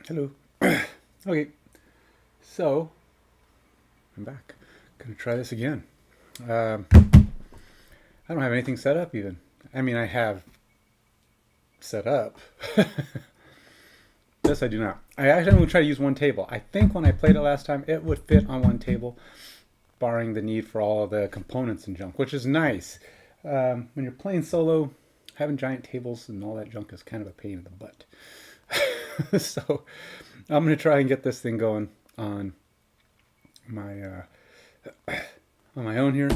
Hello. Okay, so I'm back. Gonna try this again. I don't have anything set up even. I mean, I have set up. This I do not. I actually will try to use one table. I think when I played it last time, it would fit on one table, barring the need for all of the components and junk, which is nice. When you're playing solo, having giant tables and all that junk is kind of a pain in the butt. So I'm going to try and get this thing going on my on my own here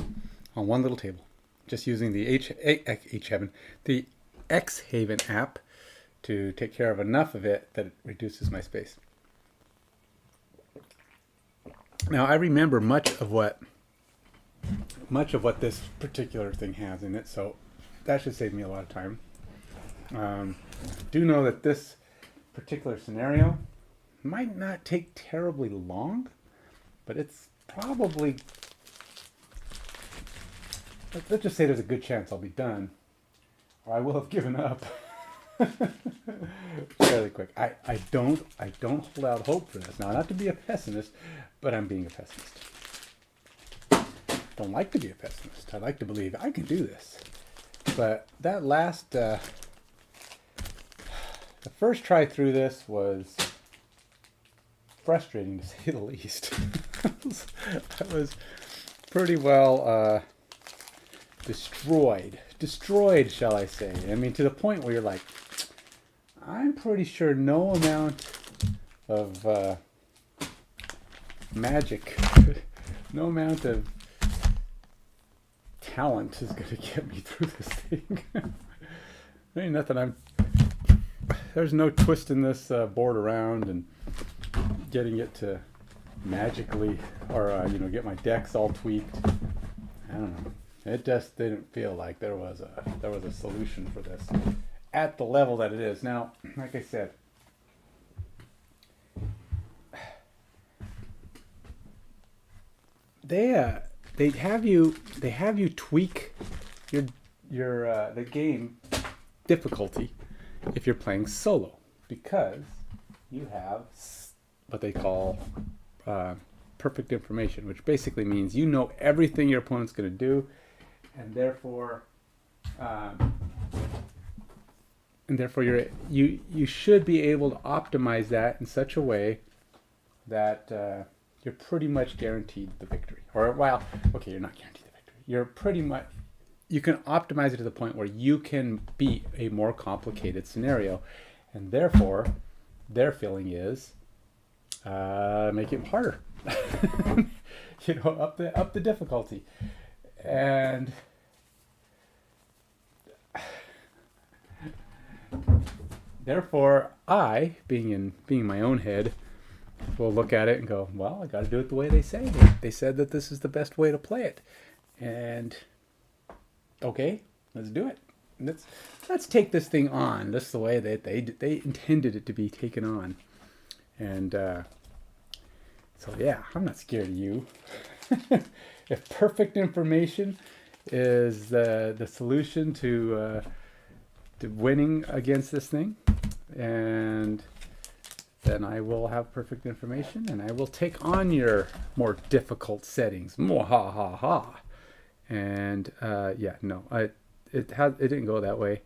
on one little table, just using the H-Haven, the X-Haven app to take care of enough of it that it reduces my space. Now I remember much of what this particular thing has in it, so that should save me a lot of time. Do know that this particular scenario might not take terribly long, but it's probably, let's just say there's a good chance I'll be done, or I will have given up fairly quick. I don't hold out hope for this. Now, not to be a pessimist, but I'm being a pessimist. Don't like to be a pessimist. I like to believe I can do this. But that last, the first try through this was frustrating to say the least. I was pretty well destroyed, shall I say. I mean, to the point where you're like, I'm pretty sure no amount of magic, no amount of talent is going to get me through this thing. There ain't nothing there's no twisting this board around and getting it to magically, or get my decks all tweaked. I don't know. It just didn't feel like there was a solution for this at the level that it is now. Like I said, they have you tweak your the game difficulty if you're playing solo, because you have what they call perfect information, which basically means you know everything your opponent's going to do, and therefore you should be able to optimize that in such a way that you're pretty much guaranteed the victory. Or, well, okay, you're not guaranteed the victory. You're pretty much, you can optimize it to the point where you can beat a more complicated scenario, and therefore their feeling is make it harder. Up the difficulty. And therefore I, being my own head, will look at it and go, well, I got to do it the way they say. They said that this is the best way to play it, and okay, let's do it. Let's take this thing on. That's the way that they intended it to be taken on. And so yeah, I'm not scared of you. If perfect information is the solution to winning against this thing, and then I will have perfect information, and I will take on your more difficult settings. Mwahaha. And yeah, no, it didn't go that way.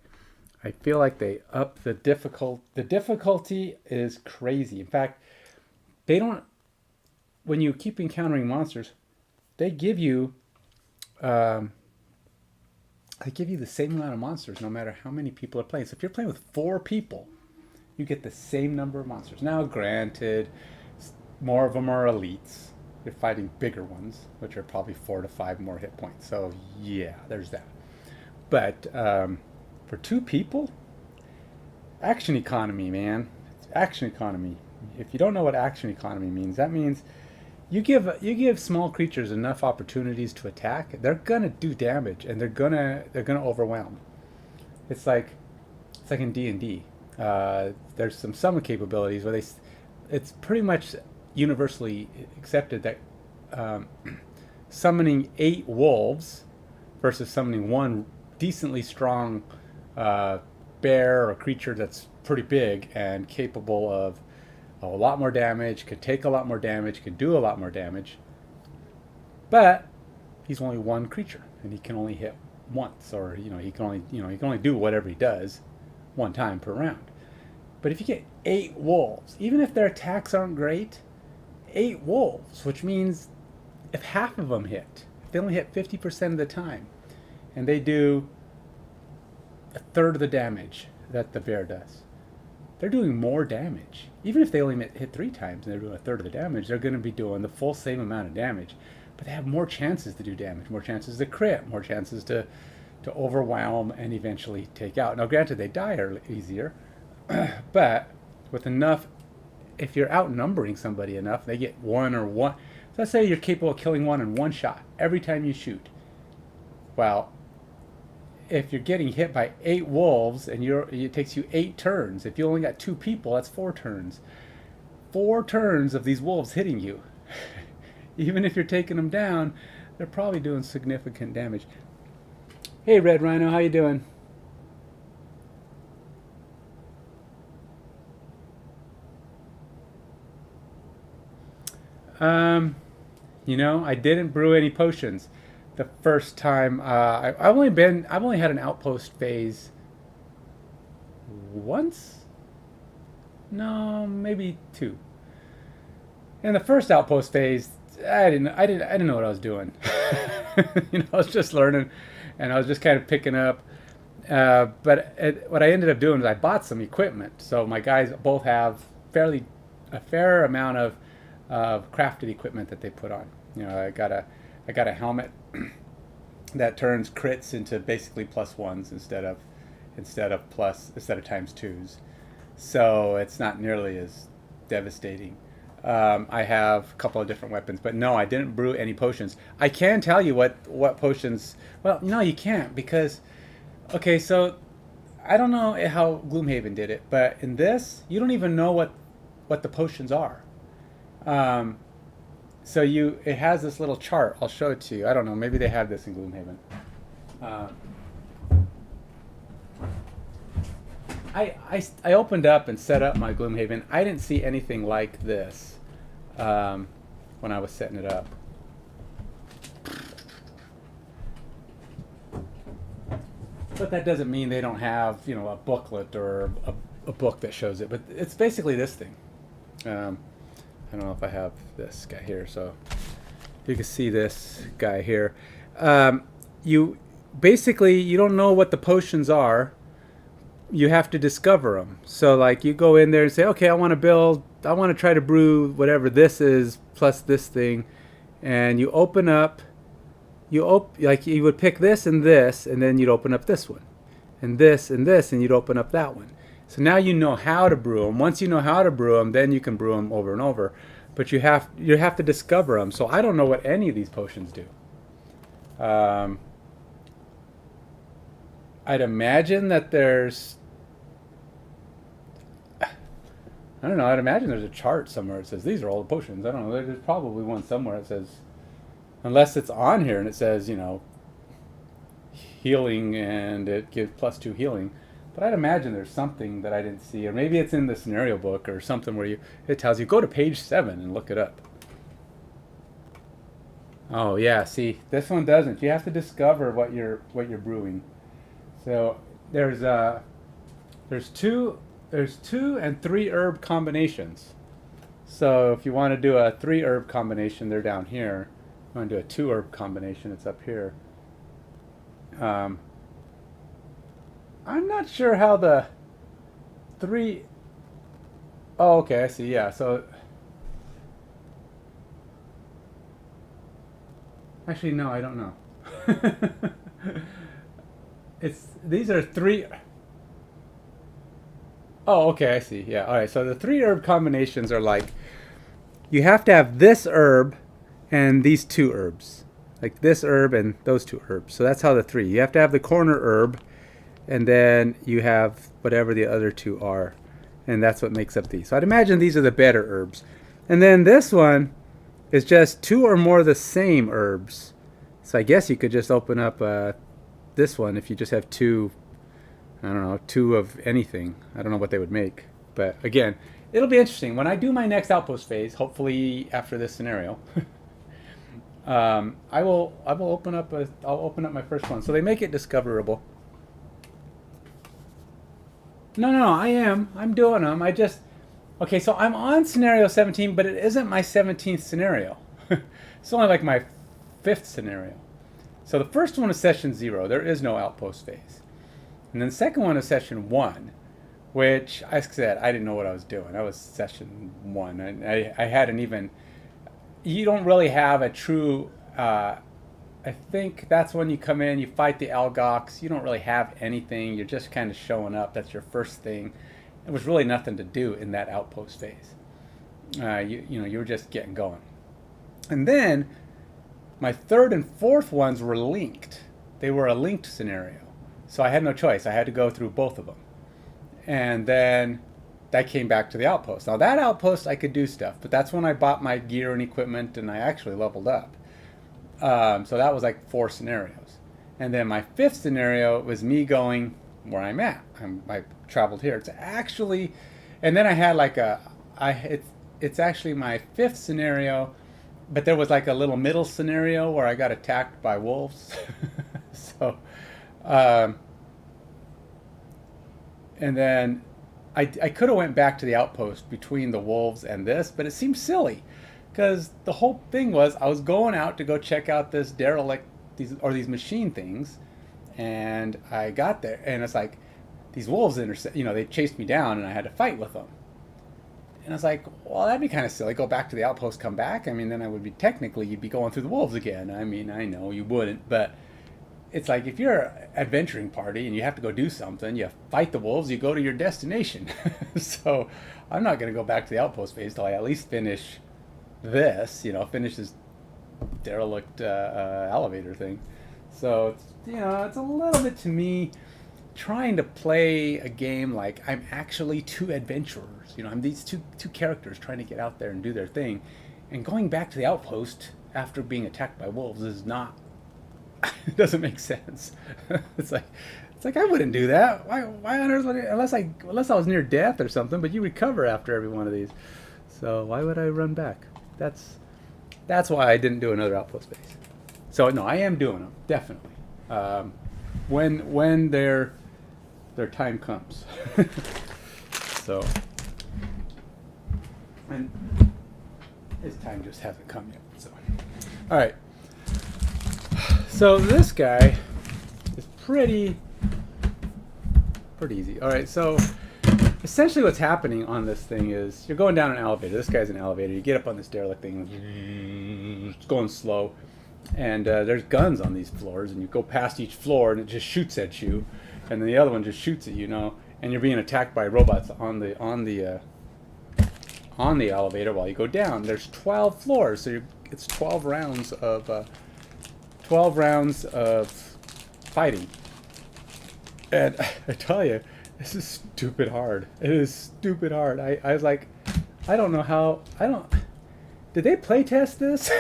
I feel like they upped the difficulty is crazy. In fact, they don't, when you keep encountering monsters, they give you the same amount of monsters no matter how many people are playing. So if you're playing with 4 people, you get the same number of monsters. Now, granted, more of them are elites. You're fighting bigger ones, which are probably 4 to 5 more hit points. So yeah, there's that. But for 2 people, action economy, man. It's action economy. If you don't know what action economy means, that means you give small creatures enough opportunities to attack, they're gonna do damage, and they're gonna overwhelm. It's like in D&D. There's some summon capabilities where it's pretty much universally accepted that summoning 8 wolves versus summoning 1 decently strong bear or creature that's pretty big and capable of a lot more damage, can take a lot more damage, can do a lot more damage. But he's only one creature, and he can only hit once, or he can only do whatever he does one time per round. But if you get 8 wolves, even if their attacks aren't great, 8 wolves, which means if half of them hit, if they only hit 50% of the time, and they do a third of the damage that the bear does, they're doing more damage. Even if they only hit 3 times and they're doing a third of the damage, they're going to be doing the full same amount of damage. But they have more chances to do damage, more chances to crit, more chances to overwhelm and eventually take out. Now, granted, they die easier, but with enough, if you're outnumbering somebody enough, they get one. So let's say you're capable of killing one in one shot every time you shoot. Well, if you're getting hit by 8 wolves and it takes you 8 turns, if you only got 2 people, that's 4 turns. 4 turns of these wolves hitting you. Even if you're taking them down, they're probably doing significant damage. Hey, Red Rhino, how you doing? I didn't brew any potions the first time. I've only had an Outpost Phase once. No, maybe 2. In the first Outpost Phase, I didn't know what I was doing. I was just learning, and I was just kind of picking up. What I ended up doing is I bought some equipment. So my guys both have a fair amount of crafted equipment that they put on. I got a helmet that turns crits into basically +1s instead of ×2s. So it's not nearly as devastating. I have a couple of different weapons, but no, I didn't brew any potions. I can tell you what potions. Well, no, you can't, because so I don't know how Gloomhaven did it, but in this, you don't even know what the potions are. So it has this little chart. I'll show it to you. I don't know. Maybe they have this in Gloomhaven. I opened up and set up my Gloomhaven. I didn't see anything like this when I was setting it up. But that doesn't mean they don't have a booklet or a book that shows it. But it's basically this thing. I don't know if I have this guy here, so you can see this guy here. You don't know what the potions are. You have to discover them. So like you go in there and say, okay, I want to try to brew whatever this is plus this thing, and you open up. Like you would pick this, and then you'd open up this one, and this, and you'd open up that one. So now you know how to brew them. Once you know how to brew them, then you can brew them over and over. But you have to discover them. So I don't know what any of these potions do. I'd imagine that there's. I don't know. I'd imagine there's a chart somewhere that says these are all the potions. I don't know. There's probably one somewhere that says, unless it's on here and it says healing and it gives +2 healing. But I'd imagine there's something that I didn't see, or maybe it's in the scenario book or something where it tells you go to page 7 and look it up. Oh yeah, see, this one doesn't. You have to discover what you're brewing. So there's 2 and 3 herb combinations. So if you want to do a 3 herb combination, they're down here. If you want to do a 2 herb combination, it's up here. I'm not sure how the 3. Oh, okay, I see. Yeah, so actually, no, I don't know. These are 3. Oh, okay, I see. Yeah, all right. So the 3 herb combinations are like you have to have this herb and these 2 herbs, like this herb and those 2 herbs. So that's how the 3. You have to have the corner herb. And then you have whatever the other 2 are. And that's what makes up these. So I'd imagine these are the better herbs. And then this one is just 2 or more of the same herbs. So I guess you could just open up this one if you just have 2, I don't know, 2 of anything. I don't know what they would make. But again, it'll be interesting when I do my next Outpost phase. Hopefully after this scenario, I will open up I'll open up my first one. So they make it discoverable. No, I'm doing them. Okay, so I'm on scenario 17, but it isn't my 17th scenario. It's only like my 5th scenario. So the first one is session 0. There is no Outpost phase. And then the second one is session 1, which I said I didn't know what I was doing. That was session 1. I hadn't even... You don't really have a true... I think that's when you come in, you fight the Algox. You don't really have anything. You're just kind of showing up. That's your first thing. There was really nothing to do in that Outpost phase. You were just getting going. And then my 3rd and 4th ones were linked. They were a linked scenario. So I had no choice. I had to go through both of them. And then that came back to the Outpost. Now that Outpost I could do stuff, but that's when I bought my gear and equipment and I actually leveled up. So that was like 4 scenarios. And then my 5th scenario was me going where I'm at. I traveled here. It's actually, and then I had like it's actually my 5th scenario, but there was like a little middle scenario where I got attacked by wolves. So, and then I could have went back to the Outpost between the wolves and this, but it seemed silly. Because the whole thing was I was going out to go check out this derelict, these machine things, and I got there, and it's like these wolves they chased me down, and I had to fight with them. And I was like, well, that'd be kind of silly. Go back to the Outpost, come back. I mean, then I would be technically you'd be going through the wolves again. I mean, I know you wouldn't, but it's like if you're an adventuring party and you have to go do something, you fight the wolves, you go to your destination. So I'm not going to go back to the Outpost phase till I at least finish this, finish this derelict elevator thing. So it's a little bit to me trying to play a game like I'm actually 2 adventurers. I'm these two characters trying to get out there and do their thing, and going back to the Outpost after being attacked by wolves is not. It doesn't make sense. It's like I wouldn't do that. Why on earth would I, unless I was near death or something? But you recover after every one of these, so why would I run back? That's why I didn't do another Outpost phase. So no, I am doing them definitely. When their time comes. So, and his time just hasn't come yet. So, all right. So this guy is pretty easy. All right. So essentially what's happening on this thing is you're going down an elevator. This guy's an elevator. You get up on this derelict thing. It's going slow. And there's guns on these floors. And you go past each floor and it just shoots at you. And then the other one just shoots at you, and you're being attacked by robots on the elevator while you go down. There's 12 floors. So it's 12 rounds of fighting. And I tell you, this is stupid hard. It is stupid hard. I was like, I don't know how, did they play test this?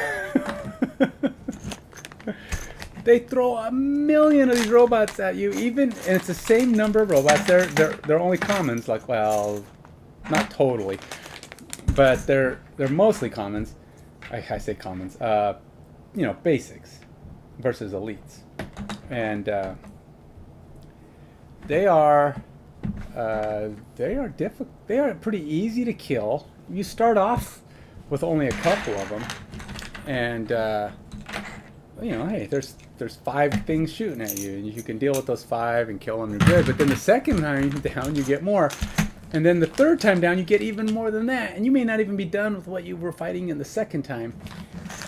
They throw a million of these robots at you, and it's the same number of robots. They're only commons, like, well, not totally, but they're mostly commons. I say commons, basics versus elites, and they are difficult. They are pretty easy to kill. You start off with only a couple of them, and hey, there's 5 things shooting at you, and you can deal with those 5 and kill them. You're good. But then the second time down, you get more, and then the third time down, you get even more than that, and you may not even be done with what you were fighting in the second time,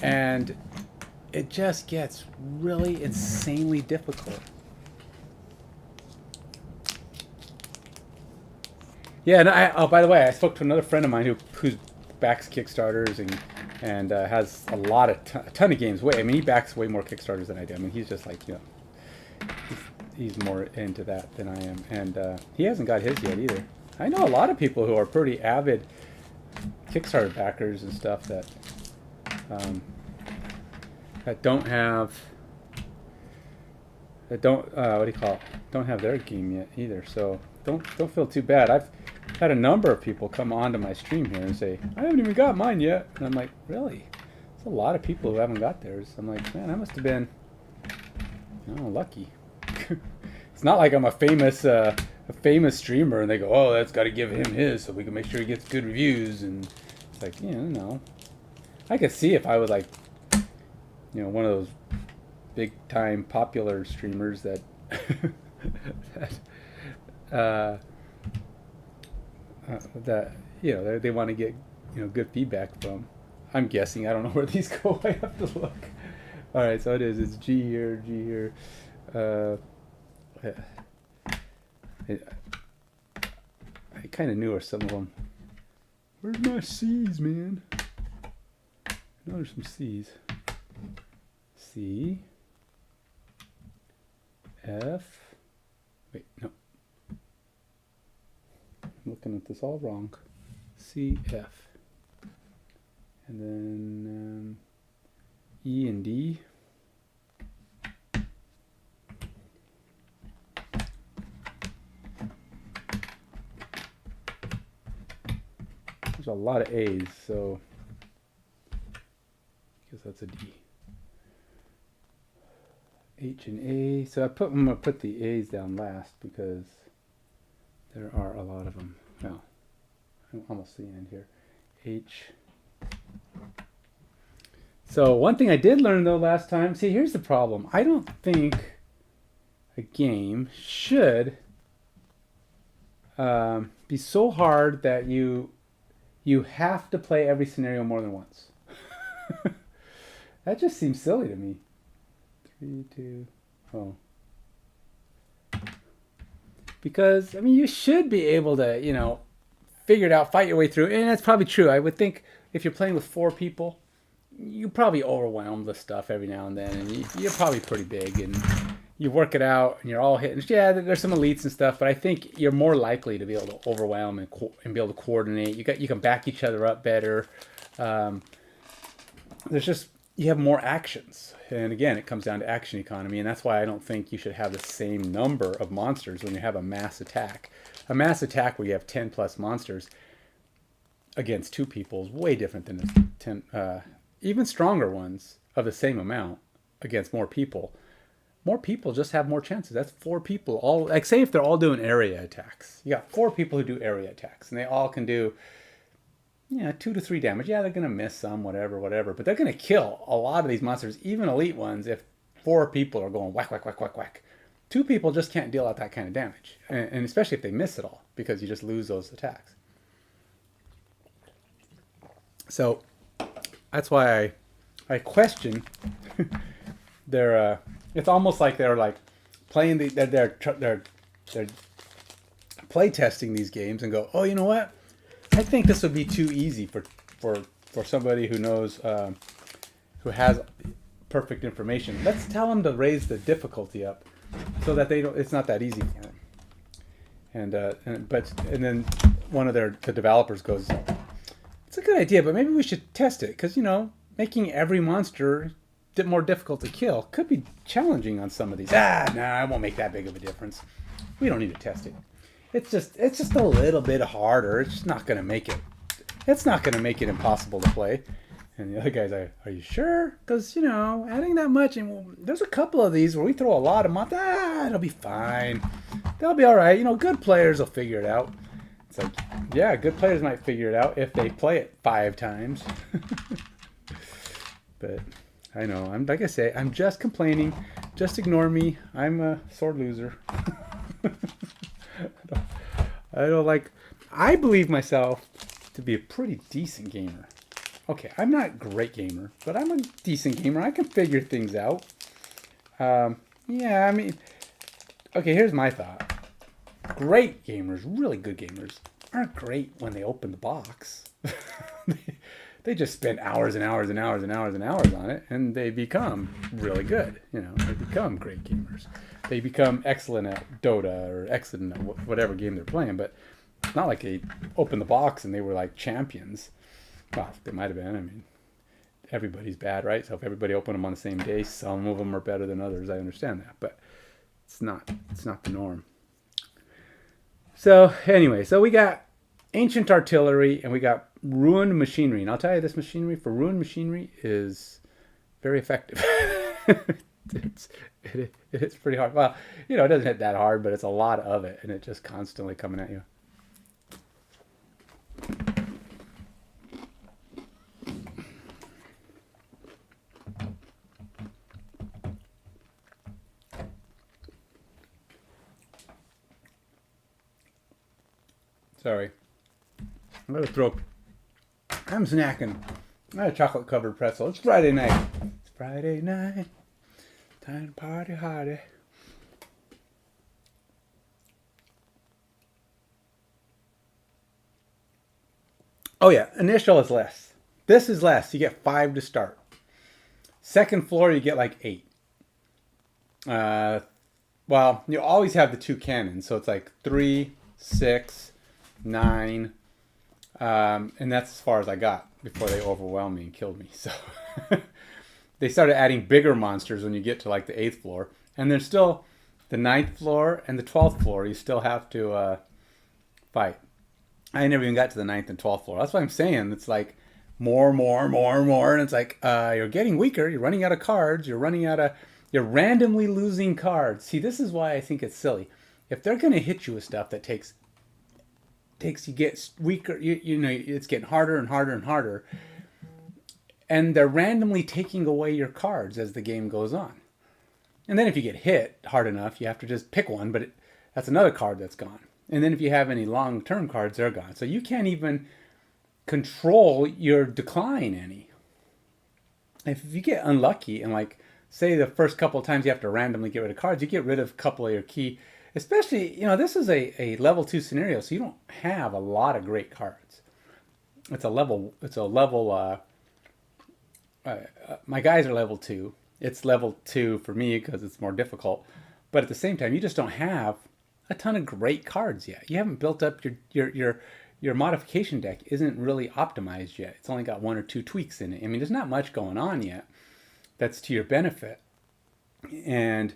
and it just gets really insanely difficult. Yeah, and by the way, I spoke to another friend of mine who backs Kickstarters and has a ton of games. He backs way more Kickstarters than I do. I mean, he's just like, he's more into that than I am, and he hasn't got his yet either. I know a lot of people who are pretty avid Kickstarter backers and stuff that don't have don't have their game yet either. So don't feel too bad. had a number of people come onto my stream here and say, I haven't even got mine yet. And I'm like, really? There's a lot of people who haven't got theirs. I'm like, man, I must have been, lucky. It's not like I'm a famous streamer and they go, oh, that's got to give him his so we can make sure he gets good reviews. And it's like, no. I could see if I was like, one of those big time popular streamers that they want to get good feedback from. I'm guessing. I don't know where these go. I have to look. All right, so it's G here. I kind of knew where some of them. Where's my C's, man? I know there's some C's. C. F. Wait, no. I'm looking at this all wrong. C, F. And then E and D. There's a lot of A's, so I guess that's a D. H and A. So I'm gonna put the A's down last because there are a lot of them. Well, I'm almost seeing it here. H. So one thing I did learn though last time. See, here's the problem. I don't think a game should be so hard that you have to play every scenario more than once. That just seems silly to me. 3, 2, oh. Because, I mean, you should be able to, figure it out, fight your way through. And that's probably true. I would think if you're playing with 4 people, you probably overwhelm the stuff every now and then. And you're probably pretty big. And you work it out and you're all hitting. Yeah, there's some elites and stuff. But I think you're more likely to be able to overwhelm and be able to coordinate. You can back each other up better. You have more actions. And again, it comes down to action economy, and that's why I don't think you should have the same number of monsters when you have a mass attack. A mass attack where you have 10 plus monsters against 2 people is way different than 10, even stronger ones of the same amount against more people. More people just have more chances. That's 4 people. All, like, say if they're all doing area attacks. You got 4 people who do area attacks, and they all can do 2 to 3 damage. Yeah, they're going to miss some, whatever. But they're going to kill a lot of these monsters, even elite ones, if 4 people are going whack, whack, whack, whack, whack. 2 people just can't deal out that kind of damage. And especially if they miss it all, because you just lose those attacks. So that's why I question their... it's almost like they're like playing they're play testing these games and go, oh, you know what? I think this would be too easy for somebody who knows, who has perfect information. Let's tell them to raise the difficulty up so that it's not that easy for them. And then one of the developers goes, it's a good idea, but maybe we should test it because making every monster more difficult to kill could be challenging on some of these. I won't make that big of a difference. We don't need to test it. It's just a little bit harder. It's just not going to make it. It's not going to make it impossible to play. And the other guy's like, are you sure? Because, adding that much, and there's a couple of these where we throw a lot of months. It'll be fine. They'll be all right. Good players will figure it out. It's like, yeah, good players might figure it out if they play it 5 times. But I know, like I say, I'm just complaining. Just ignore me. I'm a sore loser. I believe myself to be a pretty decent gamer. Okay, I'm not a great gamer, but I'm a decent gamer. I can figure things out. Yeah, I mean, okay, here's my thought. Great gamers, really good gamers, aren't great when they open the box. They just spend hours and hours and hours and hours and hours on it, and they become really good. They become great gamers. They become excellent at Dota or excellent at whatever game they're playing, but it's not like they opened the box and they were like champions. Well, they might have been. I mean, everybody's bad, right? So if everybody opened them on the same day, some of them are better than others. I understand that, but it's not the norm. So anyway, so we got ancient artillery, and we got ruined machinery. And I'll tell you, this machinery for ruined machinery is very effective. It's pretty hard. Well, it doesn't hit that hard, but it's a lot of it, and it's just constantly coming at you. Sorry. I'm snacking. I had a chocolate covered pretzel. It's Friday night. It's Friday night. Time to party hardy. Oh yeah, initial is less. This is less. You get 5 to start. Second floor, you get like 8. Well, you always have the 2 cannons, so it's like 3, 6, 9, and that's as far as I got before they overwhelmed me and killed me. So they started adding bigger monsters when you get to like the 8th floor, and there's still the 9th floor and the 12th floor. You still have to fight. I never even got to the 9th and 12th floor. That's what I'm saying. It's like more, and it's like you're getting weaker. You're running out of cards. You're randomly losing cards. See, this is why I think it's silly. If they're going to hit you with stuff that takes you get weaker, it's getting harder and harder and harder, and they're randomly taking away your cards as the game goes on. And then if you get hit hard enough, you have to just pick one, but that's another card that's gone. And then if you have any long-term cards, they're gone. So you can't even control your decline any. If you get unlucky and like say the first couple of times you have to randomly get rid of cards, you get rid of a couple of your key. Especially, this is a level 2 scenario, so you don't have a lot of great cards. It's a level. My guys are level 2. It's level 2 for me because it's more difficult. But at the same time, you just don't have a ton of great cards yet. You haven't built up your modification deck isn't really optimized yet. It's only got 1 or 2 tweaks in it. I mean, there's not much going on yet that's to your benefit. And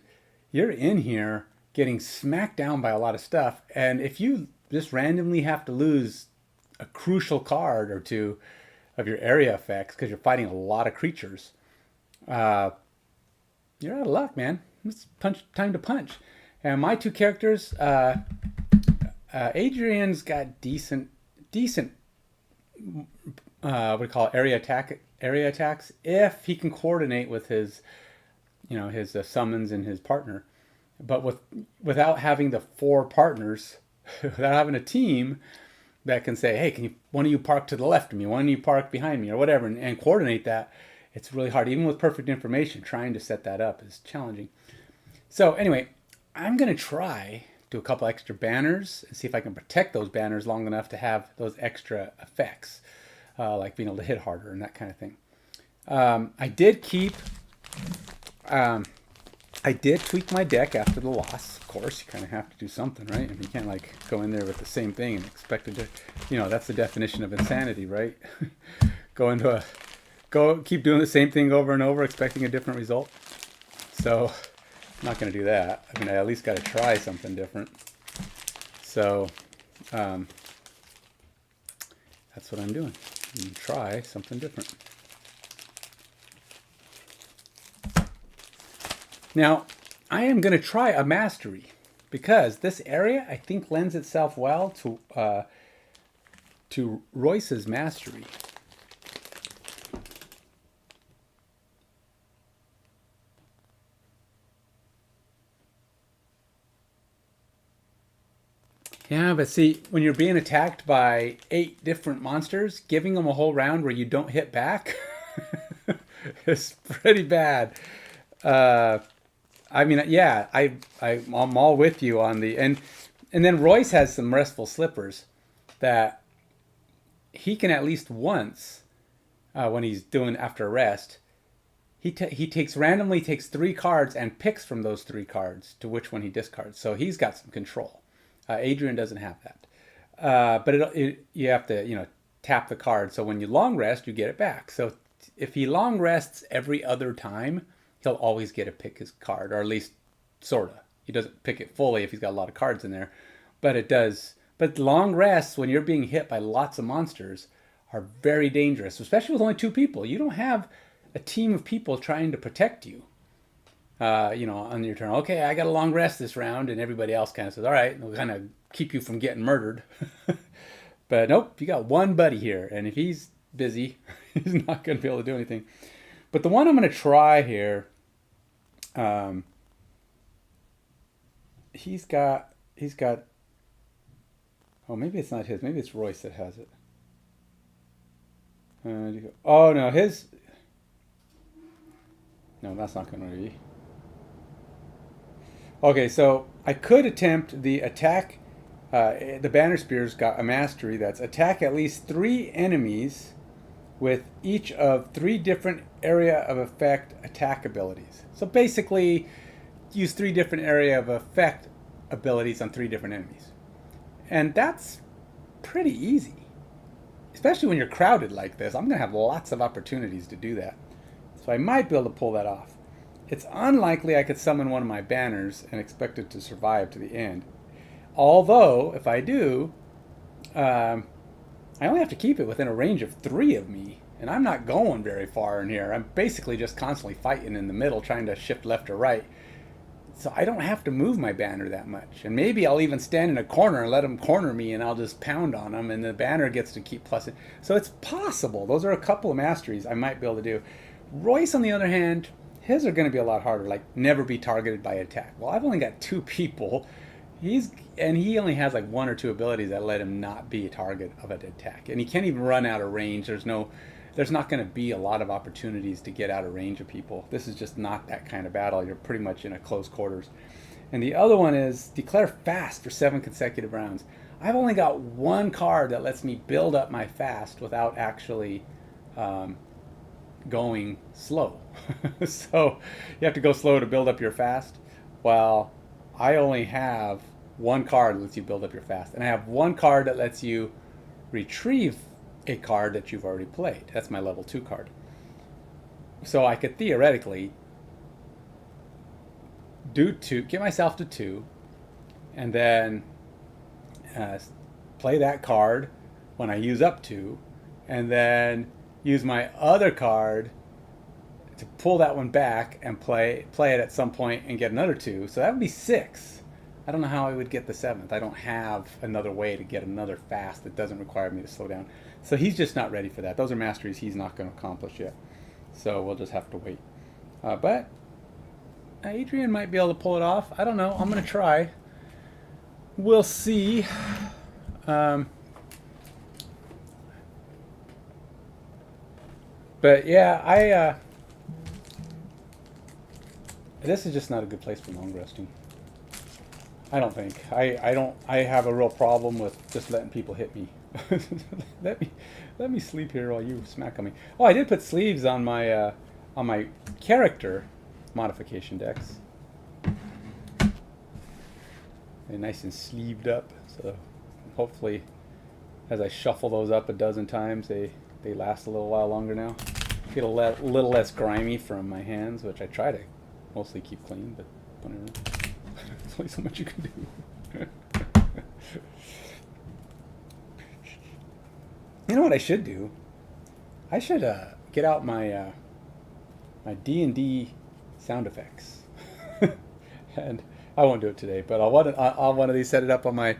you're in here getting smacked down by a lot of stuff. And if you just randomly have to lose a crucial card or 2 of your area effects because you're fighting a lot of creatures, you're out of luck, man. It's time to punch. And my 2 characters, Adrian's got decent, what do you call it, area attacks if he can coordinate with his, his summons and his partner. But without having the 4 partners, without having a team that can say, hey, one of you park to the left of me, one of you park behind me, or whatever, and coordinate that, it's really hard. Even with perfect information, trying to set that up is challenging. So anyway, I'm going to try do a couple extra banners and see if I can protect those banners long enough to have those extra effects, like being able to hit harder and that kind of thing. I did tweak my deck after the loss. Of course, you kind of have to do something, right? I mean, you can't like go in there with the same thing and expect it to, that's the definition of insanity, right? Keep doing the same thing over and over, expecting a different result. So I'm not going to do that. I mean, I at least got to try something different. So that's what I'm doing. Try something different. Now, I am going to try a mastery because this area, I think, lends itself well to Royce's mastery. Yeah, but see, when you're being attacked by 8 different monsters, giving them a whole round where you don't hit back is pretty bad. I mean, yeah, I'm all with you on the and then Royce has some restful slippers that he can at least once when he's doing after rest. He randomly takes 3 cards and picks from those 3 cards to which one he discards. So he's got some control. Adrian doesn't have that, but you have to tap the card. So when you long rest, you get it back. So if he long rests every other time, he'll always get to pick his card, or at least sorta. He doesn't pick it fully if he's got a lot of cards in there, but But long rests, when you're being hit by lots of monsters, are very dangerous, especially with only 2 people. You don't have a team of people trying to protect you. On your turn. Okay, I got a long rest this round, and everybody else kind of says, all right, we'll kind of keep you from getting murdered. But nope, you got one buddy here, and if he's busy, he's not going to be able to do anything. But the one I'm going to try here, he's got, oh, maybe it's not his. Maybe it's Royce that has it. Oh, no, his, no, that's not going to be. Okay, so I could attempt the attack. The Banner Spear's got a mastery that's attack at least 3 enemies with each of 3 different area of effect attack abilities. So basically, use 3 different area of effect abilities on 3 different enemies. And that's pretty easy. Especially when you're crowded like this. I'm going to have lots of opportunities to do that. So I might be able to pull that off. It's unlikely I could summon one of my banners and expect it to survive to the end. Although, if I do, I only have to keep it within a range of 3 of me. And I'm not going very far in here. I'm basically just constantly fighting in the middle, trying to shift left or right. So I don't have to move my banner that much. And maybe I'll even stand in a corner and let them corner me, and I'll just pound on them, and the banner gets to keep plussing. So it's possible. Those are a couple of masteries I might be able to do. Royce, on the other hand, his are going to be a lot harder, like never be targeted by attack. Well, I've only got 2 people. He only has like 1 or 2 abilities that let him not be a target of an attack. And he can't even run out of range. There's not going to be a lot of opportunities to get out of range of people. This is just not that kind of battle. You're pretty much in a close quarters. And the other one is declare fast for 7 consecutive rounds. I've only got 1 card that lets me build up my fast without actually going slow. So you have to go slow to build up your fast. Well, I only have 1 card that lets you build up your fast. And I have 1 card that lets you retrieve a card that you've already played. That's my level 2 card. So I could theoretically do 2, get myself to 2, and then play that card when I use up 2, and then use my other card to pull that one back and play it at some point and get another 2. So that would be 6. I don't know how I would get the 7th. I don't have another way to get another fast that doesn't require me to slow down. So he's just not ready for that. Those are masteries he's not going to accomplish yet. So we'll just have to wait. But Adrian might be able to pull it off. I don't know. I'm going to try. We'll see. But yeah, this is just not a good place for long resting. I don't think. I have a real problem with just letting people hit me. let me sleep here while you smack on me. Oh, I did put sleeves on my character modification decks. They're nice and sleeved up, so hopefully as I shuffle those up a dozen times, they last a little while longer now. Get a little less grimy from my hands, which I try to mostly keep clean, but whatever. There's only so much you can do. You know what I should do? I should get out my my D&D sound effects, and I won't do it today. But I'll one of these, set it up on my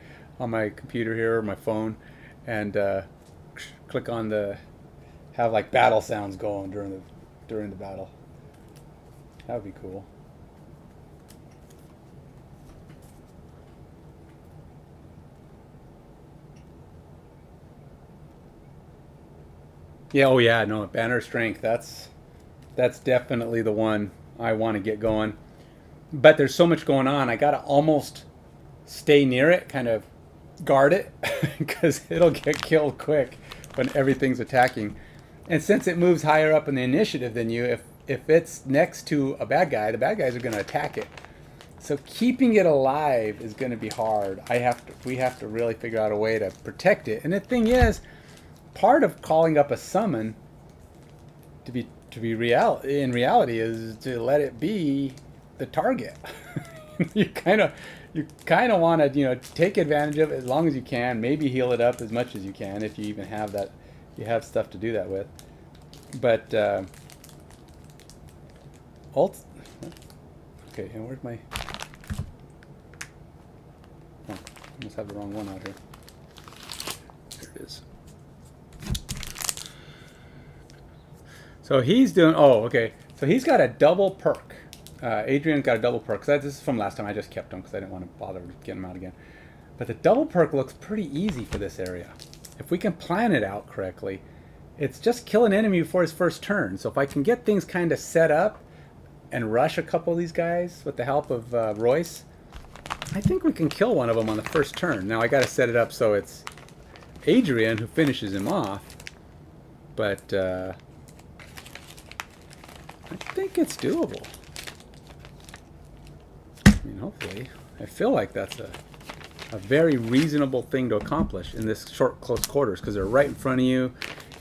computer here or my phone, and click on have like battle sounds going during the battle. That would be cool. Yeah, oh yeah, no, banner strength, that's definitely the one I want to get going. But there's so much going on, I gotta almost stay near it, kind of guard it, because it'll get killed quick when everything's attacking. And since it moves higher up in the initiative than you, if it's next to a bad guy, the bad guys are going to attack it. So keeping it alive is going to be hard. We have to really figure out a way to protect it. And the thing is, part of calling up a summon in reality is to let it be the target. you kind of want to, you know, take advantage of it as long as you can. Maybe heal it up as much as you can if you even have that. You have stuff to do that with. But okay, and where's my? Oh, I must have the wrong one out here. There it is. So he's doing. Oh, okay. So he's got a double perk. Adrian's got a double perk. This is from last time. I just kept him because I didn't want to bother getting him out again. But the double perk looks pretty easy for this area. If we can plan it out correctly, it's just kill an enemy before his first turn. So if I can get things kind of set up and rush a couple of these guys with the help of Royce, I think we can kill one of them on the first turn. Now I got to set it up so it's Adrian who finishes him off. But I think it's doable. I mean, hopefully. I feel like that's a very reasonable thing to accomplish in this short, close quarters because they're right in front of you.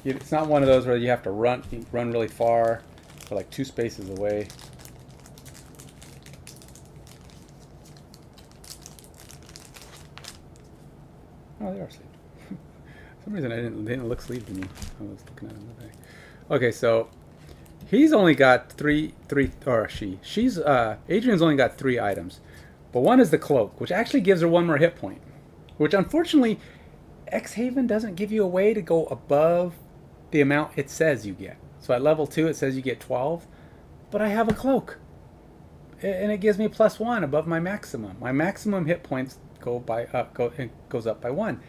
It's not one of those where you have to run really far. They're like 2 spaces away. Oh, they are asleep. For some reason, they didn't look asleep to me. I was looking at them today. Okay, so he's only got Adrian's only got 3 items. But one is the cloak, which actually gives her 1 more hit point. Which unfortunately, FrostHaven doesn't give you a way to go above the amount it says you get. So at level 2 it says you get 12. But I have a cloak. And it gives me +1 above my maximum. My maximum hit points goes up by 1.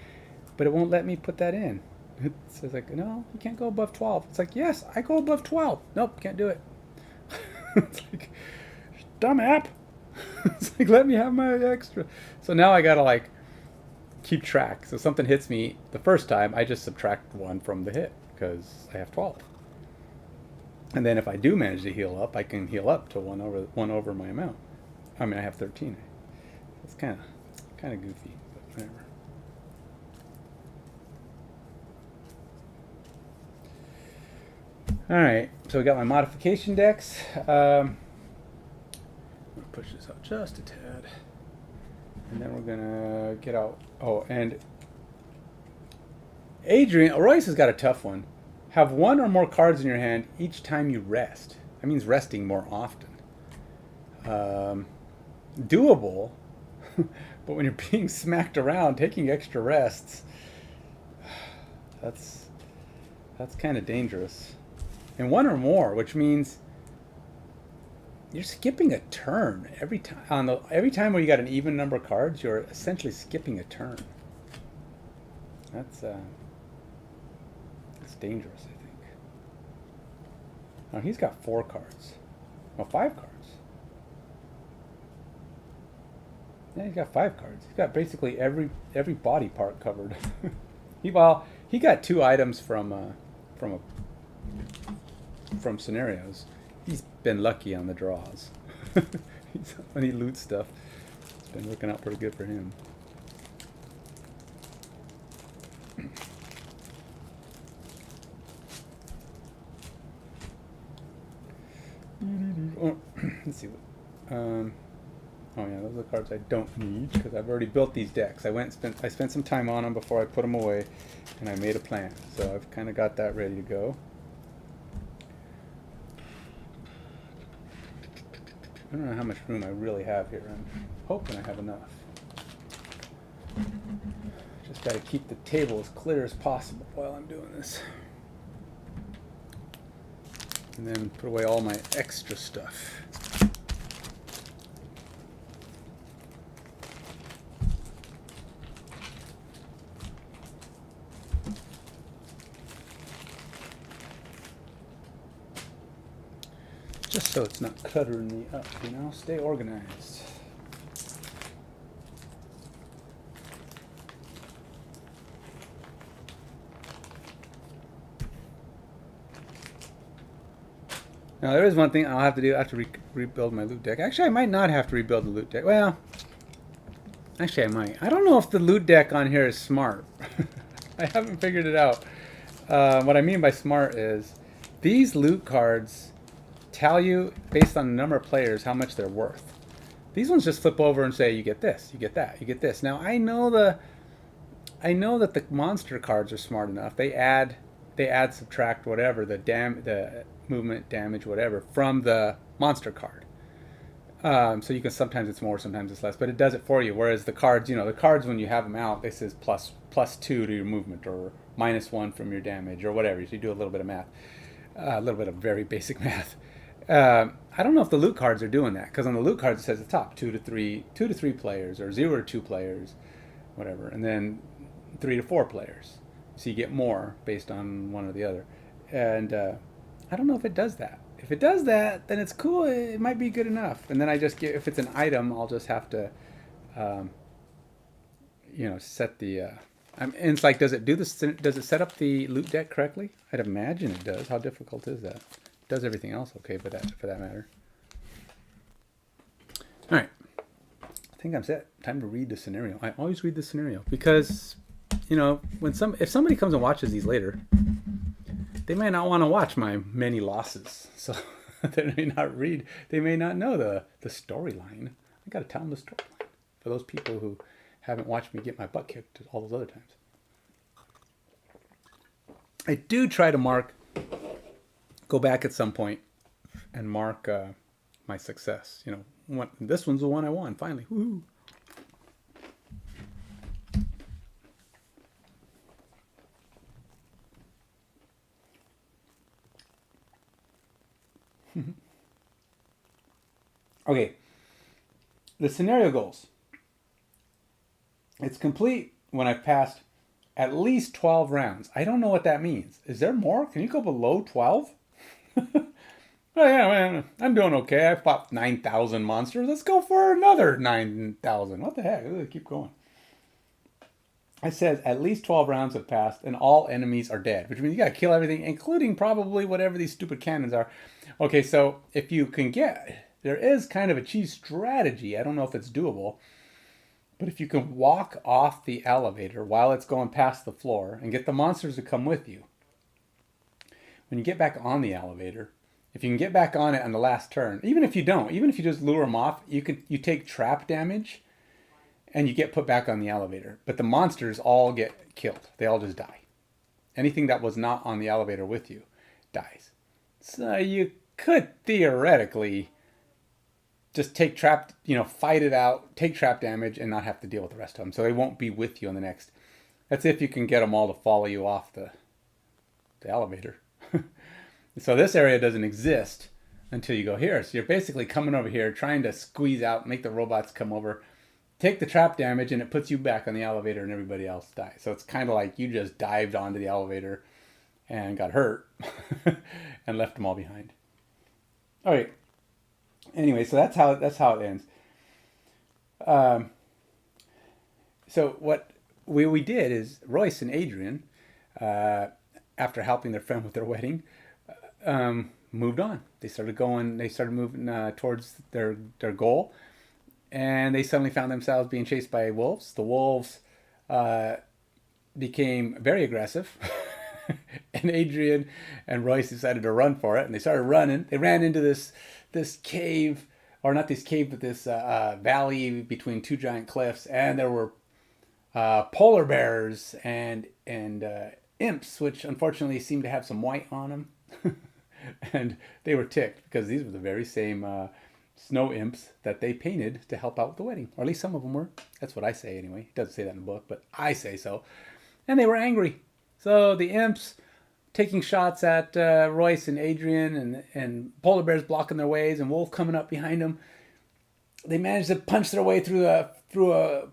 But it won't let me put that in. It says like, no, you can't go above 12. It's like, yes, I go above 12. Nope, can't do it. It's like, dumb app. It's like, let me have my extra. So now I gotta like keep track. So something hits me the first time, I just subtract 1 from the hit because I have 12. And then if I do manage to heal up, I can heal up to 1 over my amount. I mean, I have 13. It's kind of goofy, but whatever. All right, so we got my modification decks. I'm gonna push this out just a tad, and then we're gonna get out. Oh, and Royce has got a tough one. Have 1 or more cards in your hand each time you rest. That means resting more often. Doable, but when you're being smacked around, taking extra rests, that's kind of dangerous. And 1 or more, which means you're skipping a turn every time. Every time where you got an even number of cards, you're essentially skipping a turn. That's dangerous, I think. Now he's got 4 cards. Well, 5 cards. Yeah, he's got 5 cards. He's got basically every body part covered. He got 2 items from Senarios. He's been lucky on the draws. When he loots stuff, it's been working out pretty good for him. Let's see. Oh yeah, those are the cards I don't need because I've already built these decks. I spent some time on them before I put them away, and I made a plan. So I've kind of got that ready to go. I don't know how much room I really have here. I'm hoping I have enough. Just got to keep the table as clear as possible while I'm doing this. And then put away all my extra stuff. Just so it's not cluttering me up, you know? Stay organized. Now there is one thing I'll have to do. I have to rebuild my loot deck. Actually, I might not have to rebuild the loot deck. Well, actually I might. I don't know if the loot deck on here is smart. I haven't figured it out. What I mean by smart is these loot cards tell you, based on the number of players, how much they're worth. These ones just flip over and say, you get this, you get that, you get this. Now I know that the monster cards are smart enough. They add, subtract, whatever the movement, damage, whatever from the monster card. So you can, sometimes it's more, sometimes it's less, but it does it for you. Whereas the cards, the cards when you have them out, they says plus 2 to your movement or -1 from your damage or whatever. So you do a little bit of math, a little bit of very basic math. I don't know if the loot cards are doing that, because on the loot cards it says at the top 2 to 3 players, or 0 to 2 players, whatever, and then 3 to 4 players. So you get more based on one or the other. And I don't know if it does that. If it does that, then it's cool. It might be good enough. And then I just get, if it's an item, I'll just have to, set the. And it's like, does it do this? Does it set up the loot deck correctly? I'd imagine it does. How difficult is that? It does everything else okay, for that matter. All right. I think I'm set. Time to read the scenario. I always read the scenario because, if somebody comes and watches these later, they may not want to watch my many losses. So they may not read. They may not know the storyline. I got to tell them the storyline for those people who haven't watched me get my butt kicked all those other times. I do try to go back at some point and mark my success. This one's the one I won finally. Woohoo! Okay, the scenario goals. It's complete when I've passed at least 12 rounds. I don't know what that means. Is there more? Can you go below 12? Oh yeah, man, I'm doing okay. I fought 9,000 monsters. Let's go for another 9,000. What the heck? Let's keep going. It says at least 12 rounds have passed and all enemies are dead, which means you gotta kill everything, including probably whatever these stupid cannons are. Okay, so if you can there is kind of a cheese strategy. I don't know if it's doable, but if you can walk off the elevator while it's going past the floor and get the monsters to come with you, when you get back on the elevator, if you can get back on it on the last turn, even if you don't, even if you just lure them off, you take trap damage and you get put back on the elevator. But the monsters all get killed. They all just die. Anything that was not on the elevator with you dies. So you could theoretically just take trap, fight it out, take trap damage, and not have to deal with the rest of them. So they won't be with you on the next. That's if you can get them all to follow you off the elevator. So this area doesn't exist until you go here. So you're basically coming over here, trying to squeeze out, make the robots come over, take the trap damage, and it puts you back on the elevator and everybody else dies. So it's kind of like you just dived onto the elevator and got hurt and left them all behind. All right. Anyway, so that's how it ends. So what we did is Royce and Adrian, after helping their friend with their wedding, moved on. They started moving towards their goal, and they suddenly found themselves being chased by wolves. The wolves became very aggressive, and Adrian and Royce decided to run for it, and they started running. They ran into this cave, or not this cave, but this valley between two giant cliffs, and there were polar bears and imps, which unfortunately seemed to have some white on them. And they were ticked because these were the very same snow imps that they painted to help out with the wedding. Or at least some of them were. That's what I say anyway. It doesn't say that in the book, but I say so. And they were angry. So the imps taking shots at Royce and Adrian, and polar bears blocking their ways, and wolf coming up behind them. They managed to punch their way through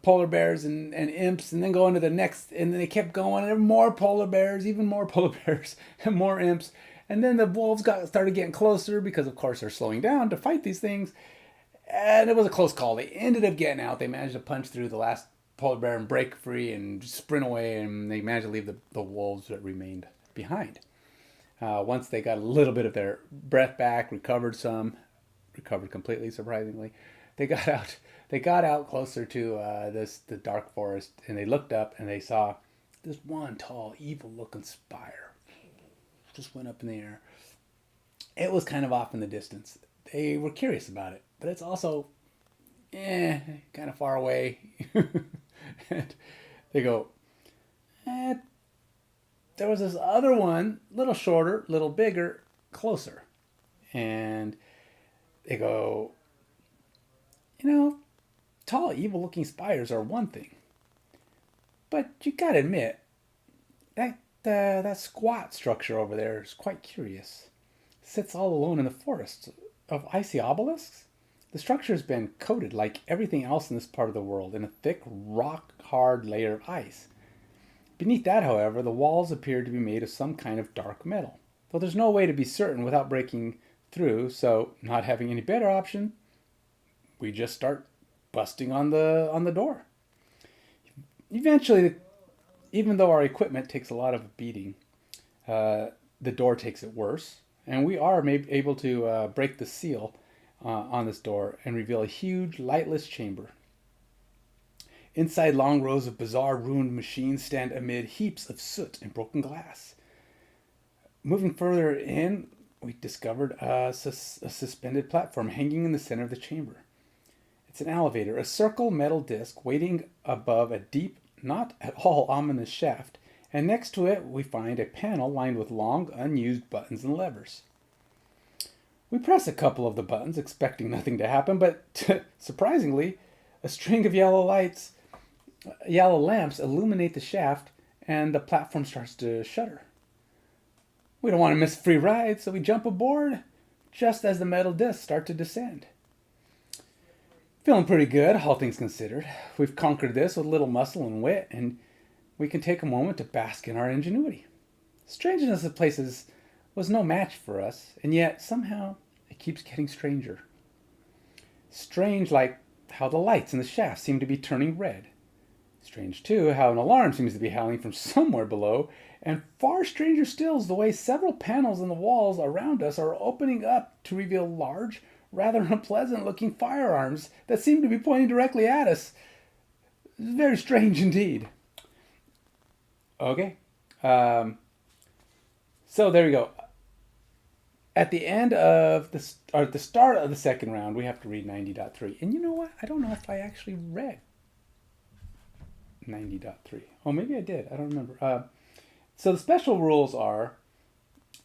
polar bears and imps, and then go into the next, and then they kept going, and there were more polar bears, even more polar bears, and more imps. And then the wolves started getting closer because, of course, they're slowing down to fight these things. And it was a close call. They ended up getting out. They managed to punch through the last polar bear and break free and sprint away, and they managed to leave the wolves that remained behind. Once they got a little bit of their breath back, recovered completely, surprisingly, they got out closer to the dark forest, and they looked up and they saw this one tall, evil-looking spire. Just went up in the air. It was kind of off in the distance. They were curious about it, but it's also kind of far away. And they go, there was this other one, little shorter, little bigger, closer. And they go, tall, evil-looking spires are one thing, but you gotta admit that squat structure over there is quite curious. It sits all alone in the forest of icy obelisks. The structure has been coated, like everything else in this part of the world, in a thick, rock-hard layer of ice. Beneath that, however, the walls appear to be made of some kind of dark metal, though there's no way to be certain without breaking through, so not having any better option, we just start busting on the door. Eventually, even though our equipment takes a lot of beating, the door takes it worse, and we are able to break the seal on this door and reveal a huge, lightless chamber. Inside, long rows of bizarre, ruined machines stand amid heaps of soot and broken glass. Moving further in, we discovered a suspended platform hanging in the center of the chamber. It's an elevator, a circle metal disc waiting above a deep, not at all ominous shaft, and next to it we find a panel lined with long, unused buttons and levers. We press a couple of the buttons, expecting nothing to happen, but surprisingly, a string of yellow lamps illuminate the shaft, and the platform starts to shudder. We don't want to miss a free ride, so we jump aboard just as the metal discs start to descend. Feeling pretty good, all things considered. We've conquered this with little muscle and wit, and we can take a moment to bask in our ingenuity. Strangeness of places was no match for us, and yet somehow it keeps getting stranger. Strange like how the lights in the shaft seem to be turning red. Strange, too, how an alarm seems to be howling from somewhere below, and far stranger still is the way several panels in the walls around us are opening up to reveal large, rather unpleasant-looking firearms that seem to be pointing directly at us. Very strange indeed. Okay. So there we go. At the end of at the start of the second round, we have to read 90.3. And you know what? I don't know if I actually read 90.3. Oh, maybe I did. I don't remember. So the special rules are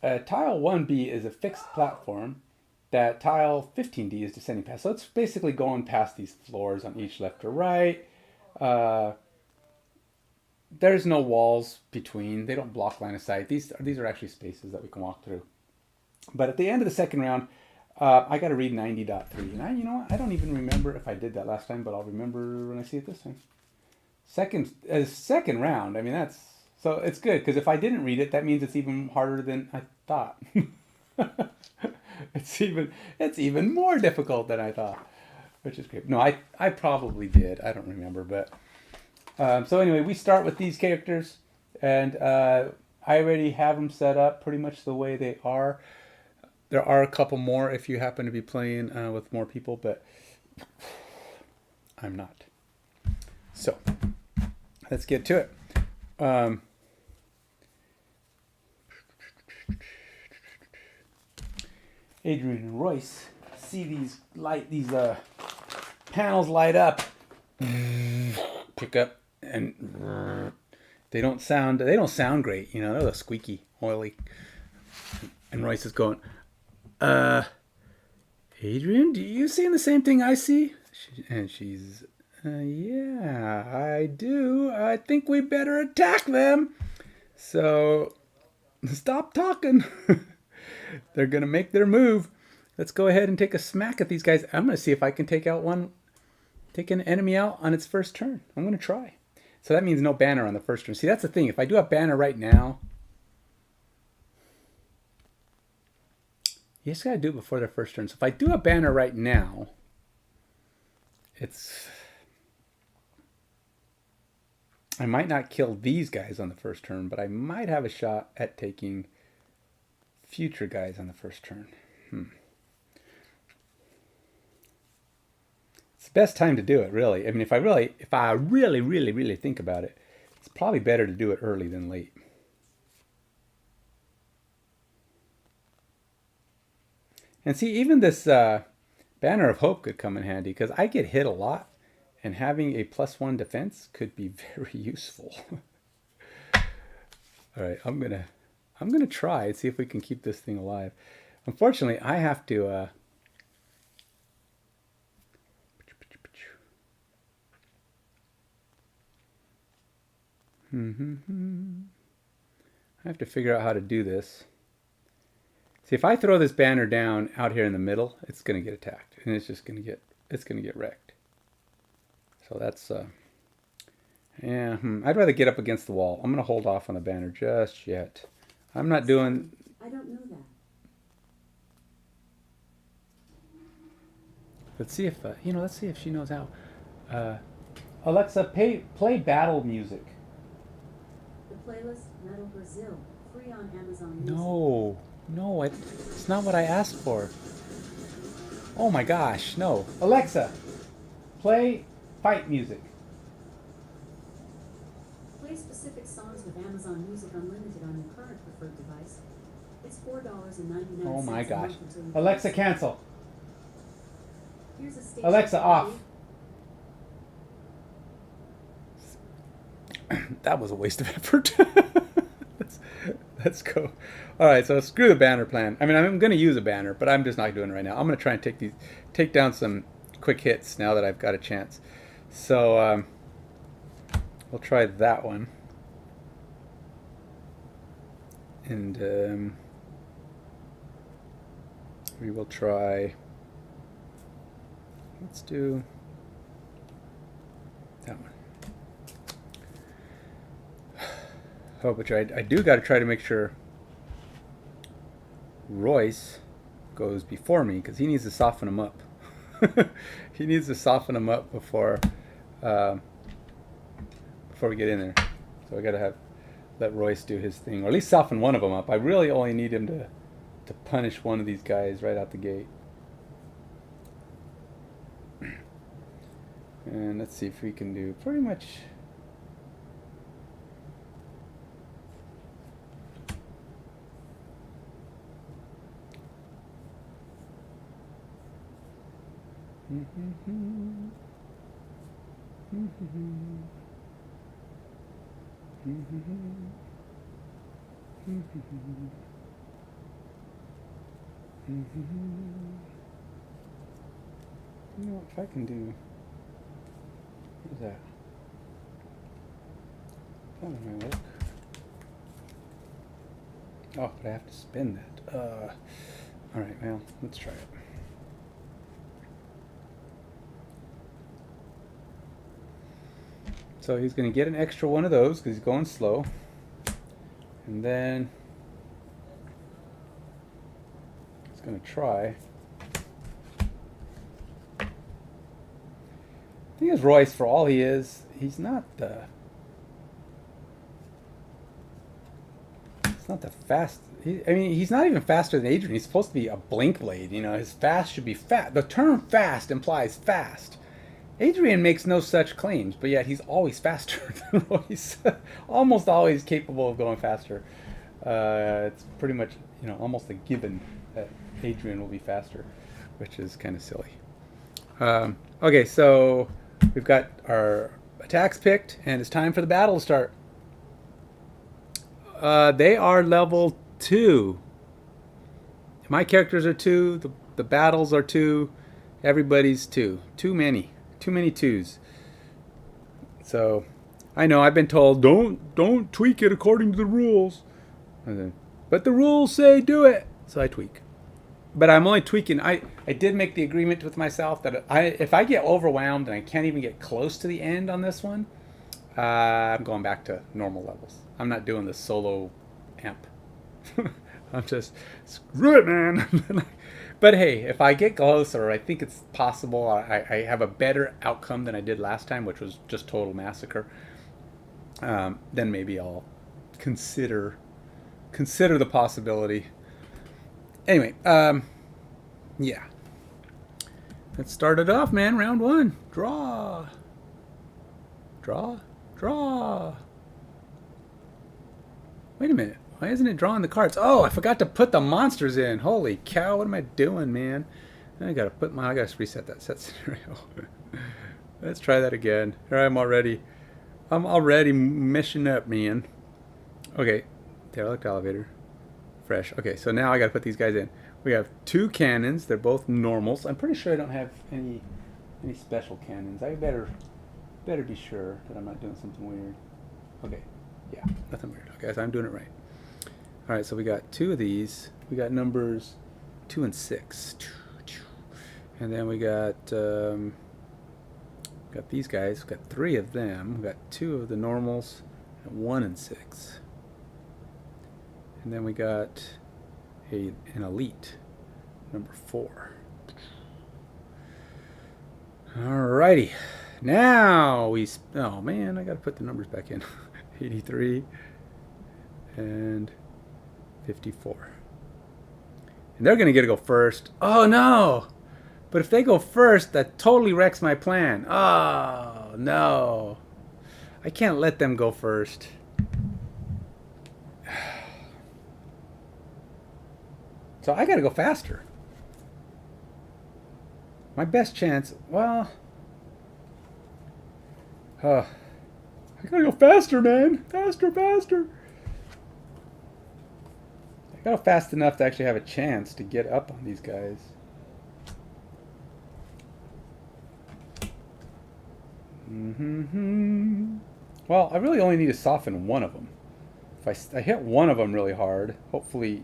tile 1B is a fixed platform that tile 15D is descending past. So it's basically going past these floors on each left or right. There's no walls between. They don't block line of sight. These are actually spaces that we can walk through. But at the end of the second round, I got to read 90.3. And you know what? I don't even remember if I did that last time, but I'll remember when I see it this time. Second round. I mean, so it's good, because if I didn't read it, that means it's even harder than I thought. It's even more difficult than I thought, which is great. No, I probably did. I don't remember, but so anyway, we start with these characters, and I already have them set up pretty much the way they are. There are a couple more if you happen to be playing with more people, but I'm not. So let's get to it. Adrian and Royce see these panels light up, pick up, and they don't sound great. They're a squeaky, oily. And Royce is going, Adrian, do you see the same thing I see? And she's, yeah, I do. I think we better attack them. So stop talking. They're going to make their move. Let's go ahead and take a smack at these guys. I'm going to see if I can take an enemy out on its first turn. I'm going to try. So that means no banner on the first turn. See, that's the thing. If I do a banner right now, you just got to do it before their first turn. So if I do a banner right now, I might not kill these guys on the first turn, but I might have a shot at taking future guys on the first turn. It's the best time to do it, really. I mean, if I really think about it, it's probably better to do it early than late. And see, even this Banner of Hope could come in handy because I get hit a lot, and having a +1 defense could be very useful. All right, I'm gonna try and see if we can keep this thing alive. Unfortunately, I have to. I have to figure out how to do this. See, if I throw this banner down out here in the middle, it's gonna get attacked, and it's just gonna get wrecked. So that's yeah. I'd rather get up against the wall. I'm gonna hold off on the banner just yet. I'm not doing. I don't know that. Let's see if let's see if she knows how. Alexa, play battle music. The playlist Metal Brazil, free on Amazon Music. No, it's not what I asked for. Oh my gosh, no. Alexa, play fight music. Play specific songs with Amazon Music Unlimited on your current preferred device. It's $4.99. Oh my gosh. Until Alexa, cancel. Here's a station Alexa, off. That was a waste of effort. Let's go. All right, so screw the banner plan. I mean, I'm going to use a banner, but I'm just not doing it right now. I'm going to try and take down some quick hits now that I've got a chance. So we'll try that one. And we will try. Let's do that one. Oh, but I do got to try to make sure Royce goes before me because he needs to soften him up. He needs to soften him up before we get in there. So I got to let Royce do his thing, or at least soften one of them up. I really only need him to punish one of these guys right out the gate. And let's see if we can do pretty much. You know, if I can do. What is that? That might work. Oh, but I have to spin that. All right, well, let's try it. So he's going to get an extra one of those because he's going slow. And then he's going to try. The thing is, Royce, for all he is, he's not the fast. I mean, he's not even faster than Adrian. He's supposed to be a blink blade. You know, his fast should be fast. The term fast implies fast. Adrian makes no such claims, but yet he's always faster than Royce. Almost always capable of going faster. It's pretty much, almost a given that Adrian will be faster, which is kind of silly. Okay, so we've got our attacks picked, and it's time for the battle to start. They are level 2. My characters are 2. The battles are 2. Everybody's 2. Too many 2s. So I know I've been told don't tweak it according to the rules, but the rules say do it, so I tweak. But I'm only tweaking. I did make the agreement with myself that if I get overwhelmed and I can't even get close to the end on this one, I'm going back to normal levels. I'm not doing the solo amp. I'm just, screw it, man. But hey, if I get close, or I think it's possible, I have a better outcome than I did last time, which was just total massacre, then maybe I'll consider the possibility. Anyway, yeah. Let's start it off, man. Round 1. Draw. Wait a minute. Why isn't it drawing the cards? Oh, I forgot to put the monsters in. Holy cow, what am I doing, man? I gotta reset that set scenario. Let's try that again. Here I'm already meshing up, man. Okay, derelict elevator, fresh. Okay, so now I gotta put these guys in. We have 2 cannons. They're both normals. I'm pretty sure I don't have any special cannons. I better be sure that I'm not doing something weird. Okay, yeah, nothing weird. Okay, so I'm doing it right. All right, so we got 2 of these. We got numbers 2 and 6. And then we got these guys. We got 3 of them. We got 2 of the normals, and 1 and 6. And then we got an elite, number 4. Alrighty. Now oh man, I gotta put the numbers back in. 83 and 54. And they're gonna get to go first. Oh no! But if they go first, that totally wrecks my plan. Oh no. I can't let them go first. So I gotta go faster. My best chance, well... I gotta go faster, man. Faster. I gotta go fast enough to actually have a chance to get up on these guys. Well, I really only need to soften one of them. If I hit one of them really hard, hopefully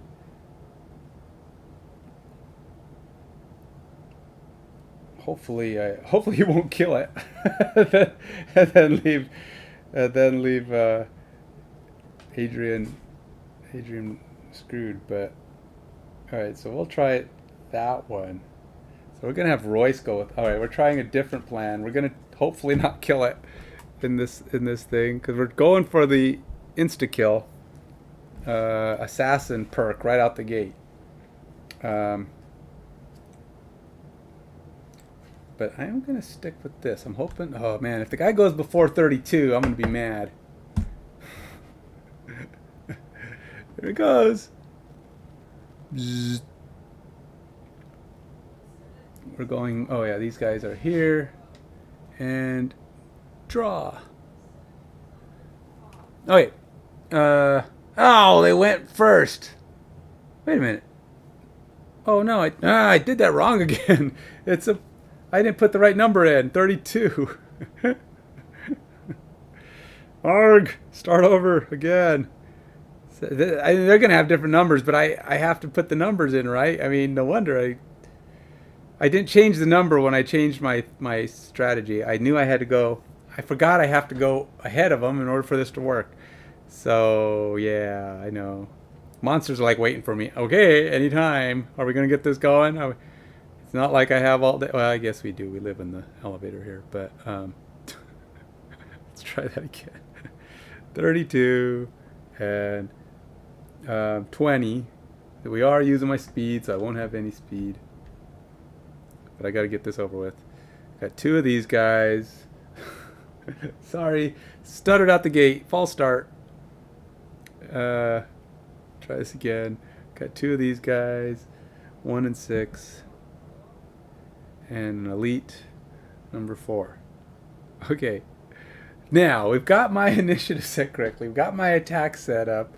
you won't kill it, and then leave Adrian screwed. But all right, so we'll try that one. So we're gonna have Royce go with. All right, we're trying a different plan. We're gonna hopefully not kill it in this thing because we're going for the insta kill assassin perk right out the gate. But I am going to stick with this. I'm hoping... Oh, man. If the guy goes before 32, I'm going to be mad. Here it goes. Bzzz. We're going... Oh, yeah. These guys are here. And draw. Oh, wait. Oh, they went first. Wait a minute. Oh, no. I did that wrong again. I didn't put the right number in. 32. Arg! Start over again. They're going to have different numbers, but I have to put the numbers in, right? I mean, no wonder I didn't change the number when I changed my strategy. I knew I had to go. I forgot I have to go ahead of them in order for this to work. So, yeah, I know. Monsters are like waiting for me. Okay, anytime. Are we going to get this going? It's not like I have all day. Well, I guess we do. We live in the elevator here. But let's try that again. 32 and 20. We are using my speed, so I won't have any speed. But I got to get this over with. Got 2 of these guys. Sorry. Stuttered out the gate. False start. Try this again. Got 2 of these guys. 1 and 6. And an elite number 4. Okay. Now, we've got my initiative set correctly. We've got my attack set up.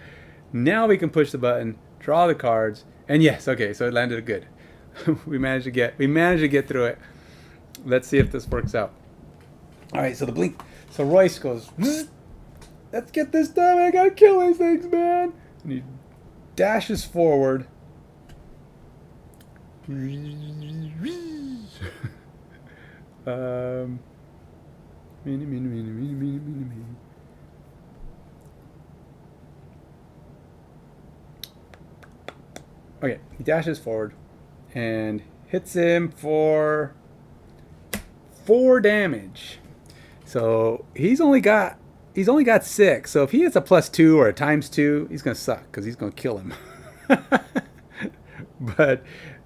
Now we can push the button, draw the cards, and yes, okay, so it landed good. we managed to get through it. Let's see if this works out. All right, so the blink. So Royce goes, let's get this done. I gotta kill these things, man. And he dashes forward. Okay, he dashes forward and hits him for 4 damage. So he's only got 6. So if he hits a +2 or a ×2, he's gonna suck because he's gonna kill him. But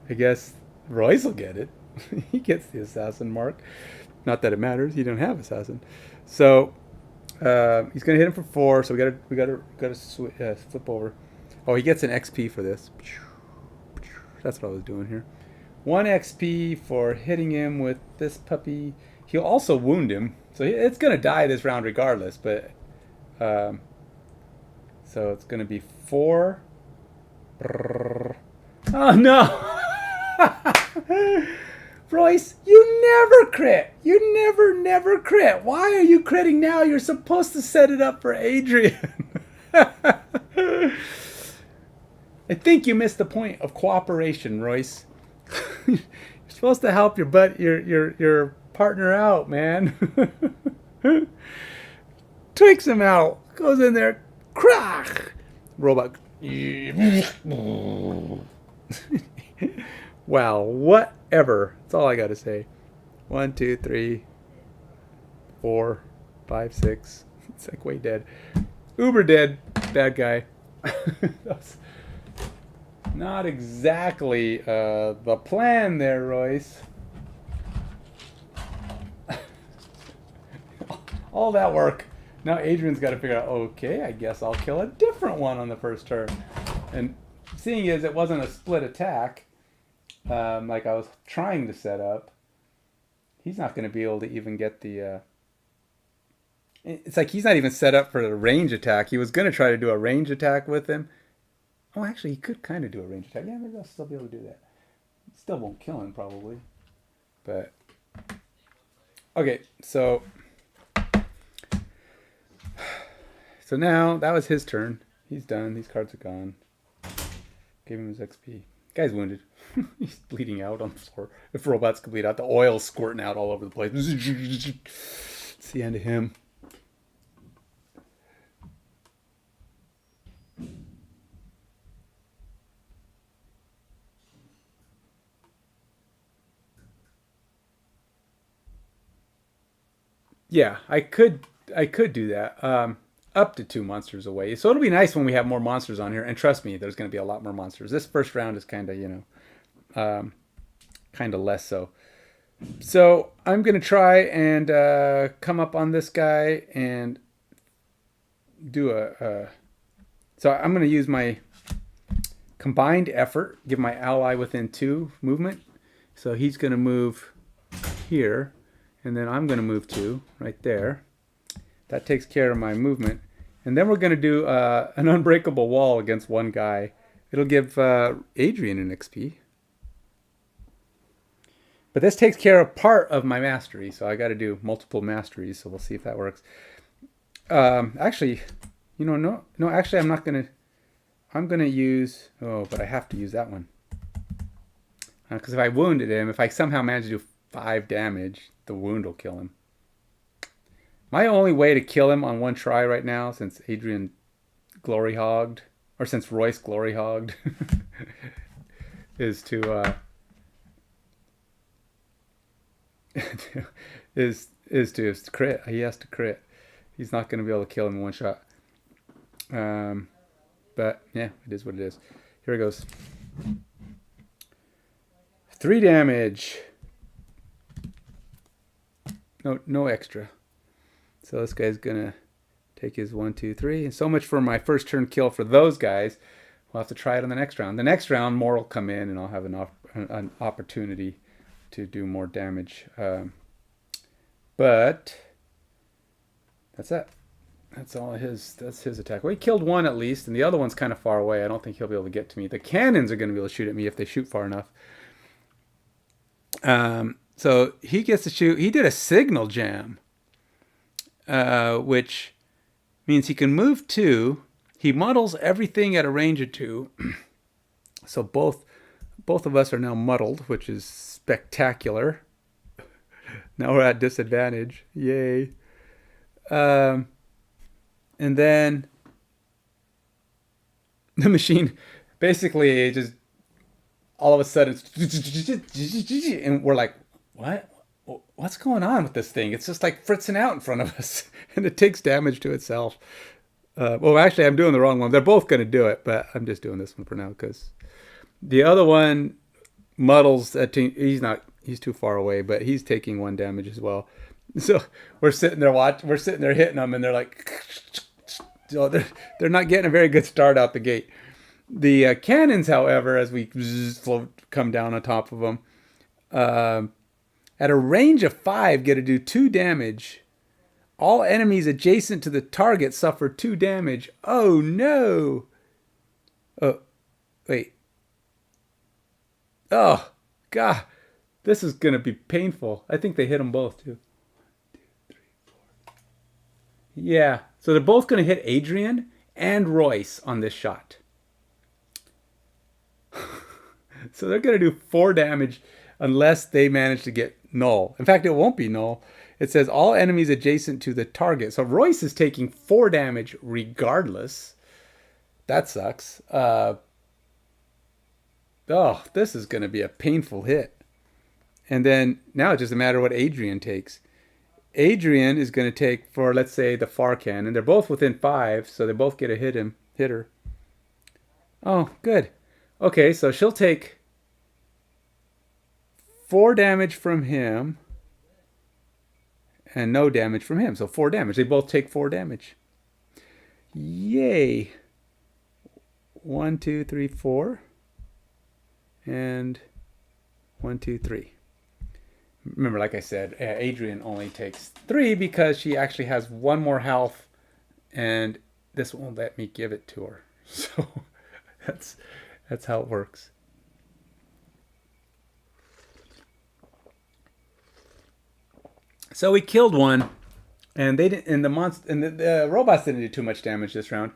I guess Royce will get it. He gets the assassin mark. Not that it matters. He don't have assassin. So he's gonna hit him for 4. So we gotta flip over. Oh, he gets an XP for this. That's what I was doing here. 1 XP for hitting him with this puppy. He'll also wound him. So it's going to die this round regardless. But so it's going to be 4. Oh no! Royce, you never crit. You never crit. Why are you critting now? You're supposed to set it up for Adrian. I think you missed the point of cooperation, Royce. You're supposed to help your partner out, man. Takes him out. Goes in there. Crack. Robot. Wow, whatever. That's all I got to say. 1, 2, 3, 4, 5, 6. It's like way dead. Uber dead. Bad guy. That's not exactly the plan there, Royce. All that work. Now Adrian's got to figure out, okay, I guess I'll kill a different one on the first turn. And seeing as it wasn't a split attack, like I was trying to set up, he's not going to be able to even get the... It's like he's not even set up for a range attack. He was going to try to do a range attack with him. Oh, actually, he could kind of do a range attack. Yeah, maybe I'll still be able to do that. Still won't kill him, probably. But... Okay, so... So now, that was his turn. He's done. These cards are gone. Gave him his XP. Guy's wounded. He's bleeding out on the floor. If robots could bleed out, the oil's squirting out all over the place. It's the end of him. Yeah, I could do that. Up to 2 monsters away. So it'll be nice when we have more monsters on here. And trust me, there's going to be a lot more monsters. This first round is kind of, kind of less so. So I'm going to try and come up on this guy and do so I'm going to use my combined effort, give my ally within 2 movement. So he's going to move here, and then I'm going to move 2 right there. That takes care of my movement. And then we're going to do an unbreakable wall against one guy. It'll give Adrian an XP. But this takes care of part of my mastery, so I got to do multiple masteries, so we'll see if that works. Actually, no, actually I'm not going to... I'm going to use... Oh, but I have to use that one. Because if I wounded him, if I somehow manage to do 5 damage, the wound will kill him. My only way to kill him on one try right now, since Adrian glory hogged, or since Royce glory hogged, is to crit. He has to crit. He's not going to be able to kill him in one shot. But yeah, it is what it is. Here it goes. 3 damage. No extra. So this guy's gonna take his 1, 2, 3. And so much for my first turn kill for those guys. We'll have to try it on the next round. The next round, more will come in, and I'll have an opportunity to do more damage. But that's it. That's all his. That's his attack. Well, he killed one at least, and the other one's kind of far away. I don't think he'll be able to get to me. The cannons are going to be able to shoot at me if they shoot far enough. So he gets to shoot. He did a signal jam. Which means he can move 2. He muddles everything at a range of 2. So both of us are now muddled, which is spectacular. Now we're at disadvantage. Yay. And then the machine basically just all of a sudden, and we're like, what? What's going on with this thing? It's just like fritzing out in front of us, and it takes damage to itself. Well, actually, I'm doing the wrong one. They're both going to do it, but I'm just doing this one for now because the other one muddles. He's too far away, but he's taking 1 damage as well. So we're sitting there We're sitting there hitting them, and they're like, so they're not getting a very good start out the gate. The cannons, however, as we come down on top of them, At a range of 5, get to do 2 damage. All enemies adjacent to the target suffer 2 damage. Oh no! Oh, wait. Oh, God. This is going to be painful. I think they hit them both, too. 1, 2, 3, 4. Yeah. So they're both going to hit Adrian and Royce on this shot. So they're going to do 4 damage unless they manage to get null. In fact, it won't be null. It says all enemies adjacent to the target. So Royce is taking 4 damage regardless. That sucks. Oh, this is going to be a painful hit. And then now it's just a matter of what Adrian takes. Adrian is going to take for, let's say, the far cannon. They're both within 5, so they both get a hit her. Oh, good. Okay, so she'll take 4 damage from him and no damage from him. So 4 damage. They both take 4 damage. Yay. 1, 2, 3, 4. And 1, 2, 3. Remember, like I said, Adrian only takes 3 because she actually has 1 more health, and this won't let me give it to her. So that's how it works. So we killed one, and they didn't. And the robots didn't do too much damage this round.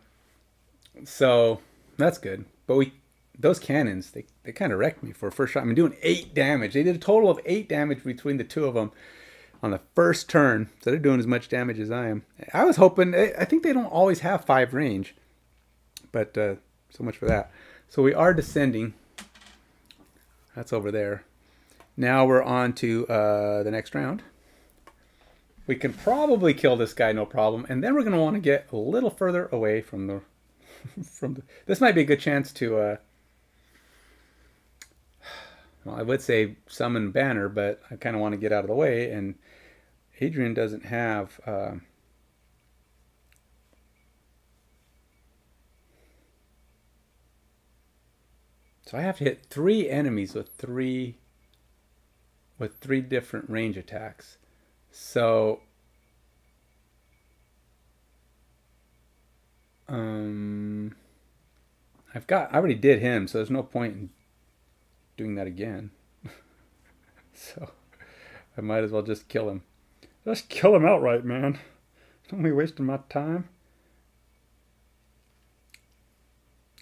So that's good. But those cannons, they kind of wrecked me for a first shot. I mean, doing 8 damage. They did a total of 8 damage between the two of them on the first turn. So they're doing as much damage as I am. I was hoping, I think they don't always have 5 range. But so much for that. So we are descending. That's over there. Now we're on to the next round. We can probably kill this guy, no problem. And then we're going to want to get a little further away from the... This might be a good chance to... well, I would say summon Banner, but I kind of want to get out of the way. And Adrian doesn't have... so I have to hit 3 enemies with 3 different range attacks. So I already did him, so there's no point in doing that again. So I might as well just kill him. Just kill him outright, man. Don't be wasting my time.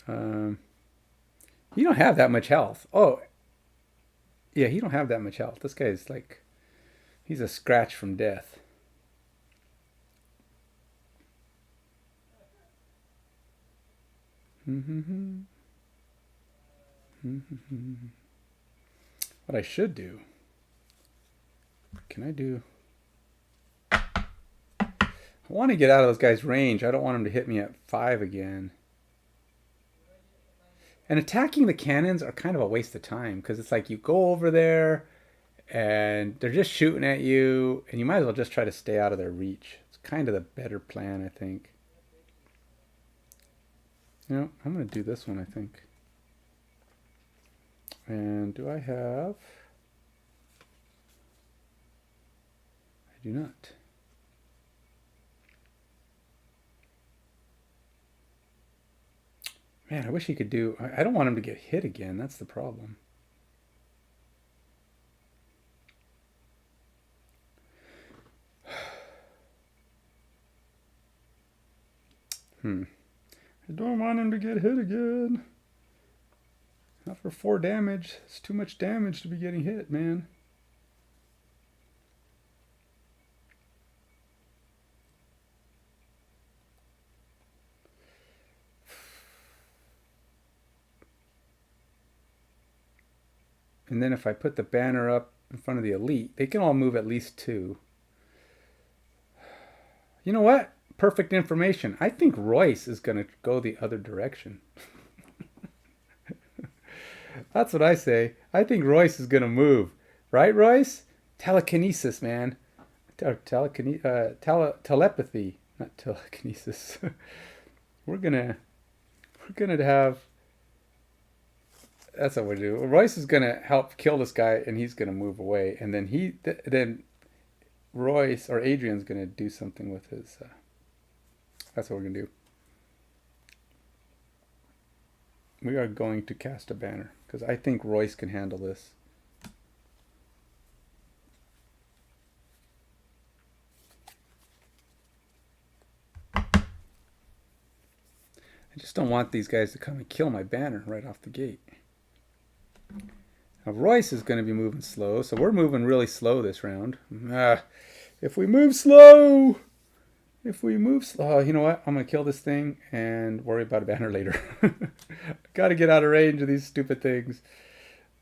You don't have that much health. Oh, yeah, he don't have that much health. This guy's like, he's a scratch from death. What I should do, can I do... I want to get out of those guys' range. I don't want them to hit me at 5 again. And attacking the cannons are kind of a waste of time, because it's like you go over there and they're just shooting at you, and you might as well just try to stay out of their reach. It's kind of the better plan, I think. You know, I'm going to do this one, I think. And do I have... I do not. Man, I wish he could do... I don't want him to get hit again. That's the problem. I don't want him to get hit again. Not for 4 damage. It's too much damage to be getting hit, man. And then if I put the banner up in front of the elite, they can all move at least 2. You know what? Perfect information. I think Royce is going to go the other direction. That's what I say. I think Royce is going to move. Right, Royce? Telekinesis, man. Telepathy. Not telekinesis. We're gonna have That's what we do. Royce is gonna help kill this guy, and he's gonna move away, and then then Royce or Adrian's gonna do something with his. That's what we're gonna do. We are going to cast a banner because I think Royce can handle this. I just don't want these guys to come and kill my banner right off the gate. Now Royce is going to be moving slow, so we're moving really slow this round. If we move slow, you know what? I'm going to kill this thing and worry about a banner later. Got to get out of range of these stupid things.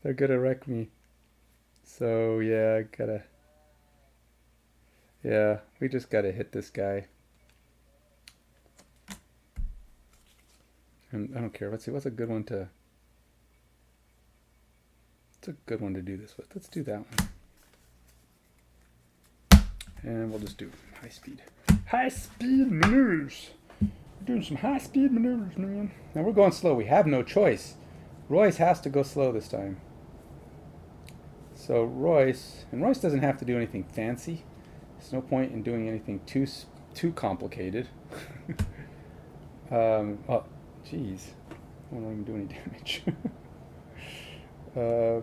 They're going to wreck me. So yeah, we just got to hit this guy. And I don't care. Let's see. What's a good one to... It's a good one to do this with. Let's do that one. And we'll just do high speed. High speed maneuvers. We're doing some high speed maneuvers, man. Now we're going slow. We have no choice. Royce has to go slow this time. So Royce doesn't have to do anything fancy. There's no point in doing anything too complicated. Oh, jeez. I won't even do any damage. Yeah.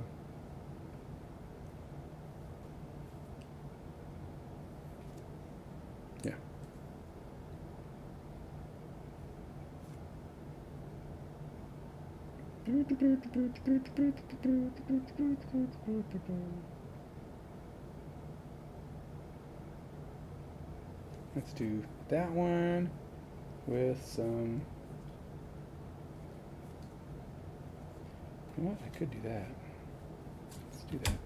Let's do that one with some... You know what? I could do that. Let's do that.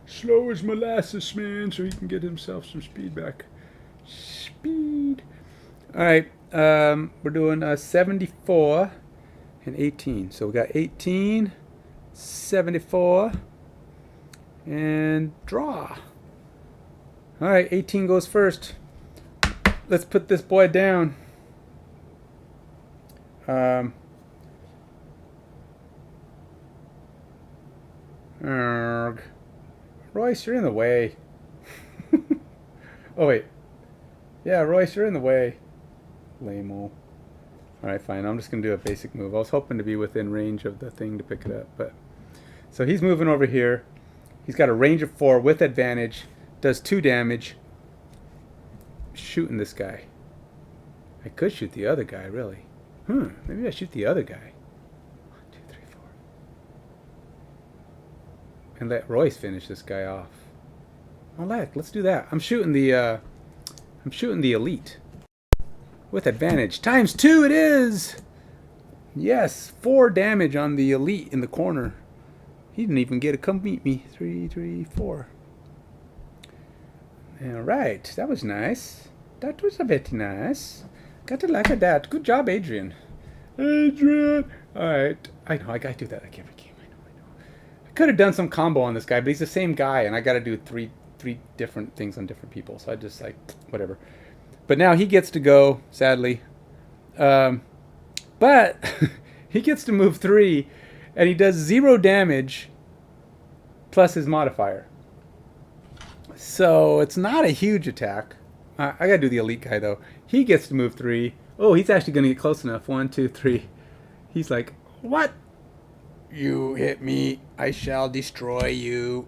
Slow as molasses, man, so he can get himself some speed back. Speed. All right, we're doing 74 and 18. So we got 18, 74, and draw. All right, 18 goes first. Let's put this boy down. Royce, you're in the way. Oh, wait. Yeah, Royce, you're in the way. Lame-o. Alright, fine. I'm just going to do a basic move. I was hoping to be within range of the thing to pick it up. But so he's moving over here. He's got a range of 4 with advantage. Does 2 damage. Shooting this guy. I could shoot the other guy, really. Maybe I shoot the other guy. 1, 2, 3, 4. And let Royce finish this guy off. Let's do that. I'm shooting the elite. With advantage. Times 2 it is! Yes, 4 damage on the elite in the corner. He didn't even get to come meet me. 3, 3, 4. Alright, that was nice. That was a bit nice. Got to like that. Good job, Adrian. Adrian! Alright. I know, I gotta do that like every game. I know. I could have done some combo on this guy, but he's the same guy, and I gotta do three different things on different people. So I just like, whatever. But now he gets to go, sadly. But he gets to move 3, and he does 0 damage plus his modifier. So it's not a huge attack. I gotta do the elite guy though. He gets to move 3. Oh, he's actually gonna get close enough. 1, 2, 3. He's like, what? You hit me. I shall destroy you.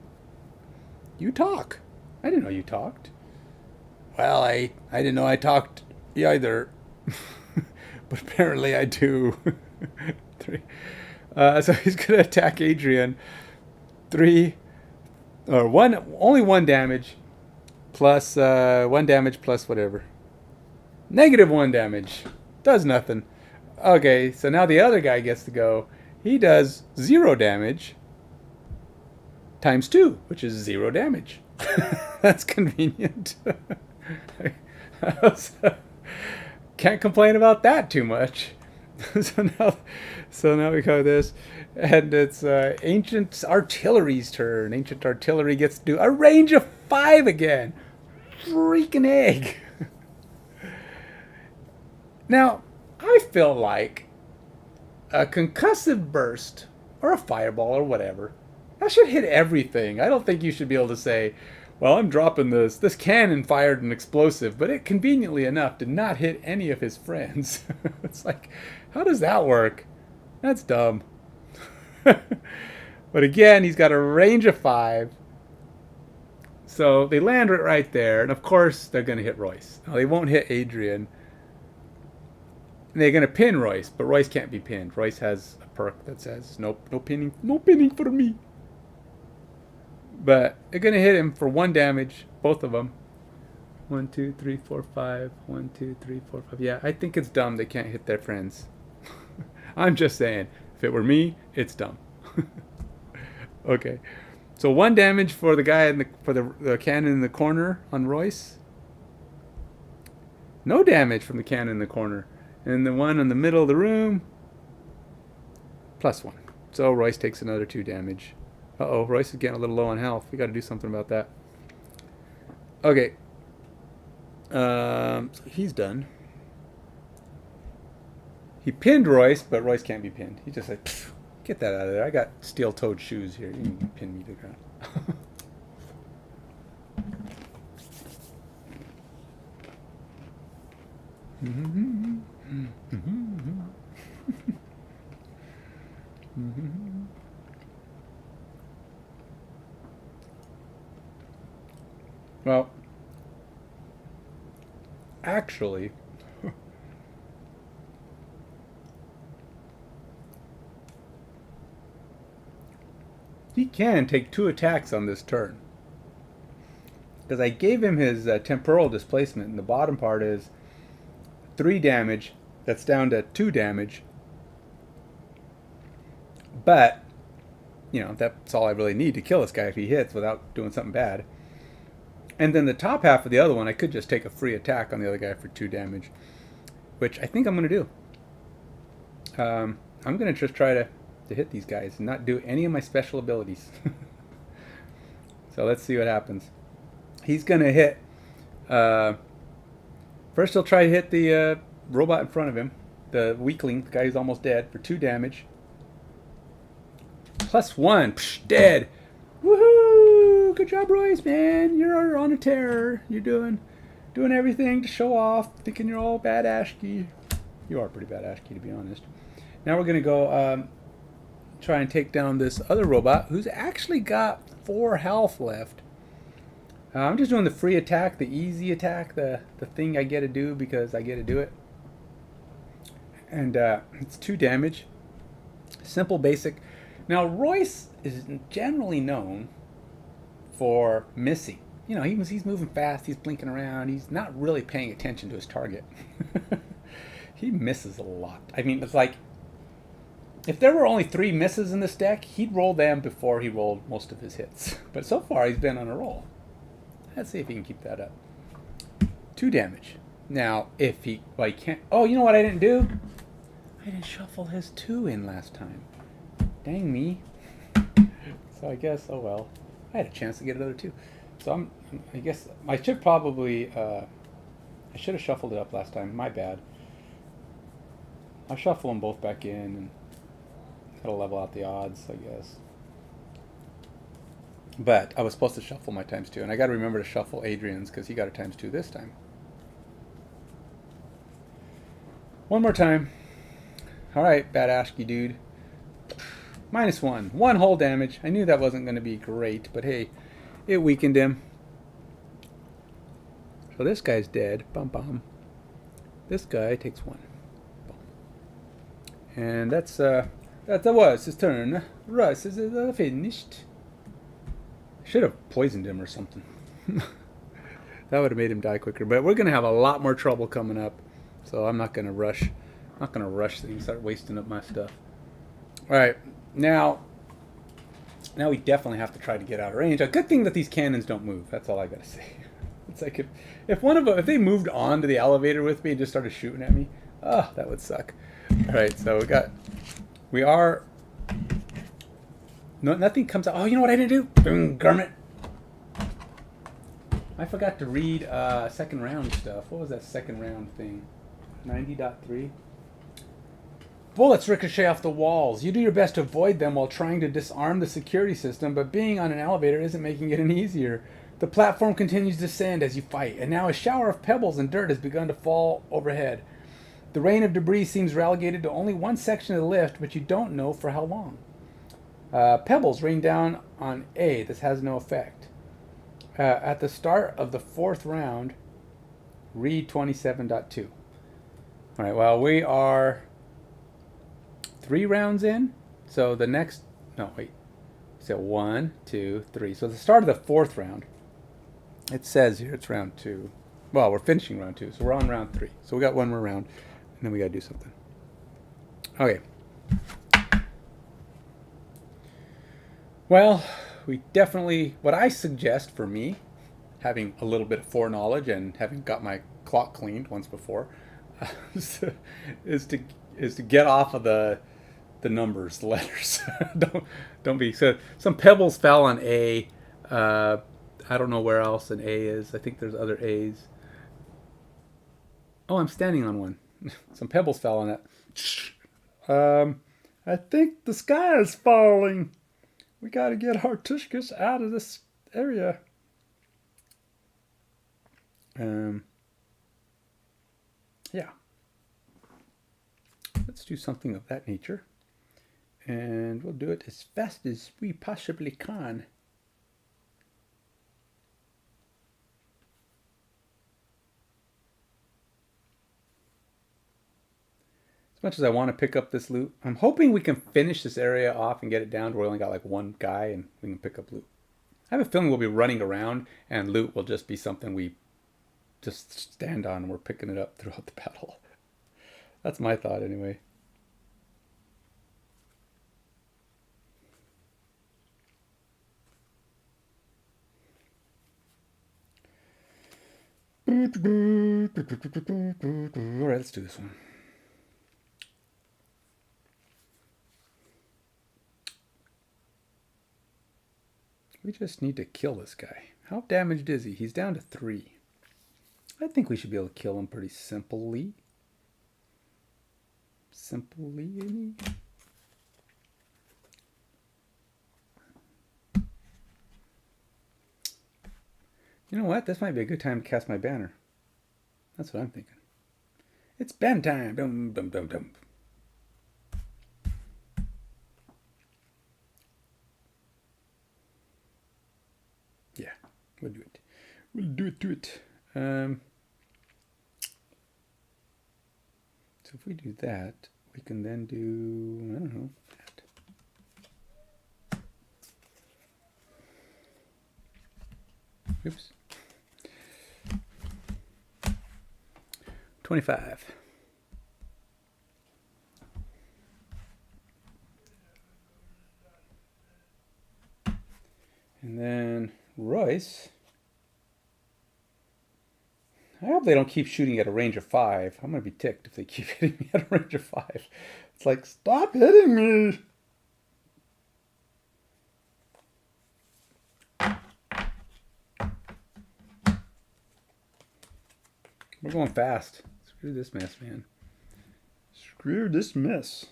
You talk. I didn't know you talked. Well, I didn't know I talked either. But apparently I do. 3. So he's gonna attack Adrian. 3 or 1, only 1 damage plus 1 damage plus whatever. -1 damage. Does nothing. Okay, so now the other guy gets to go. He does 0 damage times 2, which is 0 damage. That's convenient. Can't complain about that too much. So now we got this, and it's Ancient Artillery's turn. Ancient Artillery gets to do a range of 5 again. Freaking egg. Now, I feel like a concussive burst or a fireball or whatever, that should hit everything. I don't think you should be able to say, well, I'm dropping this. This cannon fired an explosive, but it conveniently enough did not hit any of his friends. It's like, how does that work? That's dumb. But again, he's got a range of 5. So they land it right there. And of course, they're going to hit Royce. Now, they won't hit Adrian. And they're going to pin Royce, but Royce can't be pinned. Royce has a perk that says, nope, no pinning for me. But they're going to hit him for 1 damage, both of them. 1, 2, 3, 4, 5. 1, 2, 3, 4, 5. Yeah, I think it's dumb they can't hit their friends. I'm just saying, if it were me, it's dumb. Okay, so 1 damage for the guy for the cannon in the corner on Royce. No damage from the cannon in the corner, and the one in the middle of the room. +1. So Royce takes another 2 damage. Uh-oh, Royce is getting a little low on health. We got to do something about that. Okay. So he's done. He pinned Royce, but Royce can't be pinned. He just like, get that out of there. I got steel-toed shoes here. You can pin me to the ground. Well, actually, he can take 2 attacks on this turn. Because I gave him his temporal displacement, and the bottom part is 3 damage. That's down to 2 damage. But, you know, that's all I really need to kill this guy if he hits without doing something bad. And then the top half of the other one, I could just take a free attack on the other guy for 2 damage. Which I think I'm going to do. I'm going to just try to hit these guys and not do any of my special abilities. So let's see what happens. He's going to hit... first he'll try to hit the robot in front of him. The weakling, the guy who's almost dead, for 2 damage. +1. Psh, dead. Woohoo! Good job, Royce, man. You're on a tear. You're doing everything to show off, thinking you're all badass-ky. You are pretty badass-ky, to be honest. Now we're going to go try and take down this other robot who's actually got 4 health left. I'm just doing the free attack, the easy attack, the thing I get to do because I get to do it. And it's 2 damage. Simple, basic. Now, Royce is generally known for missing. You know, he's moving fast, he's blinking around, he's not really paying attention to his target. He misses a lot. I mean, it's like, if there were only 3 misses in this deck, he'd roll them before he rolled most of his hits. But so far, he's been on a roll. Let's see if he can keep that up. 2 damage. Now, if he... Well, he can't... Oh, you know what I didn't do? I didn't shuffle his 2 in last time. Dang me. So I guess... Oh, well. I had a chance to get another 2. So I guess... I should probably... I should have shuffled it up last time. My bad. I'll shuffle them both back in and... That'll level out the odds, I guess. But I was supposed to shuffle my ×2, and I got to remember to shuffle Adrian's because he got a ×2 this time. One more time. All right, badass-ky dude. -1. 1 whole damage. I knew that wasn't going to be great, but hey, it weakened him. So this guy's dead. Bum bum. This guy takes 1. Bum. And that was his turn. Russ is finished. Should have poisoned him or something. That would have made him die quicker. But we're going to have a lot more trouble coming up. So I'm not going to rush. I'm not going to rush things, start wasting up my stuff. All right. Now we definitely have to try to get out of range. A good thing that these cannons don't move. That's all I got to say. It's like if they moved on to the elevator with me and just started shooting at me, oh, that would suck. All right. So we are... No, nothing comes out. Oh, you know what I didn't do? Garment. I forgot to read second round stuff. What was that second round thing? 90.3. Bullets ricochet off the walls. You do your best to avoid them while trying to disarm the security system, but being on an elevator isn't making it any easier. The platform continues to descend as you fight, and now a shower of pebbles and dirt has begun to fall overhead. The rain of debris seems relegated to only one section of the lift, but you don't know for how long. Pebbles rain down on A. This has no effect. At the start of the fourth round, read 27.2. All right, well, we are 3 rounds in. So the next, no, wait. So 1, 2, 3. So the start of the fourth round, it says here it's round 2. Well, we're finishing round 2, so we're on round 3. So we got one more round, and then we got to do something. Okay. Well, we definitely, what I suggest for me, having a little bit of foreknowledge and having got my clock cleaned once before, is to get off of the numbers, the letters. don't be so. Some pebbles fell on A. I don't know where else an A is. I think there's other A's. Oh, I'm standing on one. Some pebbles fell on that. I think the sky is falling. We got to get our tushkas out of this area. Yeah. Let's do something of that nature. And we'll do it as fast as we possibly can. As much as I want to pick up this loot, I'm hoping we can finish this area off and get it down to where we only got like one guy and we can pick up loot. I have a feeling we'll be running around and loot will just be something we just stand on and we're picking it up throughout the battle. That's my thought anyway. Alright, let's do this one. We just need to kill this guy. How damaged is he? He's down to 3. I think we should be able to kill him pretty simply. You know what? This might be a good time to cast my banner. That's what I'm thinking. It's ban time. Dum, dum, dum, dum. Yeah, we'll do it. We'll do it. So if we do that, we can then do, I don't know, that. Oops. 25. And then Royce. I hope they don't keep shooting at a range of 5. I'm going to be ticked if they keep hitting me at a range of 5. It's like, stop hitting me! We're going fast. Screw this mess, man. Screw this mess.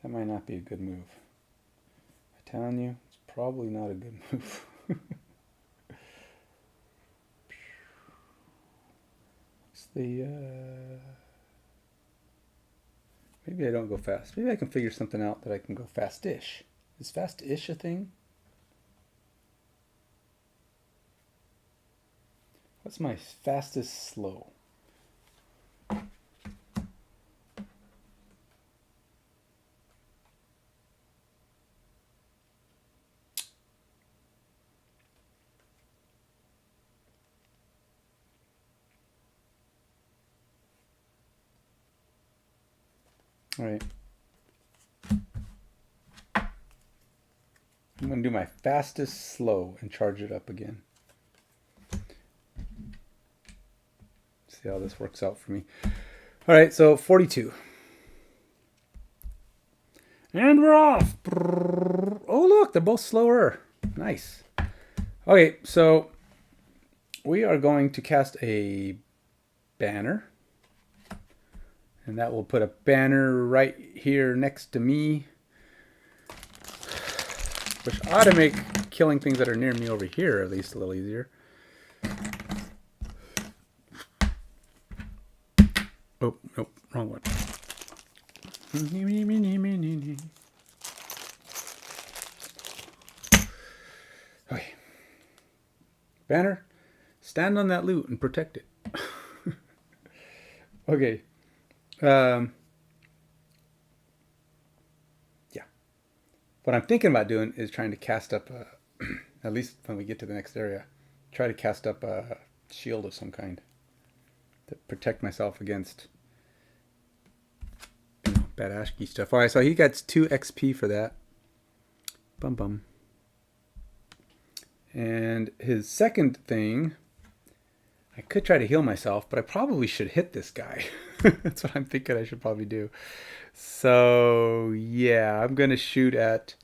That might not be a good move. I'm telling you, it's probably not a good move. What's the, maybe I don't go fast. Maybe I can figure something out that I can go fast-ish. Is fast-ish a thing? What's my fastest slow? All right. I'm going to do my fastest slow and charge it up again. See how this works out for me. All right, so 42. And we're off. Oh, look, they're both slower. Nice. Okay, so we are going to cast a banner. And that will put a banner right here next to me, which ought to make killing things that are near me over here at least a little easier. Oh, nope, wrong one. Okay. Banner, stand on that loot and protect it. Okay. Yeah. What I'm thinking about doing is trying to cast up, at least when we get to the next area, try to cast up a shield of some kind to protect myself against bad ASCII stuff. All right, so he gets 2 XP for that. Bum bum. And his second thing, I could try to heal myself, but I probably should hit this guy. That's what I'm thinking I should probably do. So yeah, I'm gonna shoot at.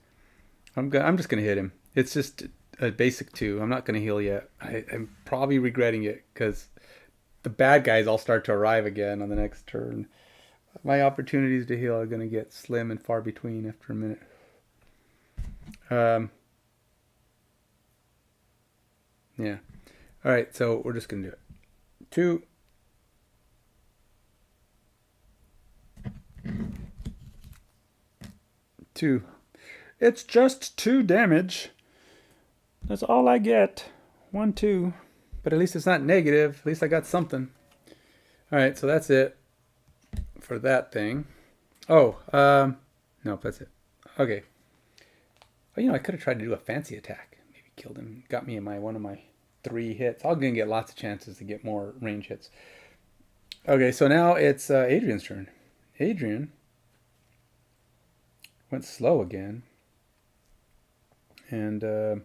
I'm just gonna hit him. It's just a basic 2. I'm not gonna heal yet. I'm probably regretting it because the bad guys all start to arrive again on the next turn. My opportunities to heal are gonna get slim and far between after a minute. Yeah. All right, so we're just gonna do it. 2. Two. It's just 2 damage. That's all I get. 1, 2. But at least it's not negative. At least I got something. All right, so that's it for that thing. Oh, no, that's it. Okay. Oh, I could have tried to do a fancy attack. Maybe killed him. Got me in one of my 3 hits. I'm gonna get lots of chances to get more range hits. Okay, so now it's Adrian's turn. Adrian went slow again. And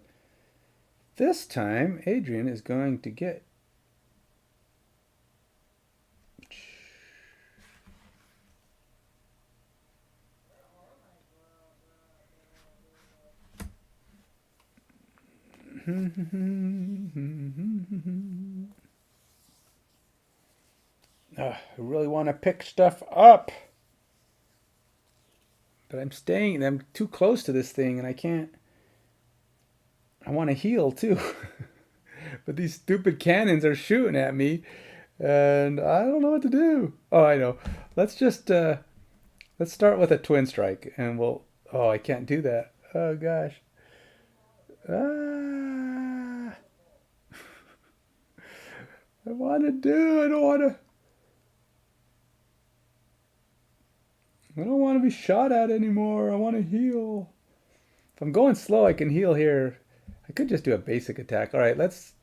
this time, Adrian is going to get... I really want to pick stuff up. But I'm too close to this thing and I can't... I want to heal too. But these stupid cannons are shooting at me. And I don't know what to do. Oh, I know. Let's just... let's start with a twin strike. And we'll... Oh, I can't do that. Oh, gosh. Ah. I don't want to be shot at anymore. I want to heal. If I'm going slow, I can heal here. I could just do a basic attack. All right, let's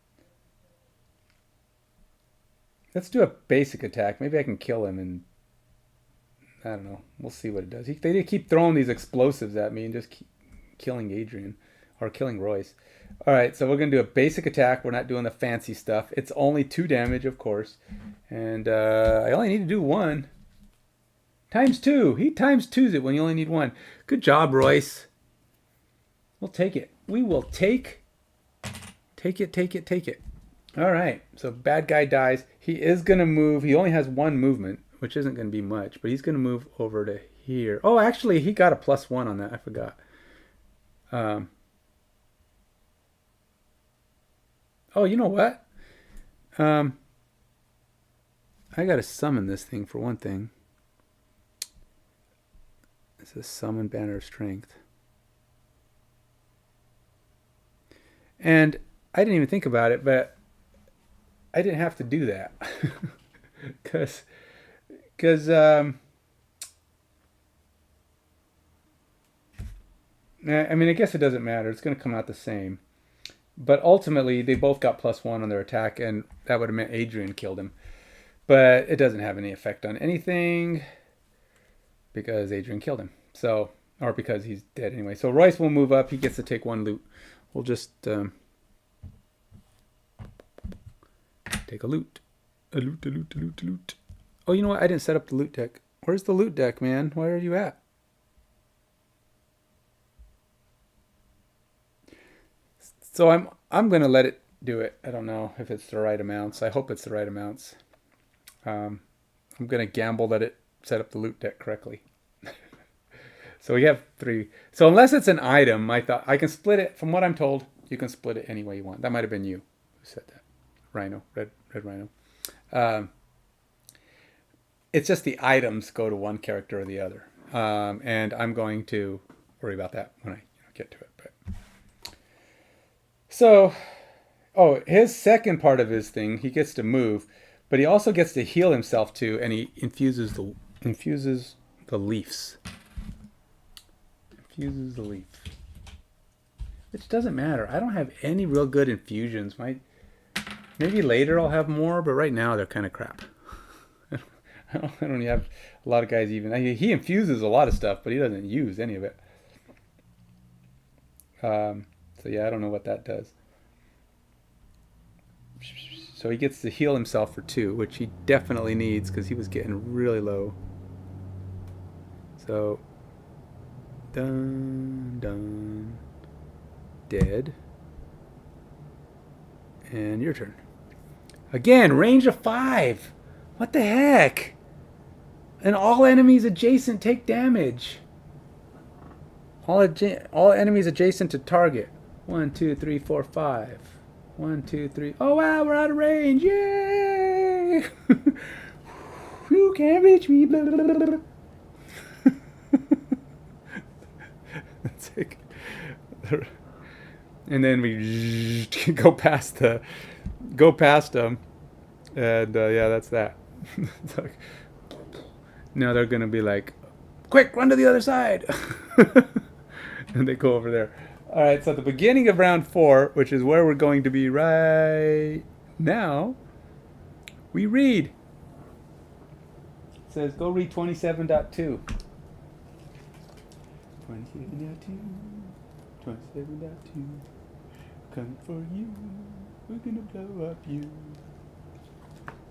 do a basic attack. Maybe I can kill him, and I don't know. We'll see what it does. They keep throwing these explosives at me and just keep killing Adrian or killing Royce. All right, so we're gonna do a basic attack. We're not doing the fancy stuff. It's only 2 damage, of course, and I only need to do 1. Times 2. He times 2s it when you only need 1. Good job, Royce. We'll take it. We will take it. All right. So bad guy dies. He is going to move. He only has 1 movement, which isn't going to be much, but he's going to move over to here. Oh, actually, he got a +1 on that. I forgot. Oh, you know what? I got to summon this thing for one thing. It says summon banner of strength. And I didn't even think about it, but I didn't have to do that. Because I mean, I guess it doesn't matter. It's going to come out the same. But ultimately, they both got +1 on their attack, and that would have meant Adrian killed him. But it doesn't have any effect on anything because Adrian killed him. So, or because he's dead anyway. So Royce will move up. He gets to take 1 loot. We'll just take a loot. A loot. Oh, you know what? I didn't set up the loot deck. Where's the loot deck, man? Where are you at? So I'm gonna let it do it. I don't know if it's the right amounts. I hope it's the right amounts. I'm gonna gamble that it set up the loot deck correctly. So we have 3. So unless it's an item, I thought I can split it. From what I'm told, you can split it any way you want. That might have been you who said that. Rhino, red Rhino. It's just the items go to one character or the other, and I'm going to worry about that when I get to it. But so, his second part of his thing, he gets to move, but he also gets to heal himself too, and he infuses the leaves. Infuses the leaf, which doesn't matter. I don't have any real good infusions. Maybe later I'll have more, but right now they're kind of crap. I don't have a lot of guys even. He infuses a lot of stuff, but he doesn't use any of it. So yeah, I don't know what that does. So he gets to heal himself for 2, which he definitely needs because he was getting really low. So, done, dead. And your turn. Again, range of 5. What the heck? And all enemies adjacent take damage. All enemies adjacent to target. 1, 2, 3, 4, 5. 1, 2, 3. Oh wow, we're out of range! Yay! You can't reach me. Blah, blah, blah, blah. That's it. And then we go past them, and yeah, that's that. It's like, now they're gonna be like, quick, run to the other side. And they go over there. All right, so at the beginning of round 4, which is where we're going to be right now, we read. It says, go read 27.2. 27.2. 27.2. Coming for you. We're gonna blow up you.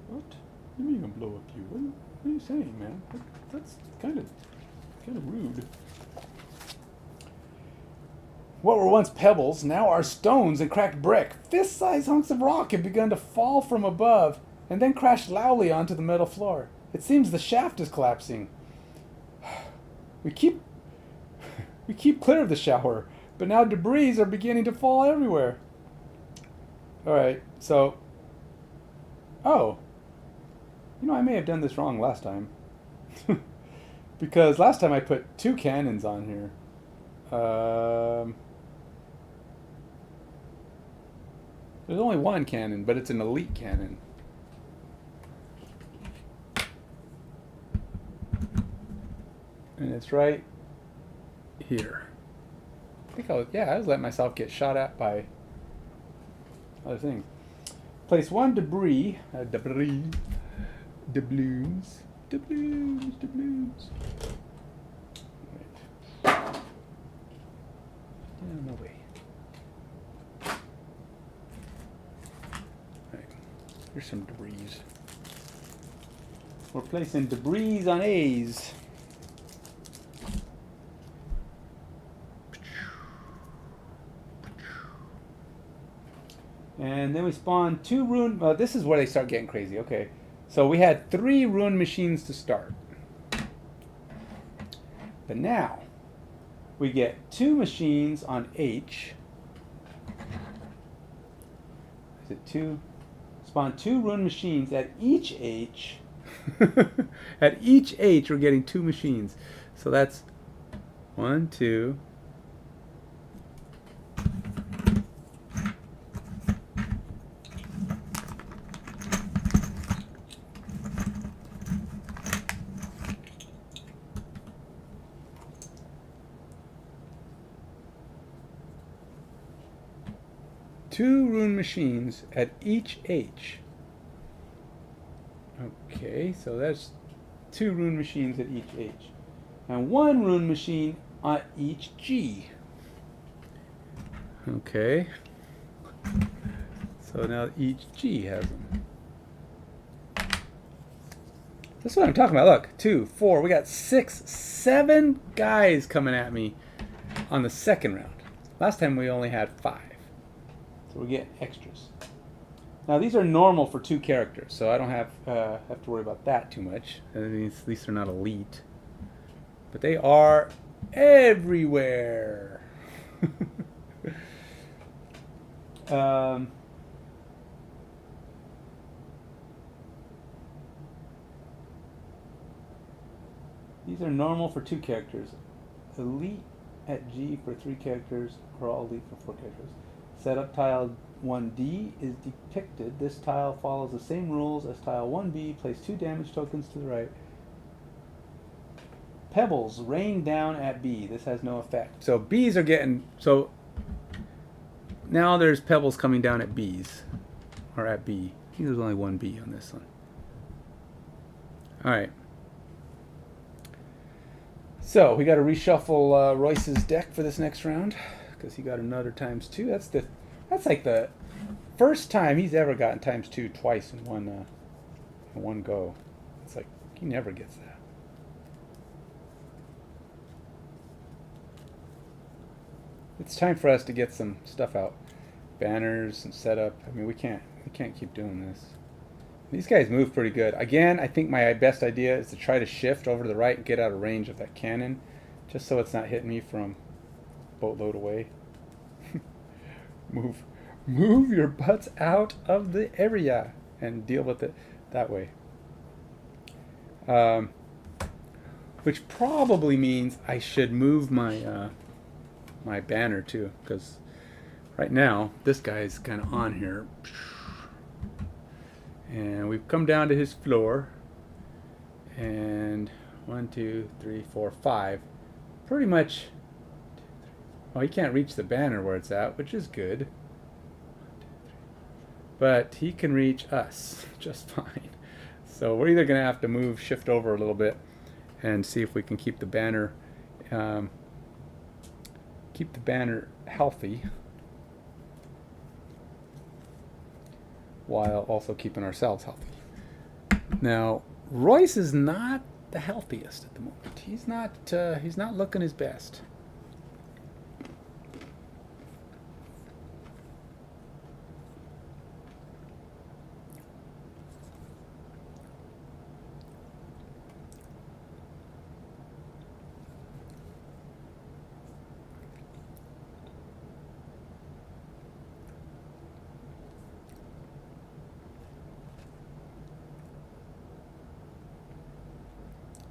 What? You mean gonna blow up you? What are you saying, man? That's kind of rude. What were once pebbles now are stones and cracked brick. Fist-sized hunks of rock have begun to fall from above and then crash loudly onto the metal floor. It seems the shaft is collapsing. We keep clear of the shower, but now debris are beginning to fall everywhere. Alright, so... Oh. I may have done this wrong last time. Because last time I put 2 cannons on here. There's only 1 cannon, but it's an elite cannon. And it's right here. I think I was letting myself get shot at by other things. Place 1 doubloons. Right. No way. Right. Here's some debris. We're placing debris on A's. And then we spawn 2 rune... this is where they start getting crazy. Okay. So we had 3 rune machines to start. But now, we get 2 machines on H. Is it 2? Spawn 2 rune machines at each H. At each H, we're getting 2 machines. So that's 1, 2... 2 rune machines at each H. Okay, so that's 2 rune machines at each H. And 1 rune machine on each G. Okay. So now each G has them. That's what I'm talking about. Look, 2, 4, we got 6, 7 guys coming at me on the second round. Last time we only had 5. So we get extras. Now these are normal for 2 characters, so I don't have to worry about that too much. At least they're not elite. But they are everywhere. These are normal for 2 characters. Elite at G for 3 characters, or all elite for 4 characters. Setup tile 1D is depicted. This tile follows the same rules as tile 1B. Place 2 damage tokens to the right. Pebbles rain down at B. This has no effect. So B's are getting... So now there's pebbles coming down at B's. Or at B. I think there's only 1 B on this one. Alright. So we got to reshuffle Royce's deck for this next round. Because he got another ×2. That's like the first time he's ever gotten ×2 twice in one go. It's like he never gets that. It's time for us to get some stuff out. Banners and setup. I mean, we can't keep doing this. These guys move pretty good. Again, I think my best idea is to try to shift over to the right and get out of range of that cannon, just so it's not hitting me from boatload away. Move your butts out of the area and deal with it that way. Which probably means I should move my my banner too, because right now this guy's kind of on here, and we've come down to his floor, and 1, 2, 3, 4, 5, pretty much. Oh, he can't reach the banner where it's at, which is good. But he can reach us just fine. So we're either going to have to move, shift over a little bit, and see if we can keep the banner healthy, while also keeping ourselves healthy. Now, Royce is not the healthiest at the moment. He's not looking his best.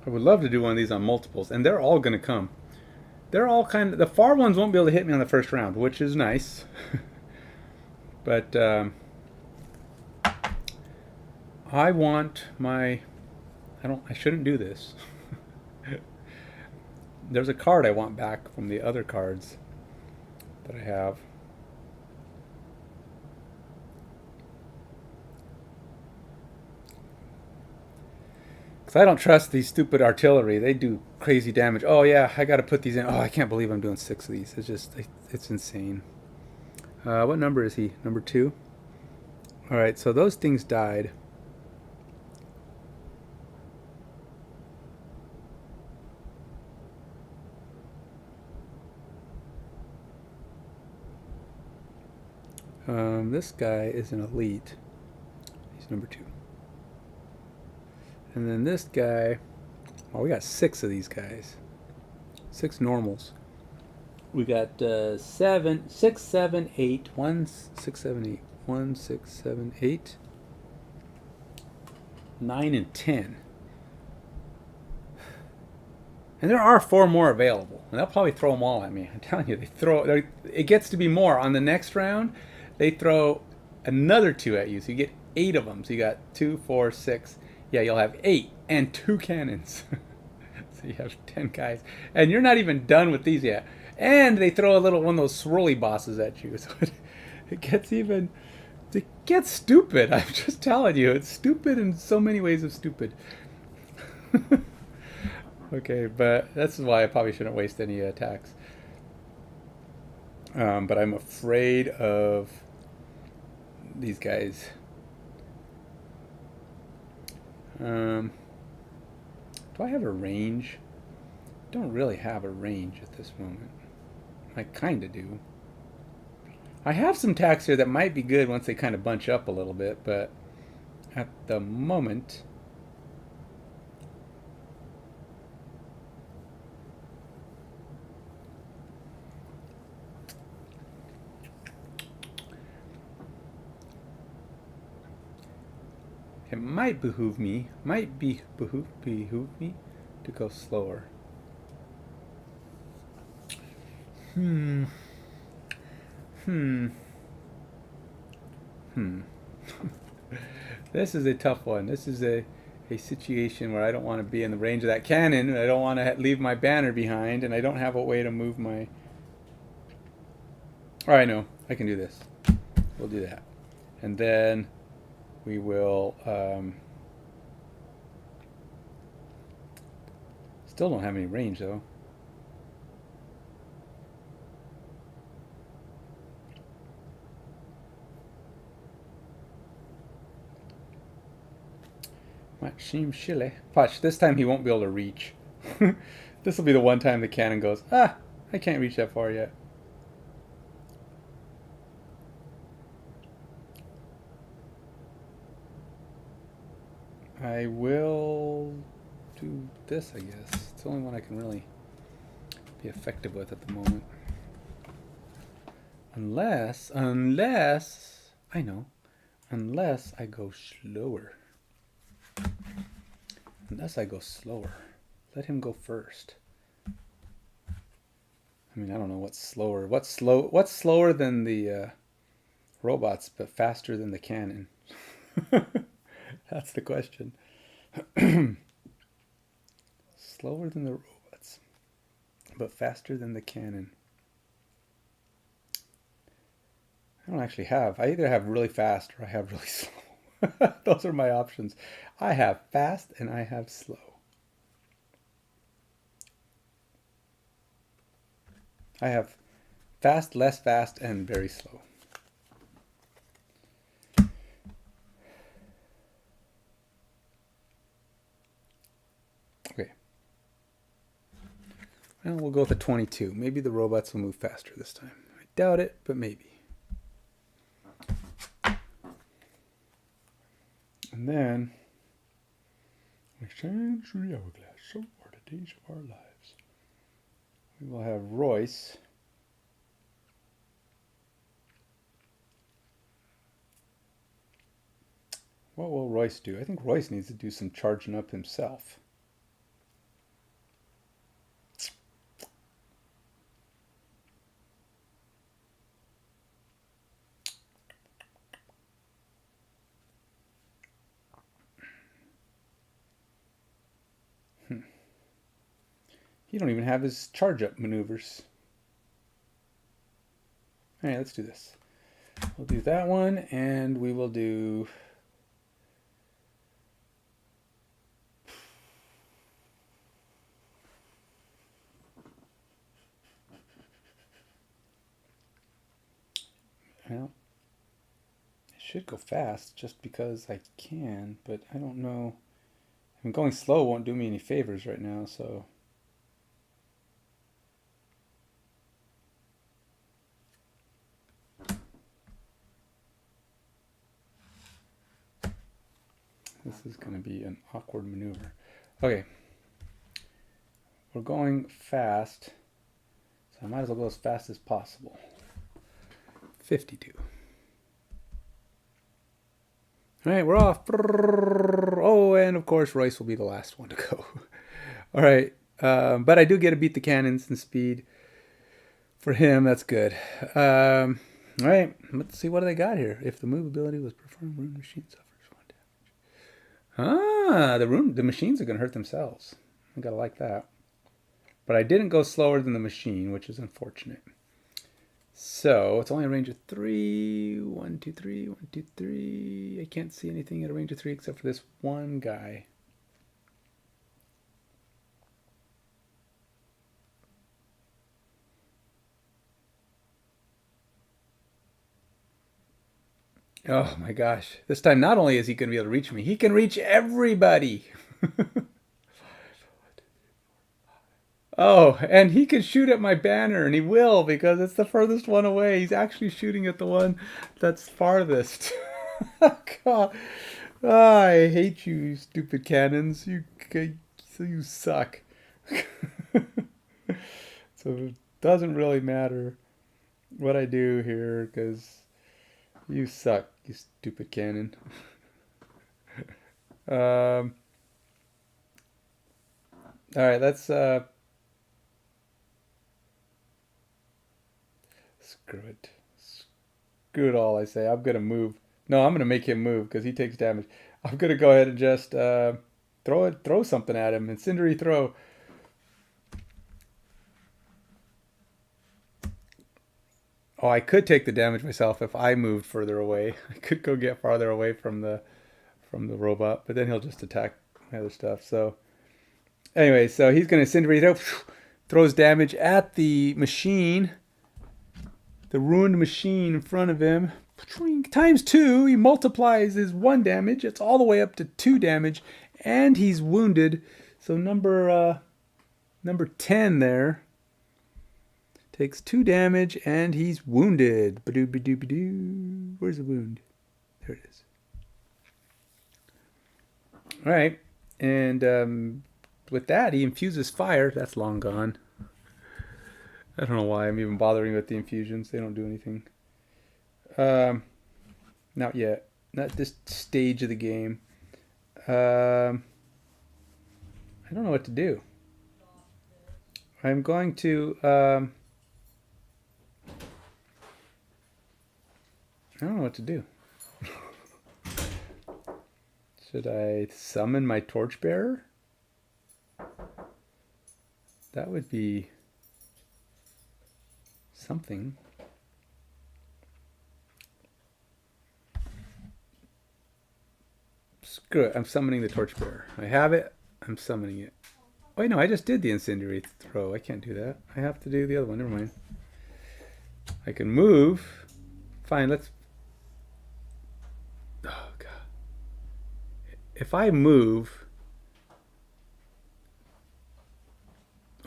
I would love to do one of these on multiples, and they're all going to come. They're all kind of... The far ones won't be able to hit me on the first round, which is nice. But I want my... I shouldn't do this. There's a card I want back from the other cards that I have. I don't trust these stupid artillery. They do crazy damage. Oh yeah, I got to put these in. Oh, I can't believe I'm doing 6 of these. It's insane. What number is he? Number 2? All right, so those things died. This guy is an elite. He's number 2. And then this guy, we got 6 of these guys. 6 normals. We got 6, 7, 8. 1, 6, 7, 8. 1, 6, 7, 8. 9 and 10. And there are 4 more available. And they'll probably throw them all at me. I'm telling you, it gets to be more. On the next round, they throw another 2 at you. So you get 8 of them. So you got 2, 4, 6. Yeah, you'll have 8 and 2 cannons. So you have 10 guys. And you're not even done with these yet. And they throw a little one of those swirly bosses at you. So it gets stupid. I'm just telling you. It's stupid in so many ways of stupid. Okay, but that's why I probably shouldn't waste any attacks. But I'm afraid of these guys. Do I have a range? Don't really have a range at this moment. I kind of do. I have some tacks here that might be good once they kind of bunch up a little bit, but at the moment... it might behoove me, behoove me to go slower. Hmm. This is a tough one. This is a situation where I don't want to be in the range of that cannon, and I don't want to leave my banner behind, and I don't have a way to move my... Oh, I know. I can do this. We'll do that. And then we will... still don't have any range, though. Maxim Chile. Watch, this time he won't be able to reach. This will be the one time the cannon goes, ah, I can't reach that far yet. I will do this, I guess. It's the only one I can really be effective with at the moment. Unless I go slower. Let him go first. I mean, I don't know what's slower. What's slower than the robots, but faster than the cannon? That's the question. Slower than the robots, but faster than the cannon. I don't actually have. I either have really fast or I have really slow. Those are my options. I have fast and I have slow. I have fast, less fast, and very slow. Okay. Well, we'll go with a 22. Maybe the robots will move faster this time. I doubt it, but maybe. And then, exchange the hourglass, so are the days of our lives. We will have Royce. What will Royce do? I think Royce needs to do some charging up himself. You don't even have his charge up maneuvers. All right, let's do this. We'll do that one, and we will do... Well, I should go fast just because I can, but I don't know. I mean, going slow won't do me any favors right now, so... This is going to be an awkward maneuver. Okay. We're going fast, so I might as well go as fast as possible. 52. All right, we're off. Oh, and of course, Royce will be the last one to go. All right, but I do get to beat the cannons in speed. For him, that's good. All right, let's see what do they got here. If the move ability was performed, rune machine suffers 1 damage. The machines are going to hurt themselves. I gotta like that. But I didn't go slower than the machine, which is unfortunate. So it's only a range of 3. 1, 2, 3. 1, 2, 3. I can't see anything at a range of 3 except for this one guy. Oh my gosh. This time not only is he going to be able to reach me, he can reach everybody. Oh, and he can shoot at my banner, and he will because it's the furthest one away. He's actually shooting at the one that's farthest. God. Ah, I hate you, you stupid cannons. You suck. So it doesn't really matter what I do here because you suck, you stupid cannon. Um, all right, let's screw it. Screw it all, I say. I'm gonna move. No, I'm gonna make him move because he takes damage. I'm gonna go ahead and just throw something at him. Incendiary throw. Oh, I could take the damage myself if I moved further away. I could go get farther away from the robot, but then he'll just attack my other stuff. So anyway, so he's gonna incendiary throw, throws damage at the machine, the ruined machine in front of him. Times two, he multiplies his one damage. It's all the way up to 2 damage, and he's wounded. So number 10 there takes 2 damage, and he's wounded. Badoo badoo badoo. Where's the wound? There it is. All right, and with that, he infuses fire. That's long gone. I don't know why I'm even bothering with the infusions. They don't do anything. Not yet. Not this stage of the game. I don't know what to do. I'm going to. I don't know what to do. Should I summon my torchbearer? That would be something. Screw it. I'm summoning the torchbearer. I have it. I'm summoning it. Wait, no, I just did the incendiary throw. I can't do that. I have to do the other one. Never mind. I can move. Fine, let's... Oh, God. If I move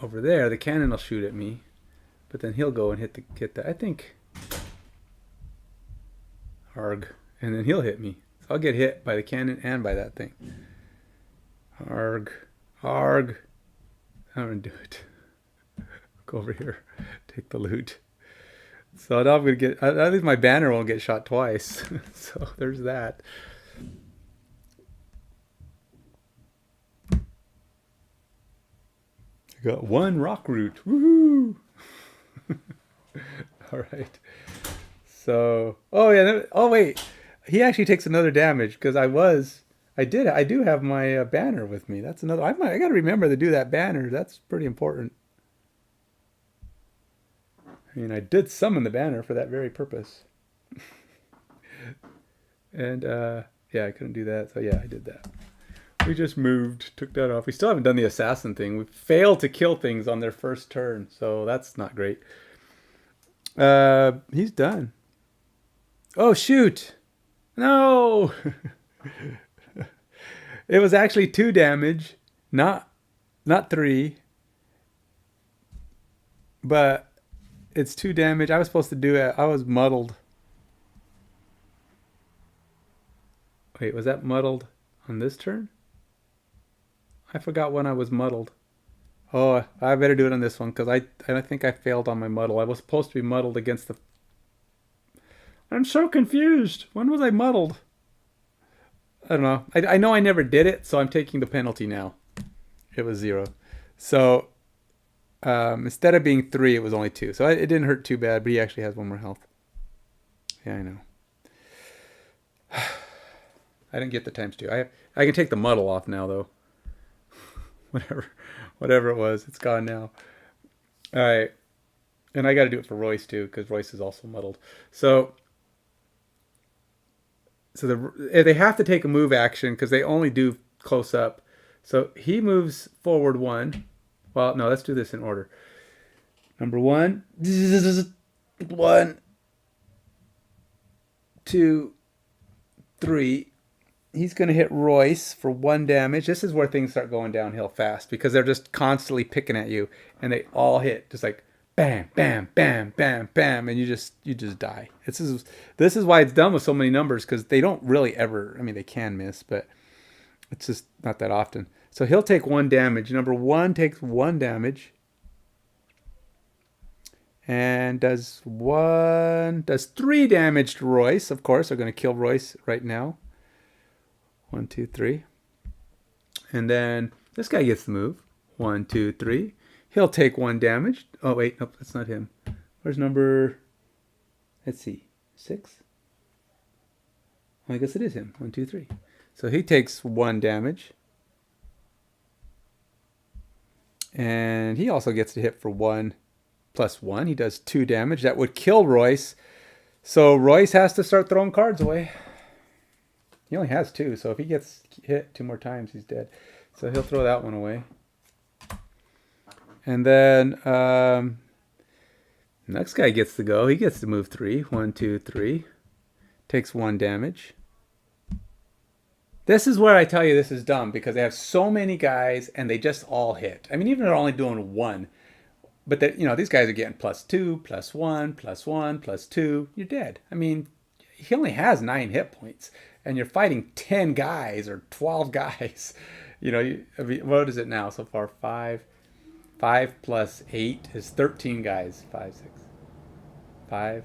over there, the cannon will shoot at me. But then he'll go and hit the... I think... Arg. And then he'll hit me. So I'll get hit by the cannon and by that thing. Arg. Arg. I'm going to do it. Go over here. Take the loot. So now I'm going to get... At least my banner won't get shot twice. So there's that. I got 1 rock root. Woohoo! All right. So... Oh, yeah. Oh, wait. He actually takes another damage because I do have my banner with me. That's another. I got to remember to do that banner. That's pretty important. I mean, I did summon the banner for that very purpose. And yeah, I couldn't do that. So yeah, I did that. We just moved, took that off. We still haven't done the assassin thing. We failed to kill things on their first turn, so that's not great. He's done. Oh shoot! No! It was actually 2 damage, not 3. But it's 2 damage. I was supposed to do it. I was muddled. Wait, was that muddled on this turn? I forgot when I was muddled. Oh, I better do it on this one because I think I failed on my muddle. I was supposed to be muddled against the... I'm so confused. When was I muddled? I don't know. I know I never did it, so I'm taking the penalty now. It was 0. So instead of being 3, it was only 2. So it didn't hurt too bad, but he actually has 1 more health. Yeah, I know. I didn't get the times 2. I can take the muddle off now, though. Whatever it was, it's gone now. All right. And I got to do it for Royce, too, because Royce is also muddled. So they have to take a move action because they only do close up. So he moves forward 1. Well, no, let's do this in order. Number 1. 1, 2, 3. he's going to hit Royce for 1 damage. This is where things start going downhill fast because they're just constantly picking at you, and they all hit just like bam, bam, bam, bam, bam, and you just die. This is why it's done with so many numbers, because they don't really ever. I mean, they can miss, but it's just not that often. So he'll take 1 damage. Number 1 takes 1 damage. And does 3 damage to Royce. Of course, they're going to kill Royce right now. 1, 2, 3. And then this guy gets the move. 1, 2, 3. He'll take 1 damage. Oh, wait. Nope, that's not him. Where's number... Let's see. 6? I guess it is him. 1, 2, 3. So he takes 1 damage. And he also gets to hit for 1 plus 1. He does 2 damage. That would kill Royce. So Royce has to start throwing cards away. He only has 2, so if he gets hit 2 more times, he's dead. So he'll throw that one away. And then next guy gets to go. He gets to move 3. 1, 2, 3. Takes 1 damage. This is where I tell you this is dumb, because they have so many guys and they just all hit. I mean, even if they're only doing 1, but these guys are getting +2, +1, +1, +2. You're dead. I mean, he only has 9 hit points, and you're fighting 10 guys or 12 guys. I mean, what is it now so far? 5 plus 8 is 13 guys. 5,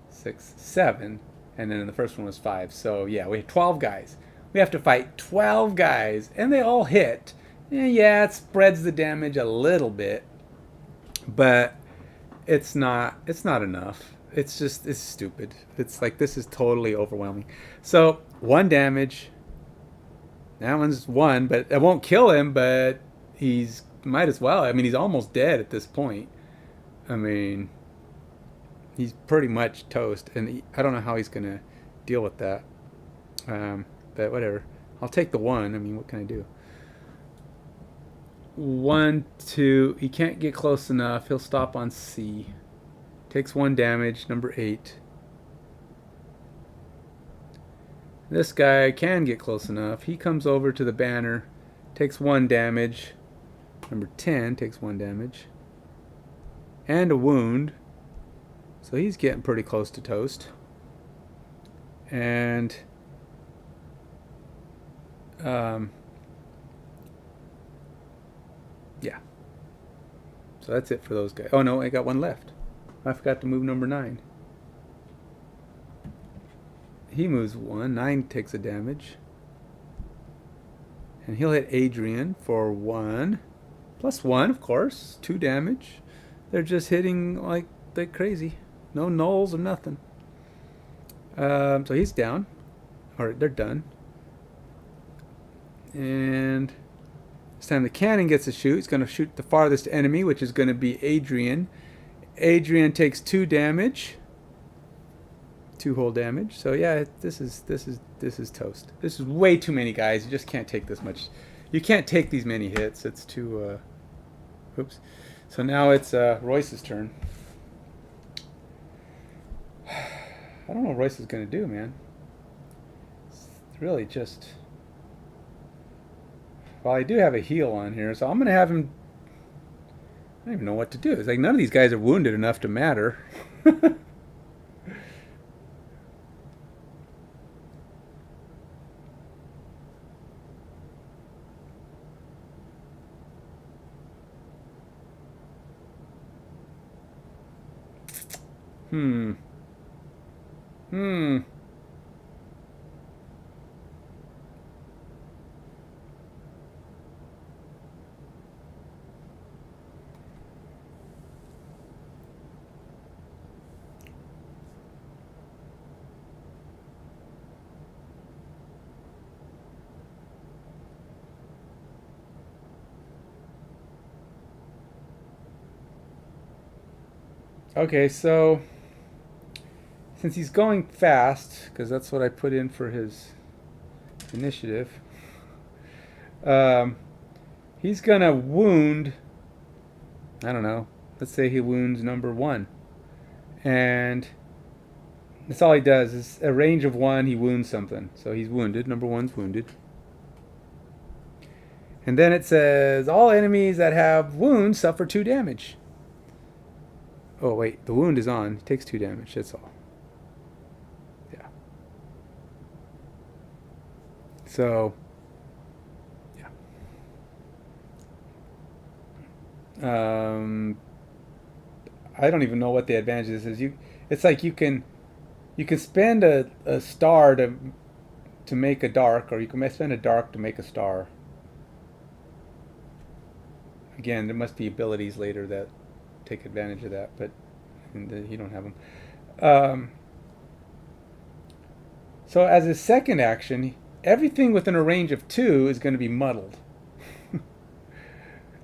6, 7, and then the first one was 5. So yeah, we have 12 guys. We have to fight 12 guys, and they all hit. Yeah, it spreads the damage a little bit, but it's not enough. It's stupid. It's like, this is totally overwhelming. So 1 damage. That one's 1, but it won't kill him, but he's might as well. I mean, he's almost dead at this point. I mean, he's pretty much toast, and I don't know how he's gonna deal with that. But whatever. I'll take the 1. I mean, what can I do? 1, 2. He can't get close enough. He'll stop on C. Takes 1 damage. Number 8. This guy can get close enough. He comes over to the banner. Takes 1 damage. Number 10 takes 1 damage. And a wound. So he's getting pretty close to toast. And... yeah. So that's it for those guys. Oh no, I got 1 left. I forgot to move number 9. He moves 1. 9 takes a damage. And he'll hit Adrian for 1. Plus 1, of course. 2 damage. They're just hitting like crazy. No nulls or nothing. So he's down. Or they're done. And this time the cannon gets to shoot. He's going to shoot the farthest enemy, which is going to be Adrian. Adrian takes 2 damage. 2 whole damage. So yeah, this is toast. This is way too many guys. You just can't take this much. You can't take these many hits. It's too oops. So now it's Royce's turn. I don't know what Royce is going to do, man. It's really just... Well, I do have a heal on here, so I'm going to have him... I don't even know what to do. It's like none of these guys are wounded enough to matter. Okay, so since he's going fast, because that's what I put in for his initiative, he's gonna wound, I don't know, let's say he wounds number 1. And That's all he does. Is a range of 1, he wounds something. So he's wounded. Number 1's wounded. And then it says, all enemies that have wounds suffer 2 damage. Oh, wait. The wound is on. He takes 2 damage. That's all. So, yeah. I don't even know what the advantage of this is. It's like you can spend a star to make a dark, or you can spend a dark to make a star. Again, there must be abilities later that take advantage of that, but you don't have them. So as a second action, everything within a range of 2 is going to be muddled.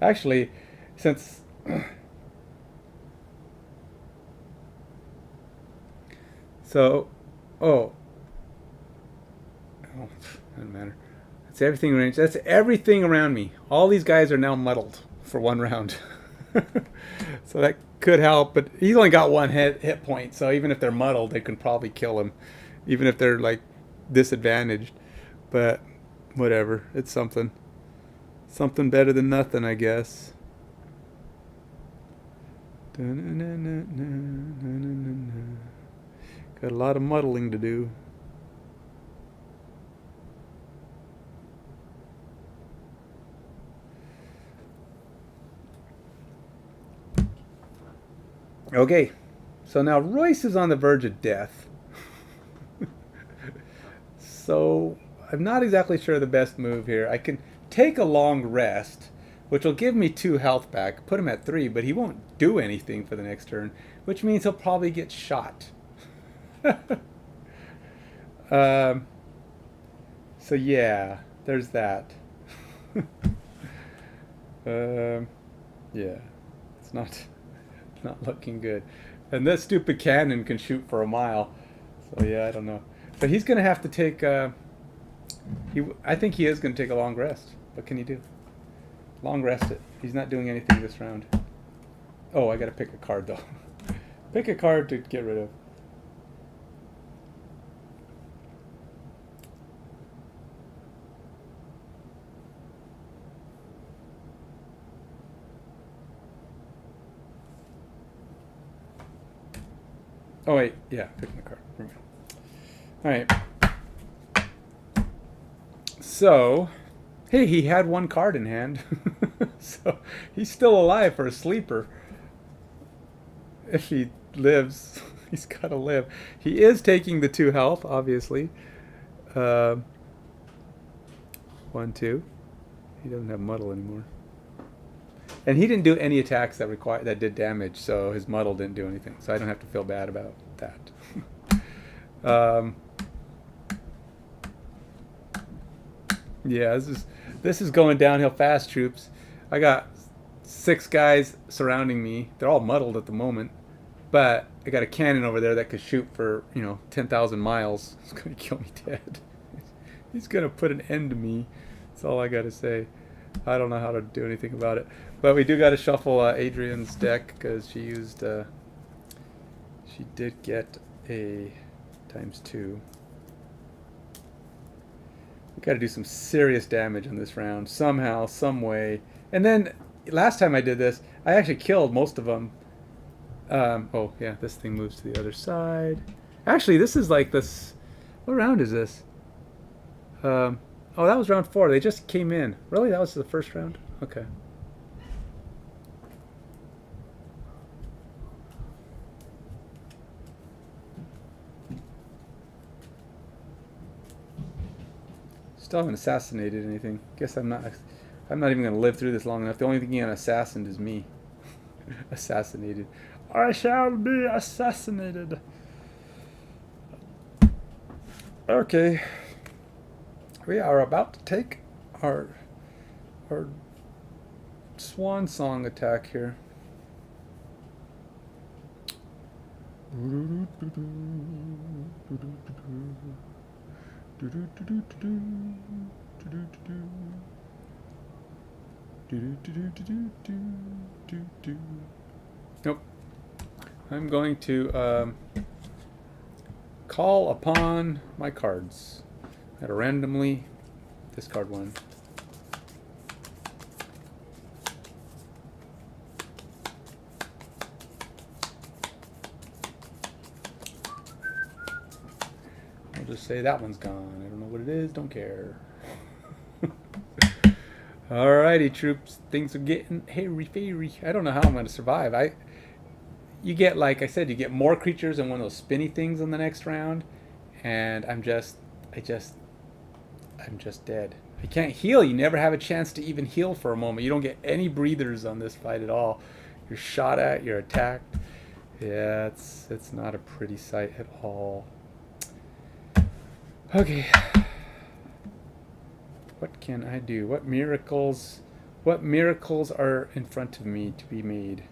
Actually, since so, doesn't matter. That's everything range. That's everything around me. All these guys are now muddled for 1 round. So that could help, but he's only got 1 hit point. So even if they're muddled, they can probably kill him, even if they're like disadvantaged. But whatever, it's something better than nothing, I guess. Got a lot of muddling to do. Okay, so now Royce is on the verge of death. So I'm not exactly sure the best move here. I can take a long rest, which will give me 2 health back, put him at 3, but he won't do anything for the next turn, which means he'll probably get shot. So yeah, there's that. Yeah, it's not looking good. And this stupid cannon can shoot for a mile. So yeah, I don't know. But he's going to have to take... I think he is going to take a long rest. What can he do? Long rest it. He's not doing anything this round. Oh, I got to pick a card, though. Pick a card to get rid of. Oh, wait. Yeah, picking a card. All right. So, hey, he had 1 card in hand. So, he's still alive for a sleeper. If he lives, he's got to live. He is taking the 2 health, obviously. 1, 2. He doesn't have muddle anymore. And he didn't do any attacks that did damage, so his muddle didn't do anything. So I don't have to feel bad about that. Yeah, this is going downhill fast, troops. I got 6 guys surrounding me. They're all muddled at the moment, but I got a cannon over there that could shoot for 10,000 miles. It's gonna kill me dead. He's gonna put an end to me. That's all I gotta say. I don't know how to do anything about it, but we do got to shuffle Adrian's deck because she did get a ×2. We got to do some serious damage on this round somehow, some way. And then last time I did this, I actually killed most of them. Oh yeah, this thing moves to the other side. Actually, this is like this. What round is this? Oh, that was round 4. They just came in. Really? That was the first round? Okay. Still haven't assassinated anything. Guess I'm not even going to live through this long enough. The only thing an assassin is me. Assassinated. I shall be assassinated. Okay. We are about to take our swan song attack here. Nope. I'm going to call upon my cards. Gotta randomly discard one. I'll just say that one's gone. I don't know what it is, don't care. Alrighty, troops. Things are getting hairy-fairy. I don't know how I'm going to survive. You get, like I said, you get more creatures and one of those spinny things in the next round, and I'm just dead. I can't heal. You never have a chance to even heal for a moment. You don't get any breathers on this fight at all. You're shot at. You're attacked. Yeah, it's not a pretty sight at all. Okay. What can I do? What miracles are in front of me to be made?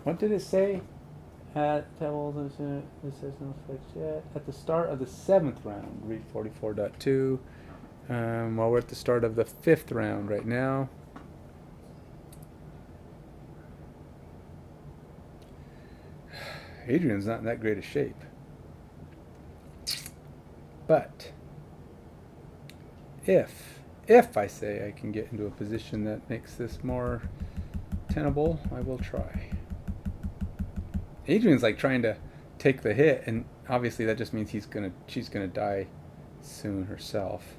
What did it say? It says no effects yet. At the start of the 7th round, read 44.2. Well, we're at the start of the 5th round right now. Adrian's not in that great a shape. But if I say I can get into a position that makes this more tenable, I will try. Adrian's like trying to take the hit, and obviously that just means she's gonna die soon herself.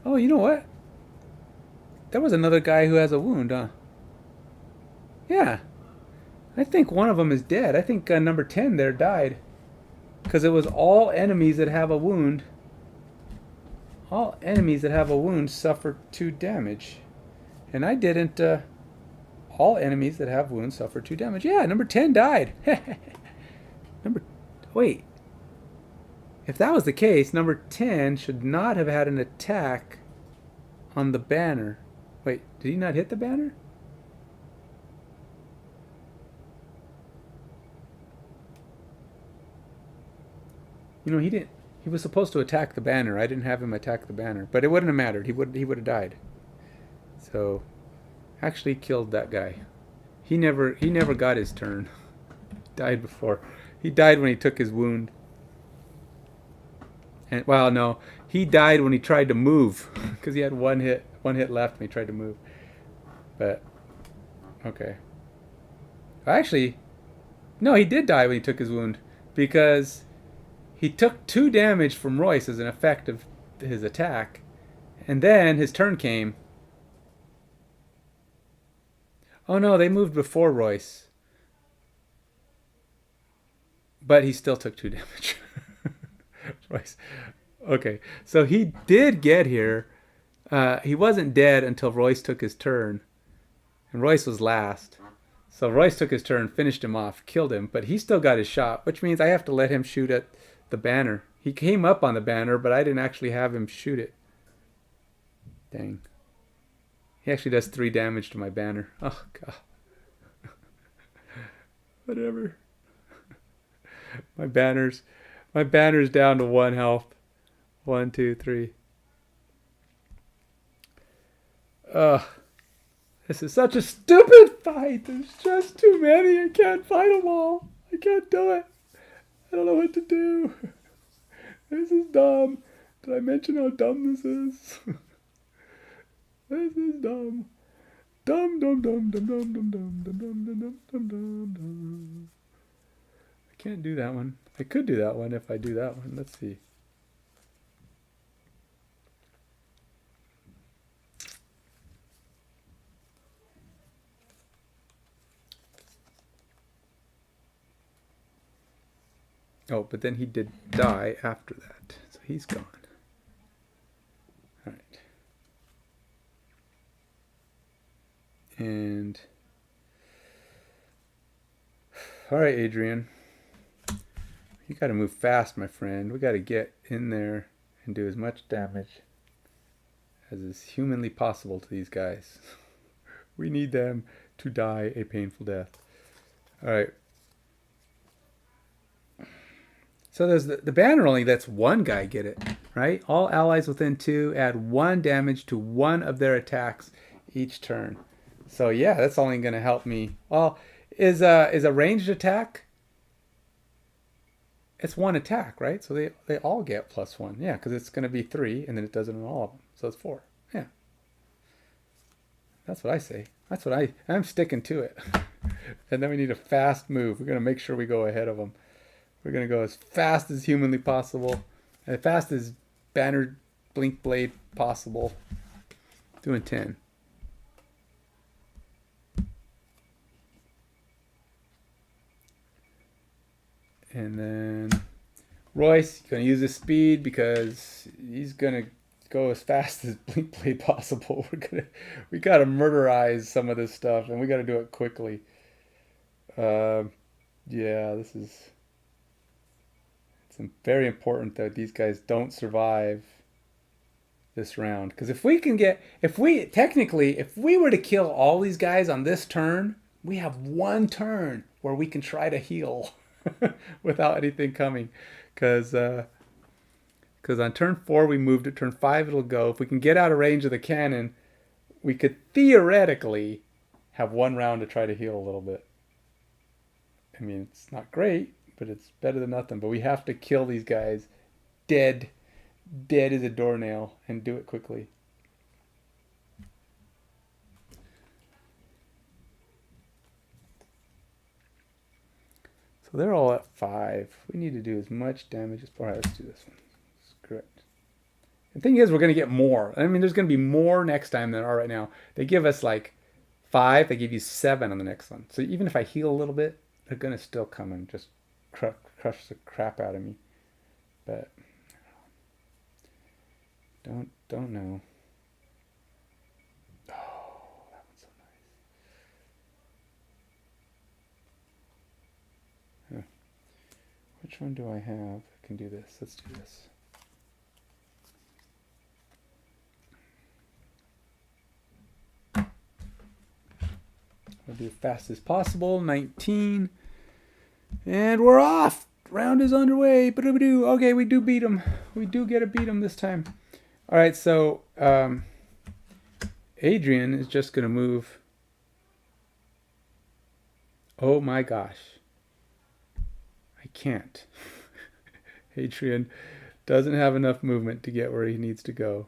Oh, you know what? There was another guy who has a wound, huh? Yeah. I think one of them is dead. I think number 10 there died. Because it was all enemies that have a wound. All enemies that have a wound suffer 2 damage. And I didn't... all enemies that have wounds suffer 2 damage. Yeah, number 10 died. Wait. If that was the case, number 10 should not have had an attack on the banner. Wait, did he not hit the banner? You know, he didn't. He was supposed to attack the banner. I didn't have him attack the banner, but it wouldn't have mattered. He would have died. So, actually killed that guy. He never got his turn. Died before. He died when he took his wound. And well, no, he died when he tried to move because he had one hit left when he tried to move. But okay. Actually, no, he did die when he took his wound because he took 2 damage from Royce as an effect of his attack, and then his turn came. Oh no, they moved before Royce, but he still took 2 damage. Royce. Okay, so he did get here. He wasn't dead until Royce took his turn, and Royce was last. So Royce took his turn, finished him off, killed him, but he still got his shot, which means I have to let him shoot at the banner. He came up on the banner, but I didn't actually have him shoot it. Dang. He actually does 3 damage to my banner. Oh, God. Whatever. My banner's down to 1 health. 1, 2, 3. Ugh. This is such a stupid fight. There's just too many. I can't fight them all. I can't do it. I don't know what to do. This is dumb. Did I mention how dumb this is? This is dumb. Dumb, dumb, dumb, dumb, dumb, dumb, dumb, dumb, dumb, dumb, dumb, dumb, dumb. I can't do that one. I could do that one if I do that one. Let's see. Oh, but then he did die after that. So he's gone. All right. And... all right, Adrian. You got to move fast, my friend. We got to get in there and do as much damage as is humanly possible to these guys. We need them to die a painful death. All right. So there's the banner only lets one guy get it, right? All allies within 2 add 1 damage to one of their attacks each turn. So yeah, that's only going to help me. Well, is a ranged attack? It's 1 attack, right? So they all get +1. Yeah, because it's going to be 3, and then it does it on all of them. So it's 4. Yeah, that's what I say. That's what I'm sticking to it. And then we need a fast move. We're going to make sure we go ahead of them. We're going to go as fast as humanly possible, as fast as banner blink blade possible. Doing 10. And then Royce, going to use his speed because he's going to go as fast as blink blade possible. We got to murderize some of this stuff, and we got to do it quickly. Yeah, this is. It's very important that these guys don't survive this round. Because if we were to kill all these guys on this turn, we have 1 turn where we can try to heal without anything coming. Because on turn 4 we moved it, turn 5 it'll go. If we can get out of range of the cannon, we could theoretically have 1 round to try to heal a little bit. I mean, it's not great, but it's better than nothing. But we have to kill these guys dead as a doornail, and do it quickly. So they're all at 5. We need to do as much damage as... All right, let's do this one. Screw it. The thing is, we're going to get more. I mean, there's going to be more next time than there are right now. They give us like 5. They give you 7 on the next one. So even if I heal a little bit, they're going to still come and just crush the crap out of me. But don't know. Oh, that one's so nice. Huh. Which one do I have? I can do this. Let's do this. I'll do as fast as possible. 19. And we're off. Round is underway. Okay, we do beat him. We do get to beat him this time. All right, so Adrian is just going to move. Oh my gosh. I can't. Adrian doesn't have enough movement to get where he needs to go.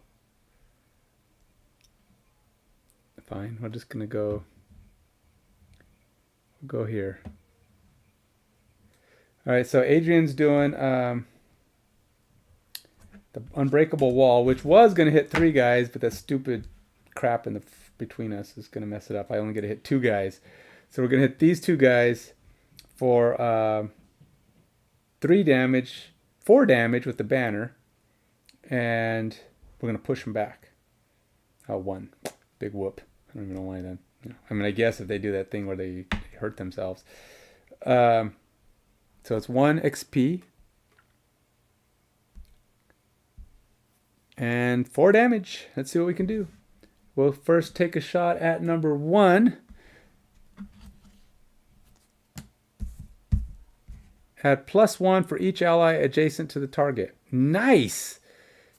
Fine, we're just going to go here. All right, so Adrian's doing the unbreakable wall, which was going to hit 3 guys, but that stupid crap in the between us is going to mess it up. I only get to hit 2 guys. So we're going to hit these 2 guys for 3 damage, 4 damage with the banner, and we're going to push them back. Oh, 1. Big whoop. I don't even know why then. I mean, I guess if they do that thing where they hurt themselves. So it's 1 XP. And 4 damage. Let's see what we can do. We'll first take a shot at number 1. Add +1 for each ally adjacent to the target. Nice!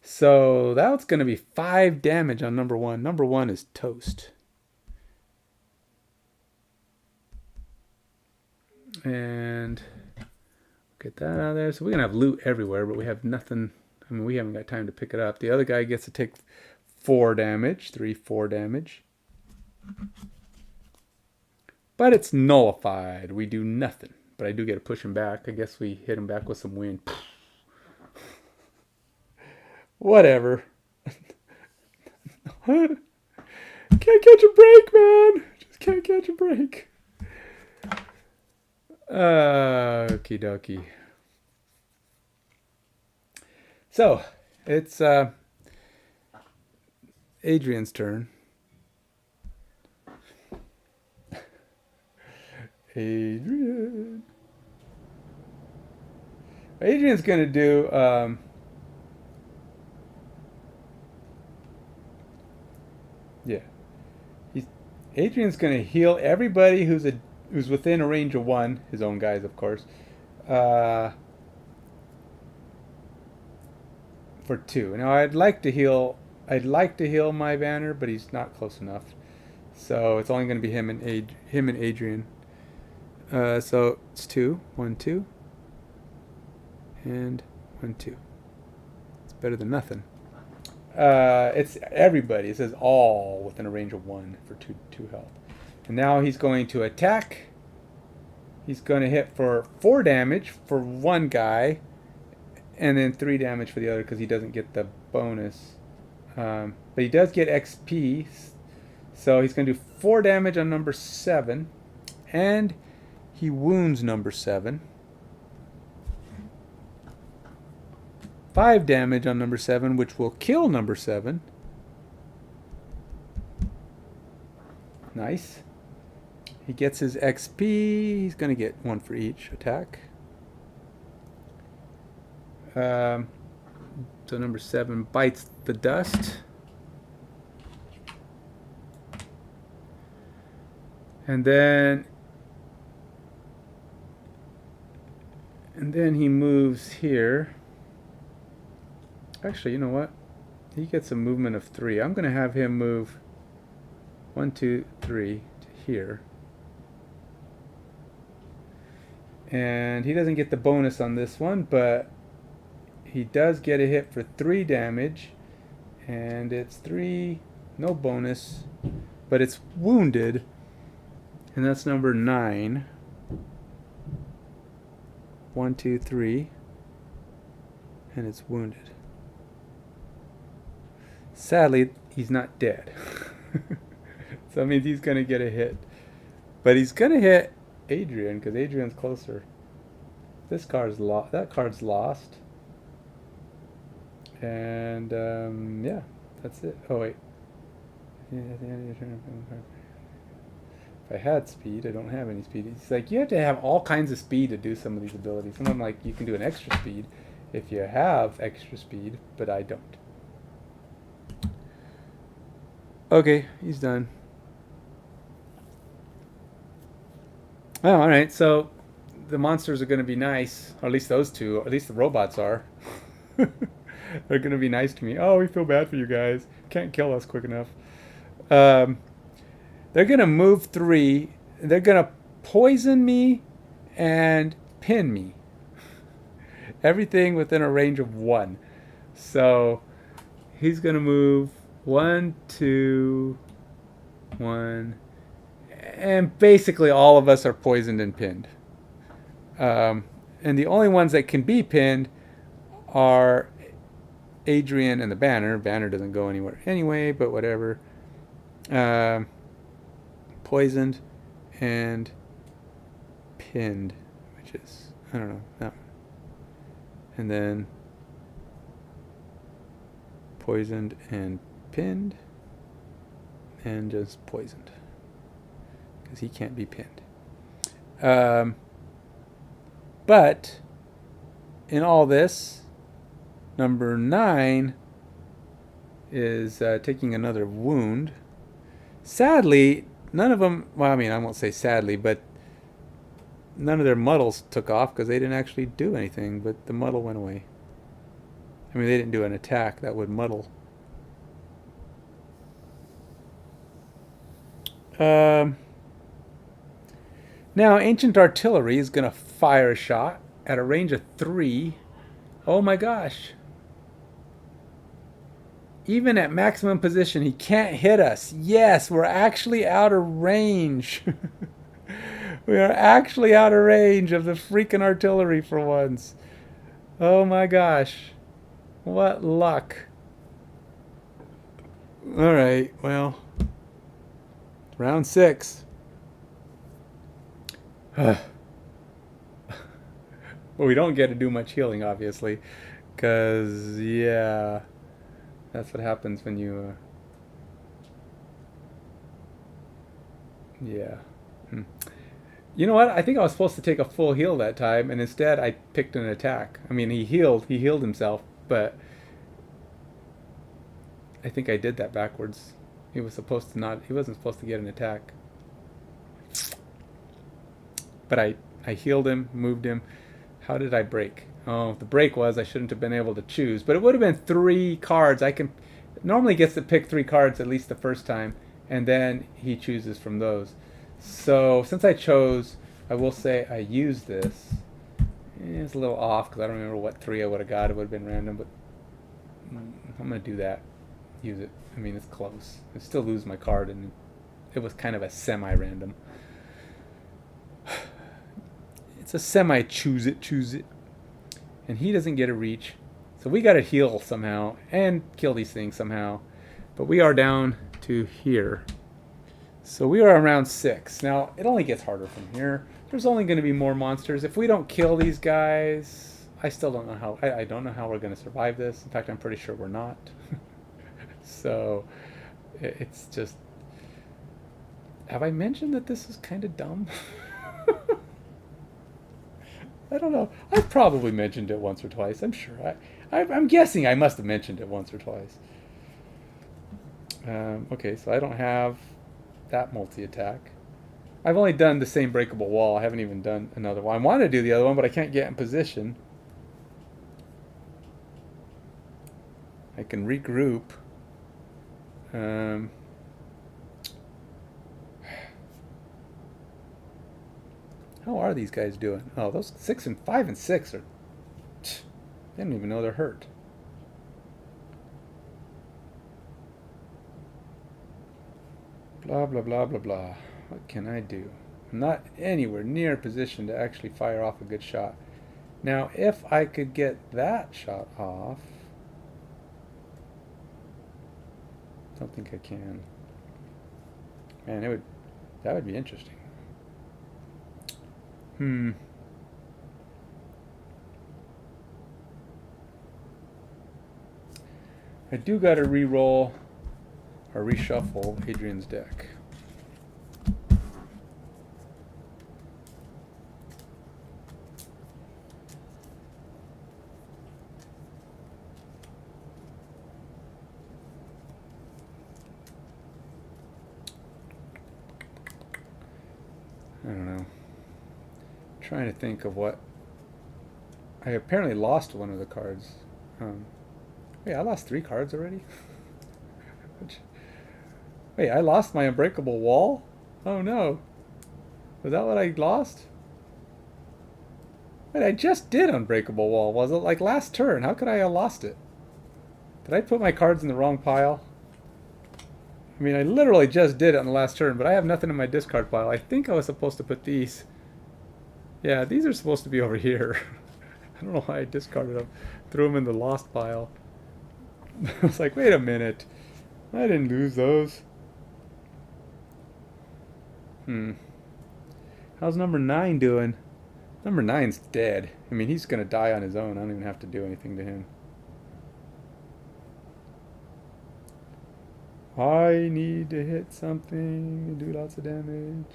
So that's going to be 5 damage on number 1. Number 1 is toast. And get that out of there. So we're going to have loot everywhere, but we have nothing. I mean, we haven't got time to pick it up. The other guy gets to take 4 damage. 4 damage. But it's nullified. We do nothing. But I do get to push him back. I guess we hit him back with some wind. Whatever. Can't catch a break, man. Just can't catch a break. Okie dokie. So, it's Adrian's turn. Adrian's going to do Adrian's going to heal everybody who's within a range of 1, his own guys, of course. for 2. Now I'd like to heal my banner, but he's not close enough. So it's only going to be him and Adrian. So it's 2, 1, 2, and 1, 2. It's better than nothing. It's everybody. It says all within a range of 1 for 2 health. And now he's going to attack. He's going to hit for 4 damage for one guy, and then 3 damage for the other because he doesn't get the bonus. But he does get XP, so he's going to do 4 damage on number 7, and he wounds number 7. 5 damage on number 7, which will kill number 7. Nice. He gets his XP. He's going to get 1 for each attack. So number 7 bites the dust. And then he moves here. Actually, you know what? He gets a movement of 3. I'm going to have him move 1, 2, 3 to here. And he doesn't get the bonus on this one, but he does get a hit for 3 damage. And it's 3, no bonus, but it's wounded. And that's number 9. 1, 2, 3. And it's wounded. Sadly, he's not dead. So that means he's going to get a hit. But he's going to hit Adrian because Adrian's closer. This card's lost. That card's lost. And yeah, that's it. Oh wait. If I had speed, I don't have any speed. It's like you have to have all kinds of speed to do some of these abilities. Some of them, like, you can do an extra speed if you have extra speed, but I don't. Okay, he's done. Oh, all right. So the monsters are going to be nice, or at least those two. Or at least the robots are. They're going to be nice to me. Oh, we feel bad for you guys. Can't kill us quick enough. They're going to move 3. They're going to poison me and pin me. Everything within a range of 1. So he's going to move 1, 2, 1. And basically all of us are poisoned and pinned. And the only ones that can be pinned are Adrian and the banner. Banner doesn't go anywhere anyway, but whatever. Poisoned and pinned, which is, I don't know, that one. And then poisoned and pinned, and just poisoned because he can't be pinned. But in all this, number 9 is taking another wound. Sadly, none of them, well, I mean, I won't say sadly, but none of their muddles took off because they didn't actually do anything, but the muddle went away. I mean, they didn't do an attack that would muddle. Now, Ancient Artillery is going to fire a shot at a range of 3. Oh my gosh. Even at maximum position, he can't hit us. Yes, we're actually out of range. We are actually out of range of the freaking artillery for once. Oh my gosh. What luck. Alright, well. Round 6. Well, we don't get to do much healing, obviously. Because, yeah. That's what happens when you... yeah. You know what? I think I was supposed to take a full heal that time, and instead I picked an attack. I mean, he healed himself, but I think I did that backwards. He wasn't supposed to get an attack. But I healed him, moved him. How did I break? Oh, the break was I shouldn't have been able to choose, but it would have been 3 cards. I can normally gets to pick 3 cards at least the first time, and then he chooses from those. So since I chose, I will say I used this. It's a little off because I don't remember what 3 I would have got. It would have been random, but I'm gonna do that. Use it. I mean, it's close. I still lose my card, and it was kind of a semi-random. It's a semi-choose it. And he doesn't get a reach. So we got to heal somehow and kill these things somehow. But we are down to here. So we are around 6. Now, it only gets harder from here. There's only going to be more monsters. If we don't kill these guys, I still don't know how. I don't know how we're going to survive this. In fact, I'm pretty sure we're not. So it's just... Have I mentioned that this is kind of dumb? I don't know. I've probably mentioned it once or twice. I'm sure. I'm guessing I must have mentioned it once or twice. Okay, so I don't have that multi-attack. I've only done the same breakable wall. I haven't even done another one. I want to do the other one, but I can't get in position. I can regroup. How are these guys doing? Oh, those 6 and 5 and 6 are... They don't even know they're hurt. Blah, blah, blah, blah, blah. What can I do? I'm not anywhere near a position to actually fire off a good shot. Now, if I could get that shot off... I don't think I can. Man, that would be interesting. I do got to re-roll or reshuffle Adrian's deck. I don't know. Trying to think of what... I apparently lost one of the cards. Wait, I lost 3 cards already? Wait, I lost my unbreakable wall? Oh no. Was that what I lost? Wait, I just did unbreakable wall. Was it like last turn? How could I have lost it? Did I put my cards in the wrong pile? I mean, I literally just did it on the last turn, but I have nothing in my discard pile. I think I was supposed to put these... Yeah, these are supposed to be over here. I don't know why I discarded them. Threw them in the lost pile. I was like, wait a minute. I didn't lose those. How's number 9 doing? Number 9's dead. I mean, he's going to die on his own. I don't even have to do anything to him. I need to hit something and do lots of damage.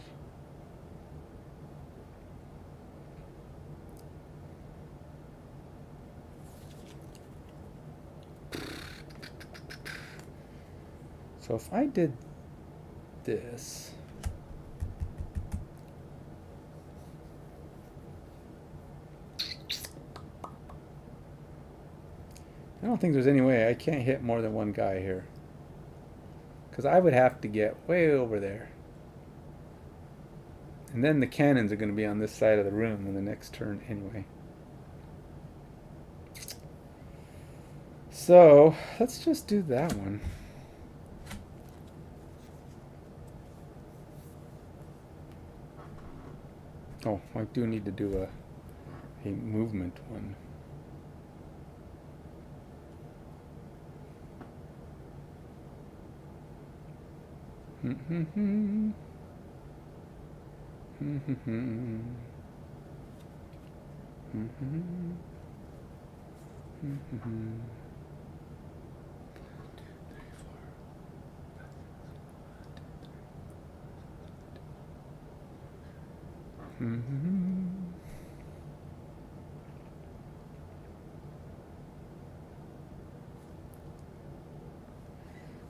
So if I did this... I don't think there's any way I can't hit more than one guy here. Because I would have to get way over there. And then the cannons are going to be on this side of the room in the next turn anyway. So, let's just do that one. Oh, I do need to do a movement one.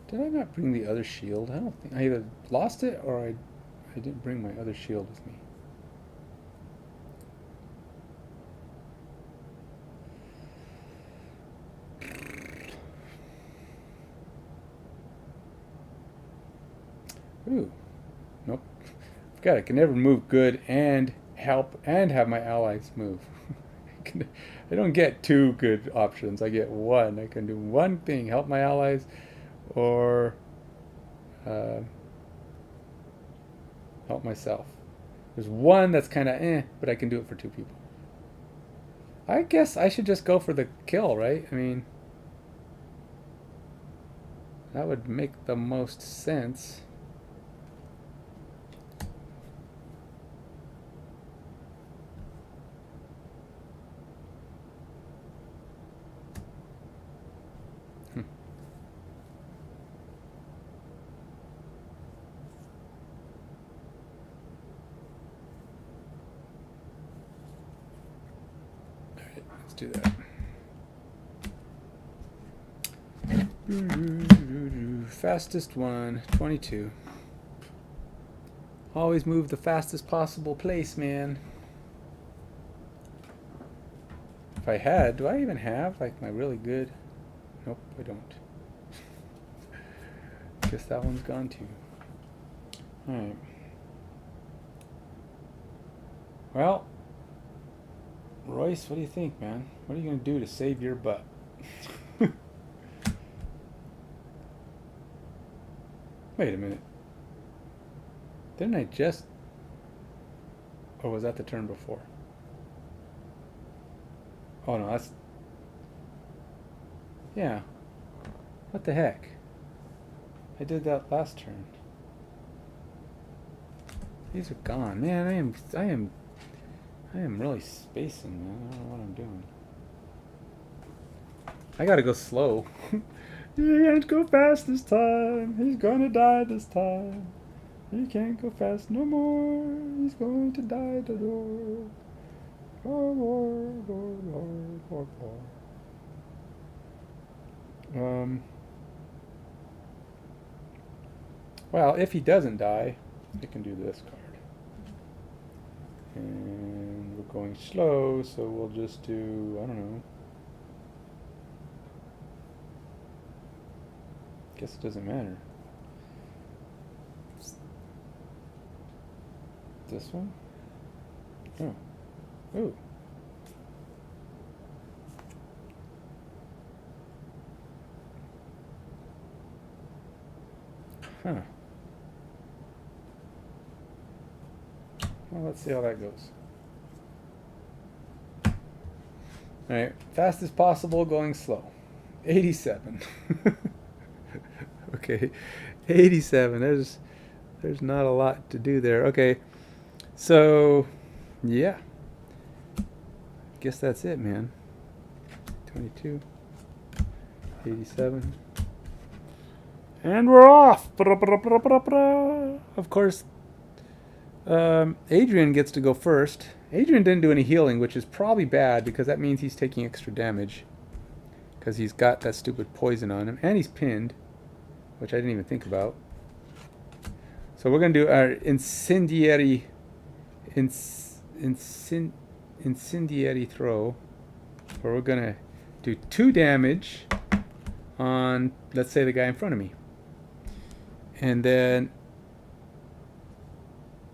Did I not bring the other shield? I don't think I either lost it or I didn't bring my other shield with me. Ooh. Nope. God, I can never move good and help and have my allies move. I don't get two good options. I get one. I can do one thing, help my allies, or help myself. There's one that's kind of but I can do it for two people. I guess I should just go for the kill, right? I mean, that would make the most sense. Alright, let's do that. Fastest one, 22. Always move the fastest possible place, man. If I had, do I even have like my really good? Nope, I don't. Guess that one's gone too. Alright. Well, Royce, what do you think, man? What are you going to do to save your butt? Wait a minute. Didn't I just... Or was that the turn before? Oh no, that's... Yeah. What the heck? I did that last turn. These are gone. Man, I am really spacing, man. I don't know what I'm doing. I gotta go slow. He can't go fast this time. He's gonna die this time. He can't go fast no more. He's going to die at the door. Well, if he doesn't die, I can do this card. And we're going slow, so we'll just do, I don't know. Guess it doesn't matter. This one? Oh. Ooh. Huh. Well, let's see how that goes. Alright, fast as possible, going slow. 87. Okay, 87. There's not a lot to do there. Okay, so yeah, guess that's it, man. 22, 87, and we're off. Of course, Adrian gets to go first. Adrian didn't do any healing, which is probably bad because that means he's taking extra damage because he's got that stupid poison on him, and he's pinned, which I didn't even think about. So we're going to do our incendiary throw, where we're going to do 2 damage on, let's say, the guy in front of me. And then,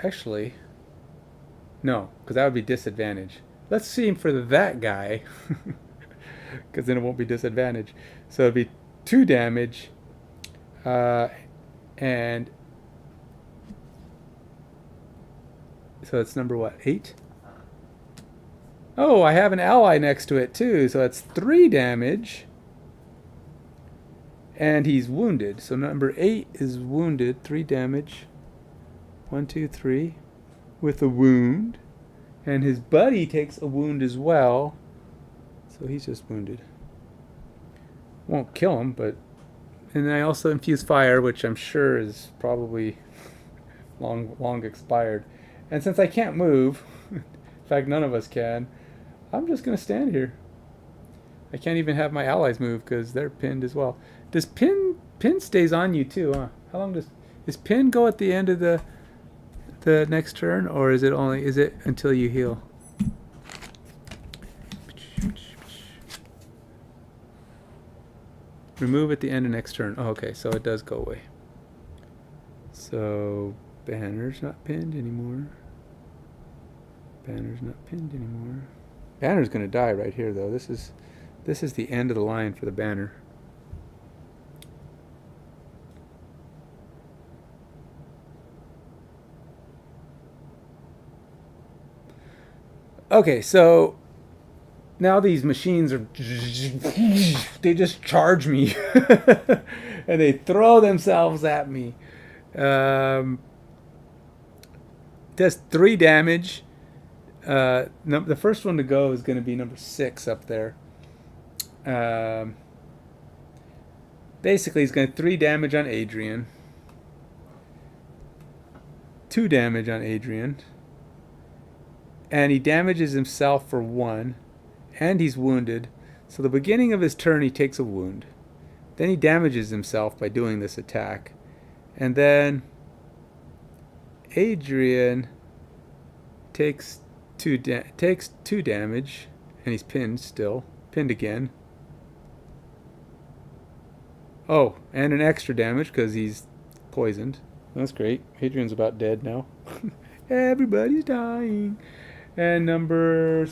actually, no, because that would be disadvantage. Let's see him for that guy, because then it won't be disadvantage. So it'd be 2 damage. And so it's number what? 8? Oh, I have an ally next to it too, so it's 3 damage. And he's wounded. So number 8 is wounded, 3 damage. 1, 2, 3 with a wound. And his buddy takes a wound as well. So he's just wounded. Won't kill him, but... And then I also infuse fire, which I'm sure is probably long expired. And since I can't move, in fact none of us can, I'm just going to stand here. I can't even have my allies move because they're pinned as well. Does pin stays on you too, huh? How long does pin go at the end of the next turn, or is it until you heal? Remove at the end of next turn. Oh, okay, so it does go away. So banner's not pinned anymore. Banner's not pinned anymore. Banner's gonna die right here though. This is the end of the line for the banner. Okay, so now these machines are, they just charge me and they throw themselves at me. Does 3 damage. The first one to go is going to be number 6 up there. Basically, he's going to 3 damage on Adrian, 2 damage on Adrian, and he damages himself for 1, and he's wounded. So the beginning of his turn, he takes a wound. Then he damages himself by doing this attack, and then Adrian takes 2 damage, and he's pinned still, pinned again. Oh, and an extra damage because he's poisoned. That's great. Adrian's about dead now. Everybody's dying. And number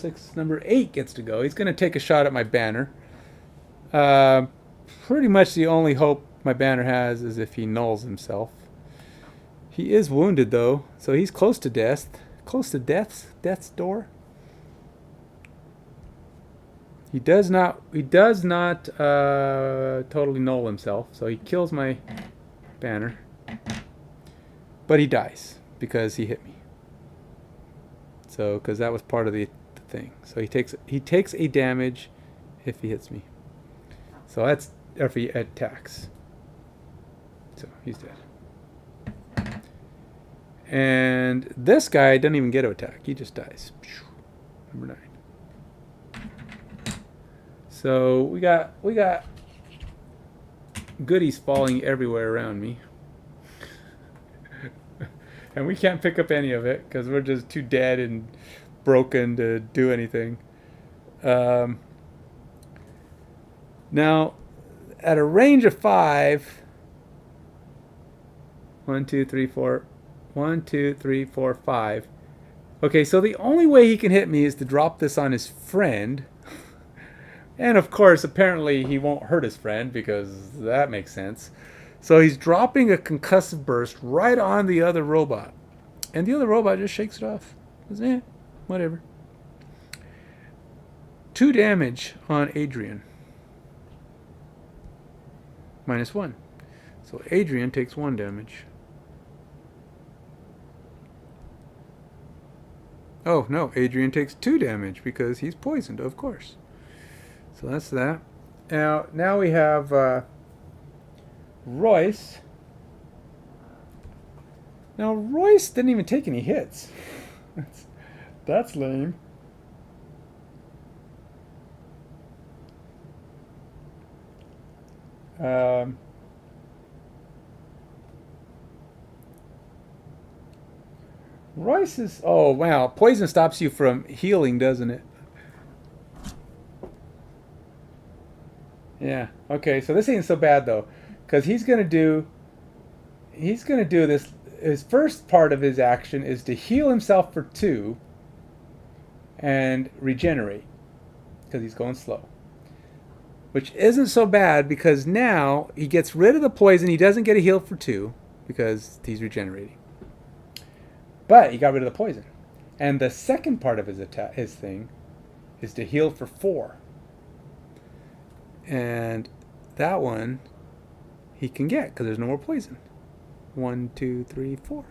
8 gets to go. He's going to take a shot at my banner. Pretty much the only hope my banner has is if he nulls himself. He is wounded though, so he's close to death. Close to death's door. He does not totally null himself, so he kills my banner. But he dies because he hit me. So, because that was part of the thing. So he takes a damage if he hits me. So that's if he attacks. So he's dead. And this guy doesn't even get to attack. He just dies. Number 9. So we got goodies falling everywhere around me. And we can't pick up any of it because we're just too dead and broken to do anything. Now, at a range of 5, 1, 2, 3, 4, 1, 2, 3, 4, 5. Okay, so the only way he can hit me is to drop this on his friend. And of course, apparently he won't hurt his friend because that makes sense. So he's dropping a concussive burst right on the other robot. And the other robot just shakes it off. Says, whatever. 2 damage on Adrian. -1. So Adrian takes 1 damage. Oh, no. Adrian takes 2 damage because he's poisoned, of course. So that's that. Now we have Royce. Now Royce didn't even take any hits. That's lame. Royce is... Oh, wow. Poison stops you from healing, doesn't it? Yeah. Okay, so this ain't so bad, though. Because he's going to do this. His first part of his action is to heal himself for 2 and regenerate. Because he's going slow. Which isn't so bad because now he gets rid of the poison. He doesn't get a heal for 2 because he's regenerating. But he got rid of the poison. And the second part of his thing is to heal for 4. And that one he can get because there's no more poison. 1, 2, 3, 4.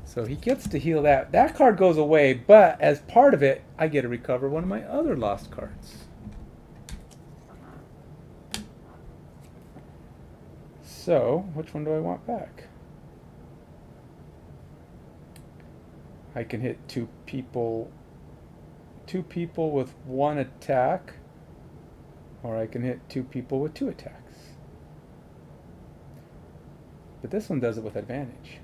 So he gets to heal that. That card goes away, but as part of it, I get to recover one of my other lost cards. So, which one do I want back? I can hit 2 people with 1 attack, or I can hit 2 people with 2 attacks. But this one does it with advantage.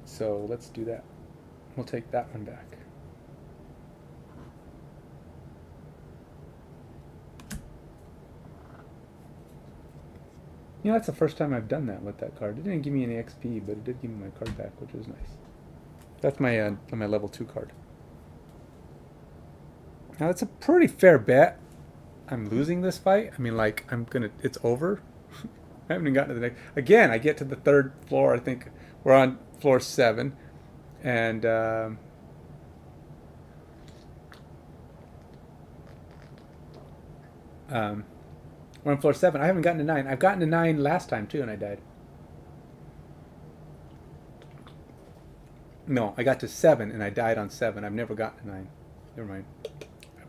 So let's do that. We'll take that one back. You know, that's the first time I've done that with that card. It didn't give me any XP, but it did give me my card back, which was nice. That's my level 2 card. Now, it's a pretty fair bet. I'm losing this fight. I mean, like, it's over. I haven't even gotten to the next. Again, I get to the third floor. I think we're on floor 7. And, we're on floor 7. I haven't gotten to 9. I've gotten to 9 last time, too, and I died. No, I got to 7, and I died on 7. I've never gotten to 9. Never mind.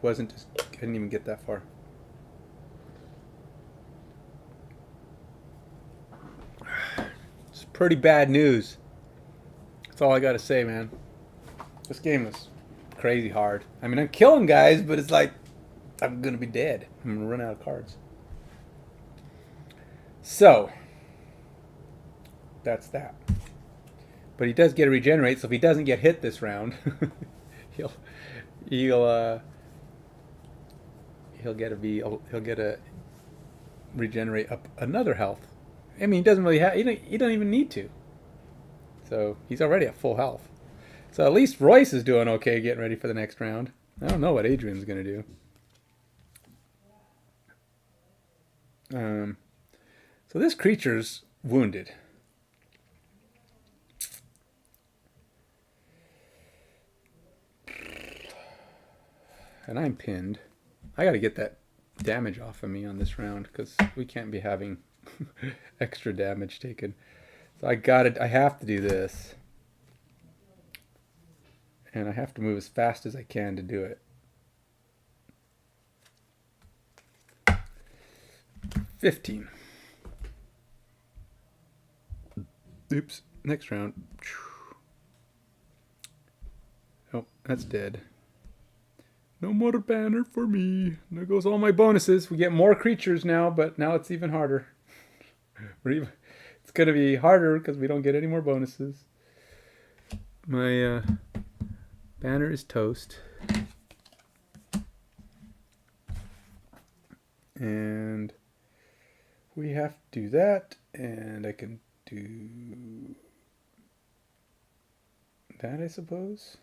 I didn't even get that far. It's pretty bad news. That's all I gotta say, man. This game is crazy hard. I mean, I'm killing guys, but it's like I'm gonna be dead. I'm gonna run out of cards. So that's that. But he does get to regenerate, so if he doesn't get hit this round, he'll get a regenerate up another health. I mean, he doesn't really have. He don't even need to. So he's already at full health. So at least Royce is doing okay, getting ready for the next round. I don't know what Adrian's gonna do. So this creature's wounded. And I'm pinned. I gotta get that damage off of me on this round because we can't be having extra damage taken. So I have to do this. And I have to move as fast as I can to do it. 15. Oops. Next round. Oh, that's dead. No more banner for me. There goes all my bonuses. We get more creatures now, but now it's even harder. It's going to be harder because we don't get any more bonuses. My banner is toast. And we have to do that. And I can do that, I suppose.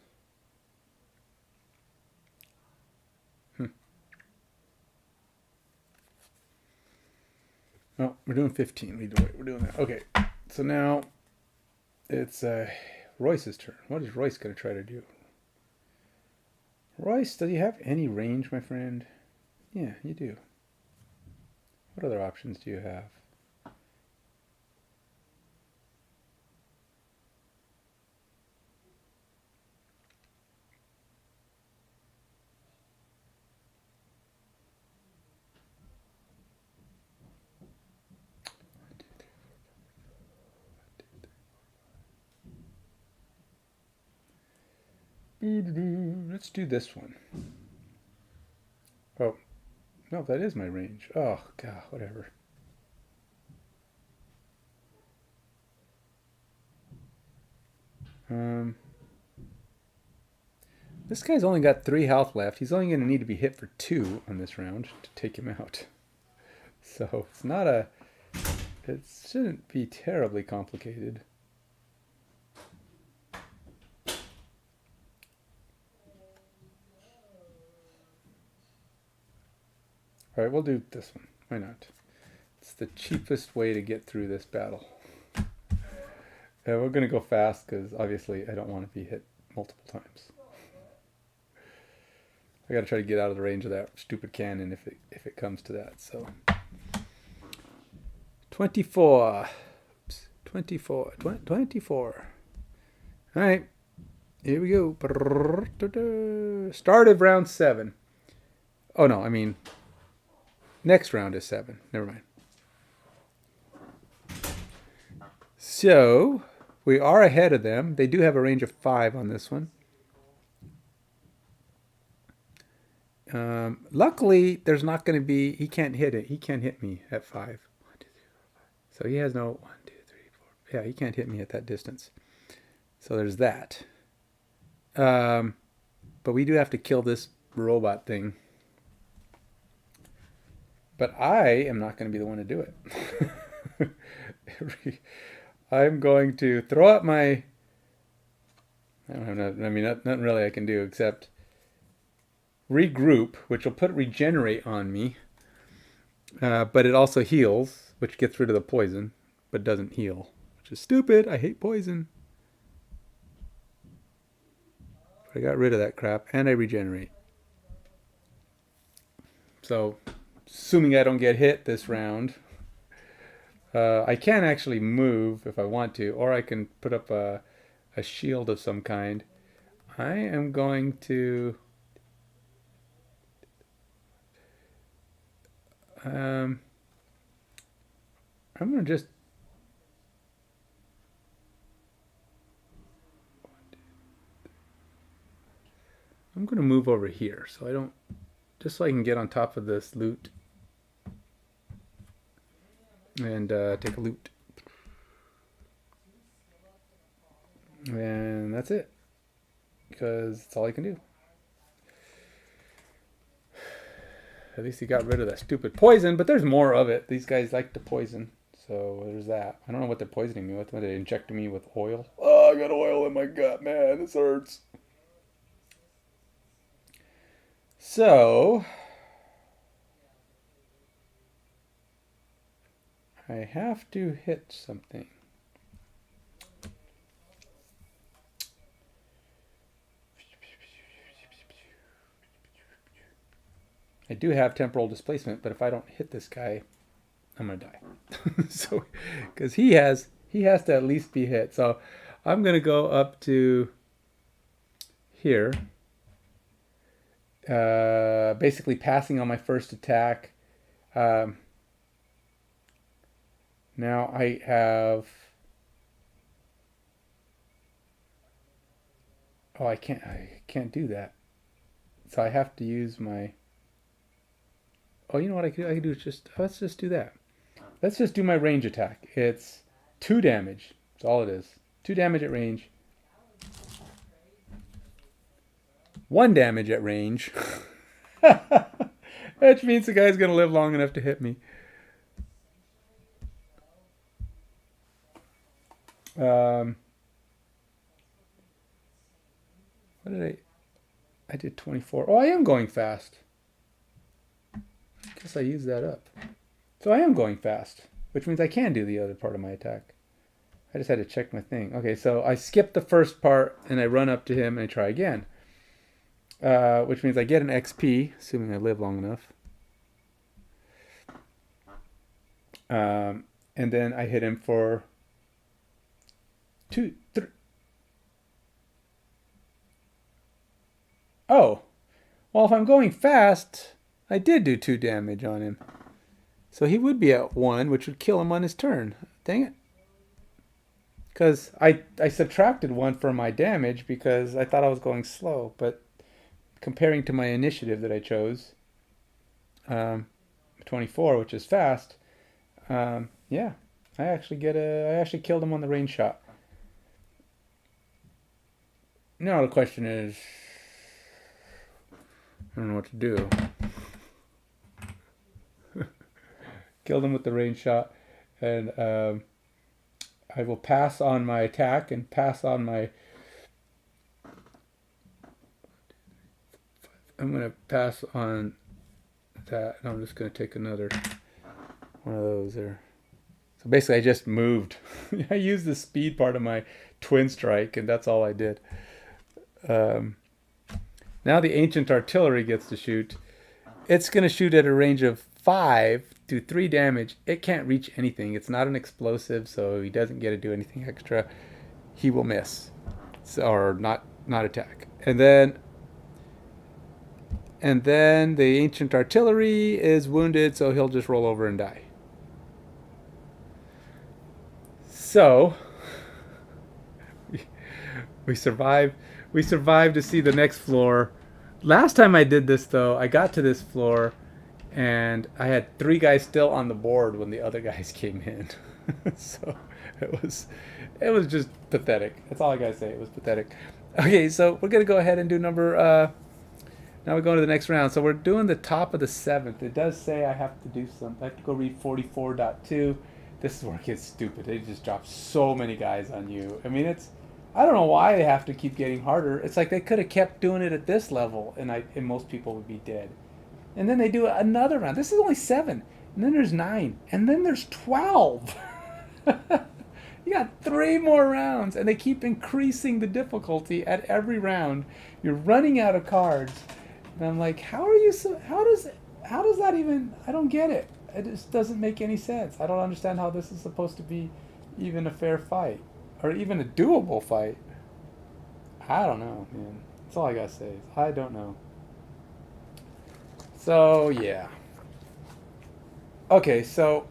Oh, we're doing 15. We're doing that. Okay. So now it's Royce's turn. What is Royce going to try to do? Royce, does he have any range, my friend? Yeah, you do. What other options do you have? Let's do this one. Oh, no, that is my range. Oh, God, whatever. This guy's only got 3 health left. He's only going to need to be hit for 2 on this round to take him out. So it's not a... It shouldn't be terribly complicated. All right, we'll do this one. Why not? It's the cheapest way to get through this battle. We're going to go fast because obviously I don't want to be hit multiple times. I got to try to get out of the range of that stupid cannon if it comes to that. So 24. Oops. 24. 24. All right. Here we go. Start of round 7. Oh, no. I mean, next round is 7. Never mind. So we are ahead of them. They do have a range of 5 on this one. Luckily, there's not going to be... He can't hit it. He can't hit me at 5. 1, 2, 3, 4, 5. So he has no 1, 2, 3, 4. Yeah, he can't hit me at that distance. So there's that. But we do have to kill this robot thing. But I am not going to be the one to do it. I'm going to throw up my. I don't have. I mean, nothing really I can do except regroup, which will put regenerate on me. But it also heals, which gets rid of the poison, but doesn't heal, which is stupid. I hate poison. But I got rid of that crap, and I regenerate. So, assuming I don't get hit this round, I can actually move if I want to, or I can put up a shield of some kind. I am going to... I'm going to just... I'm going to move over here so I don't... Just so I can get on top of this loot. And take a loot. And that's it. Because that's all I can do. At least he got rid of that stupid poison, but there's more of it. These guys like to poison. So there's that. I don't know what they're poisoning me with. Are they injecting me with oil? Oh, I got oil in my gut, man. This hurts. So I have to hit something. I do have temporal displacement, but if I don't hit this guy, I'm gonna die. So, because he has to at least be hit. So I'm gonna go up to here, basically passing on my first attack. Now I have. Oh, I can't do that. So I have to use my. Oh, you know what I can do is just, let's just do that. Let's just do my range attack. It's 2 damage. That's all it is. 2 damage at range. 1 damage at range. Which means the guy's going to live long enough to hit me. What did I did 24. Oh, I am going fast. Guess I used that up. So I am going fast, which means I can do the other part of my attack. I just had to check my thing. Okay, so I skip the first part and I run up to him and I try again. Which means I get an XP, assuming I live long enough. And then I hit him for 2, 3. Oh, well, if I'm going fast, I did do 2 damage on him. So he would be at 1, which would kill him on his turn. Dang it. Because I subtracted 1 for my damage because I thought I was going slow. But comparing to my initiative that I chose, 24, which is fast, yeah, I actually killed him on the range shot. Now the question is, I don't know what to do. Killed him with the range shot, and I will pass on my attack and pass on my. I'm going to pass on that, and I'm just going to take another one of those there. So basically, I just moved. I used the speed part of my twin strike, and that's all I did. Now the ancient artillery gets to shoot. It's going to shoot at a range of 5 to 3 damage. It can't reach anything. It's not an explosive, so he doesn't get to do anything extra. He will miss, so, or not attack. And then the ancient artillery is wounded, so he'll just roll over and die. So we survived. We survived to see the next floor. Last time I did this, though, I got to this floor, and I had 3 guys still on the board when the other guys came in. So it was just pathetic. That's all I gotta say. It was pathetic. Okay, so we're gonna go ahead and do number. Now we're going to the next round. So we're doing the top of the 7th. It does say I have to do some. I have to go read 44.2. This is where it gets stupid. They just drop so many guys on you. I mean, I don't know why they have to keep getting harder. It's like they could have kept doing it at this level, and most people would be dead. And then they do another round. This is only 7, and then there's 9, and then there's 12. You got 3 more rounds, and they keep increasing the difficulty at every round. You're running out of cards, and I'm like, how are you so? How does that even? I don't get it. It just doesn't make any sense. I don't understand how this is supposed to be even a fair fight, or even a doable fight. I don't know, man. That's all I gotta say. I don't know. So yeah. Okay, so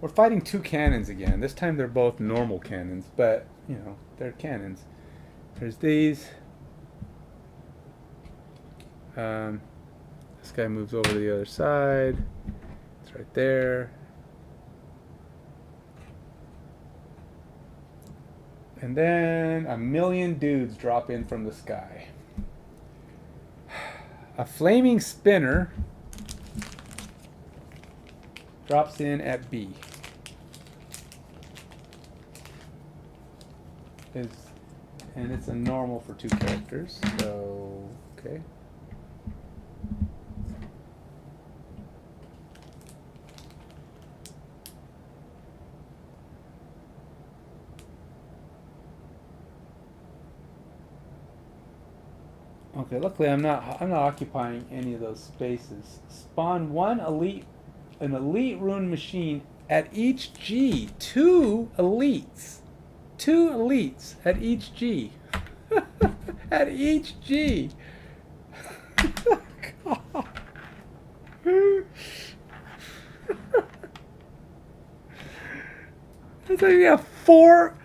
we're fighting 2 cannons again. This time they're both normal cannons, but they're cannons. There's these. This guy moves over to the other side. It's right there. And then a million dudes drop in from the sky. A flaming spinner drops in at B. And it's a normal for 2 characters, so okay. Okay, luckily I'm not occupying any of those spaces. Spawn an elite rune machine at each G. 2 elites. 2 elites at each G. At each G. It's like you have 4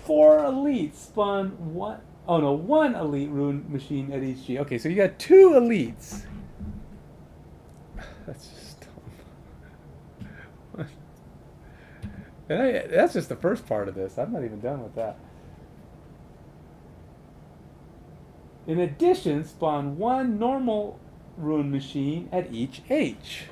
elites spawn 1. Oh no, 1 elite rune machine at each G. Okay, so you got 2 elites. That's just dumb. And that's just the first part of this. I'm not even done with that. In addition, spawn 1 normal rune machine at each H.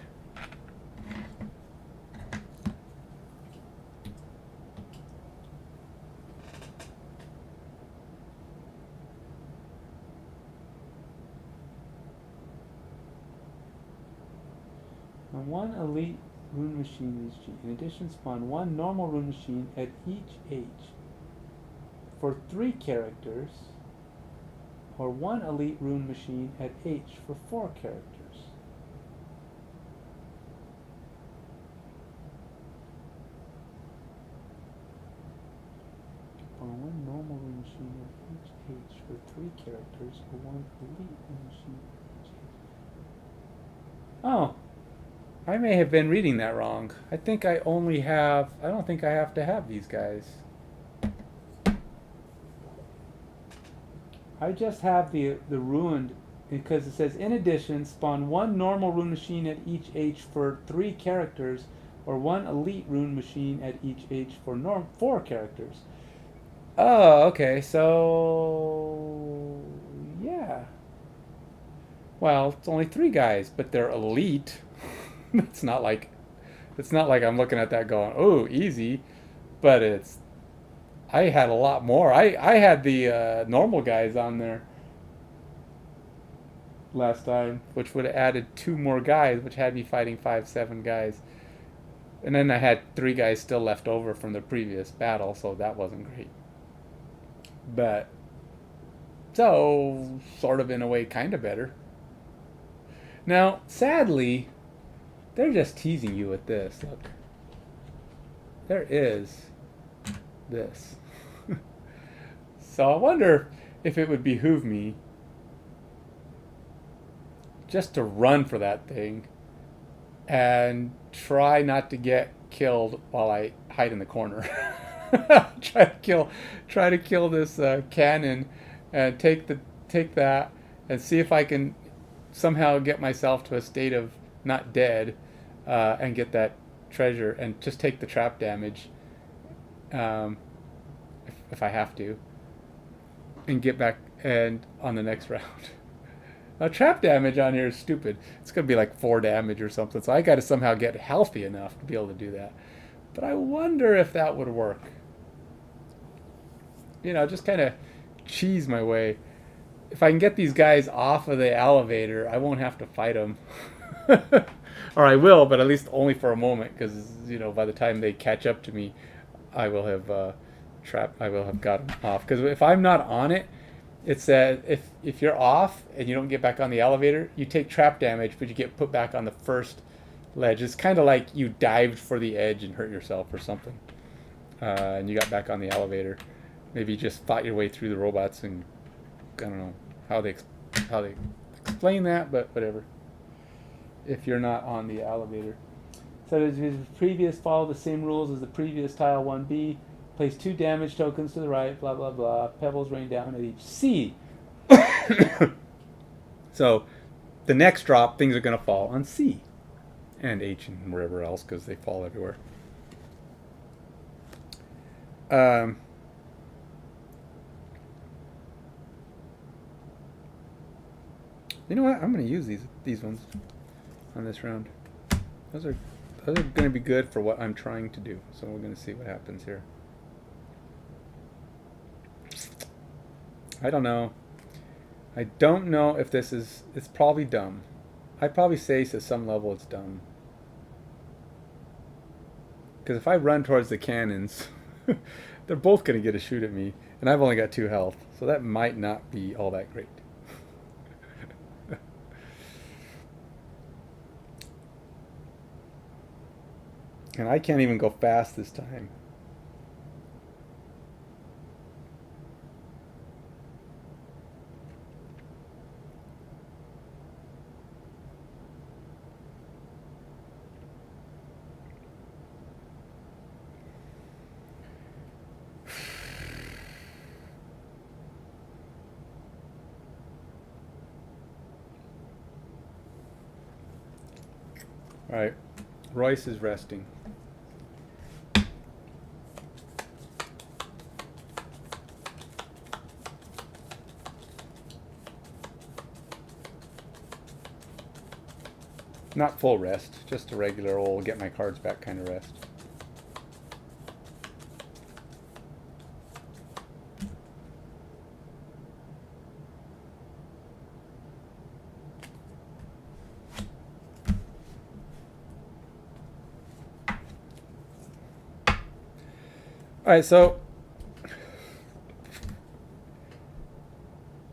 And 1 elite rune machine at each G. In addition, spawn 1 normal rune machine at each H for 3 characters, or 1 elite rune machine at H for 4 characters. Spawn 1 normal rune machine at each H for 3 characters, or 1 elite rune machine at each H. Oh. I may have been reading that wrong. I don't think I have to have these guys. I just have the ruined, because it says, in addition, spawn 1 normal rune machine at each H for 3 characters, or 1 elite rune machine at each H for 4 characters. Oh, okay, so yeah. Well, it's only 3 guys, but they're elite. It's not like I'm looking at that going, oh, easy, but I had a lot more. I had the normal guys on there last time, which would have added 2 more guys, which had me fighting 5-7 guys, and then I had 3 guys still left over from the previous battle, so that wasn't great. But so sort of in a way, kind of better. Now, sadly, they're just teasing you with this. Look. There is this. So I wonder if it would behoove me just to run for that thing and try not to get killed while I hide in the corner. try to kill this cannon and take that and see if I can somehow get myself to a state of not dead, and get that treasure and just take the trap damage, if I have to, and get back and on the next round. Trap damage on here is stupid. It's going to be like 4 damage or something. So I got to somehow get healthy enough to be able to do that. But I wonder if that would work. You know, just kind of cheese my way. If I can get these guys off of the elevator, I won't have to fight them. Or I will, but at least only for a moment, because you know, by the time they catch up to me, I will have I will have got them off. Because if I'm not on it, it's that if you're off and you don't get back on the elevator, you take trap damage, but you get put back on the first ledge. It's kind of like you dived for the edge and hurt yourself or something, and you got back on the elevator. Maybe you just fought your way through the robots, and I don't know how they explain that, but whatever. If you're not on the elevator. So as his previous follow the same rules as the previous tile 1B. Place 2 damage tokens to the right, blah blah blah. Pebbles rain down at each C. So the next drop, things are going to fall on C. And H and wherever else, because they fall everywhere. You know what? I'm going to use these ones on this round. Those are going to be good for what I'm trying to do. So we're going to see what happens here. I don't know. I don't know if this is... It's probably dumb. I'd probably say to some level it's dumb. Because if I run towards the cannons, they're both going to get a shoot at me. And I've only got 2 health. So that might not be all that great. And I can't even go fast this time. All right, Royce is resting. Not full rest, just a regular old get my cards back kind of rest. Alright, so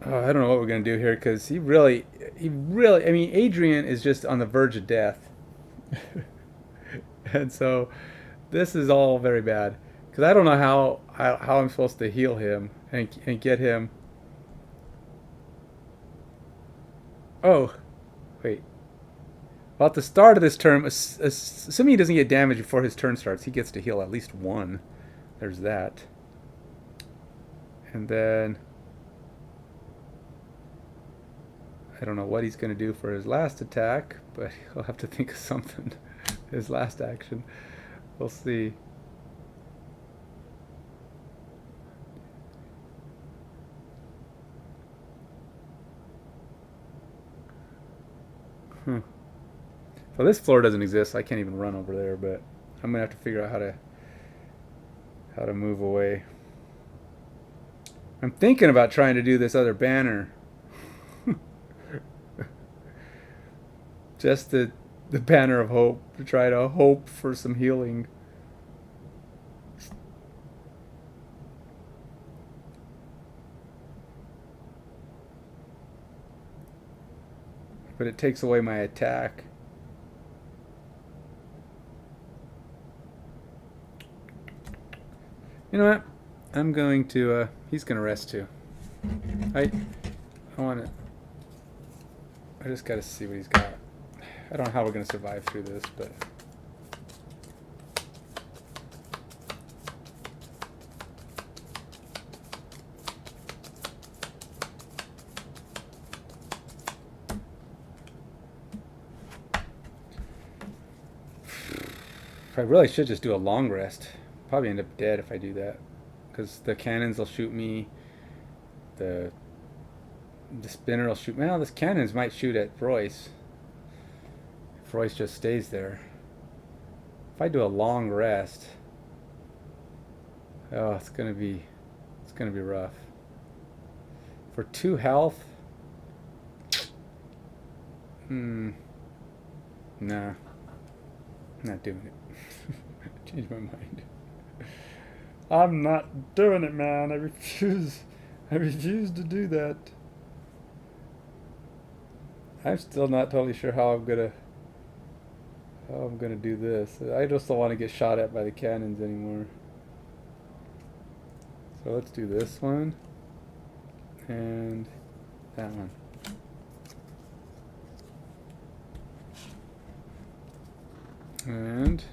I don't know what we're going to do here, because he really, I mean, Adrian is just on the verge of death. And so this is all very bad, because I don't know how I'm supposed to heal him and get him. Oh, wait. Well, at the start of this turn, assuming he doesn't get damage before his turn starts, he gets to heal at least 1. There's that. And then I don't know what he's going to do for his last attack, but he'll have to think of something. His last action. We'll see. So this floor doesn't exist. I can't even run over there, but I'm going to have to figure out how to move away. I'm thinking about trying to do this other banner. Just the banner of hope, to try to hope for some healing. But it takes away my attack. You know what? I'm going to, he's going to rest too. I want to, I just got to see what he's got. I don't know how we're going to survive through this, but... I really should just do a long rest. Probably end up dead if I do that, because the cannons will shoot me. The The spinner will shoot. Well, this cannons might shoot at Royce. If Royce just stays there. If I do a long rest, oh, it's gonna be rough. For 2 health, nah, not doing it. Change my mind. I'm not doing it, man. I refuse. I refuse to do that. I'm still not totally sure how I'm gonna do this. I just don't want to get shot at by the cannons anymore. So let's do this one and that one. And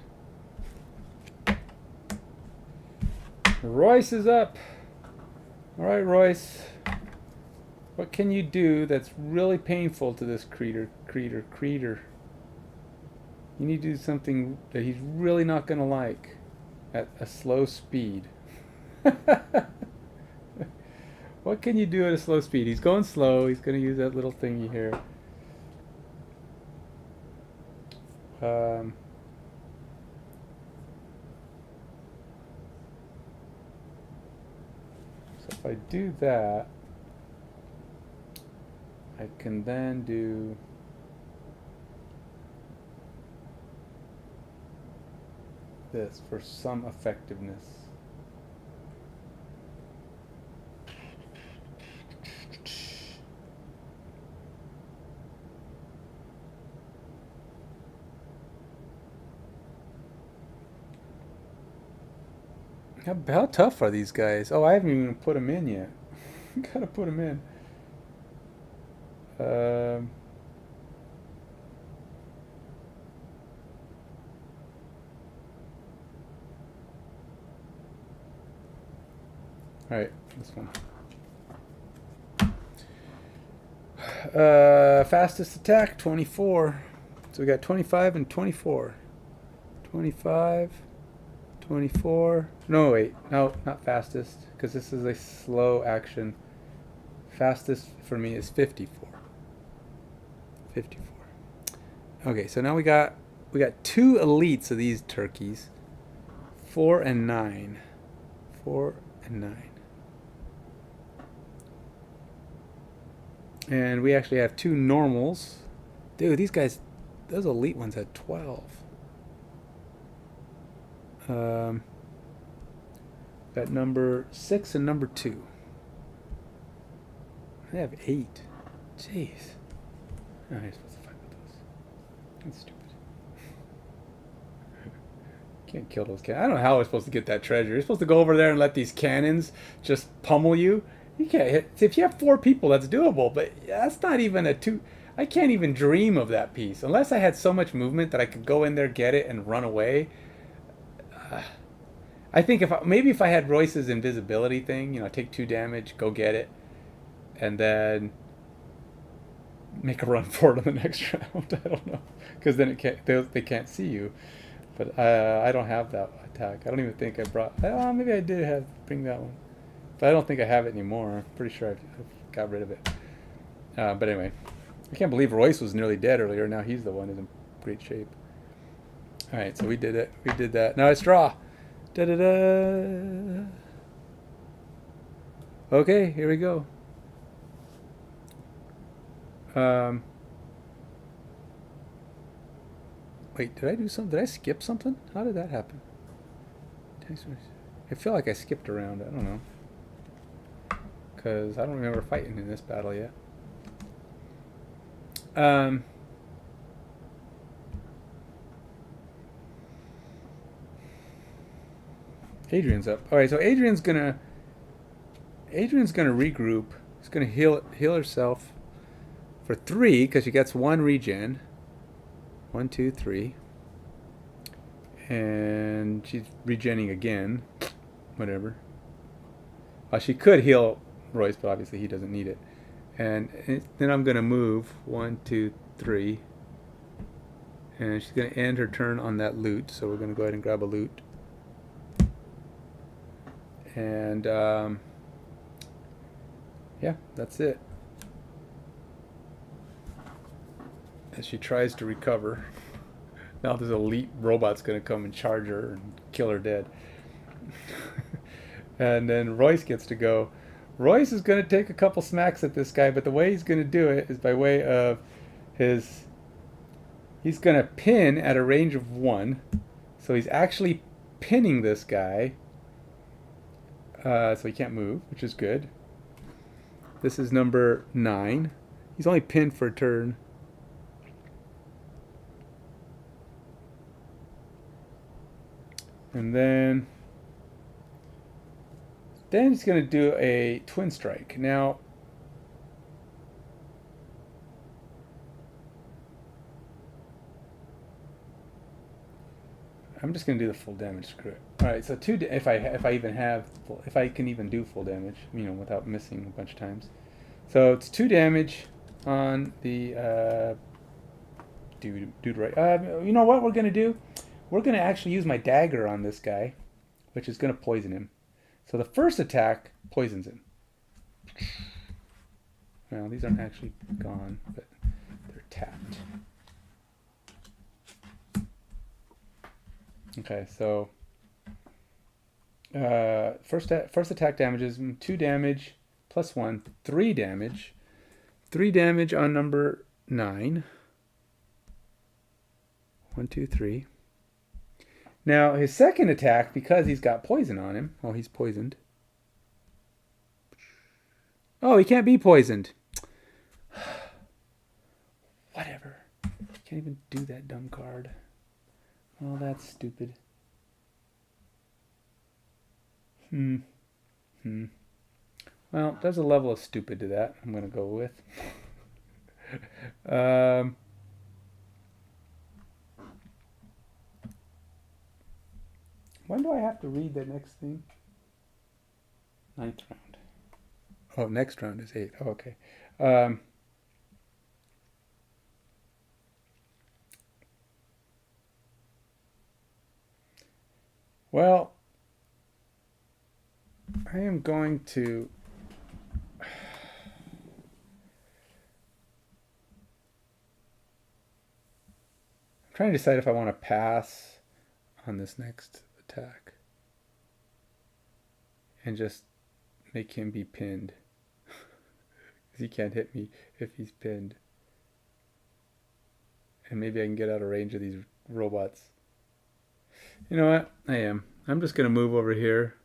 Royce is up. All right, Royce. What can you do that's really painful to this creature? You need to do something that he's really not going to like at a slow speed. What can you do at a slow speed? He's going slow. He's going to use that little thingy here. So if I do that, I can then do this for some effectiveness. How tough are these guys? Oh, I haven't even put them in yet. Gotta put them in. Alright, this one. Fastest attack, 24. So we got 25 and 24. 25, 24. No, wait. No, not fastest, because this is a slow action. Fastest for me is 54. 54. Okay, so now we got 2 elites of these turkeys. 4 and 9. 4 and 9. And we actually have 2 normals. Dude, these guys, those elite ones had 12. Got number 6 and number 2. I have 8. Jeez. Oh, you're supposed to fight with those. That's stupid. Can't kill those cannons. I don't know how we're supposed to get that treasure. You're supposed to go over there and let these cannons just pummel you. You can't hit. If you have 4 people, that's doable, but that's not even a 2. I can't even dream of that piece. Unless I had so much movement that I could go in there, get it, and run away. I think maybe if I had Royce's invisibility thing, you know, take 2 damage, go get it, and then make a run for it on the next round. I don't know, because then they can't see you. But I don't have that attack. I don't even think I brought. Maybe I did bring that one, but I don't think I have it anymore. I'm pretty sure I've got rid of it. But anyway, I can't believe Royce was nearly dead earlier. Now he's the one who's in great shape. All right, so we did it. We did that. Now it's draw. Da da da. Okay, here we go. Wait, did I do something? Did I skip something? How did that happen? I feel like I skipped around. I don't know. Because I don't remember fighting in this battle yet. Adrian's up. All right, so Adrian's gonna regroup. He's gonna heal herself for 3 because she gets 1 regen. 1, 2, 3, and she's regenning again. Whatever. She could heal Royce, but obviously he doesn't need it. And then I'm gonna move 1, 2, 3, and she's gonna end her turn on that loot. So we're gonna go ahead and grab a loot. And yeah, that's it. as she tries to recover. Now this elite robot's going to come and charge her and kill her dead. And then Royce gets to go. Royce is going to take a couple smacks at this guy, but the way he's going to do it is by way of his... He's going to pin at a range of 1. So he's actually pinning this guy. So he can't move, which is good. This is number 9. He's only pinned for a turn. And then he's going to do a twin strike. Now, I'm just going to do the full damage. Screw it. All right, so if I can even do full damage, without missing a bunch of times. So it's 2 damage on the dude right. You know what we're going to do? We're going to actually use my dagger on this guy, which is going to poison him. So the first attack poisons him. Well, these aren't actually gone, but they're tapped. Okay, so first attack damages 2 damage plus 1, 3 damage. 3 damage on number 9. 1, 2, 3. Now, his second attack, because he's got poison on him... Oh, he's poisoned. Oh, he can't be poisoned. Whatever. Can't even do that dumb card. Well, that's stupid. Well, there's a level of stupid to that I'm going to go with. When do I have to read the next thing? 9th round. Oh, next round is 8. Oh, okay. Well, I am going to... I'm trying to decide if I want to pass on this next attack and just make him be pinned, because he can't hit me if he's pinned, and maybe I can get out of range of these robots. You know what? I'm just gonna move over here,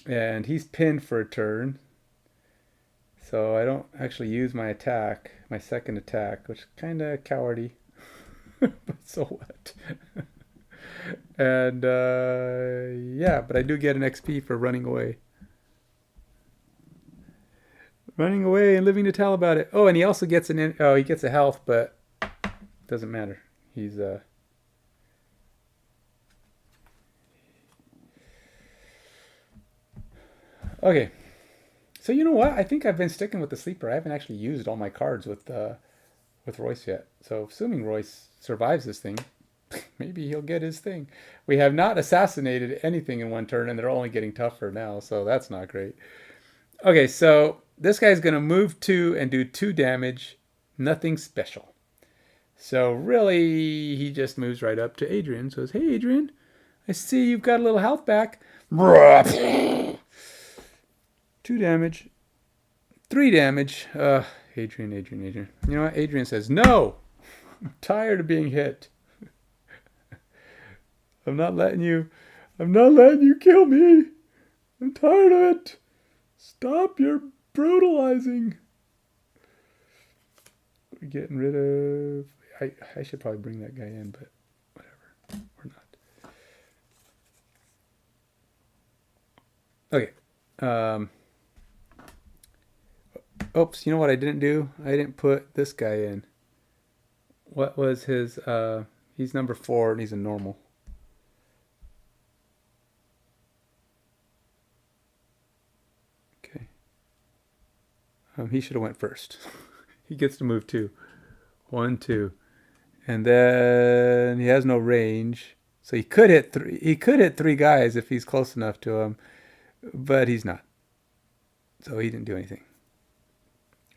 and he's pinned for a turn, so I don't actually use my attack, my second attack, which is kind of cowardly. But so what? And yeah, but I do get an XP for running away. Running away and living to tell about it. Oh, and he also gets he gets a health, but doesn't matter. He's okay. So you know what? I think I've been sticking with the sleeper. I haven't actually used all my cards with Royce yet. So assuming Royce survives this thing, maybe he'll get his thing. We have not assassinated anything in one turn, and they're only getting tougher now, so that's not great. Okay, so this guy's going to move 2 and do 2 damage. Nothing special. So really, he just moves right up to Adrian. Says, hey, Adrian, I see you've got a little health back. 2 damage. 3 damage. Adrian. You know what? Adrian says, no! I'm tired of being hit. I'm not letting you kill me. I'm tired of it. Stop your brutalizing. We're getting rid of... I should probably bring that guy in, but whatever. Or not. Okay. Oops, you know what I didn't do? I didn't put this guy in. What was his... he's number 4 and he's a normal. Okay. He should have went first. He gets to move 2. 1, 2. And then he has no range. So he could hit 3. He could hit 3 guys if he's close enough to him. But he's not. So he didn't do anything.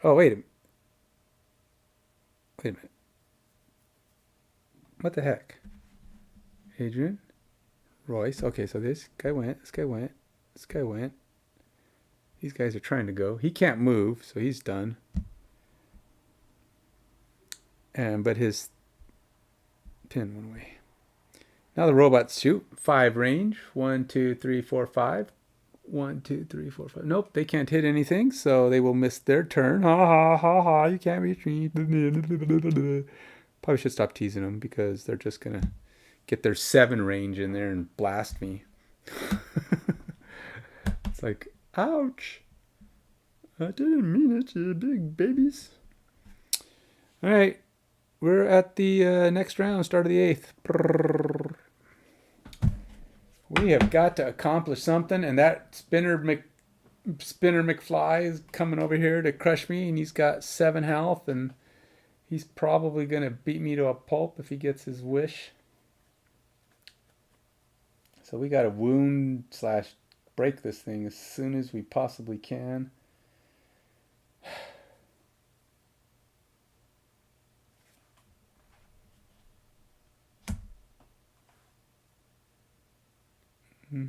Oh, wait a minute. Wait a minute. What the heck? Adrian? Royce. Okay, so this guy went. This guy went. This guy went. These guys are trying to go. He can't move, so he's done. But his pin went away. Now the robots shoot. 5 range. 1, 2, 3, 4, 5. 1, 2, 3, 4, 5. Nope, they can't hit anything, so they will miss their turn. Ha ha ha ha! You can't reach me. Probably should stop teasing them because they're just gonna get their 7 range in there and blast me. It's like, ouch! I didn't mean it, you big babies. All right, we're at the next round, start of the 8th. We have got to accomplish something, and that Spinner McFly is coming over here to crush me, and he's got 7 health, and he's probably going to beat me to a pulp if he gets his wish. So we got to wound / break this thing as soon as we possibly can. All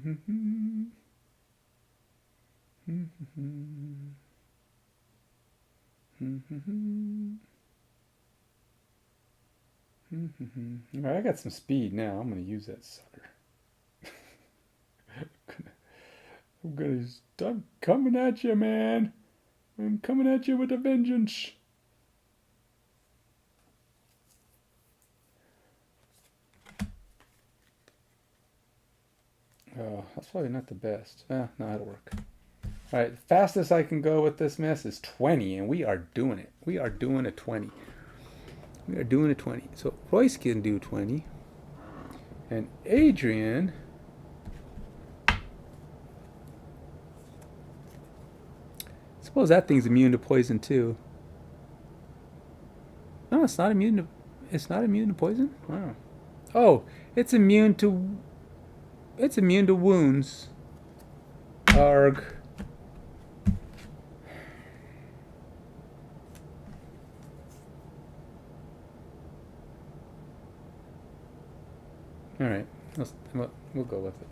right, I got some speed now. I'm going to use that sucker. I'm coming at you, man. I'm coming at you with a vengeance. Oh, that's probably not the best. No, it'll work. All right, the fastest I can go with this mess is 20, and we are doing it. We are doing a 20. We are doing a 20. So Royce can do 20. And Adrian... suppose that thing's immune to poison too. No, it's not immune to... it's not immune to poison? Wow. Oh, it's immune to... it's immune to wounds. Arg. All right, we'll go with it.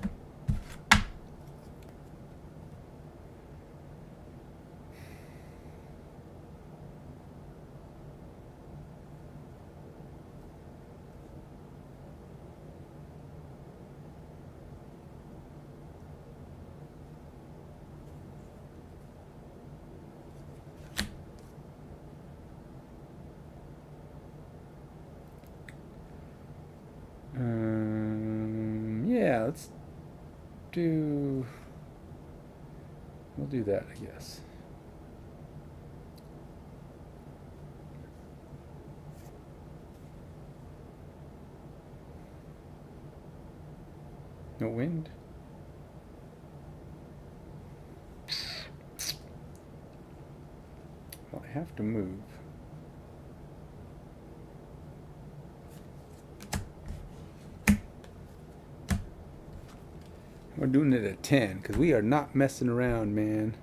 Yeah, we'll do that, I guess. No wind. Well, I have to move. We're doing it at 10 because we are not messing around, man.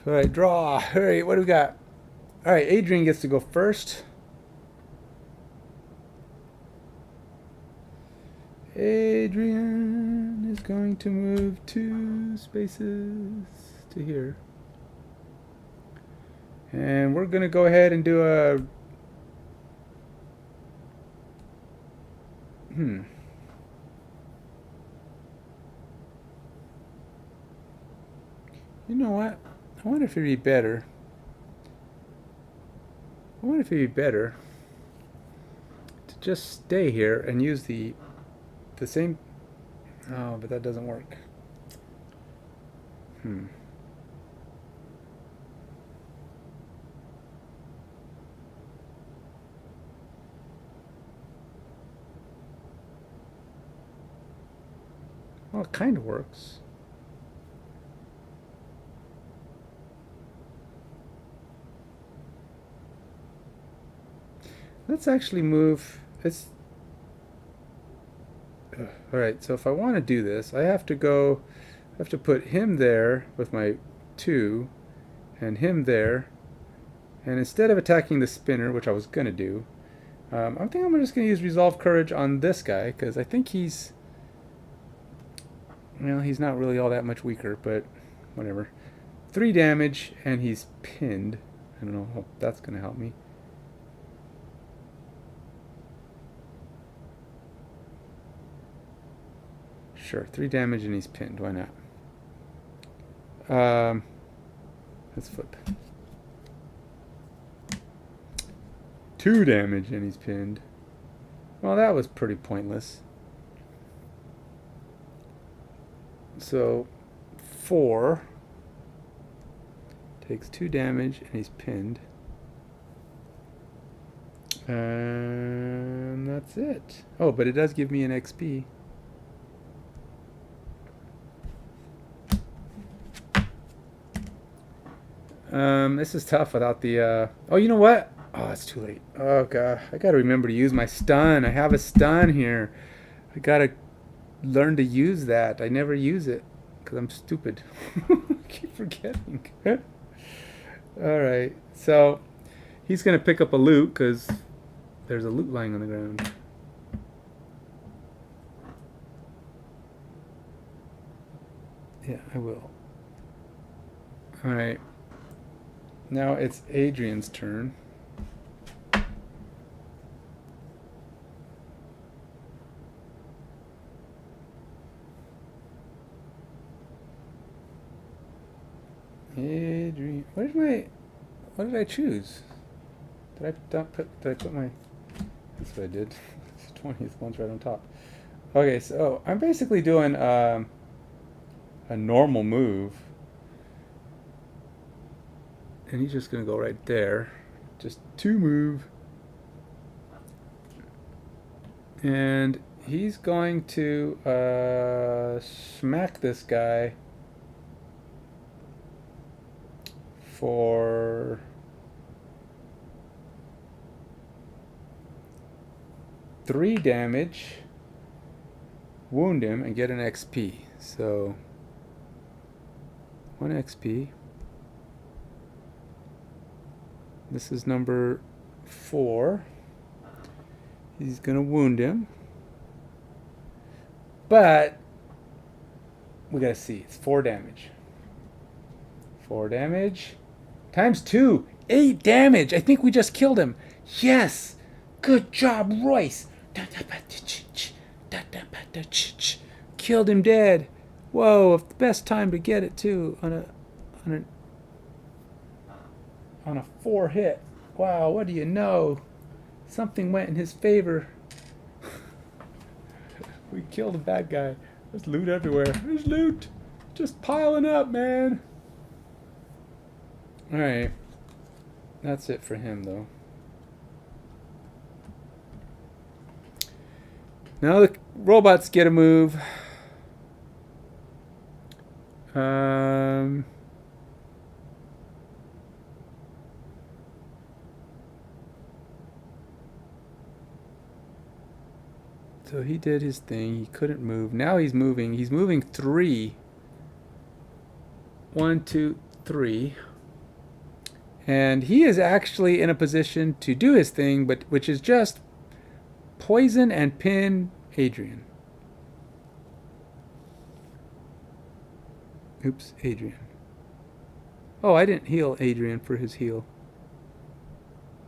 All right, draw. All right, what do we got? All right, Adrian gets to go first. Adrian is going to move 2 spaces to here. And we're going to go ahead and do a... You know what? I wonder if it'd be better. To just stay here and use the same... Oh, but that doesn't work. Well, it kind of works. Let's actually move. All right, so if I want to do this, I have to put him there with my 2, and him there, And instead of attacking the spinner, which I was going to do, I think I'm just going to use Resolve Courage on this guy, because I think he's... Well, he's not really all that much weaker, but whatever. 3 damage, and he's pinned. I don't know how that's going to help me. Sure, 3 damage and he's pinned. Why not? Let's flip. 2 damage and he's pinned. Well, that was pretty pointless. So 4 takes 2 damage and he's pinned. And that's it. Oh, but it does give me an XP. This is tough without the, oh, you know what? Oh, it's too late. Oh, God. I gotta remember to use my stun. I have a stun here. I gotta learn to use that. I never use it because I'm stupid. I keep forgetting. Alright, so he's gonna pick up a loot because there's a loot lying on the ground. Yeah, I will. Alright. Now it's Adrian's turn. Adrian, what did I choose? Did I put my, that's what I did. It's 20th one's right on top. Okay, so I'm basically doing a normal move. And he's just gonna go right there. Just 2 move. And he's going to smack this guy for 3 damage, wound him, and get an XP. So 1 XP. This is number 4. He's gonna wound him, but we gotta see. It's 4 damage. 4 damage times 2, 8 damage. I think we just killed him. Yes, good job, Royce. Killed him dead. Whoa, the best time to get it too on a 4 hit. Wow, what do you know? Something went in his favor. We killed a bad guy. There's loot everywhere. There's loot. Just piling up, man. Alright. That's it for him, though. Now the robots get a move. So he did his thing. He couldn't move. Now he's moving. He's moving 3. 1, 2, 3. And he is actually in a position to do his thing, but which is just poison and pin Adrian. Oops, Adrian. Oh, I didn't heal Adrian for his heal,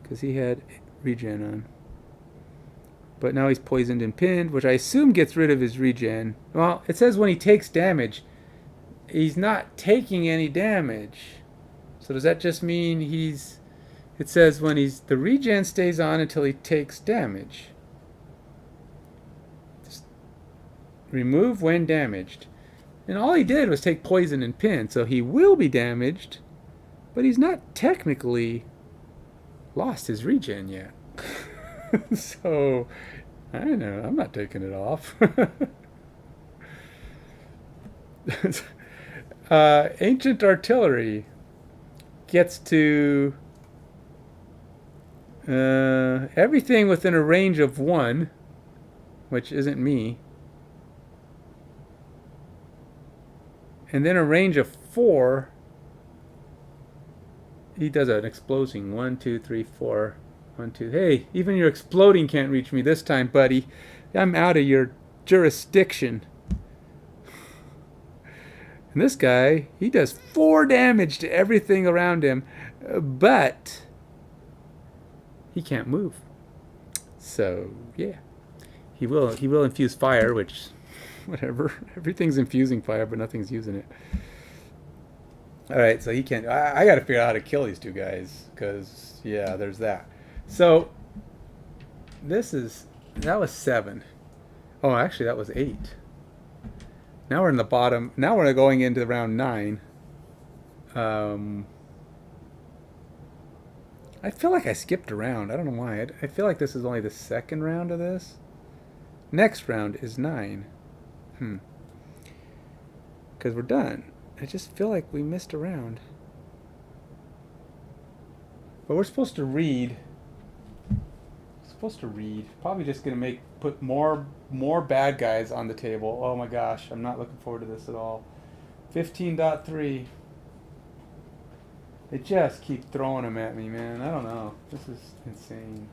because he had regen on. But now he's poisoned and pinned, which I assume gets rid of his regen. Well, it says when he takes damage. He's not taking any damage. So does that just mean he's... It says when he's... The regen stays on until he takes damage. Just remove when damaged. And all he did was take poison and pin. So he will be damaged. But he's not technically lost his regen yet. So, I don't know. I'm not taking it off. Ancient Artillery gets to everything within a range of 1, which isn't me, and then a range of 4 he does an exploding. 1, 2, 3, 4. 1, 2. Hey, even your exploding can't reach me this time, buddy. I'm out of your jurisdiction. And this guy, he does 4 damage to everything around him, but he can't move. So yeah, he will infuse fire, which whatever. Everything's infusing fire, but nothing's using it. All right, so he can't. I got to figure out how to kill these two guys, because yeah, there's that. So that was 7. Oh, actually, that was 8. Now we're in the bottom. Now we're going into round 9. I feel like I skipped a round. I don't know why. I feel like this is only the second round of this. Next round is 9. Because we're done. I just feel like we missed a round. But we're supposed to read. Probably just gonna put more bad guys on the table. Oh my gosh, I'm not looking forward to this at all. 15.3. They just keep throwing them at me, man. I don't know. This is insane.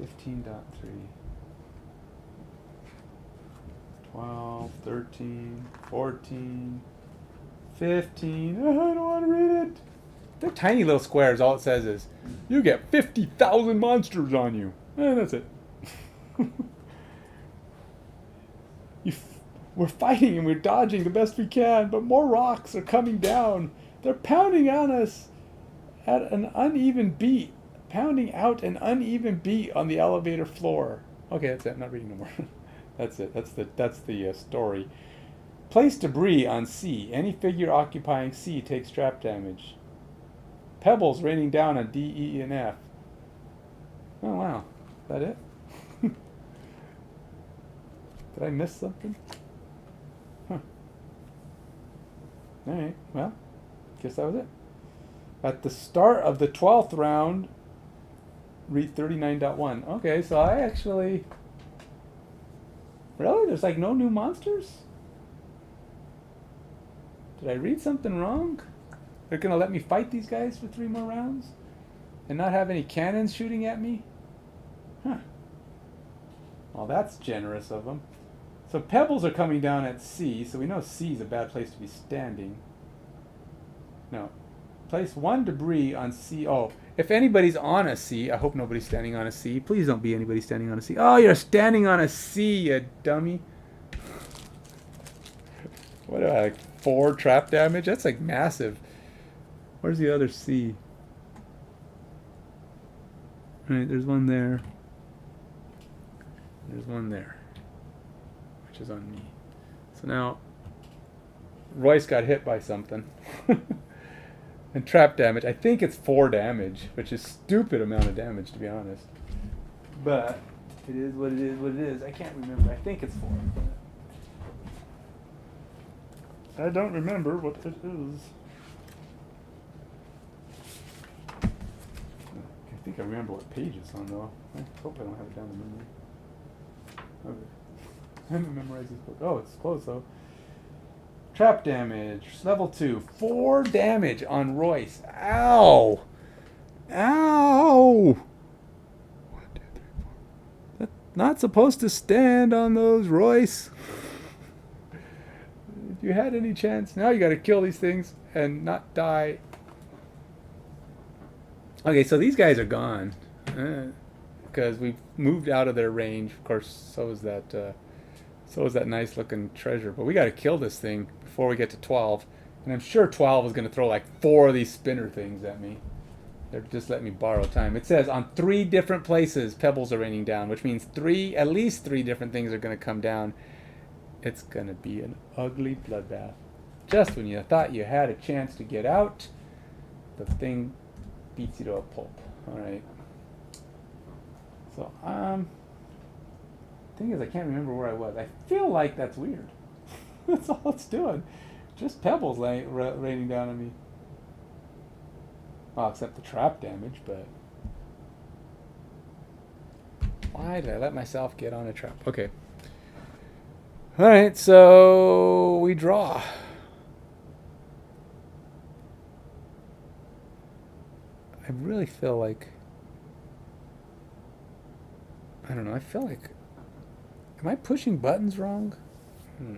15.3. 12, 13, 14, 15. I don't want to read it. They're tiny little squares. All it says is, you get 50,000 monsters on you. That's it. We're fighting and we're dodging the best we can, but more rocks are coming down. They're pounding on us at an uneven beat. Pounding out an uneven beat on the elevator floor. Okay, that's it. I'm not reading no more. That's it. That's the story. Place debris on C. Any figure occupying C takes trap damage. Pebbles raining down on D, E, and F. Oh wow, is that it? Did I miss something? Huh. Alright, well, guess that was it. At the start of the 12th round, read 39.1. Okay, so I actually... Really? There's like no new monsters? Did I read something wrong? They're gonna let me fight these guys for 3 more rounds? And not have any cannons shooting at me? Huh. Well, that's generous of them. So pebbles are coming down at C, so we know C is a bad place to be standing. No. Place 1 debris on C. Oh, if anybody's on a C, I hope nobody's standing on a C. Please don't be anybody standing on a C. Oh, you're standing on a C, you dummy. What do I, like 4 trap damage? That's like massive. Where's the other C? Alright, there's one there. There's one there. Which is on me. So now, Royce got hit by something. And trap damage. I think it's 4 damage, which is stupid amount of damage, to be honest. But it is what it is. What it is. I can't remember. I think it's 4. I don't remember what it is. I think I remember what page it's on, though. I hope I don't have it down in memory. Okay. I haven't memorized this book. Oh, it's close, though. Trap damage, level 2, 4 damage on Royce. Ow! Ow! 1, 2, 3, 4. That's not supposed to stand on those, Royce. If you had any chance, now you gotta kill these things and not die. Okay, so these guys are gone. Because we've moved out of their range. Of course, so is that nice looking treasure. But we gotta kill this thing before we get to 12. And I'm sure 12 is going to throw like 4 of these spinner things at me. They're just letting me borrow time. It says on 3 different places pebbles are raining down, which means at least 3 different things are going to come down. It's going to be an ugly bloodbath. Just when you thought you had a chance to get out, the thing beats you to a pulp. Alright. So, thing is, I can't remember where I was. I feel like that's weird. That's all it's doing. Just pebbles raining down on me. Well, except the trap damage, but... Why did I let myself get on a trap? Okay. Alright, so we draw. really feel like, I don't know, I feel like, am I pushing buttons wrong? Hmm.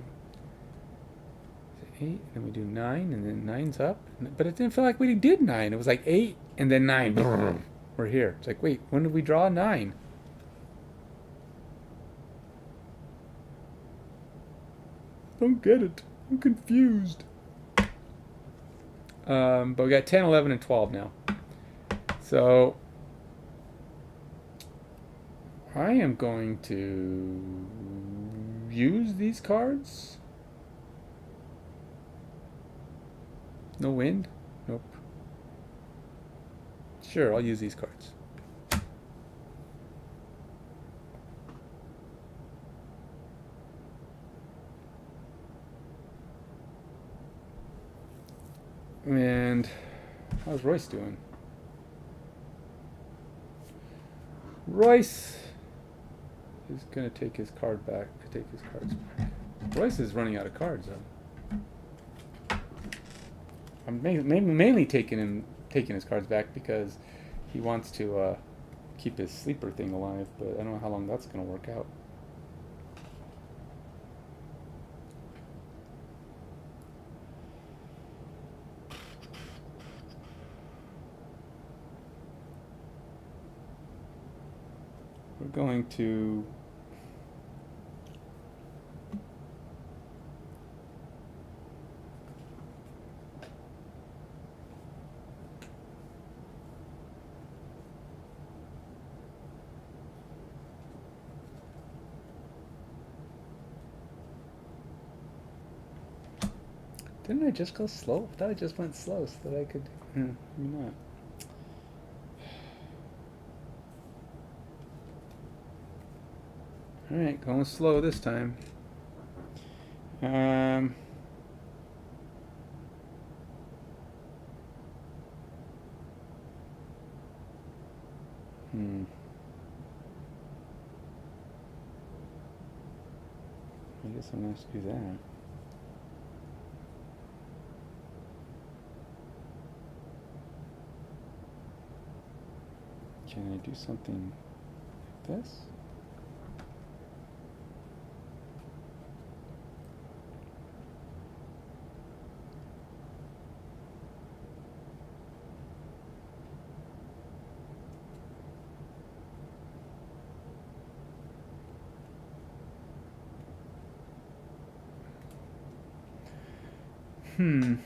8, then we do 9, and then 9's up. But it didn't feel like we did 9. It was like 8, and then 9. We're here. It's like, wait, when did we draw 9? Don't get it. I'm confused. But we got 10, 11, and 12 now. So I am going to use these cards. No wind? Nope. Sure, I'll use these cards. And how's Royce doing? Royce is gonna take his card back. Take his cards back. Royce is running out of cards though. I'm mainly taking his cards back because he wants to keep his sleeper thing alive, but I don't know how long that's gonna work out. We're going to Didn't I just go slow? I thought I just went slow so that I could... maybe not. Alright, going slow this time. I guess I'm going to have to do that. Can I do something like this? I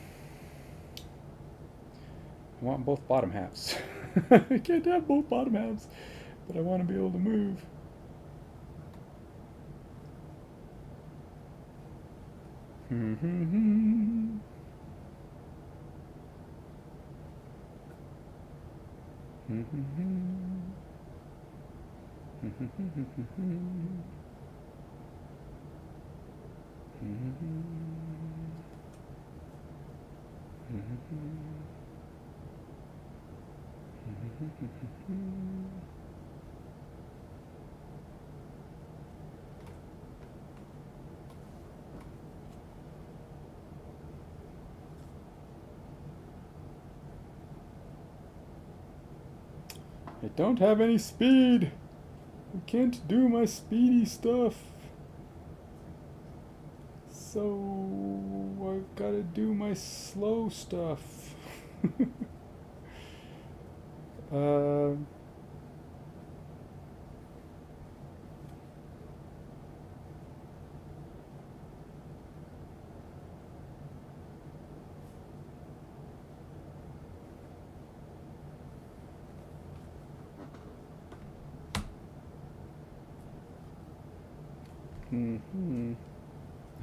want both bottom halves. I can't have both bottom halves, but I want to be able to move. I don't have any speed. I can't do my speedy stuff. So I've got to do my slow stuff.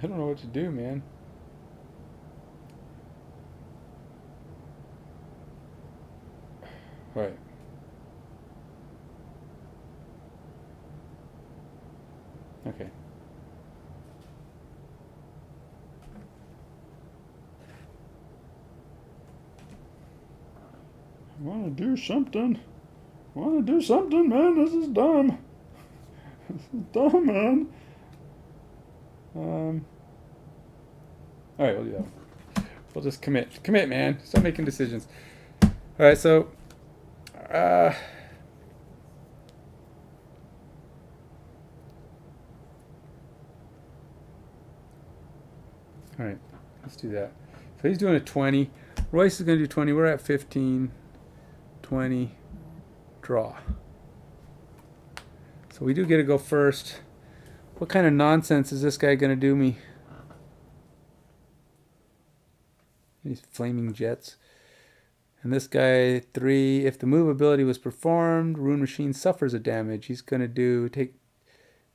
I don't know what to do, man. Right. Okay. I want to do something. I want to do something, man. This is dumb. This is dumb, man. Alright, we'll do that one. We'll just commit. Commit, man. Stop making decisions. Alright, so Uh, all right, let's do that. So he's doing a 20. Royce is going to do 20. We're at 15, 20, draw. So we do get to go first. What kind of nonsense is this guy going to do me? These flaming jets. And this guy, 3. If the move ability was performed, Rune Machine suffers a damage. He's going to do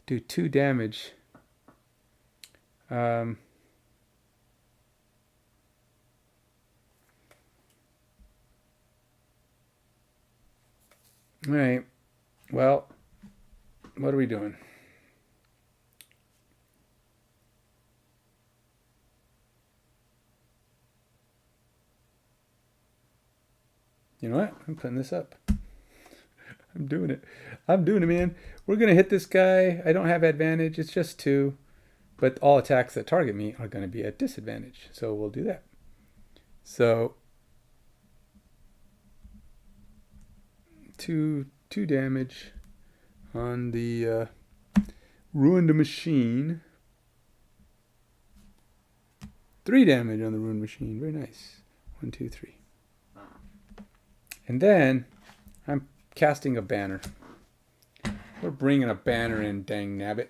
2 damage. All right. Well, what are we doing? You know what? I'm putting this up. I'm doing it. I'm doing it, man. We're going to hit this guy. I don't have advantage. It's just 2. But all attacks that target me are going to be at disadvantage. So we'll do that. So 2 damage on the ruined machine. 3 damage on the ruined machine. Very nice. 1, 2, 3. And then I'm casting a banner. We're bringing a banner in, dang nabbit.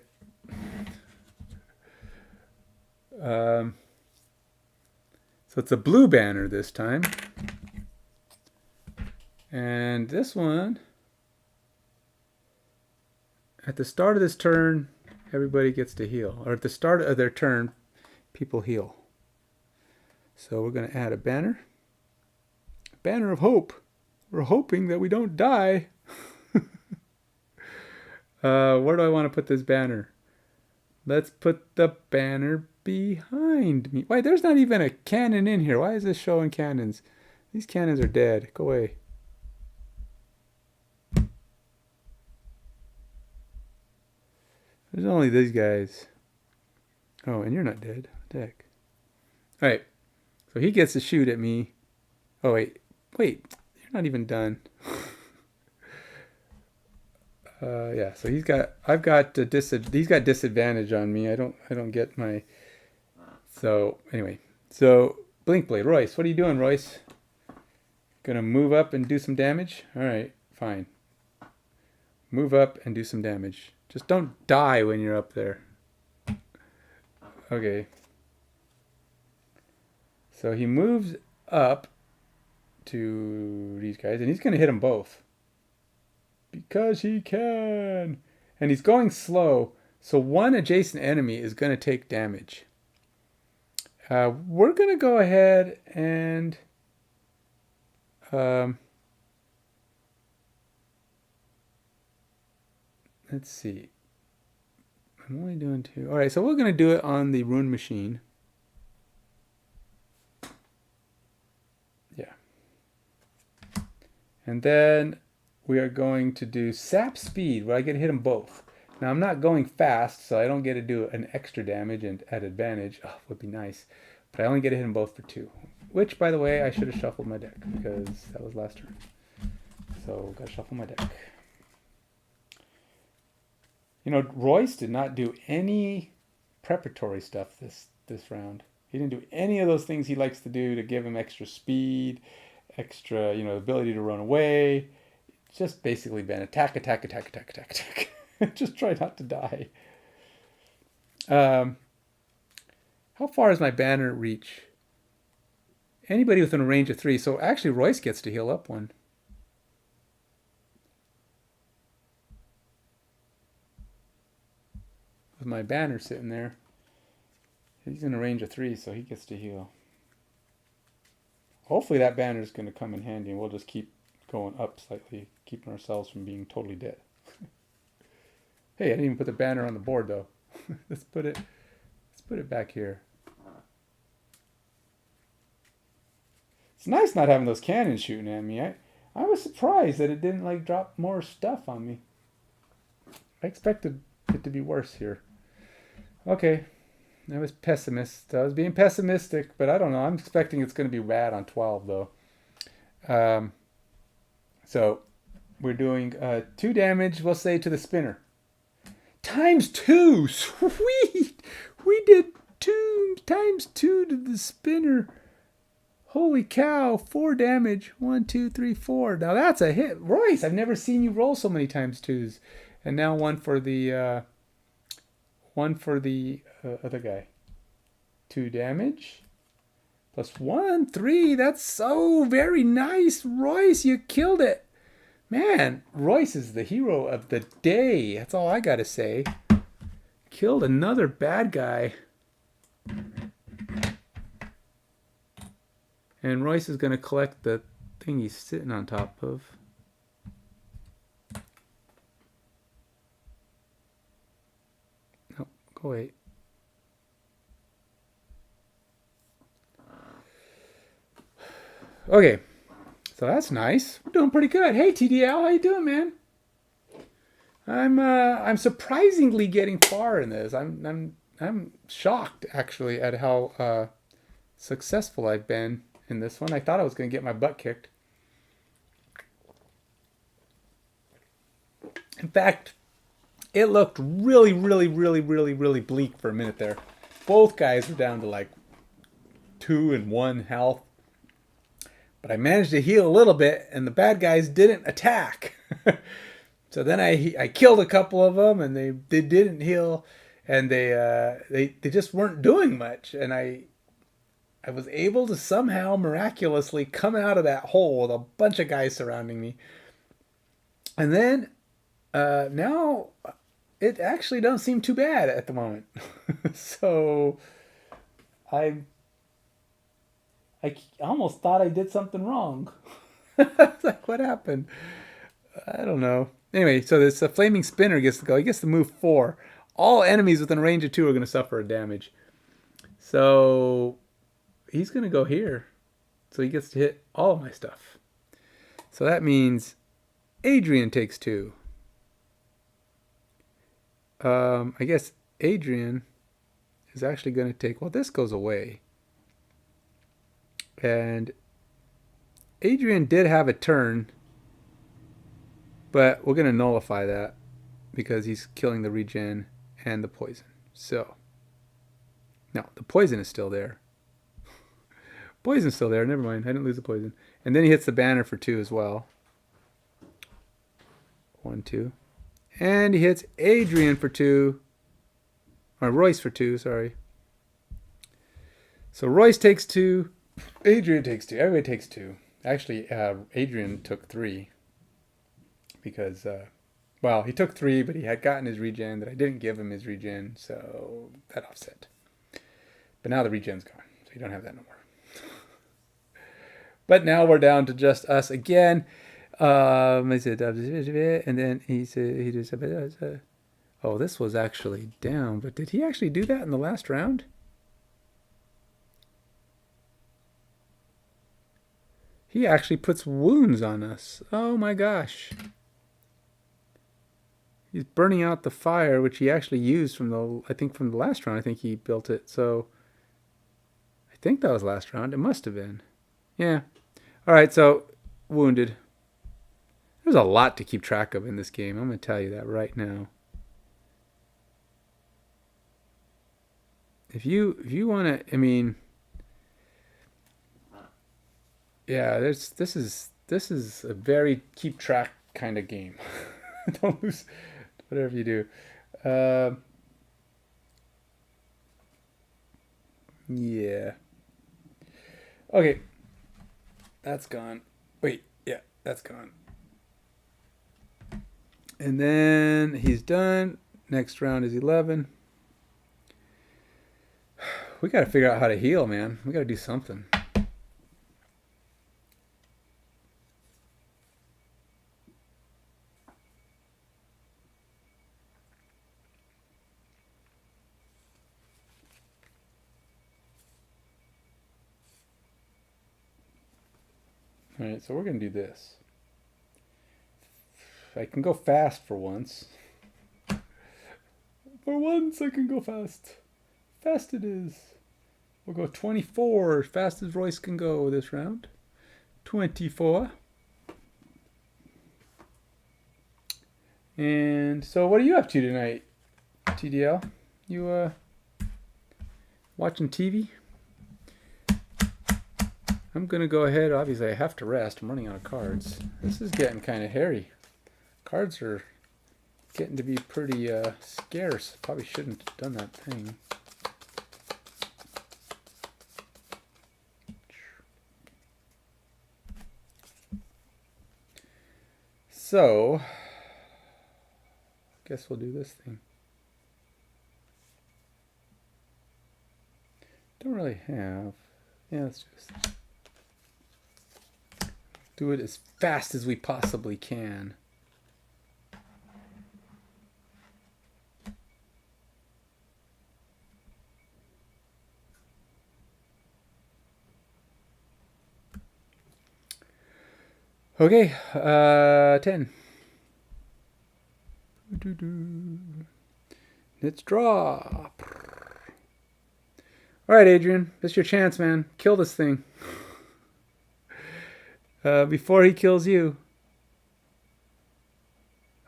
So it's a blue banner this time. And this one, at the start of this turn, everybody gets to heal. Or at the start of their turn, people heal. So we're going to add a banner. Banner of hope. We're hoping that we don't die. Where do I want to put this banner? Let's put the banner behind me. Why, there's not even a cannon in here. Why is this showing cannons? These cannons are dead. Go away. There's only these guys. Oh, and you're not dead. What the heck? All right. So he gets to shoot at me. Oh, wait. Wait. You're not even done. Yeah, so he's got disadvantage on me. I don't get my. So anyway, so Blink Blade, Royce, what are you doing, Royce? Gonna move up and do some damage? All right, fine. Move up and do some damage. Just don't die when you're up there. Okay. So he moves up to these guys, and he's gonna hit them both. Because he can. And he's going slow, so one adjacent enemy is going to take damage. We're going to go ahead and let's see. I'm only doing 2. All right, so we're going to do it on the rune machine. Yeah. And then we are going to do sap speed, where I get to hit them both. Now I'm not going fast, so I don't get to do an extra damage and at advantage. Oh, would be nice. But I only get to hit them both for 2. Which, by the way, I should have shuffled my deck, because that was last turn. So, gotta shuffle my deck. You know, Royce did not do any preparatory stuff this round. He didn't do any of those things he likes to do to give him extra speed, extra, ability to run away. Just basically been attack. Just try not to die. How far is my banner reach? Anybody within a range of 3. So actually Royce gets to heal up 1. With my banner sitting there. He's in a range of 3, so he gets to heal. Hopefully that banner is going to come in handy, and we'll just keep going up slightly, keeping ourselves from being totally dead. Hey, I didn't even put the banner on the board though. Let's put it back here. It's nice not having those cannons shooting at me. I was surprised that it didn't drop more stuff on me. I expected it to be worse here. Okay. I was pessimist. I was being pessimistic, but I don't know. I'm expecting it's going to be rad on 12 though. So we're doing 2 damage, we'll say, to the spinner. Times 2! Sweet! We did 2 times 2 to the spinner. Holy cow, 4 damage. 1, 2, 3, 4. Now that's a hit. Royce, I've never seen you roll so many times 2s. And now one for the other guy. 2 damage. Plus 1, 3. That's so very nice. Royce, you killed it. Man, Royce is the hero of the day. That's all I gotta say. Killed another bad guy. And Royce is going to collect the thing he's sitting on top of. No, go away. Okay, so that's nice. We're doing pretty good. Hey TDL, how you doing, man? I'm surprisingly getting far in this. I'm shocked actually at how successful I've been in this one. I thought I was going to get my butt kicked. In fact, it looked really bleak for a minute there. Both guys were down to like 2 and 1 health. But I managed to heal a little bit, and the bad guys didn't attack. So then I killed a couple of them, and they didn't heal, and they just weren't doing much. And I was able to somehow miraculously come out of that hole with a bunch of guys surrounding me. And then now it actually doesn't seem too bad at the moment. So I almost thought I did something wrong. Like, what happened? I don't know. Anyway, so this flaming spinner gets to go. He gets to move 4. All enemies within a range of 2 are going to suffer a damage. So he's going to go here. So he gets to hit all of my stuff. So that means Adrian takes 2. I guess Adrian is actually going to take... Well, this goes away. And Adrian did have a turn, but we're going to nullify that because he's killing the regen and the poison. So, no, the poison is still there. Poison's still there. Never mind. I didn't lose the poison. And then he hits the banner for 2 as well. 1, 2. And he hits Adrian for 2. Or Royce for 2, sorry. So Royce takes 2. Adrian takes 2. Everybody takes 2. Actually, Adrian took 3. Because, well, he took 3, but he had gotten his regen that I didn't give him his regen. So that offset. But now the regen's gone. So you don't have that no more. But now we're down to just us again. And then he said, oh, this was actually down. But did he actually do that in the last round? He actually puts wounds on us. Oh my gosh. He's burning out the fire, which he actually used from the last round. I think he built it. So I think that was last round. It must have been. Yeah. All right, so wounded. There's a lot to keep track of in this game. I'm going to tell you that right now. If you want to, I mean, yeah, this is a very keep track kind of game. Don't lose whatever you do. Yeah. Okay. That's gone. Wait, yeah, that's gone. And then he's done. Next round is 11. We got to figure out how to heal, man. We got to do something. All right, so we're going to do this. I can go fast for once. For once I can go fast. Fast it is. We'll go 24, as fast as Royce can go this round. 24. And so what are you up to tonight, TDL? You watching TV? I'm gonna go ahead. Obviously, I have to rest. I'm running out of cards. This is getting kind of hairy. Cards are getting to be pretty scarce. Probably shouldn't have done that thing. So, I guess we'll do this thing. Don't really have. Yeah, let's just do it as fast as we possibly can. Okay, 10. Let's draw. All right, Adrian, this is your chance, man. Kill this thing before he kills you.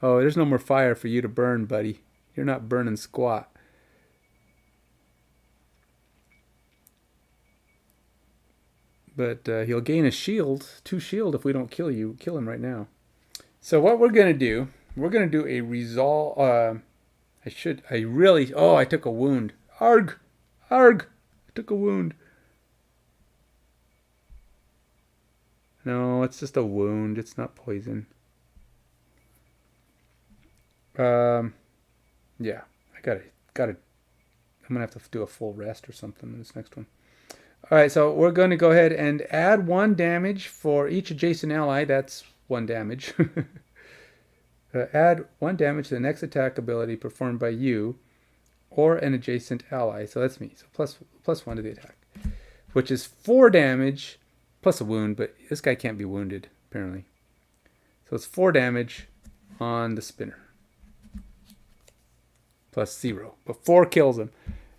Oh, there's no more fire for you to burn, buddy. You're not burning squat. But he'll gain a shield, 2 shield, if we don't kill him right now. So what we're gonna do? We're gonna do a resolve. I took a wound. Arg, arg! I took a wound. No, it's just a wound. It's not poison. Yeah, I gotta. I'm gonna have to do a full rest or something in this next one. All right, so we're going to go ahead and add 1 damage for each adjacent ally. That's 1 damage. Add 1 damage to the next attack ability performed by you or an adjacent ally. So that's me. So plus 1 to the attack, which is 4 damage plus a wound. But this guy can't be wounded apparently. So it's 4 damage on the spinner. Plus 0, but 4 kills him.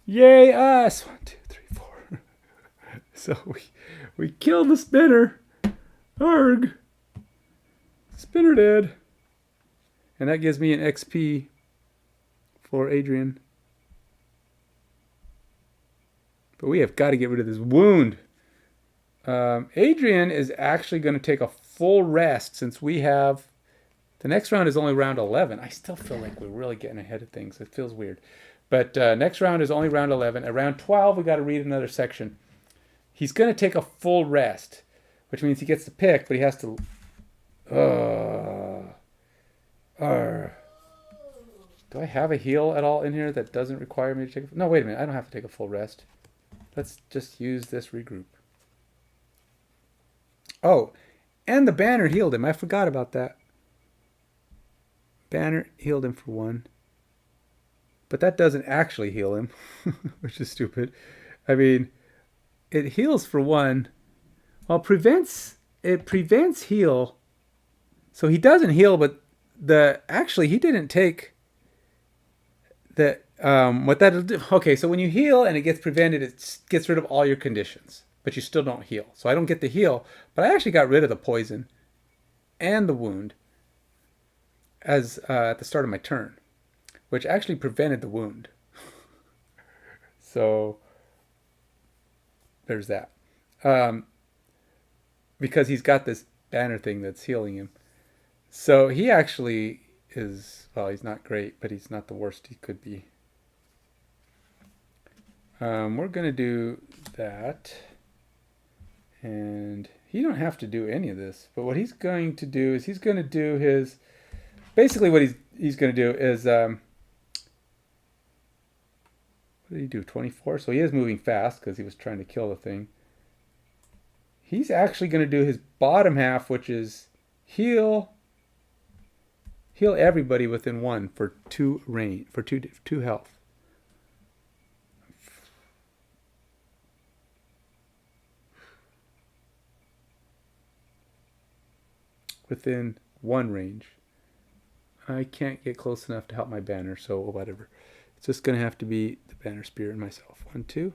Yay us! 1, 2, 3, 4. So we killed the spinner. Arg! Spinner dead. And that gives me an XP for Adrian. But we have got to get rid of this wound. Adrian is actually going to take a full rest since we have... The next round is only round 11. I still feel like we're really getting ahead of things. It feels weird. But next round is only round 11. At round 12, we got to read another section. He's going to take a full rest, which means he gets to pick, but he has to... Do I have a heal at all in here that doesn't require me to take... No, wait a minute. I don't have to take a full rest. Let's just use this regroup. Oh, and the banner healed him. I forgot about that. Banner healed him for 1. But that doesn't actually heal him, which is stupid. I mean... It heals for 1. Well, it prevents heal. So he doesn't heal, but he didn't take the what that'll do. Okay, so when you heal and it gets prevented, it gets rid of all your conditions, but you still don't heal. So I don't get the heal, but I actually got rid of the poison and the wound as at the start of my turn, which actually prevented the wound. So there's that. Because he's got this banner thing that's healing him. So he actually is, well, he's not great, but he's not the worst he could be. We're going to do that. And he don't have to do any of this. But what he's going to do is he's going to do his... Basically what he's going to do is... what did he do? 24? So he is moving fast because he was trying to kill the thing. He's actually going to do his bottom half, which is heal everybody within 1 for 2 range, for 2 health. Within 1 range. I can't get close enough to help my banner, so whatever. It's just going to have to be the banner spirit and myself. 1, 2.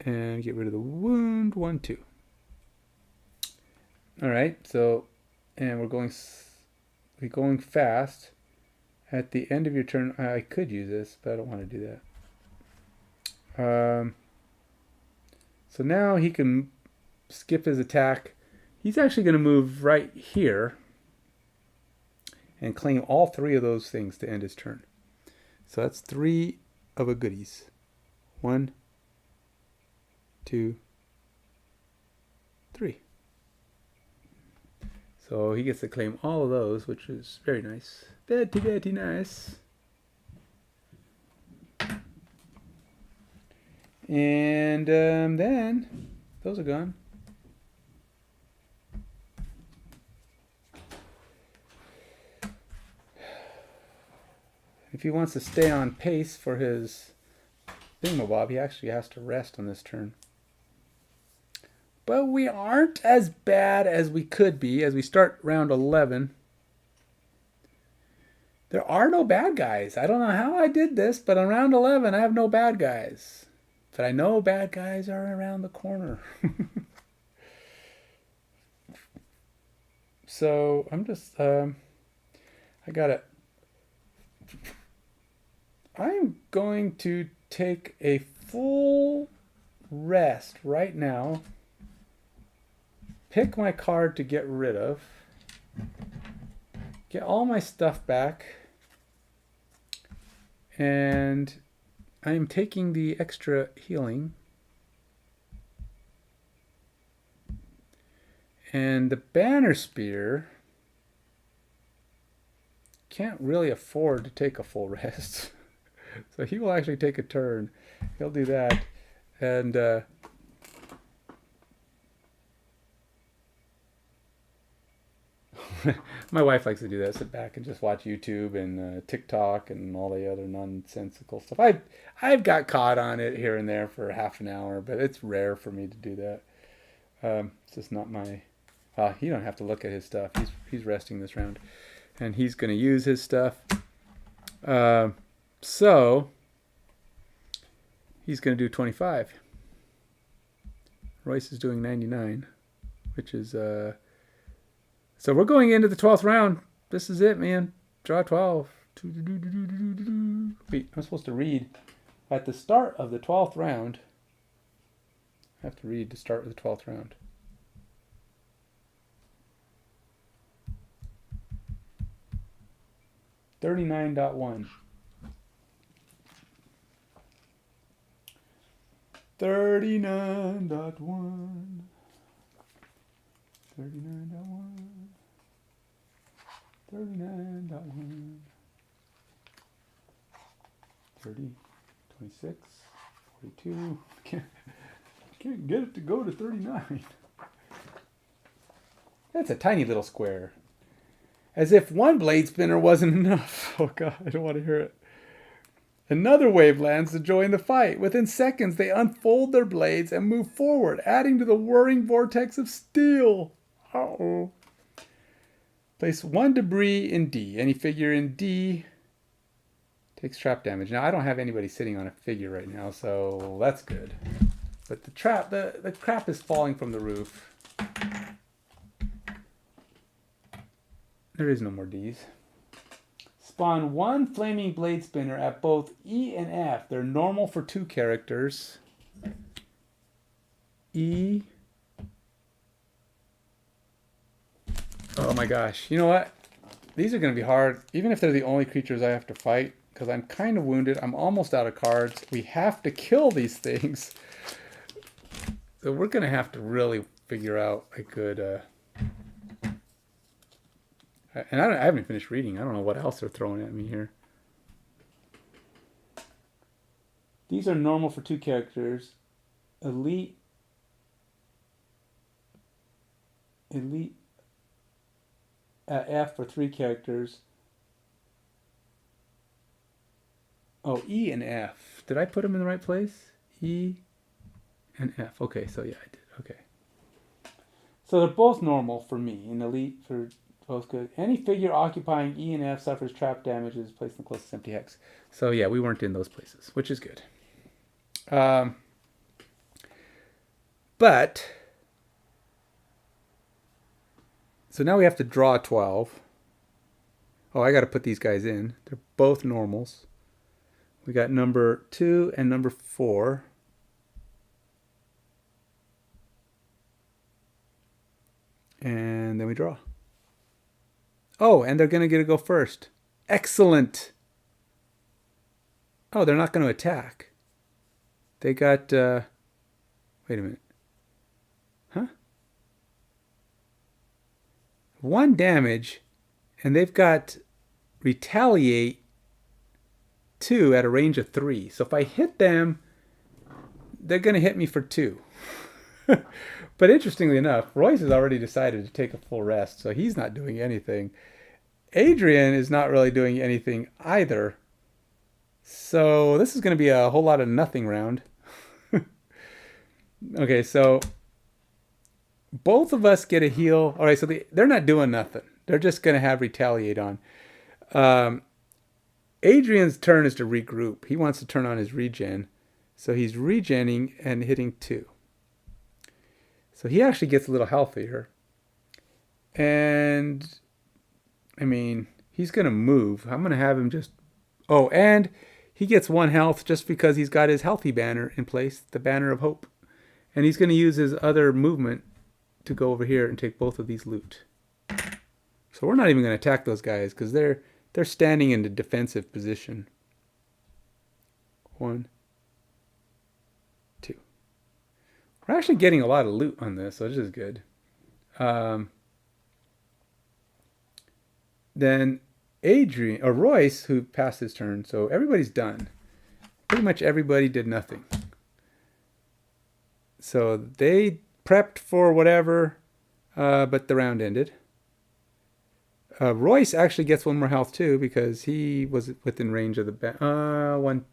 And get rid of the wound. 1, 2. All right, so and we're going fast. At the end of your turn, I could use this, but I don't want to do that. So now he can skip his attack. He's actually going to move right here and claim all 3 of those things to end his turn. So that's 3 of a goodies. 1, 2, 3. So he gets to claim all of those, which is very nice. Very, very nice. And then those are gone. If he wants to stay on pace for his thingamabob, he actually has to rest on this turn. But we aren't as bad as we could be as we start round 11. There are no bad guys. I don't know how I did this, but on round 11 I have no bad guys. But I know bad guys are around the corner. So I'm just, I'm going to take a full rest right now. Pick my card to get rid of. Get all my stuff back. And I'm taking the extra healing. And the banner spear can't really afford to take a full rest. So he will actually take a turn. He'll do that. And my wife likes to do that. Sit back and just watch YouTube and TikTok and all the other nonsensical stuff. I've got caught on it here and there for half an hour, but it's rare for me to do that. It's just not my... you don't have to look at his stuff. He's resting this round. And he's going to use his stuff. So he's going to do 25. Royce is doing 99, which is... So we're going into the 12th round. This is it, man. Draw 12. Wait, I'm supposed to read at the start of the 12th round. I have to read to start with the 12th round. $39.1. 39.1. 39.1. 39.1. 30, 26, 42. Can't get it to go to 39. That's a tiny little square. As if one blade spinner wasn't enough. Oh god, I don't want to hear it. Another wave lands to join the fight. Within seconds, they unfold their blades and move forward, adding to the whirring vortex of steel. Uh-oh. Place 1 debris in D. Any figure in D takes trap damage. Now, I don't have anybody sitting on a figure right now, so that's good. But the crap is falling from the roof. There is no more Ds. Spawn 1 flaming blade spinner at both E and F. They're normal for 2 characters. E. Oh my gosh. You know what? These are going to be hard, even if they're the only creatures I have to fight, because I'm kind of wounded. I'm almost out of cards. We have to kill these things. So we're going to have to really figure out a good... And I haven't finished reading. I don't know what else they're throwing at me here. These are normal for 2 characters. Elite F for 3 characters. Oh, E and F. Did I put them in the right place? E and F. Okay, so yeah, I did. Okay. So they're both normal for me. And elite for... both good. Any figure occupying E and F suffers trap damage and is placed in the closest empty hex. So yeah, we weren't in those places, which is good. But So now we have to draw 12. Oh, I got to put these guys in. They're both normals. We got number 2 and number 4. And then we draw. Oh, and they're going to get to go first. Excellent. Oh, they're not going to attack. They got... wait a minute. Huh? 1 damage, and they've got retaliate 2 at a range of 3. So if I hit them, they're going to hit me for 2. But interestingly enough, Royce has already decided to take a full rest, so he's not doing anything. Adrian is not really doing anything either. So this is going to be a whole lot of nothing round. Okay, so both of us get a heal. All right, so they're not doing nothing. They're just going to have retaliate on. Adrian's turn is to regroup. He wants to turn on his regen. So he's regenning and hitting 2. So he actually gets a little healthier. And, I mean, he's going to move. I'm going to have him just... Oh, and he gets 1 health just because he's got his healthy banner in place, the banner of hope. And he's going to use his other movement to go over here and take both of these loot. So we're not even going to attack those guys because they're standing in the defensive position. 1, 2. We're actually getting a lot of loot on this, so this is good. Then Adrian, or Royce, who passed his turn, so everybody's done. Pretty much everybody did nothing. So they prepped for whatever, but the round ended. Royce actually gets 1 more health too because he was within range of the one.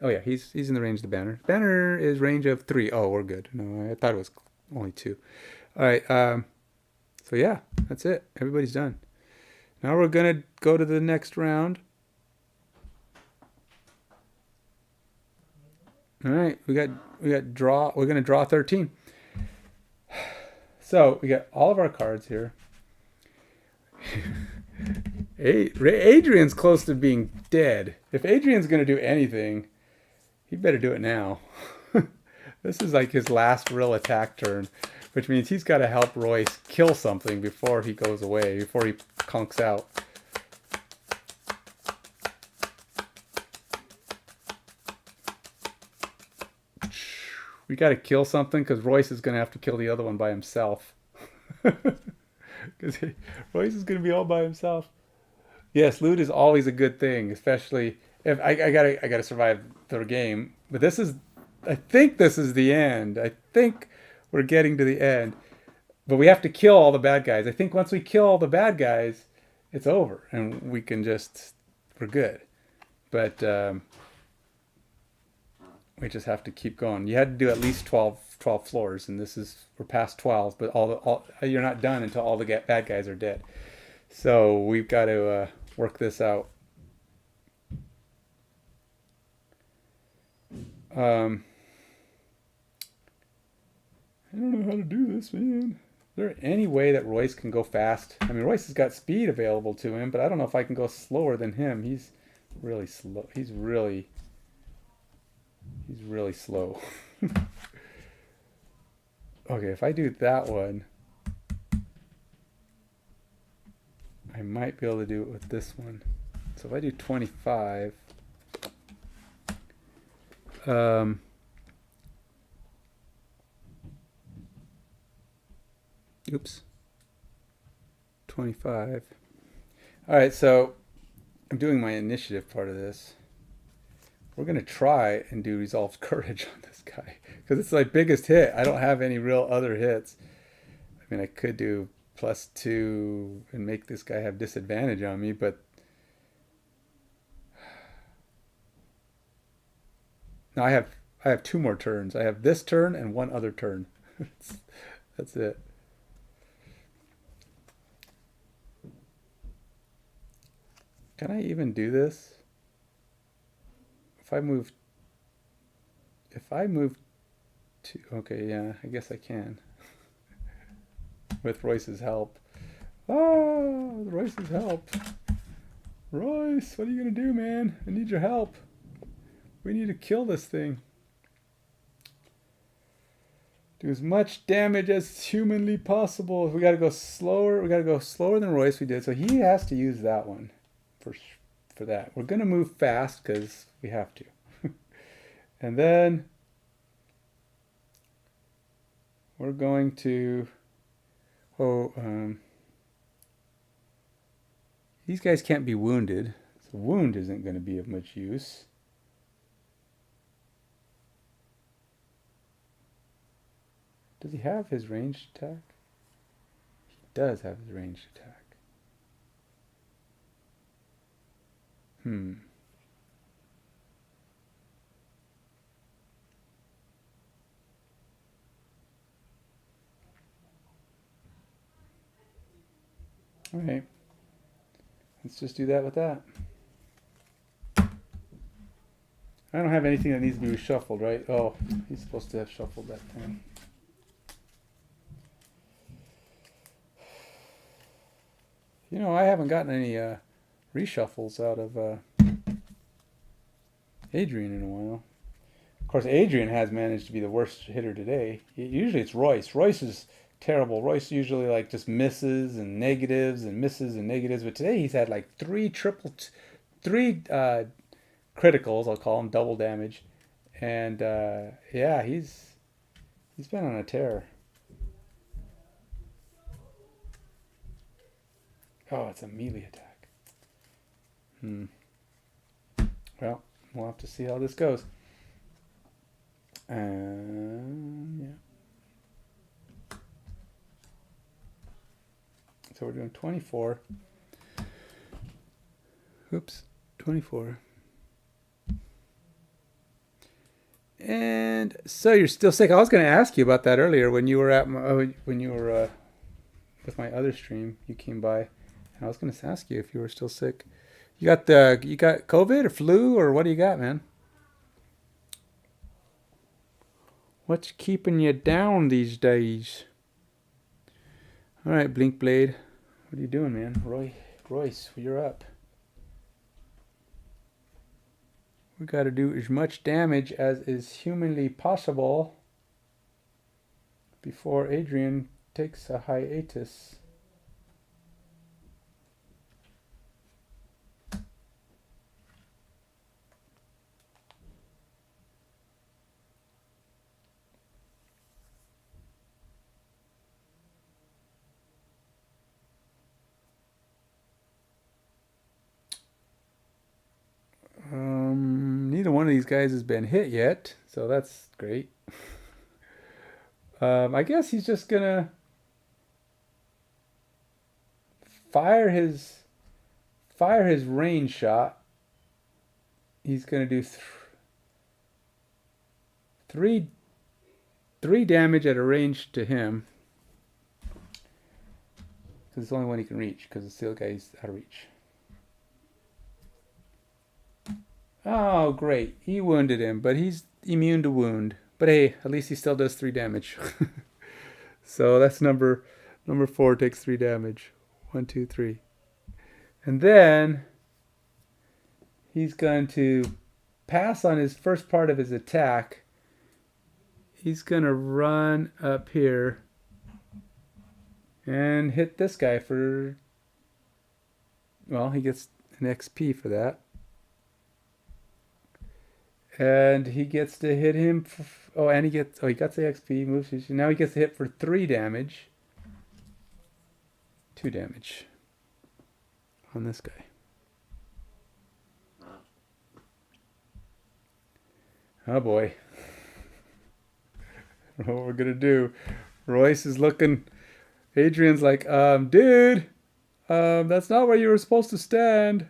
Oh yeah, he's in the range of the banner. Banner is range of 3. Oh, we're good. No, I thought it was only 2. All right. So yeah, that's it. Everybody's done. Now we're gonna go to the next round. All right, we got draw. We're gonna draw 13. So we got all of our cards here. Adrian's close to being dead. If Adrian's gonna do anything, he better do it now. This is like his last real attack turn, which means he's got to help Royce kill something before he goes away, before he conks out. We got to kill something because Royce is going to have to kill the other one by himself. Because Royce is going to be all by himself. Yes, loot is always a good thing, especially if I gotta survive the game. But this is, I think this is the end. I think we're getting to the end. But we have to kill all the bad guys. I think once we kill all the bad guys, it's over and we can just, we're good. But we just have to keep going. You had to do at least 12 floors, and this is, we're past 12, but you're not done until all the bad guys are dead. So we've got to work this out. I don't know how to do this, man. Is there any way that Royce can go fast? I mean, Royce has got speed available to him, but I don't know if I can go slower than him. He's really slow. He's really slow. Okay, if I do that one, I might be able to do it with this one. So if I do 25, oops, 25. All right, so I'm doing my initiative part of this. We're going to try and do Resolved Courage on this guy because it's my biggest hit. I don't have any real other hits. I mean, I could do +2 and make this guy have disadvantage on me, but no, I have 2 more turns. I have this turn and 1 other turn. That's it. Can I even do this? If I move to, okay, yeah, I guess I can. With Royce's help. Ah, Royce's help. Royce, what are you gonna do, man? I need your help. We need to kill this thing. Do as much damage as humanly possible. We gotta go slower. We gotta go slower than Royce we did. So he has to use that one for that. We're gonna move fast because we have to. And then we're going to. These guys can't be wounded, so wound isn't going to be of much use. Does he have his ranged attack? He does have his ranged attack. All right. Let's just do that with that. I don't have anything that needs to be reshuffled, right? Oh, he's supposed to have shuffled that thing. You know, I haven't gotten any reshuffles out of Adrian in a while. Of course, Adrian has managed to be the worst hitter today. Usually it's Royce. Royce is terrible. Royce usually like just misses and negatives and misses and negatives. But today he's had like three criticals, I'll call them, double damage. And yeah, he's been on a tear. Oh, it's a melee attack. Well, we'll have to see how this goes. Yeah. So we're doing 24. Oops, 24. And so you're still sick. I was going to ask you about that earlier when you were at with my other stream. You came by, and I was going to ask you if you were still sick. You got COVID or flu or what do you got, man? What's keeping you down these days? All right, Blinkblade. What are you doing, man? Royce, you're up. We got to do as much damage as is humanly possible before Adrian takes a hiatus. Neither one of these guys has been hit yet, so that's great. I guess he's just gonna fire his range shot. He's gonna do three damage at a range to him, because it's the only one he can reach, because the other guy's out of reach. Oh, great. He wounded him, but he's immune to wound. But hey, at least he still does 3 damage. So that's number 4 takes 3 damage. 1, 2, 3. And then he's going to pass on his first part of his attack. He's going to run up here and hit this guy for... Well, he gets an XP for that. And he gets to hit him. He got the XP. Moves. Now he gets to hit for 3 damage. 2 damage on this guy. Oh boy. I don't know what we're gonna do. Royce is looking. Adrian's like, dude, that's not where you were supposed to stand.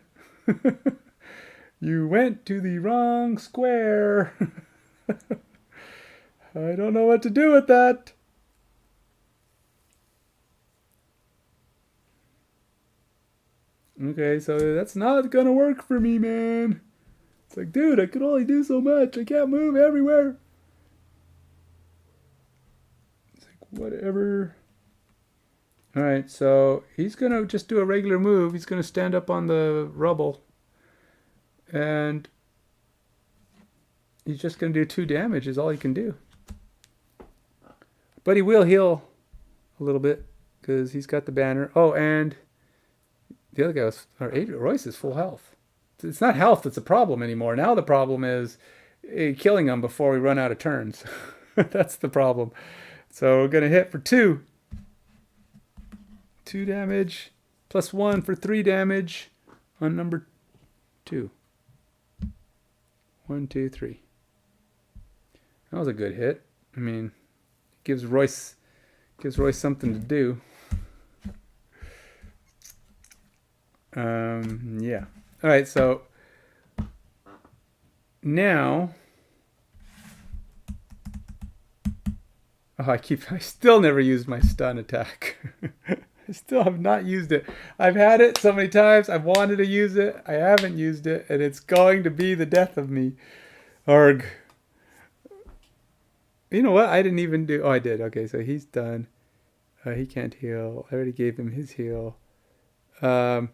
You went to the wrong square. I don't know what to do with that. Okay, so that's not gonna work for me, man. It's like, dude, I can only do so much. I can't move everywhere. It's like, whatever. All right, so he's going to just do a regular move. He's going to stand up on the rubble. And he's just going to do 2 damage is all he can do. But he will heal a little bit because he's got the banner. Oh, and the other guy was, or Royce is full health. It's not health that's a problem anymore. Now the problem is killing him before we run out of turns. That's the problem. So we're going to hit for 2. 2 damage plus 1 for 3 damage on number 2. 1, 2, 3. That was a good hit. I mean, gives Royce something to do. Yeah. All right. So now, I still never used my stun attack. I still have not used it. I've had it so many times. I've wanted to use it. I haven't used it, and it's going to be the death of me. Arg. You know what? I didn't even do... Oh, I did. Okay, so he's done. He can't heal. I already gave him his heal. Flaming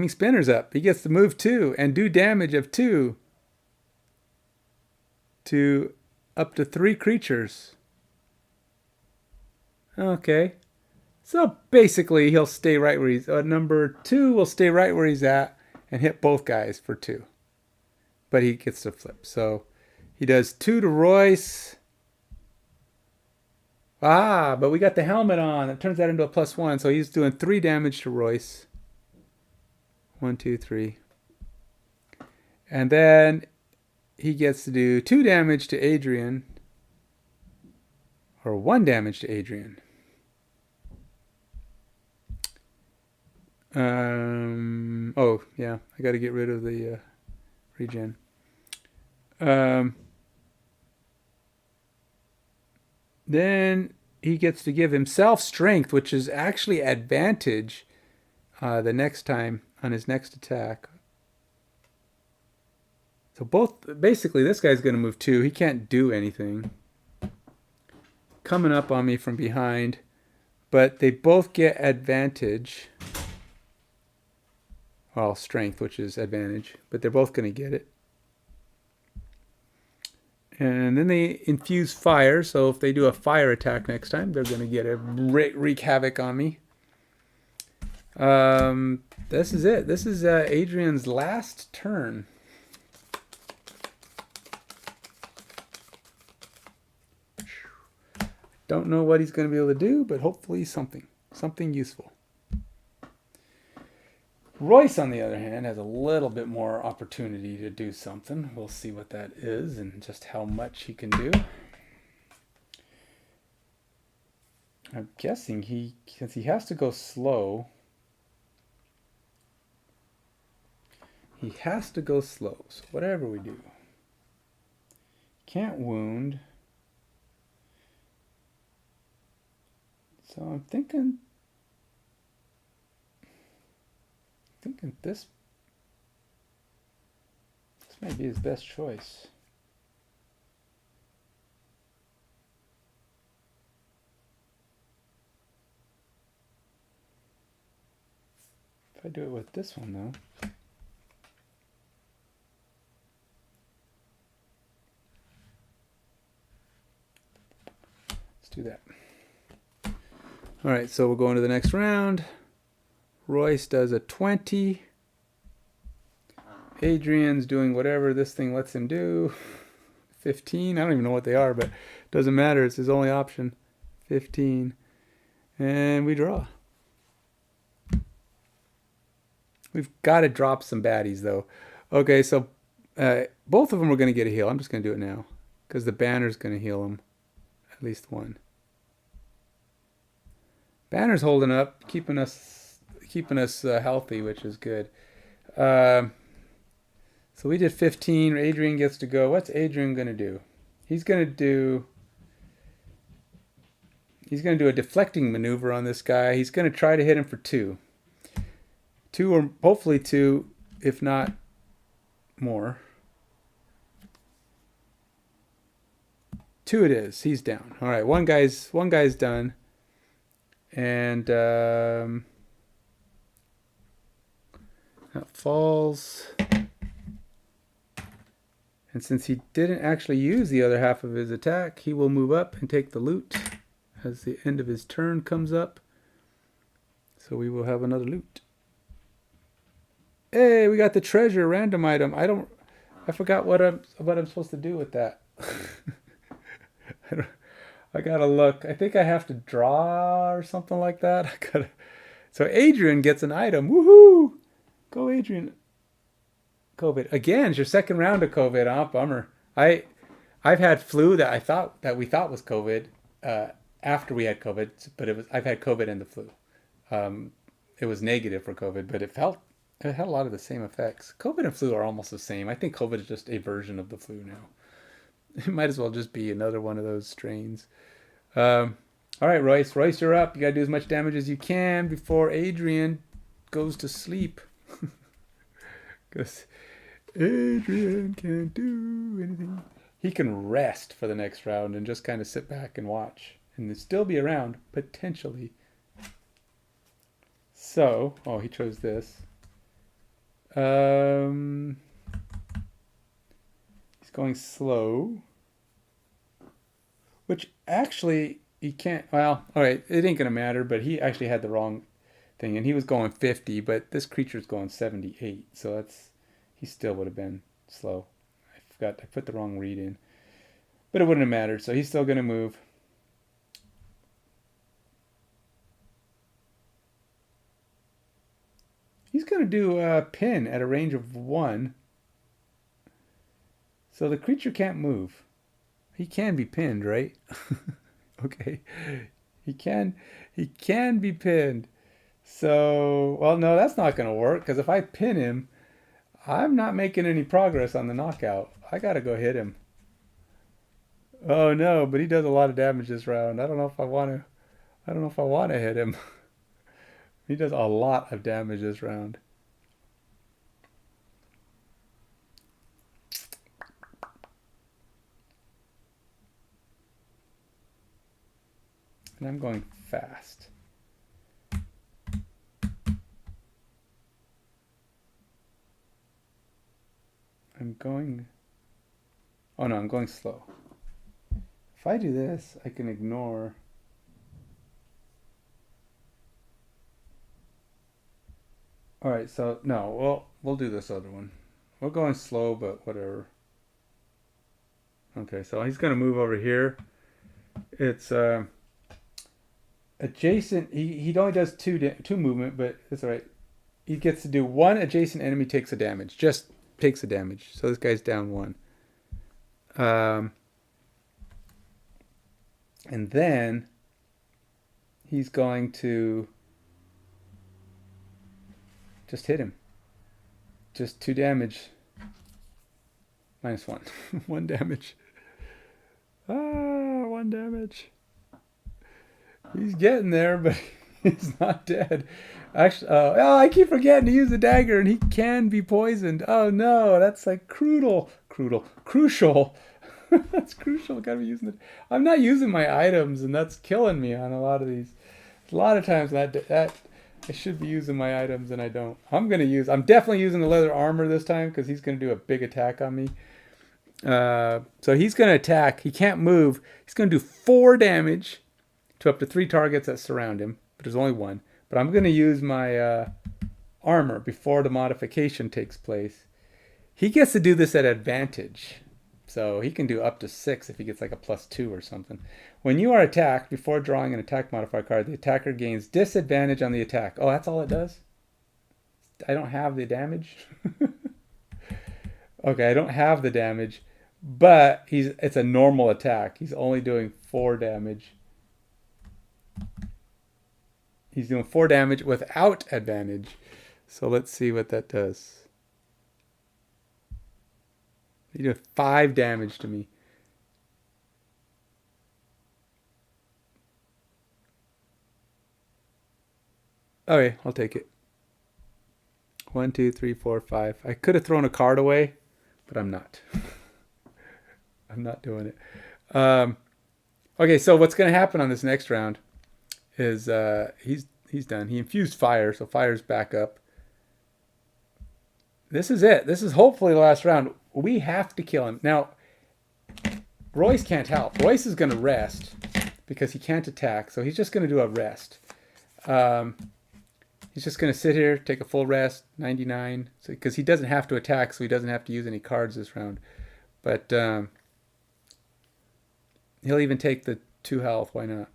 Spinner's up. He gets to move 2 and do damage of 2 to up to 3 creatures. Okay. So basically, he'll stay right where he's... number 2 will stay right where he's at and hit both guys for 2. But he gets to flip. So he does 2 to Royce. But we got the helmet on. It turns that into a +1. So he's doing 3 damage to Royce. 1, 2, 3. And then he gets to do 2 damage to Adrian. Or 1 damage to Adrian. Oh, yeah. I got to get rid of the regen. Then he gets to give himself strength, which is actually advantage the next time on his next attack. So basically this guy's going to move 2. He can't do anything. Coming up on me from behind. But they both get advantage. Well, strength, which is advantage. But they're both going to get it. And then they infuse fire. So if they do a fire attack next time, they're going to get a wreak havoc on me. This is it. This is Adrian's last turn. Don't know what he's going to be able to do, but hopefully something useful. Royce, on the other hand, has a little bit more opportunity to do something. We'll see what that is and just how much he can do. I'm guessing since he has to go slow, he has to go slow. So whatever we do. Can't wound. So I'm thinking this might be his best choice. If I do it with this one though. Let's do that. All right, so we'll go into the next round. Royce does a 20. Adrian's doing whatever this thing lets him do. 15. I don't even know what they are, but it doesn't matter. It's his only option. 15. And we draw. We've got to drop some baddies, though. Okay, so both of them are going to get a heal. I'm just going to do it now because the banner's going to heal them. At least one. Banner's holding up, keeping us healthy, which is good. So we did 15. Adrian gets to go. What's Adrian going to do? He's going to do a deflecting maneuver on this guy. He's going to try to hit him for 2. 2 or hopefully 2, if not more. 2 it is. He's down. All right, one guy's done. And that falls. And since he didn't actually use the other half of his attack, he will move up and take the loot as the end of his turn comes up. So we will have another loot. Hey, we got the treasure random item. I forgot what I'm supposed to do with that. I gotta look. I think I have to draw or something like that. So Adrian gets an item. Woohoo! Go Adrian. COVID again. It's your second round of COVID. Oh, bummer. I've had flu that we thought was COVID after we had COVID, but I've had COVID and the flu. It was negative for COVID, but it had a lot of the same effects. COVID and flu are almost the same. I think COVID is just a version of the flu now. It might as well just be another one of those strains. All right, Royce. Royce, you're up. You got to do as much damage as you can before Adrian goes to sleep. Because Adrian can't do anything. He can rest for the next round and just kind of sit back and watch. And still be around, potentially. So, he chose this. He's going slow. Which actually, he can't, well, alright, it ain't going to matter, but he actually had the wrong thing. And he was going 50, but this creature's going 78. So he still would have been slow. I put the wrong read in. But it wouldn't have mattered, so he's still going to move. He's going to do a pin at a range of 1. So the creature can't move. He can be pinned, right? Okay. He can be pinned. So, well, no, that's not going to work, because if I pin him, I'm not making any progress on the knockout. I got to go hit him. Oh, no, but he does a lot of damage this round. I don't know if I want to hit him. He does a lot of damage this round. And I'm going fast. I'm going slow. If I do this, I can ignore. All right, so no, we'll do this other one. We're going slow, but whatever. Okay, so he's going to move over here. It's adjacent. He only does two movement, but it's all right. He gets to do one adjacent enemy takes a damage. Just takes a damage. So this guy's down 1. And then he's going to just hit him. Just 2 damage. -1. 1 damage. 1 damage. He's getting there, but he's not dead. Actually, I keep forgetting to use the dagger, and he can be poisoned. Oh no, that's like crucial. That's crucial. Gotta be using it. I'm not using my items, and that's killing me on a lot of these. A lot of times that I should be using my items, and I don't. I'm definitely using the leather armor this time, because he's gonna do a big attack on me. So he's gonna attack. He can't move. He's gonna do 4 damage to up to 3 targets that surround him, but there's only 1. But I'm going to use my armor before the modification takes place. He gets to do this at advantage. So he can do up to 6 if he gets like a +2 or something. When you are attacked, before drawing an attack modifier card, the attacker gains disadvantage on the attack. Oh, that's all it does? I don't have the damage? Okay, I don't have the damage, but it's a normal attack. He's only doing 4 damage. He's doing 4 damage without advantage. So let's see what that does. He did 5 damage to me. Okay, I'll take it. 1, 2, 3, 4, 5. I could have thrown a card away, but I'm not. I'm not doing it. Okay, so what's going to happen on this next round is he's done. He infused fire, so fire's back up. This is it. This is hopefully the last round. We have to kill him. Now, Royce can't help. Royce is going to rest because he can't attack, so he's just going to do a rest. He's just going to sit here, take a full rest, 99, because he doesn't have to attack, so he doesn't have to use any cards this round. But he'll even take the 2 health. Why not?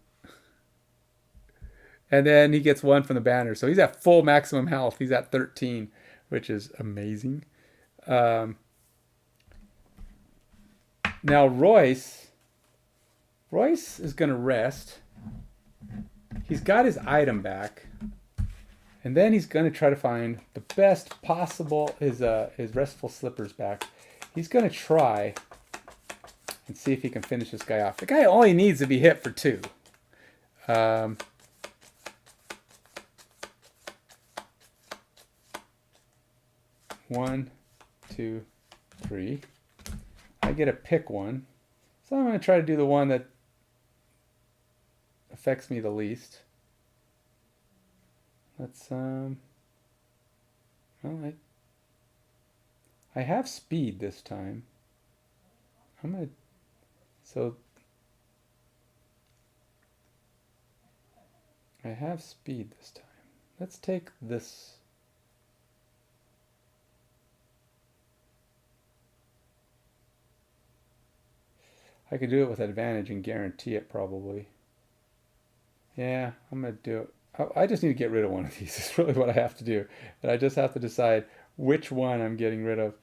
And then he gets 1 from the banner, so he's at full maximum health. He's at 13, which is amazing. Now Royce is going to rest. He's got his item back. And then he's going to try to find the best possible, his restful slippers back. He's going to try and see if he can finish this guy off. The guy only needs to be hit for 2. 1, 2, 3. I get to pick one. So I'm going to try to do the one that affects me the least. Let's, well, I have speed this time. I'm going to, so I have speed this time. Let's take this. I could do it with advantage and guarantee it probably. Yeah, I'm going to do it. I just need to get rid of one of these. It's really what I have to do. And I just have to decide which one I'm getting rid of.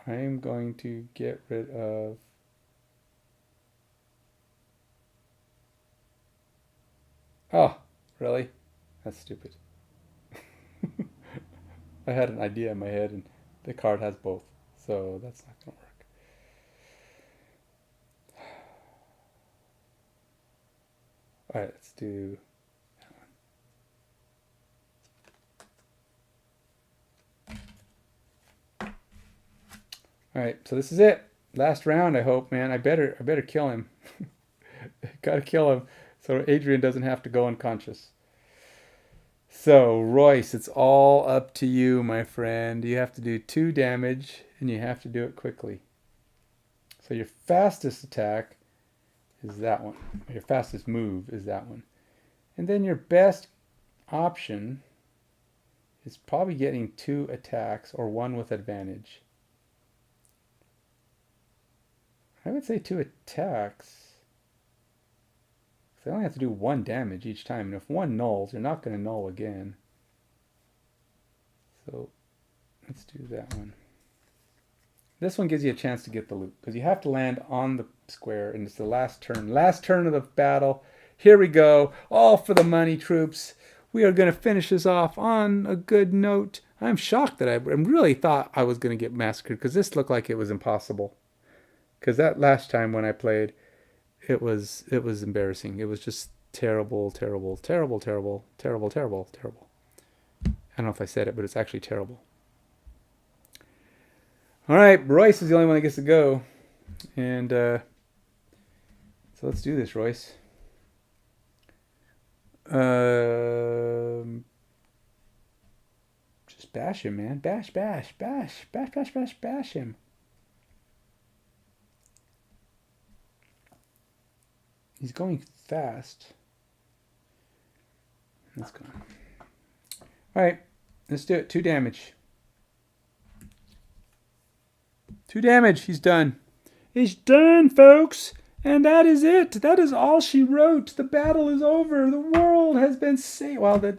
I'm going to get rid of... Oh, really? That's stupid. I had an idea in my head and the card has both. So that's not going to work. All right, let's do that one. All right, so this is it. Last round, I hope, man. I better kill him. Gotta kill him so Adrian doesn't have to go unconscious. So, Royce, it's all up to you, my friend. You have to do 2 damage, and you have to do it quickly. So your fastest attack is that one. Your fastest move is that one. And then your best option is probably getting 2 attacks or 1 with advantage. I would say 2 attacks. They only have to do 1 damage each time. And if 1 nulls, you're not going to null again. So let's do that one. This one gives you a chance to get the loot, because you have to land on the square, and it's the last turn. Last turn of the battle. Here we go. All for the money, troops. We are going to finish this off on a good note. I'm shocked that I really thought I was going to get massacred, because this looked like it was impossible. Because that last time when I played, it was embarrassing. It was just terrible, terrible, terrible, terrible, terrible, terrible, terrible. I don't know if I said it, but it's actually terrible. All right, Royce is the only one that gets to go. And so let's do this, Royce. Just bash him, man. Bash, bash, bash, bash, bash, bash, bash him. He's going fast. Let's go. All right, let's do it. 2 damage. 2 damage. He's done. He's done, folks. And that is it. That is all she wrote. The battle is over. The world has been saved. Well, the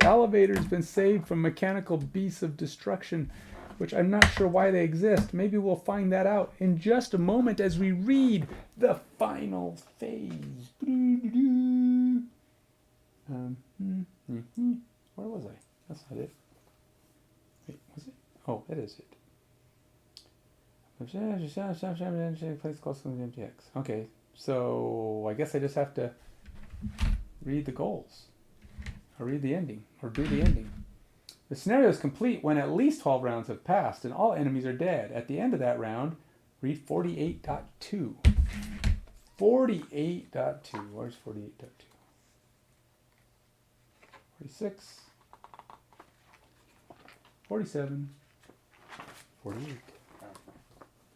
elevator's been saved from mechanical beasts of destruction, which I'm not sure why they exist. Maybe we'll find that out in just a moment as we read the final phase. Where was I? That's not it. Wait, was it? Oh, that is it. Place close to the MTX. Okay, so I guess I just have to read the goals, or read the ending, or do the ending. The scenario is complete when at least 12 rounds have passed and all enemies are dead. At the end of that round, Read 48.2. 48.2. Where's 48.2? 46. 47. 48.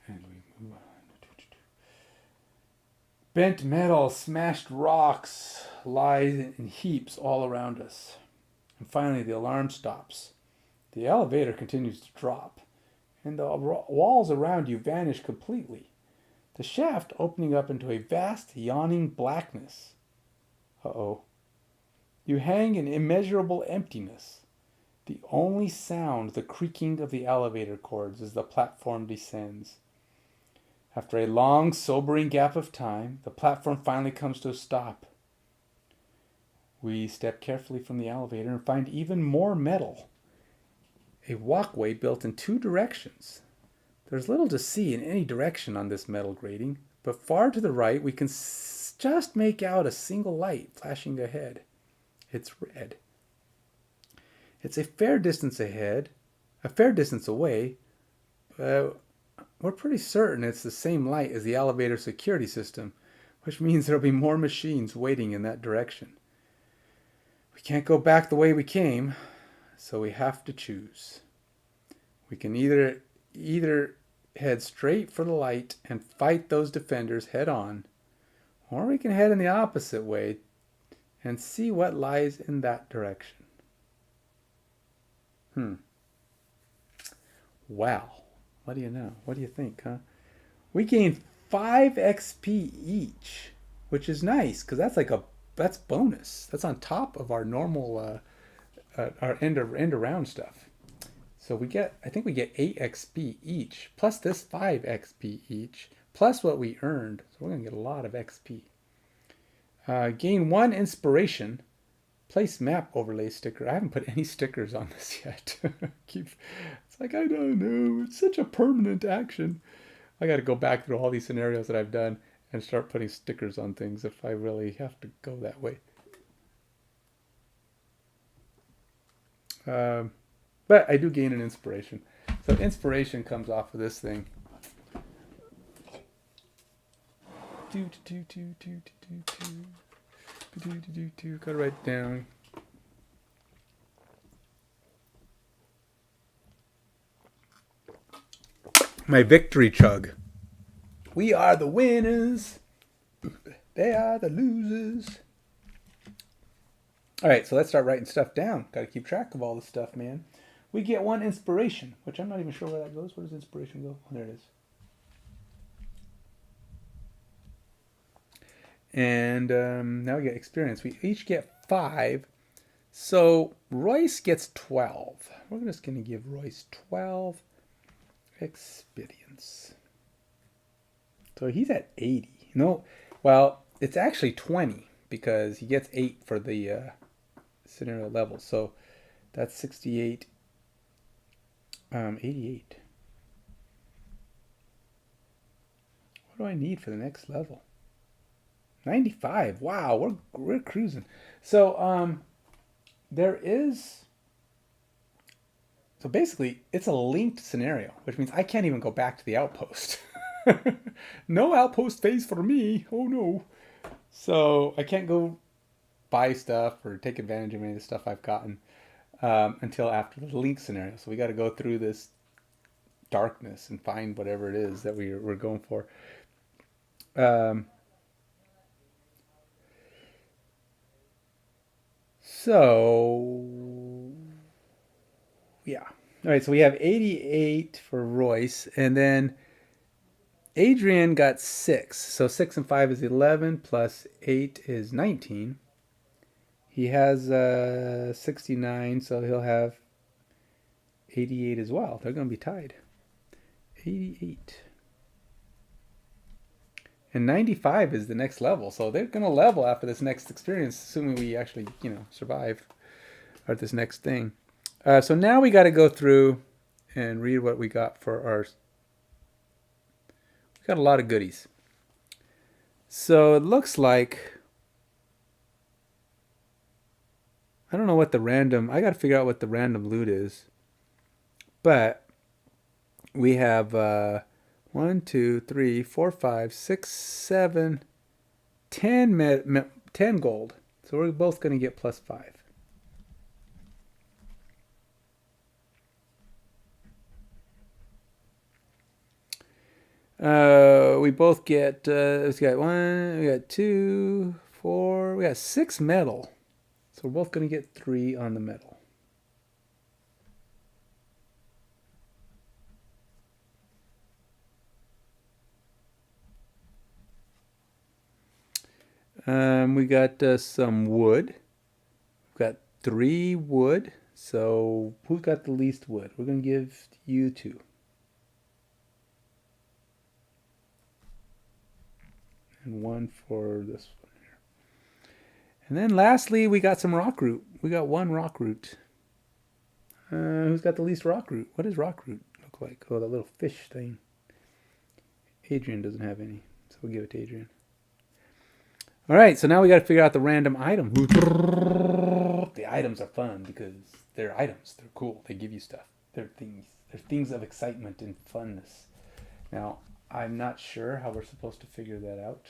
And we move on. Bent metal, smashed rocks lie in heaps all around us. And finally the alarm stops. The elevator continues to drop, and the walls around you vanish completely, the shaft opening up into a vast, yawning blackness. Uh-oh. You hang in immeasurable emptiness. The only sound the creaking of the elevator cords as the platform descends. After a long, sobering gap of time, the platform finally comes to a stop. We step carefully from the elevator and find even more metal. A walkway built in 2 directions. There's little to see in any direction on this metal grating, but far to the right we can just make out a single light flashing ahead. It's red. It's a fair distance away, but we're pretty certain it's the same light as the elevator security system, which means there'll be more machines waiting in that direction. We can't go back the way we came, so we have to choose. We can either head straight for the light and fight those defenders head on, or we can head in the opposite way and see what lies in that direction. Wow. What do you know? What do you think, huh? We gain 5 XP each, which is nice because that's bonus. That's on top of our normal our end around stuff. So I think we get 8 XP each, plus this 5 XP each, plus what we earned. So we're gonna get a lot of XP. Gain 1 inspiration. Place map overlay sticker. I haven't put any stickers on this yet. It's like, I don't know. It's such a permanent action. I got to go back through all these scenarios that I've done and start putting stickers on things if I really have to go that way. But I do gain an inspiration. So inspiration comes off of this thing. Gotta write it down. My victory chug. We are the winners. They are the losers. All right, so let's start writing stuff down. Got to keep track of all this stuff, man. We get 1 inspiration, which I'm not even sure where that goes. Where does inspiration go? Oh, there it is. And now we get experience. We each get 5. So Royce gets 12. We're just going to give Royce 12 experience. So he's at 80. No, well, it's actually 20 because he gets 8 for the scenario level. So that's 68. 88. What do I need for the next level? 95. Wow, we're cruising. So so basically it's a linked scenario, which means I can't even go back to the outpost. No outpost phase for me. Oh no. So I can't go buy stuff or take advantage of any of the stuff I've gotten until after the link scenario. So we got to go through this darkness and find whatever it is that we're going for. So, yeah. All right, so we have 88 for Royce, and then Adrian got 6. So 6 and 5 is 11, plus 8 is 19. He has 69, so he'll have 88 as well. They're going to be tied. 88. And 95 is the next level, so they're going to level after this next experience, assuming we actually, survive or this next thing. So now we got to go through and read what we got for our... We got a lot of goodies. So it looks like... I don't know what the random... I got to figure out what the random loot is. But we have 1, 2, 3, 4, 5, 6, 7, 10, 10 gold. So we're both going to get plus 5. We both get, we got 1, we got 2, 4, we got 6 metal. So we're both going to get 3 on the metal. We got some wood. We've got 3 wood. So who's got the least wood? We're going to give you 2. And 1 for this one here. And then lastly, we got some rock root. We got 1 rock root. Who's got the least rock root? What does rock root look like? Oh, that little fish thing. Adrian doesn't have any, so we'll give it to Adrian. All right, so now we got to figure out the random item. The items are fun because they're items. They're cool. They give you stuff. They're things. They're things of excitement and funness. Now, I'm not sure how we're supposed to figure that out.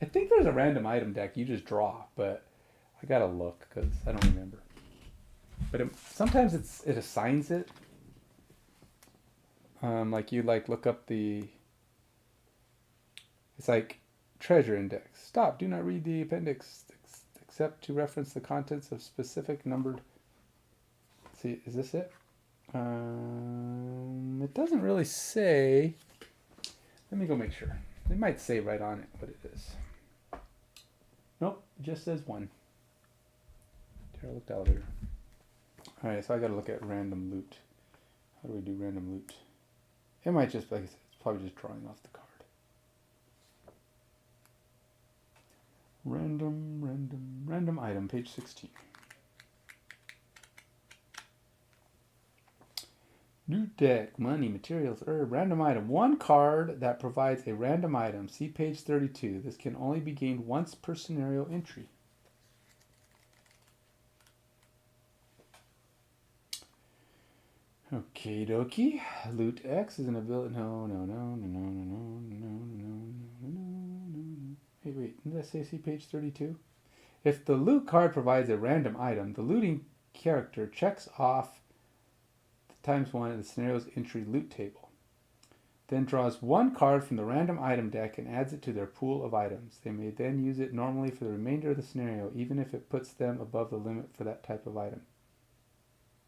I think there's a random item deck you just draw, but I gotta look because I don't remember. But sometimes it assigns it. Like you look up the. It's like treasure index. Stop. Do not read the appendix except to reference the contents of specific numbered. See, is this it? It doesn't really say. Let me go make sure. It might say right on it what it is. Nope, it just says 1. Derelict elevator. Alright, so I gotta look at random loot. How do we do random loot? It might just, like I said, it's probably just drawing off the card. Random item, page 16. New deck, money, materials, herb, random item. 1 card that provides a random item. See page 32. This can only be gained once per scenario entry. Okie dokie. Loot X is an ability. No. Wait. Did I say see page 32? If the loot card provides a random item, the looting character checks off ×1 in the scenario's entry loot table. Then draws 1 card from the random item deck and adds it to their pool of items. They may then use it normally for the remainder of the scenario, even if it puts them above the limit for that type of item.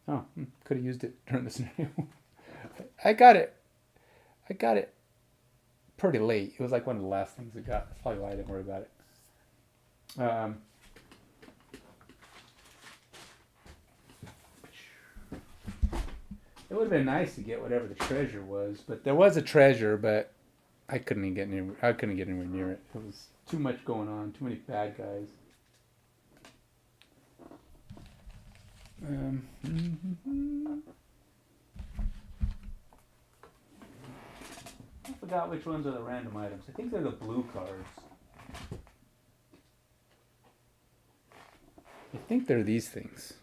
Oh, could have used it during the scenario. I got it pretty late. It was like one of the last things I got. That's probably why I didn't worry about it. It would have been nice to get whatever the treasure was, but there was a treasure, but I couldn't get anywhere near it. It was too much going on, too many bad guys. I forgot which ones are the random items. I think they're the blue cards. I think they're these things.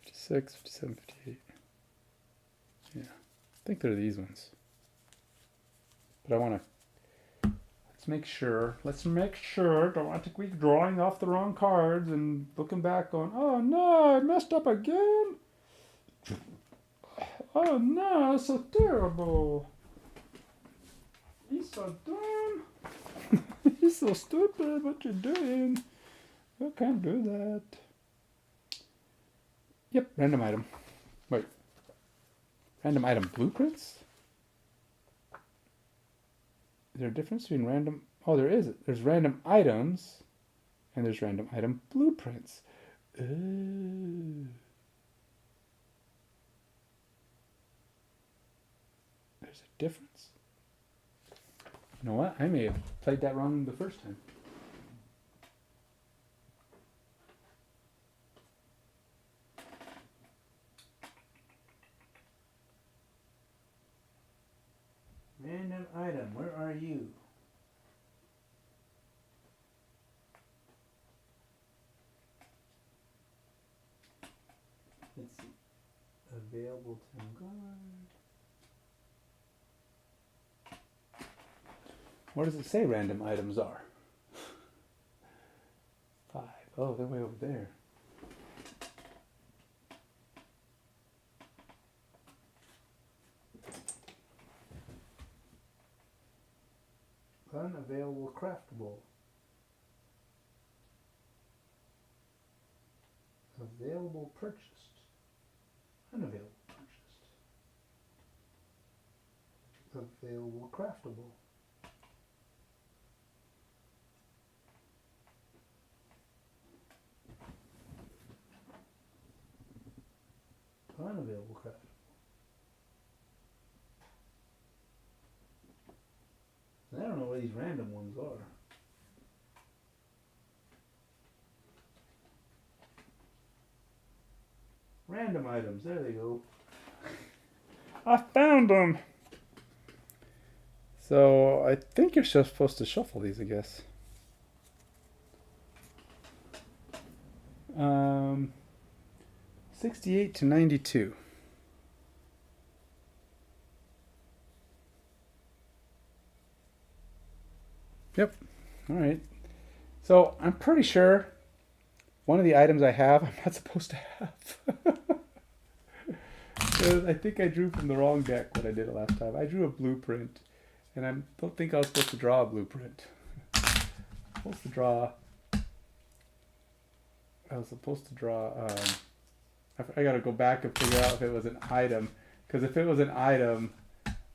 56, 57, 58. Yeah, I think they're these ones. But I want to, let's make sure. Don't want to keep drawing off the wrong cards and looking back going, oh no, I messed up again. Oh no, that's so terrible. He's so dumb. He's so stupid. What you doing? You can't do that. Yep, random item. Wait. Random item blueprints? Is there a difference between random... Oh, there is. There's random items and there's random item blueprints. Ooh. There's a difference. You know what? I may have played that wrong the first time. Random item, where are you? Let's see. Available to guard. Where does it say random items are? 5. Oh, they're way over there. Unavailable craftable. Available purchased. Unavailable purchased. Available craftable. Unavailable craftable. I don't know where these random ones are. Random items, there they go. I found them! So, I think you're just supposed to shuffle these, I guess. 68 to 92. Yep. All right. So I'm pretty sure one of the items I have, I'm not supposed to have. I think I drew from the wrong deck when I did it last time. I drew a blueprint, and I don't think I was supposed to draw a blueprint. I was supposed to draw. I got to go back and figure out if it was an item, because if it was an item,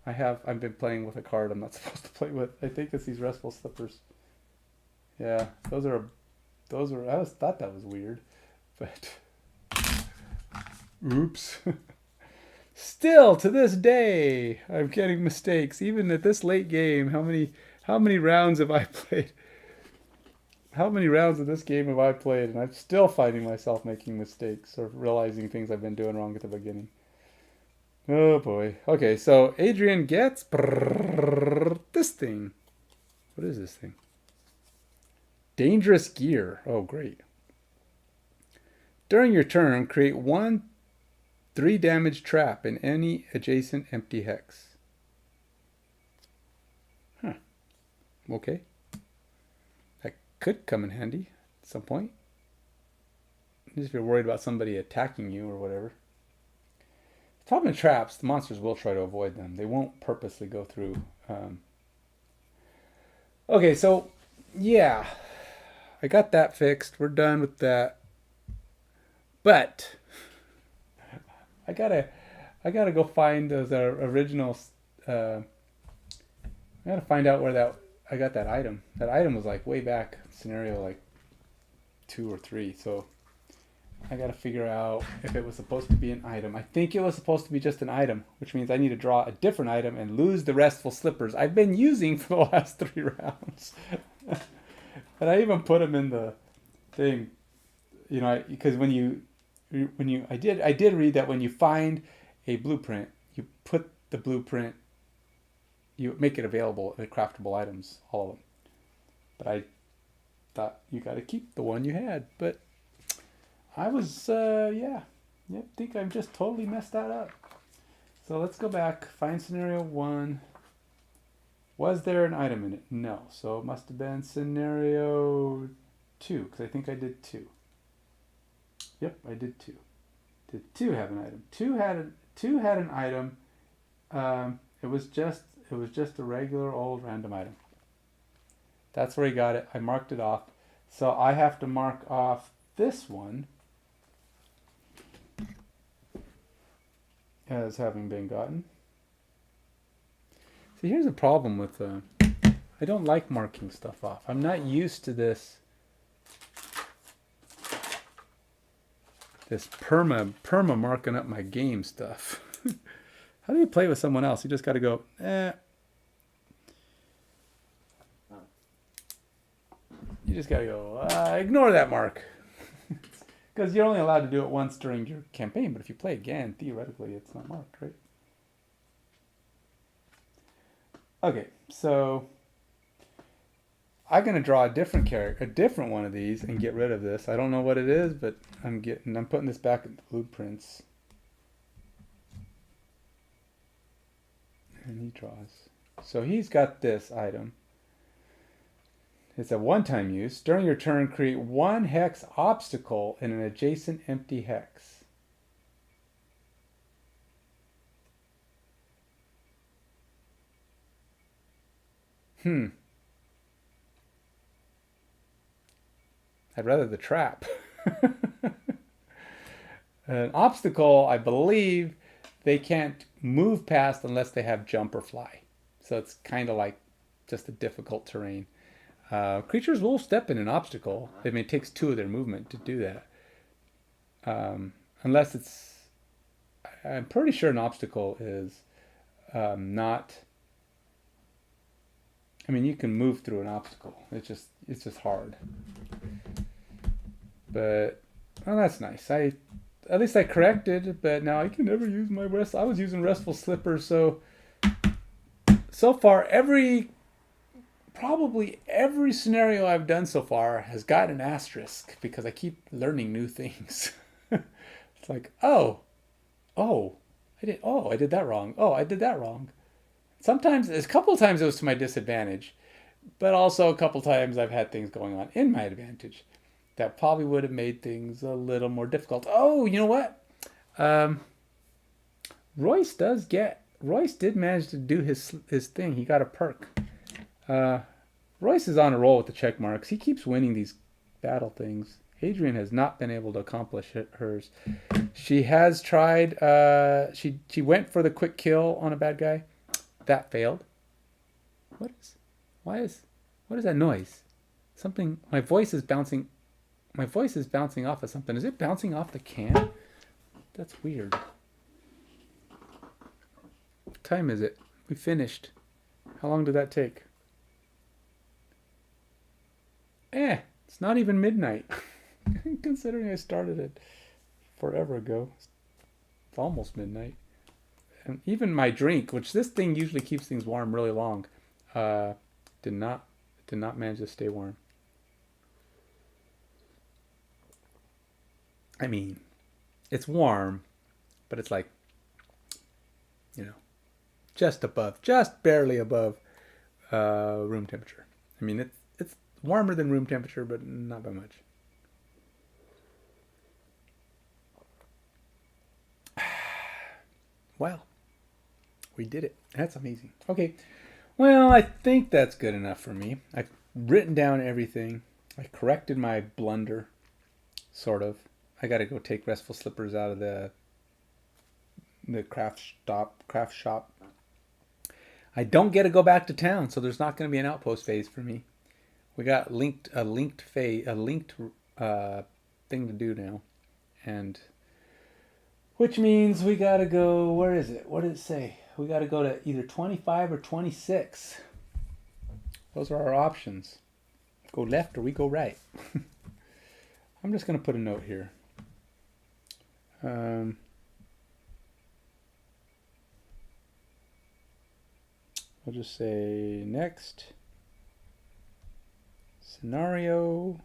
I've been playing with a card I'm not supposed to play with. I think it's these Restful Slippers. Yeah, those are. I thought that was weird, but oops. Still to this day, I'm getting mistakes. Even at this late game, how many rounds have I played? How many rounds of this game have I played, and I'm still finding myself making mistakes or realizing things I've been doing wrong at the beginning. Oh boy. Okay, so Adrian gets this thing. What is this thing? Dangerous Gear. Oh, great. During your turn, create 1 3 damage trap in any adjacent empty hex. Huh. Okay. That could come in handy at some point. Just if you're worried about somebody attacking you or whatever. The problem with traps, the monsters will try to avoid them. They won't purposely go through. Okay, so yeah, I got that fixed. We're done with that. But I gotta go find those originals. I gotta find out where I got that item. That item was like way back scenario like 2 or 3. So I gotta figure out if it was supposed to be an item. I think it was supposed to be just an item, which means I need to draw a different item and lose the Restful Slippers I've been using for the last 3 rounds. And I even put them in the thing, because I did read that when you find a blueprint, you put the blueprint, you make it available in craftable items, all of them. But I thought you got to keep the one you had, but I was, I think I've just totally messed that up. So let's go back, find scenario 1. Was there an item in it? No. So it must have been scenario 2, because I think I did 2. Yep, I did 2. Did 2 have an item? 2 had an item. It was just a regular old random item. That's where he got it. I marked it off. So I have to mark off this one as having been gotten. See, here's the problem with I don't like marking stuff off. I'm not used to this perma marking up my game stuff. How do you play with someone else? You just got to go, You just got to go, ignore that mark. Because you're only allowed to do it once during your campaign, but if you play again, theoretically, it's not marked, right? Okay, so I'm going to draw a different one of these and get rid of this. I don't know what it is, but I'm putting this back in the blueprints. And he draws. So he's got this item. It's a one-time use. During your turn, create one hex obstacle in an adjacent empty hex. I'd rather the trap. An obstacle, I believe, they can't move past unless they have jump or fly. So it's kind of like just a difficult terrain. Creatures will step in an obstacle. I mean, it takes 2 of their movement to do that. Unless it's... I'm pretty sure an obstacle is not... I mean, you can move through an obstacle. It's just hard. But, well, that's nice. At least I corrected, but now I can never use my rest. I was using Restful Slippers, so far probably every scenario I've done so far has got an asterisk because I keep learning new things. It's like, I did that wrong. Oh, I did that wrong. Sometimes, a couple of times it was to my disadvantage, but also a couple of times I've had things going on in my advantage that probably would have made things a little more difficult. Oh, you know what? Royce did manage to do his thing. He got a perk. Royce is on a roll with the check marks. He keeps winning these battle things. Adrian has not been able to accomplish hers. She has tried. She went for the quick kill on a bad guy. That failed. What is that noise? Something. My voice is bouncing off of something. Is it bouncing off the can? That's weird. What time is it? We finished. How long did that take? It's not even midnight. Considering I started it forever ago. It's almost midnight. And even my drink, which this thing usually keeps things warm really long, did not manage to stay warm. I mean, it's warm, but it's like, just barely above room temperature. I mean, it's warmer than room temperature, but not by much. Well, we did it. That's amazing. Okay. Well, I think that's good enough for me. I've written down everything. I corrected my blunder, sort of. I got to go take Restful Slippers out of the craft shop. I don't get to go back to town, so there's not going to be an Outpost Phase for me. We got a linked thing to do now, and which means we got to go. Where is it? What did it say? We got to go to either 25 or 26. Those are our options. Go left or we go right. I'm just going to put a note here. I'll just say next scenario.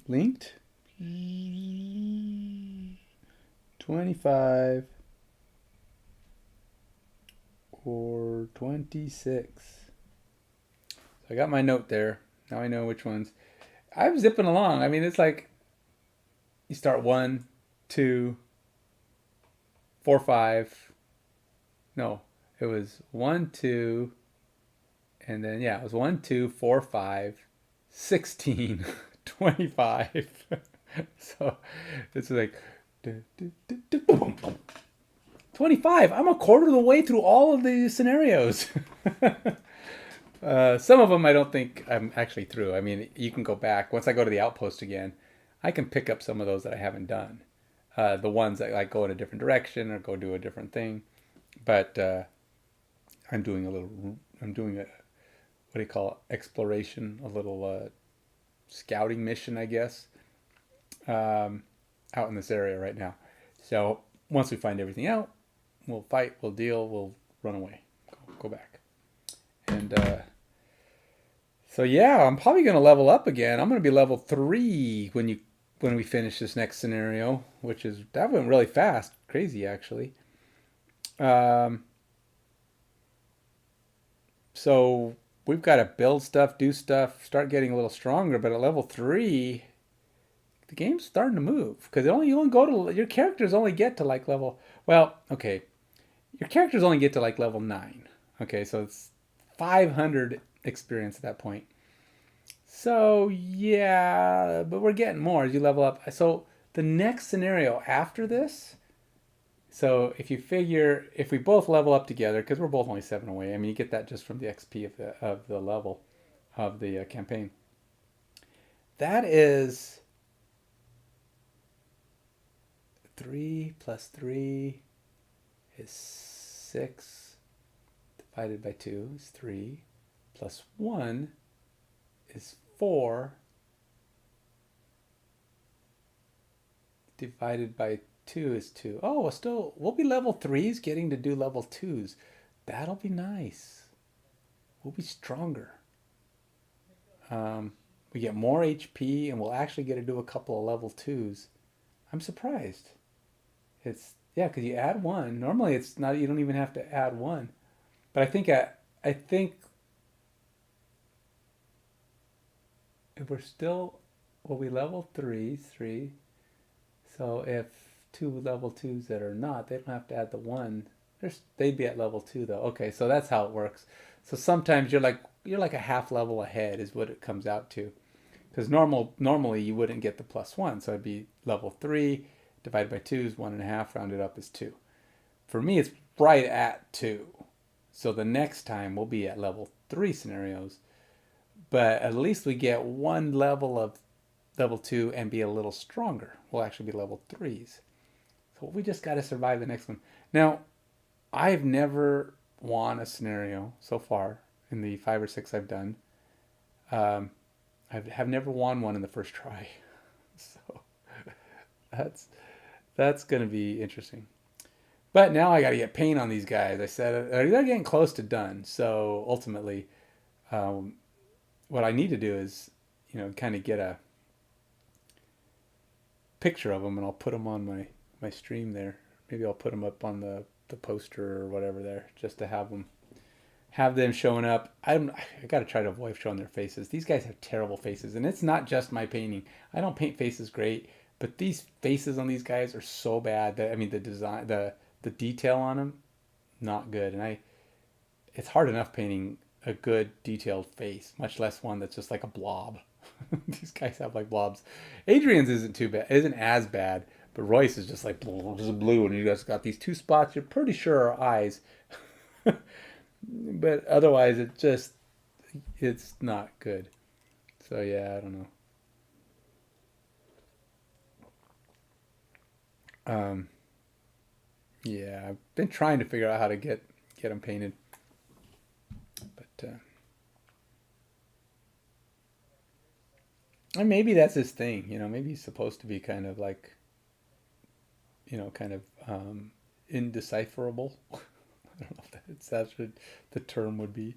Linked 25 or 26. So I got my note there. Now I know which ones. I'm zipping along. I mean, it's like you start 1, 2, 4, 5. No, it was 1, 2, and then it was 1, 2, 4, 5, 16, 25. So it's like 25. I'm a quarter of the way through all of the scenarios. Some of them I don't think I'm actually through. I mean, you can go back. Once I go to the Outpost again, I can pick up some of those that I haven't done. The ones that like go in a different direction or go do a different thing. But I'm doing a what do you call it? Exploration, a little scouting mission, I guess, out in this area right now. So once we find everything out, we'll fight, we'll deal, we'll run away, go back. And so yeah, I'm probably going to level up again. I'm going to be level 3 when you when we finish this next scenario, that went really fast. Crazy, actually. Um, so we've got to build stuff, do stuff, start getting a little stronger. But at level 3, the game's starting to move because you only go to your characters only get to like level. Well, okay, your characters only get to like level 9. Okay, so it's 500 experience at that point. So yeah, but we're getting more as you level up. So the next scenario after this. So if we both level up together, because we're both only 7 away, I mean, you get that just from the XP of the level of the campaign. That is 3 plus 3 is 6 divided by 2 is 3 plus 1 is 4 divided by 2 is 2. Oh, we'll be level 3s getting to do level 2s. That'll be nice. We'll be stronger. We get more HP and we'll actually get to do a couple of level 2s. I'm surprised. Yeah, because you add 1. Normally it's not, you don't even have to add 1. But I think if we're still, well, we level 3. So if 2 level 2s that are not, they don't have to add the 1. They'd be at level 2 though. Okay, so that's how it works. So sometimes you're like a half level ahead is what it comes out to. Because normally you wouldn't get the +1, so it'd be level 3 divided by 2 is 1.5, rounded up is 2. For me, it's right at 2. So the next time we'll be at level 3 scenarios, but at least we get one level of level 2 and be a little stronger. We'll actually be level 3s. So we just got to survive the next one. Now, I've never won a scenario so far in the 5 or 6 I've done. I have never won one in the first try. So that's going to be interesting. But now I got to get paint on these guys. I said they're getting close to done. So ultimately, what I need to do is, kind of get a picture of them and I'll put them on my stream there. Maybe I'll put them up on the poster or whatever there, just to have them showing up. I got to try to avoid showing their faces. These guys have terrible faces, and it's not just my painting. I don't paint faces great, but these faces on these guys are so bad that, I mean, the design, the detail on them, not good. And it's hard enough painting a good detailed face, much less one that's just like a blob. These guys have like blobs. Adrian's isn't as bad, but Royce is just like blue, and you guys got these 2 spots you're pretty sure are eyes. But otherwise it's not good. So yeah, I don't know. Yeah, I've been trying to figure out how to get them painted, but and maybe that's his thing. Maybe he's supposed to be kind of like, kind of indecipherable. I don't know if that's what the term would be.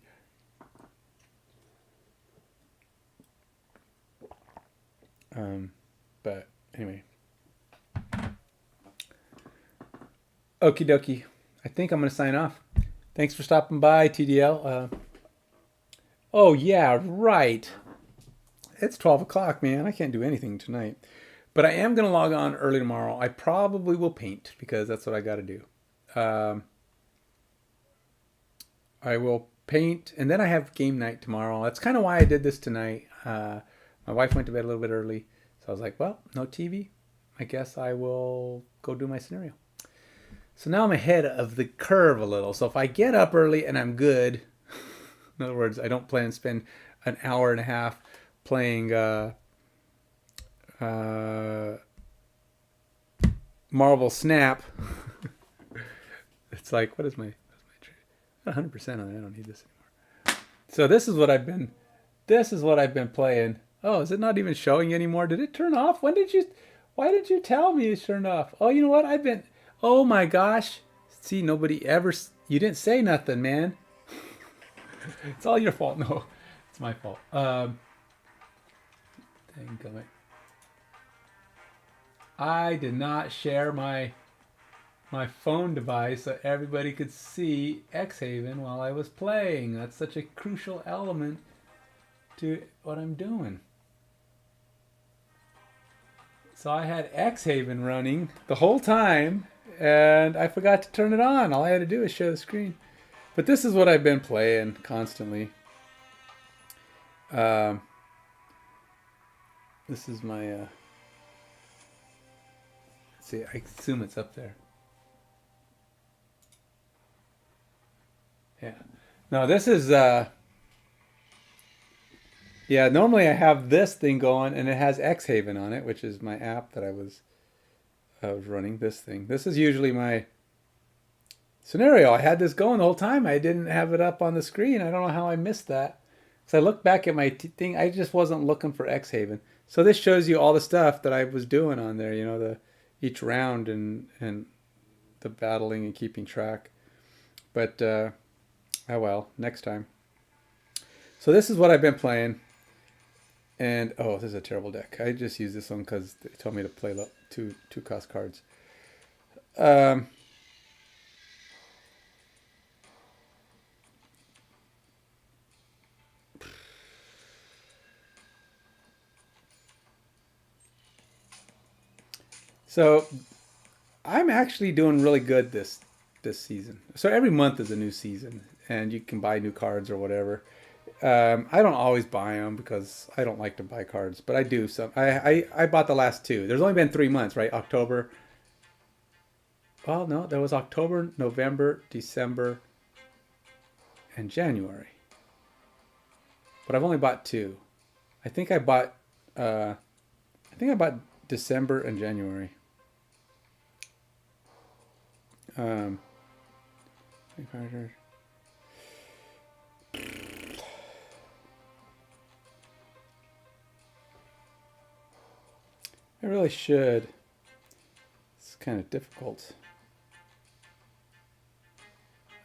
But anyway. Okie dokie. I think I'm going to sign off. Thanks for stopping by, TDL. Oh, yeah, right. It's 12 o'clock, man. I can't do anything tonight. But I am going to log on early tomorrow. I probably will paint because that's what I got to do. I will paint, and then I have game night tomorrow. That's kind of why I did this tonight. My wife went to bed a little bit early, so I was like, well, no TV. I guess I will go do my scenario. So now I'm ahead of the curve a little. So if I get up early and I'm good, in other words, I don't plan to spend an hour and a half playing Marvel Snap. It's like, what is my trade? 100% on it. I don't need this anymore. So this is what I've been playing. Oh, is it not even showing anymore? Did it turn off? Why did you tell me it turned off? Oh, you know what? Oh my gosh. See, you didn't say nothing, man. It's all your fault. No, it's my fault. Dang gummit. I did not share my phone device so everybody could see FrostHaven while I was playing. That's such a crucial element to what I'm doing. So I had FrostHaven running the whole time, and I forgot to turn it on. All I had to do was share the screen. But this is what I've been playing constantly. This is my... let's see, I assume it's up there. Yeah. No, this is... yeah, normally I have this thing going, and it has FrostHaven on it, which is my app that I was running. This thing. This is usually my Senario. I had this going the whole time. I didn't have it up on the screen. I don't know how I missed that. So I looked back at my thing. I just wasn't looking for FrostHaven. So this shows you all the stuff that I was doing on there. You know, each round and the battling and keeping track. But oh well, next time. So this is what I've been playing. And oh, this is a terrible deck. I just used this one because they told me to play two cost cards. So I'm actually doing really good this season. So every month is a new season, and you can buy new cards or whatever. I don't always buy them because I don't like to buy cards, but I do. So I bought the last two. There's only been 3 months, right? October. Well, no, there was October, November, December, and January. But I've only bought 2. I think I bought December and January. I really should. It's kind of difficult.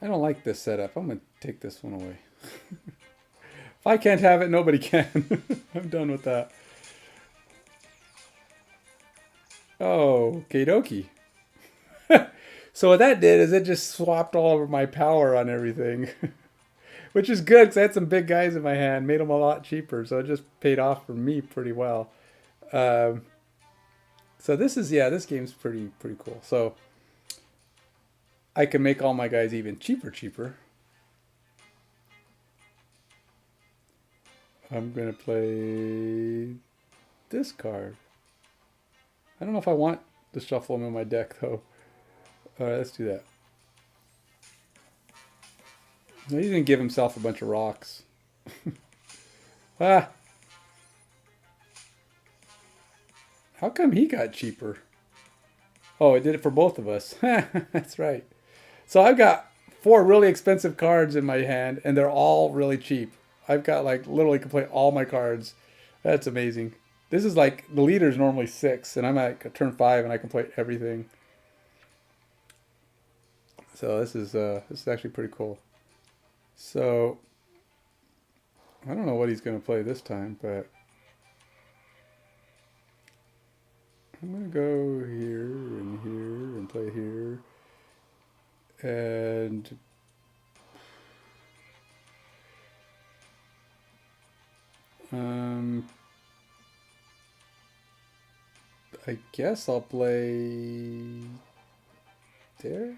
I don't like this setup. I'm going to take this one away. If I can't have it, nobody can. I'm done with that. Oh, okie dokie. So what that did is it just swapped all over my power on everything. Which is good because I had some big guys in my hand. Made them a lot cheaper. So it just paid off for me pretty well. So this is, yeah, this game's pretty cool. So I can make all my guys even cheaper. I'm going to play this card. I don't know if I want to shuffle them in my deck, though. All right, let's do that. No, he's going to give himself a bunch of rocks. Ah. How come he got cheaper? Oh, it did it for both of us. That's right. So I've got 4 really expensive cards in my hand, and they're all really cheap. I've got like literally can play all my cards. That's amazing. This is like the leader's normally 6, and I'm at turn 5, and I can play everything. So this is actually pretty cool. So I don't know what he's going to play this time, but I'm going to go here and play here. And I guess I'll play there.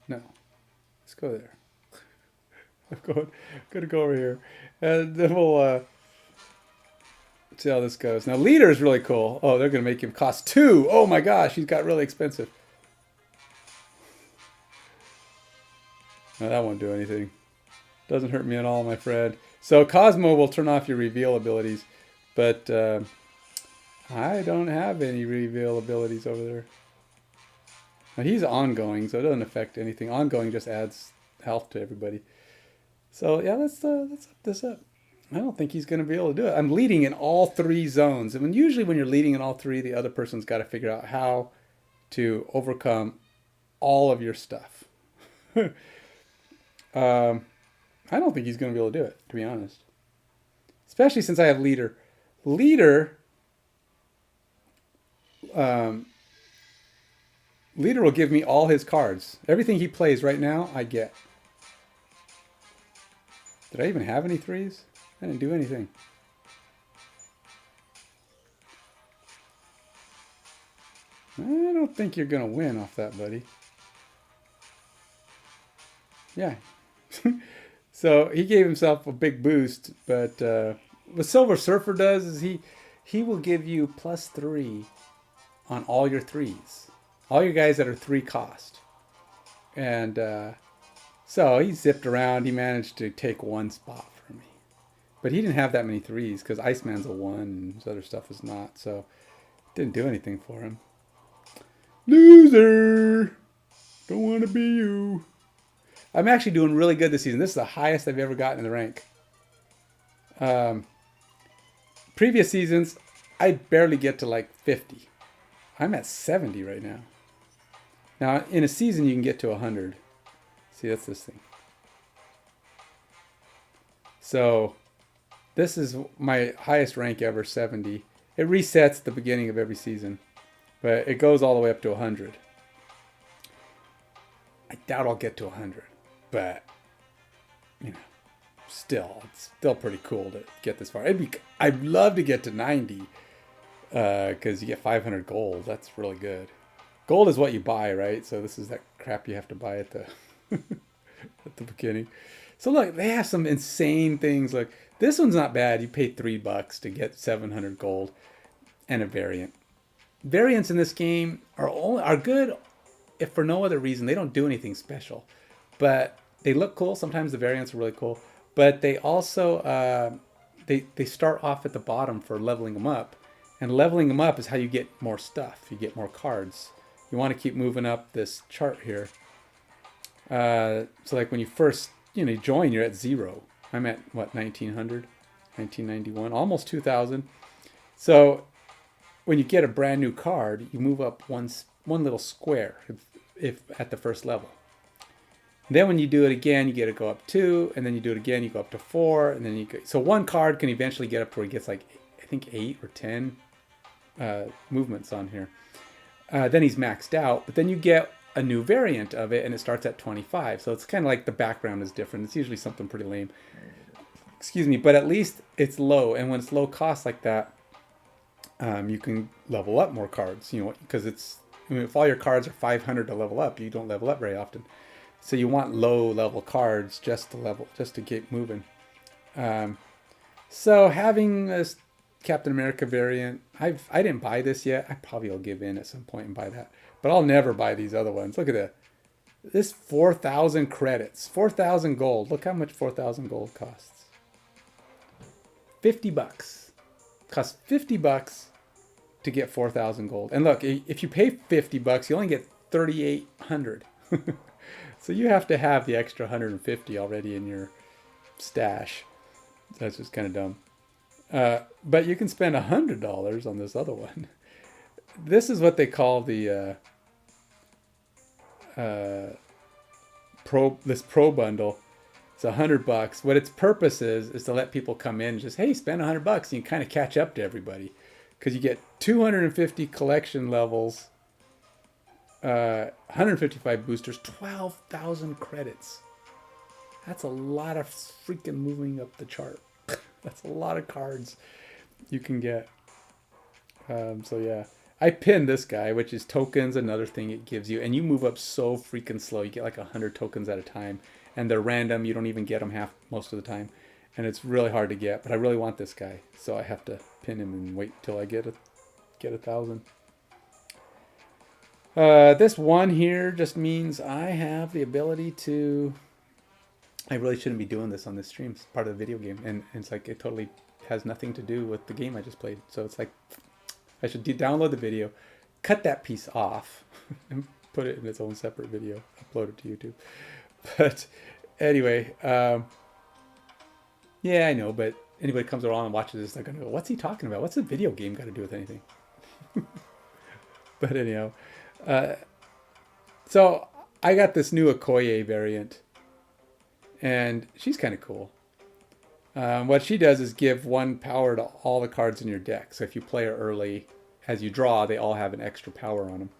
No, let's go there. I'm gonna go over here, and then we'll see how this goes. Now, leader is really cool. Oh, they're gonna make him cost 2. Oh my gosh, he's got really expensive. No, that won't do anything. Doesn't hurt me at all, my friend. So Cosmo will turn off your reveal abilities, but I don't have any reveal abilities over there. Now he's ongoing, so it doesn't affect anything. Ongoing just adds health to everybody. So yeah, let's up this up. I don't think he's going to be able to do it. I'm leading in all 3 zones, and usually when you're leading in all 3, the other person's got to figure out how to overcome all of your stuff. I don't think he's going to be able to do it, to be honest. Especially since I have leader. Leader, Leader will give me all his cards. Everything he plays right now, I get. Did I even have any threes? I didn't do anything. I don't think you're going to win off that, buddy. Yeah. So he gave himself a big boost, but what Silver Surfer does is he will give you +3 on all your threes. All your guys that are 3 cost. And so he zipped around. He managed to take 1 spot from me. But he didn't have that many threes because Iceman's a 1 and his other stuff is not. So it didn't do anything for him. Loser! Don't want to be you. I'm actually doing really good this season. This is the highest I've ever gotten in the rank. Previous seasons, I barely get to like 50. I'm at 70 right now. Now, in a season, you can get to 100. See, that's this thing. So, this is my highest rank ever, 70. It resets at the beginning of every season. But it goes all the way up to 100. I doubt I'll get to 100. But, you know, it's still pretty cool to get this far. I'd love to get to 90 because you get 500 gold. That's really good. Gold is what you buy, right? So this is that crap you have to buy at the at the beginning. So look, they have some insane things. Like this one's not bad. You pay $3 to get 700 gold and a variant. Variants in this game are good if for no other reason. They don't do anything special, but they look cool. Sometimes the variants are really cool, but they also they start off at the bottom for leveling them up, and leveling them up is how you get more stuff. You get more cards. You want to keep moving up this chart here. So like when you first join, you're at 0. I'm at what, 1900, 1991, almost 2000. So when you get a brand new card, you move up one little square if at the first level. Then when you do it again, you get to go up 2, and then you do it again, you go up to 4, and then so one card can eventually get up to where it gets like, I think 8 or 10 movements on here. Then he's maxed out, but then you get a new variant of it, and it starts at 25. So it's kind of like the background is different. It's usually something pretty lame. Excuse me, but at least it's low, and when it's low cost like that, you can level up more cards, because if all your cards are 500 to level up, you don't level up very often. So you want low level cards just to keep moving. So having this Captain America variant, I didn't buy this yet. I probably will give in at some point and buy that, but I'll never buy these other ones. Look at this 4,000 credits, 4,000 gold. Look how much 4,000 gold costs. $50. Costs $50 to get 4,000 gold. And look, if you pay $50, you only get 3,800. So you have to have the extra 150 already in your stash. That's just kind of dumb. But you can spend $100 on this other one. This is what they call the pro bundle. It's $100. What its purpose is to let people come in and just, hey, spend $100, and you kind of catch up to everybody, because you get 250 collection levels, 155 boosters, 12,000 credits. That's a lot of freaking moving up the chart. That's a lot of cards you can get. So yeah, I pinned this guy, which is tokens, another thing it gives you, and you move up so freaking slow. You get like 100 tokens at a time, and they're random. You don't even get them most of the time, and it's really hard to get. But I really want this guy, so I have to pin him and wait till I get 1,000. This one here just means I have the ability to. I really shouldn't be doing this on this stream. It's part of the video game, and it's like it totally has nothing to do with the game I just played. So it's like I should download the video, cut that piece off, and put it in its own separate video, upload it to YouTube. But anyway, yeah, I know. But anybody comes along and watches this, they're gonna go, "What's he talking about? What's a video game got to do with anything?" But anyhow, so I got this new Okoye variant. And she's kind of cool. What she does is give 1 power to all the cards in your deck. So if you play her early, as you draw, they all have an extra power on them.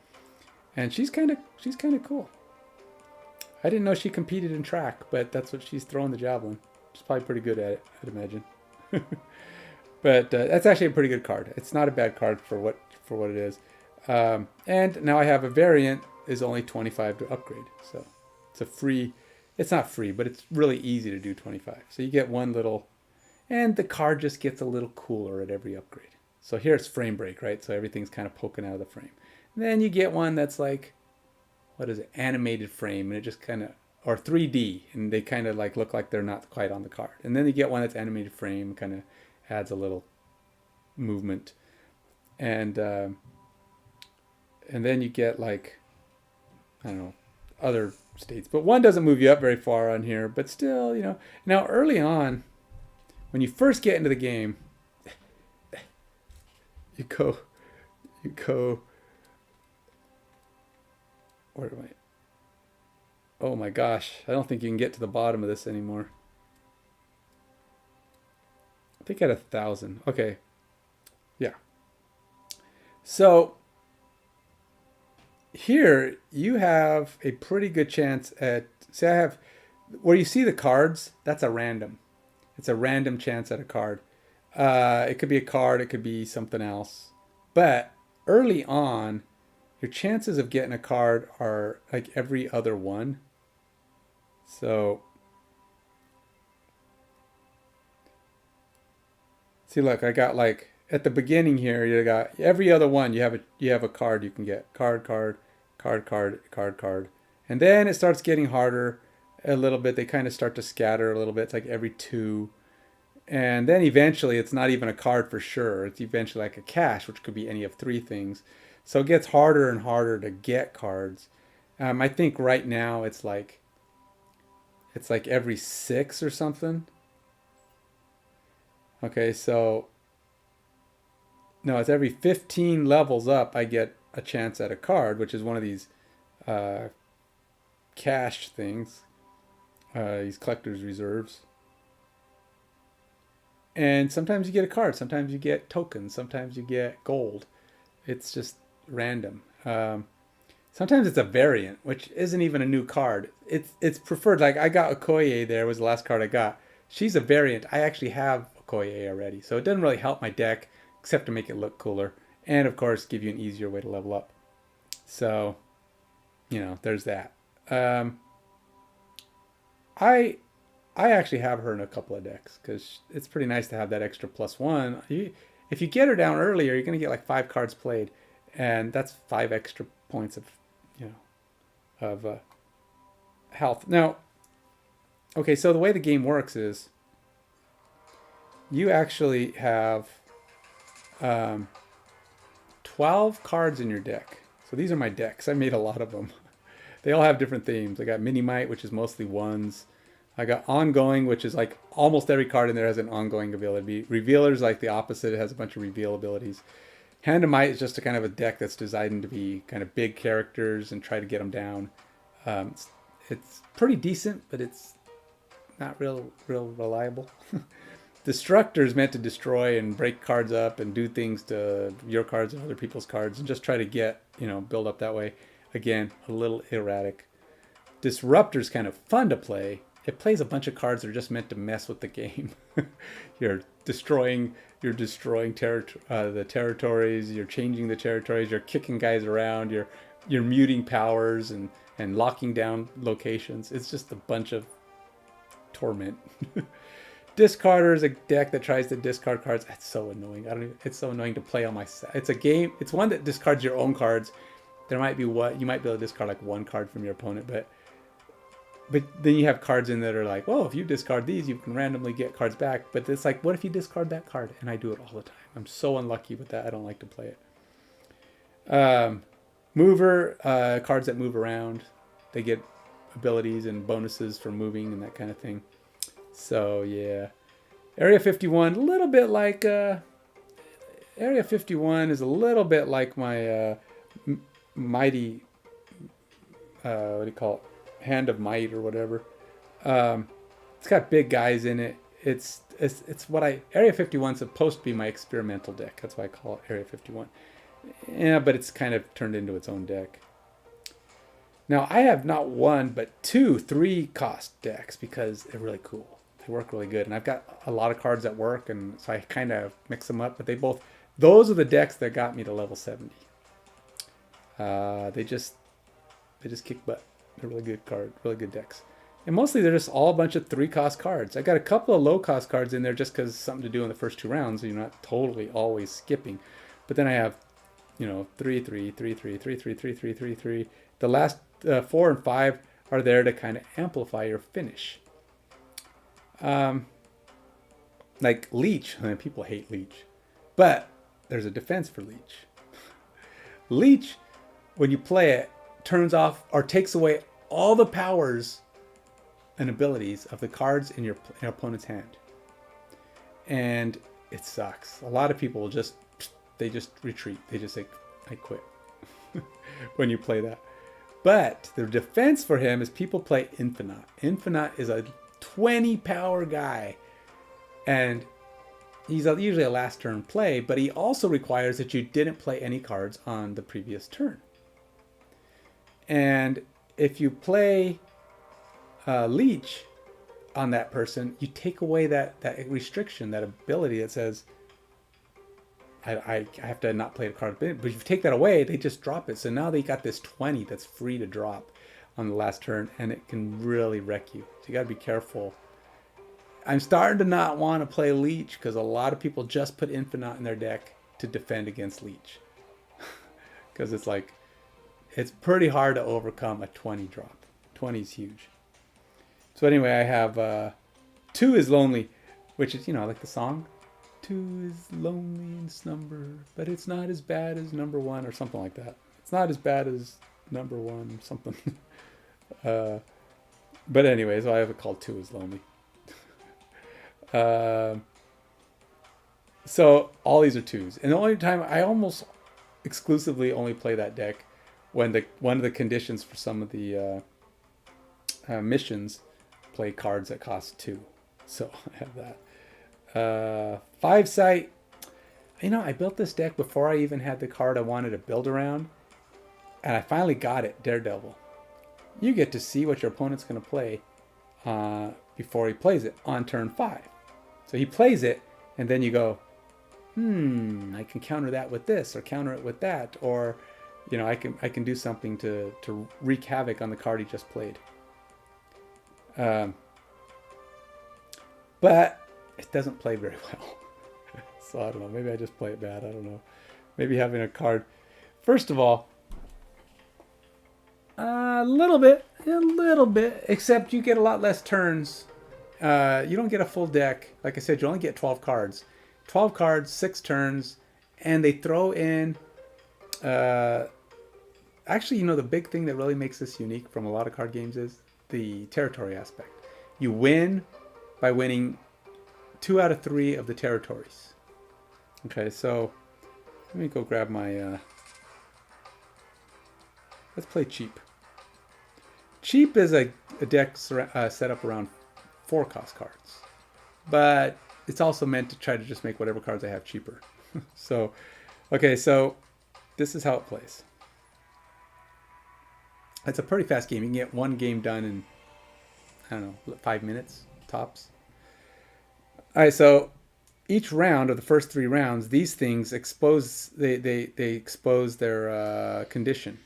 And she's kind of cool. I didn't know she competed in track, but that's what she's throwing the javelin. She's probably pretty good at it, I'd imagine. But that's actually a pretty good card. It's not a bad card for what it is. And now I have a variant is only 25 to upgrade. So it's a free. It's not free, but it's really easy to do 25. So you get one little, and the card just gets a little cooler at every upgrade. So here it's frame break, right? So everything's kind of poking out of the frame. And then you get one that's like, what is it? Animated frame, and it just kind of, or 3D, and they kind of like look like they're not quite on the card. And then you get one that's animated frame, kind of adds a little movement, and then you get like, I don't know, other states. But one doesn't move you up very far on here, but still, you know. Now early on, when you first get into the game, you go, where am I? Oh my gosh, I don't think you can get to the bottom of this anymore. I think at 1,000. Okay. Yeah. So here you have a pretty good chance at, say I have, where you see the cards, that's a random. It's a random chance at a card. It could be a card, it could be something else. But early on, your chances of getting a card are like every other one. So, see, look, I got like at the beginning here, you got every other one. You have a card you can get, card, and then it starts getting harder a little bit. They kind of start to scatter a little bit. It's like every 2, and then eventually it's not even a card for sure. It's eventually like a cash, which could be any of 3 things. So it gets harder and harder to get cards. I think right now it's like every 6 or something. Okay, so no, it's every 15 levels up I get a chance at a card, which is one of these cash things, these collector's reserves. And sometimes you get a card, sometimes you get tokens, sometimes you get gold. It's just random. Sometimes it's a variant, which isn't even a new card. It's preferred. Like I got Okoye there, was the last card I got. She's a variant. I actually have Okoye already, so it doesn't really help my deck except to make it look cooler, and of course give you an easier way to level up. So, you know, there's that. I actually have her in a couple of decks because it's pretty nice to have that extra +1. If you get her down earlier, you're gonna get like 5 cards played, and that's 5 extra points of, you know, of health. Now, okay, so the way the game works is you actually have 12 cards in your deck. So these are my decks. I made a lot of them. They all have different themes. I got Mini-Might, which is mostly 1s. I got Ongoing, which is like almost every card in there has an ongoing ability. Revealer's like the opposite. It has a bunch of reveal abilities. Hand of Might is just a kind of a deck that's designed to be kind of big characters and try to get them down. It's pretty decent, but it's not real reliable. Destructor is meant to destroy and break cards up and do things to your cards and other people's cards and just try to get, you know, build up that way. Again, a little erratic. Disruptor is kind of fun to play. It plays a bunch of cards that are just meant to mess with the game. You're destroying the territories. You're changing the territories. You're kicking guys around. You're muting powers and locking down locations. It's just a bunch of torment. Discarder is a deck that tries to discard cards. That's so annoying. It's so annoying to play on my set. It's a game. It's one that discards your own cards. There might be you might be able to discard like 1 card from your opponent, but then you have cards in that are like, well, if you discard these, you can randomly get cards back. But it's like, what if you discard that card? And I do it all the time. I'm so unlucky with that. I don't like to play it. Mover, cards that move around. They get abilities and bonuses for moving and that kind of thing. So, yeah. Area 51, a little bit like... Area 51 is a little bit like my mighty... what do you call it? Hand of Might or whatever. It's got big guys in it. It's it's what Area 51 is supposed to be my experimental deck. That's why I call it Area 51. Yeah, but it's kind of turned into its own deck. Now I have not one but two 3-cost decks because they're really cool. They work really good, and I've got a lot of cards that work, and so I kind of mix them up. But those are the decks that got me to level 70. They just kick butt. They're really good really good decks. And mostly they're just all a bunch of 3-cost cards. I got a couple of low-cost cards in there just because something to do in the first 2 rounds, so you're not totally always skipping. But then I have, 3, 3, 3, 3, 3, 3, 3, 3, 3, 3. The last 4 and 5 are there to kind of amplify your finish. Like Leech. I mean, people hate Leech. But there's a defense for Leech. Leech, when you play it, turns off or takes away all the powers and abilities of the cards in your opponent's hand. And it sucks. A lot of people just retreat. They just say, I quit when you play that. But the defense for him is people play Infinite. Infinite is a 20 power guy. And he's usually a last turn play, but he also requires that you didn't play any cards on the previous turn. And if you play Leech on that person, you take away that restriction, that ability that says, I have to not play a card. But if you take that away, they just drop it. So now they got this 20 that's free to drop on the last turn, and it can really wreck you. So you got to be careful. I'm starting to not want to play Leech because a lot of people just put Infinite in their deck to defend against Leech. Because it's pretty hard to overcome a 20 drop. 20 is huge. So anyway, I have 2 is lonely, which is, like the song. 2 is lonely in its number, but it's not as bad as number 1 or something like that. It's not as bad as number 1 or something. But anyway, so I have it called 2 is lonely. So all these are 2s. And the only time I almost exclusively only play that deck when one of the conditions for some of the missions play cards that cost 2. So I have that. 5 sight. I built this deck before I even had the card I wanted to build around. And I finally got it, Daredevil. You get to see what your opponent's going to play before he plays it on turn 5. So he plays it, and then you go, I can counter that with this, or counter it with that, or I can do something to wreak havoc on the card he just played. But it doesn't play very well. So I don't know. Maybe I just play it bad. I don't know. Maybe having a card. First of all, a little bit, except you get a lot less turns. You don't get a full deck. Like I said, you only get 12 cards. 12 cards, 6 turns, and they throw in... actually, the big thing that really makes this unique from a lot of card games is the territory aspect. You win by winning 2 out of 3 of the territories. Okay, so let me go grab my... let's play Cheap. Cheap is a deck set up around 4-cost cards. But it's also meant to try to just make whatever cards I have cheaper. So, okay, so this is how it plays. It's a pretty fast game. You can get one game done in, 5 minutes, tops. All right, so each round of the first 3 rounds, these things expose, they expose their condition.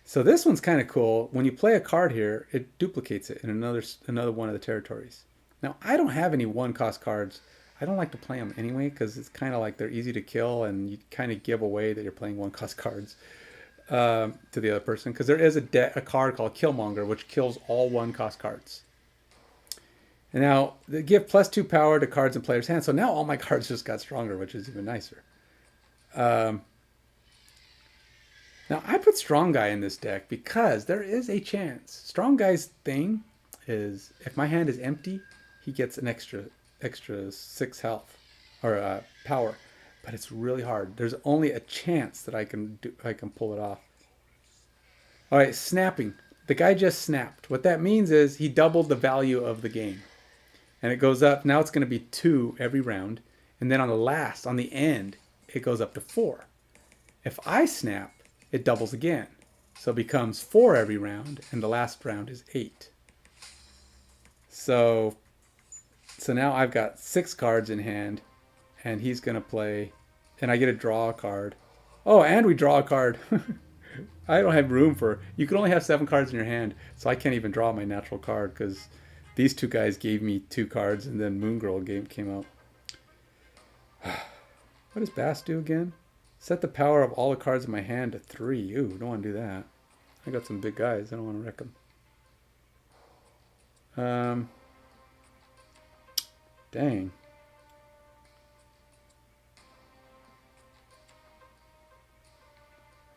So this one's kind of cool. When you play a card here, it duplicates it in another one of the territories. Now, I don't have any 1-cost cards. I don't like to play them anyway because it's kind of like they're easy to kill and you kind of give away that you're playing 1-cost cards to the other person, because there is a card called Killmonger which kills all 1-cost cards. And now they give +2 power to cards in players' hands. So now all my cards just got stronger, which is even nicer. Now I put Strong Guy in this deck because there is a chance. Strong Guy's thing is if my hand is empty, he gets an extra 6 health or power, but it's really hard. There's only a chance that I can pull it off. All right, snapping. The guy just snapped. What that means is he doubled the value of the game. And it goes up. Now it's going to be 2 every round. And then on the end, it goes up to 4. If I snap, it doubles again. So it becomes 4 every round, and the last round is 8. So now I've got 6 cards in hand, and he's going to play, and I get to draw a card. Oh, and we draw a card. I don't have room for, you can only have 7 cards in your hand, so I can't even draw my natural card because these 2 guys gave me 2 cards, and then Moon Girl came out. What does Bass do again? Set the power of all the cards in my hand to 3. Ooh, don't want to do that. I got some big guys. I don't want to wreck them. Dang.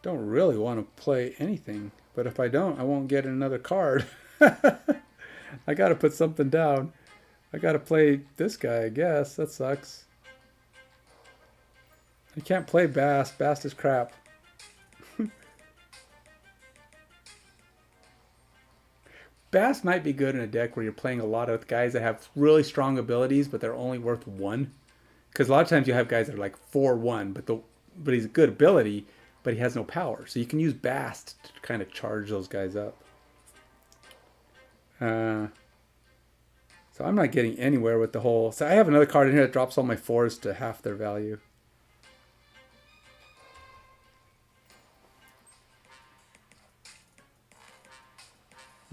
Don't really want to play anything, but if I don't, I won't get another card. I got to put something down. I got to play this guy, I guess. That sucks. I can't play Bass. Bass is crap. Bass might be good in a deck where you're playing a lot of guys that have really strong abilities, but they're only worth 1. Because a lot of times you have guys that are like 4-1, but he's a good ability, but he has no power. So you can use Bass to kind of charge those guys up. So I'm not getting anywhere with the whole... So I have another card in here that drops all my 4s to half their value.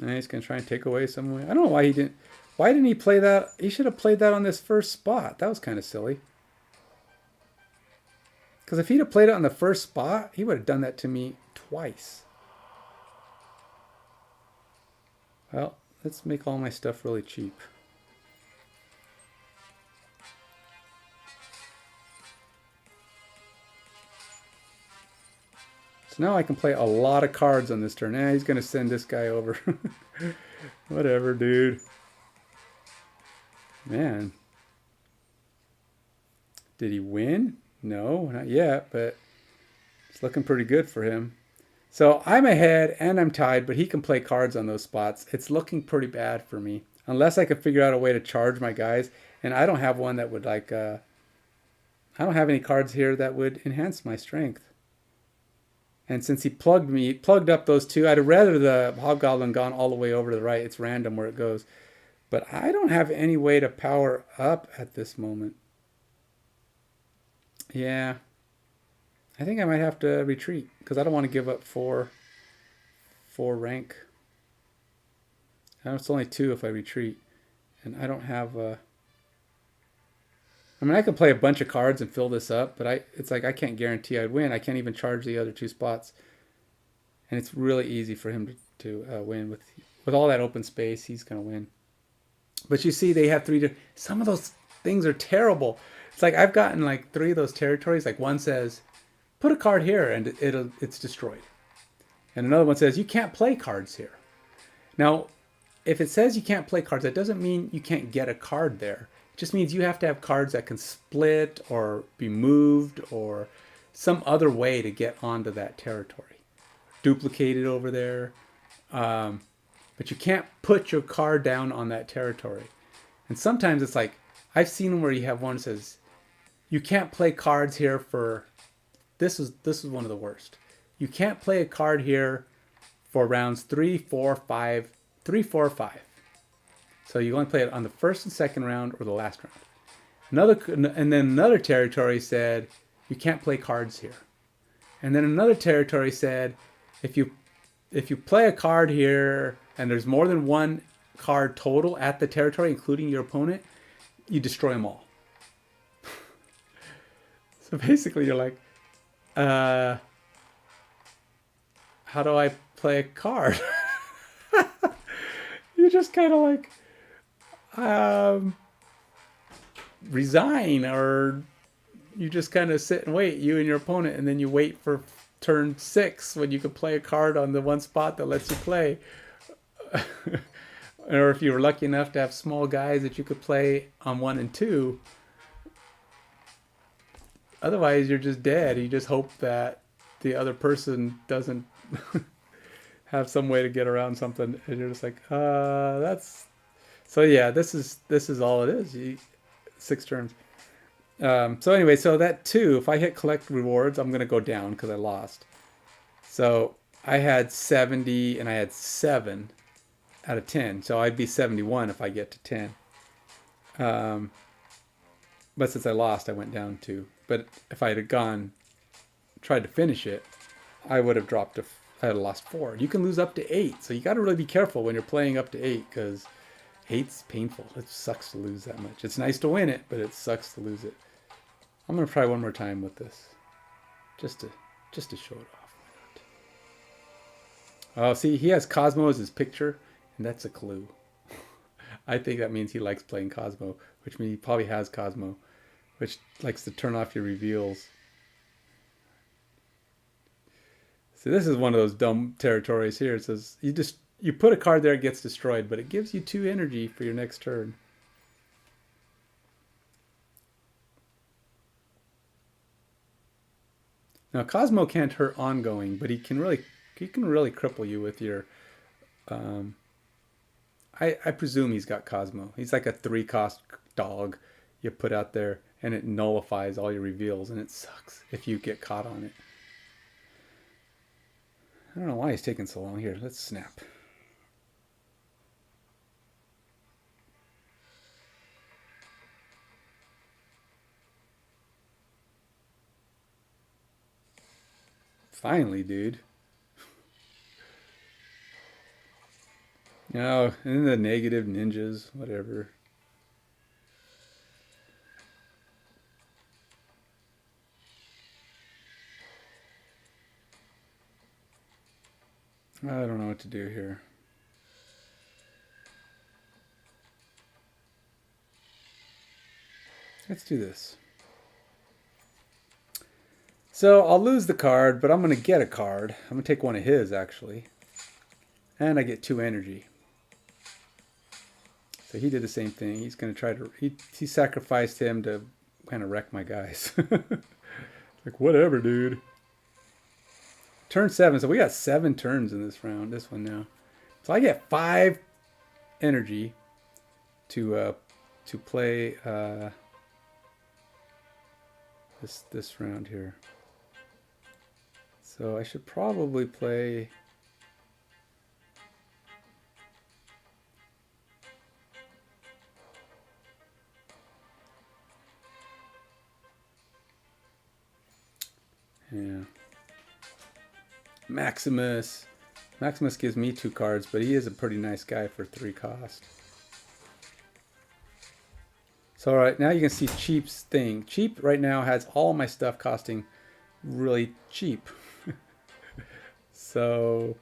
And he's going to try and take away some way. I don't know why he didn't... Why didn't he play that? He should have played that on this first spot. That was kind of silly. Because if he'd have played it on the first spot, he would have done that to me twice. Well, let's make all my stuff really cheap. So now I can play a lot of cards on this turn. He's going to send this guy over. Whatever, dude. Man. Did he win? No, not yet, but it's looking pretty good for him. So I'm ahead and I'm tied, but he can play cards on those spots. It's looking pretty bad for me. Unless I can figure out a way to charge my guys. And I don't have one that would like... I don't have any cards here that would enhance my strength. And since he plugged up those 2, I'd have rather the Hobgoblin gone all the way over to the right. It's random where it goes. But I don't have any way to power up at this moment. Yeah. I think I might have to retreat because I don't want to give up 4 rank. It's only 2 if I retreat. And I don't have... I mean, I can play a bunch of cards and fill this up, but it's like I can't guarantee I'd win. I can't even charge the other 2 spots. And it's really easy for him to win. With all that open space, he's going to win. But you see, they have 3... Some of those things are terrible. It's like I've gotten like 3 of those territories. Like one says, put a card here, and it's destroyed. And another one says, you can't play cards here. Now, if it says you can't play cards, that doesn't mean you can't get a card there. Just means you have to have cards that can split or be moved or some other way to get onto that territory. Duplicated over there. But you can't put your card down on that territory. And sometimes it's like, I've seen where you have one that says, you can't play cards here for, this is one of the worst. You can't play a card here for rounds 3, 4, 5. So you only play it on the first and second round or the last round. And then another territory said, you can't play cards here. And then another territory said, if you play a card here and there's more than 1 card total at the territory, including your opponent, you destroy them all. So basically you're like, how do I play a card? You just kind of like... resign, or you just kind of sit and wait, you and your opponent, and then you wait for turn 6 when you can play a card on the one spot that lets you play. Or if you were lucky enough to have small guys that you could play on 1 and 2. Otherwise, you're just dead. You just hope that the other person doesn't have some way to get around something, and you're just like, that's... So yeah, this is all it is. 6 turns. So anyway, so that 2, if I hit collect rewards, I'm gonna go down because I lost. So I had 70 and I had 7 out of 10. So I'd be 71 if I get to 10. But since I lost, I went down 2. But if I had tried to finish it, I would have dropped to, I had lost 4. You can lose up to 8. So you got to really be careful when you're playing up to 8 because 8's painful. It sucks to lose that much. It's nice to win it, but it sucks to lose it. I'm going to try one more time with this. Just to show it off. Oh, see, he has Cosmo as his picture, and that's a clue. I think that means he likes playing Cosmo, which means he probably has Cosmo, which likes to turn off your reveals. So this is one of those dumb territories here. It says you put a card there, it gets destroyed, but it gives you 2 energy for your next turn. Now Cosmo can't hurt ongoing, but he can really cripple you with your. I presume he's got Cosmo. He's like a 3-cost dog you put out there, and it nullifies all your reveals, and it sucks if you get caught on it. I don't know why he's taking so long. Here, let's snap. Finally, dude. Oh, and then the negative ninjas, whatever. I don't know what to do here. Let's do this. So I'll lose the card, but I'm going to get a card. I'm going to take one of his, actually. And I get 2 energy. So he did the same thing. He's going to try to... He sacrificed him to kind of wreck my guys. Like, whatever, dude. Turn 7. So we got 7 turns in this round. This one now. So I get 5 energy to play this round here. So I should probably play... Yeah. Maximus. Maximus gives me 2 cards, but he is a pretty nice guy for 3 cost. So alright, now you can see Cheap's thing. Cheap right now has all my stuff costing really cheap. So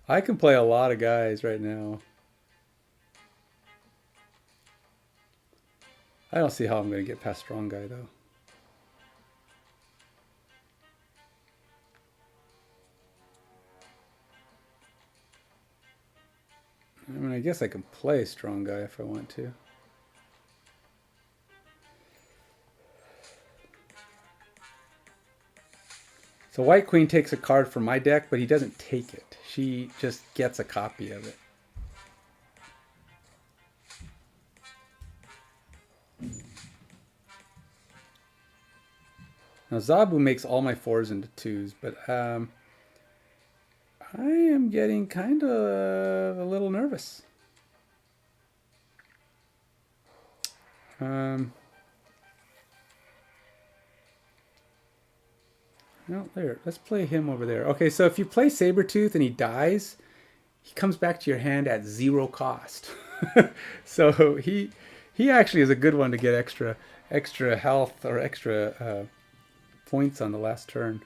I can play a lot of guys right now. I don't see how I'm going to get past Strong Guy though. I mean, I guess I can play Strong Guy if I want to. So White Queen takes a card from my deck, but he doesn't take it. She just gets a copy of it. Now Zabu makes all my 4s into 2s, but I am getting kind of a little nervous. No, there. Let's play him over there. Okay, so if you play Sabretooth and he dies, he comes back to your hand at 0 cost. So he actually is a good one to get extra health or extra points on the last turn.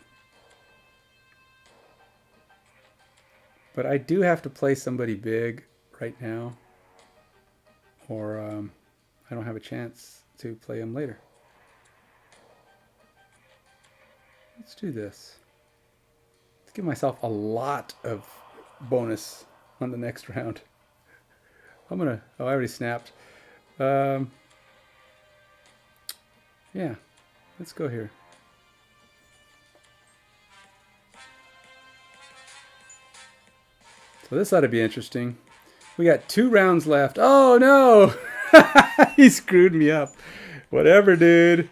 But I do have to play somebody big right now, or I don't have a chance to play him later. Let's do this. Let's give myself a lot of bonus on the next round. I'm gonna... Oh, I already snapped. Yeah, let's go here. So this ought to be interesting. We got 2 rounds left. Oh no! He screwed me up. Whatever, dude.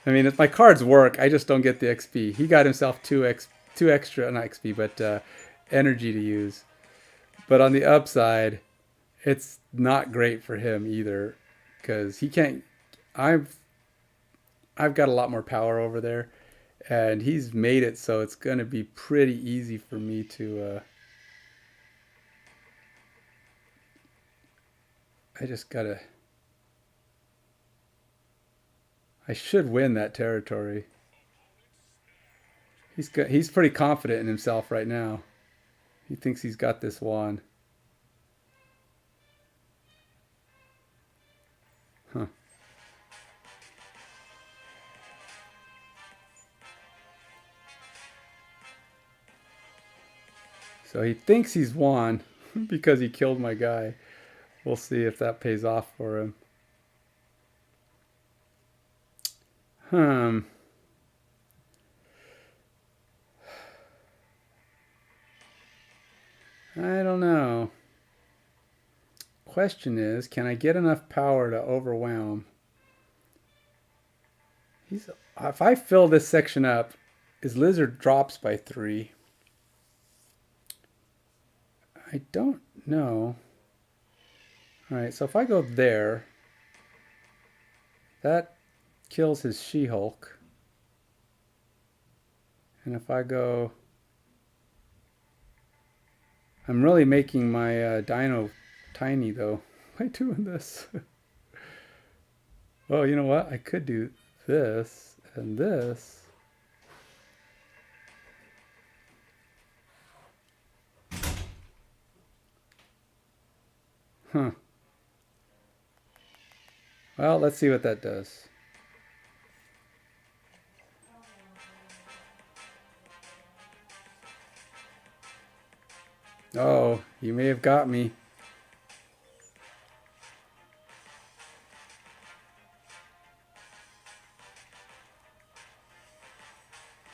I mean, if my cards work, I just don't get the XP. He got himself 2 extra, not XP, but energy to use. But on the upside, it's not great for him either, because he can't. I've got a lot more power over there, and he's made it so it's gonna be pretty easy for me to. I just gotta. I should win that territory. He's pretty confident in himself right now. He thinks he's got this one. Huh. So he thinks he's won because he killed my guy. We'll see if that pays off for him. I don't know. Question is, can I get enough power to overwhelm? If I fill this section up, his lizard drops by 3. I don't know. Alright, so if I go there, that kills his She-Hulk. And if I go... I'm really making my dino tiny, though. Why am I doing this? Well, you know what? I could do this and this. Huh. Well, let's see what that does. Oh, you may have got me.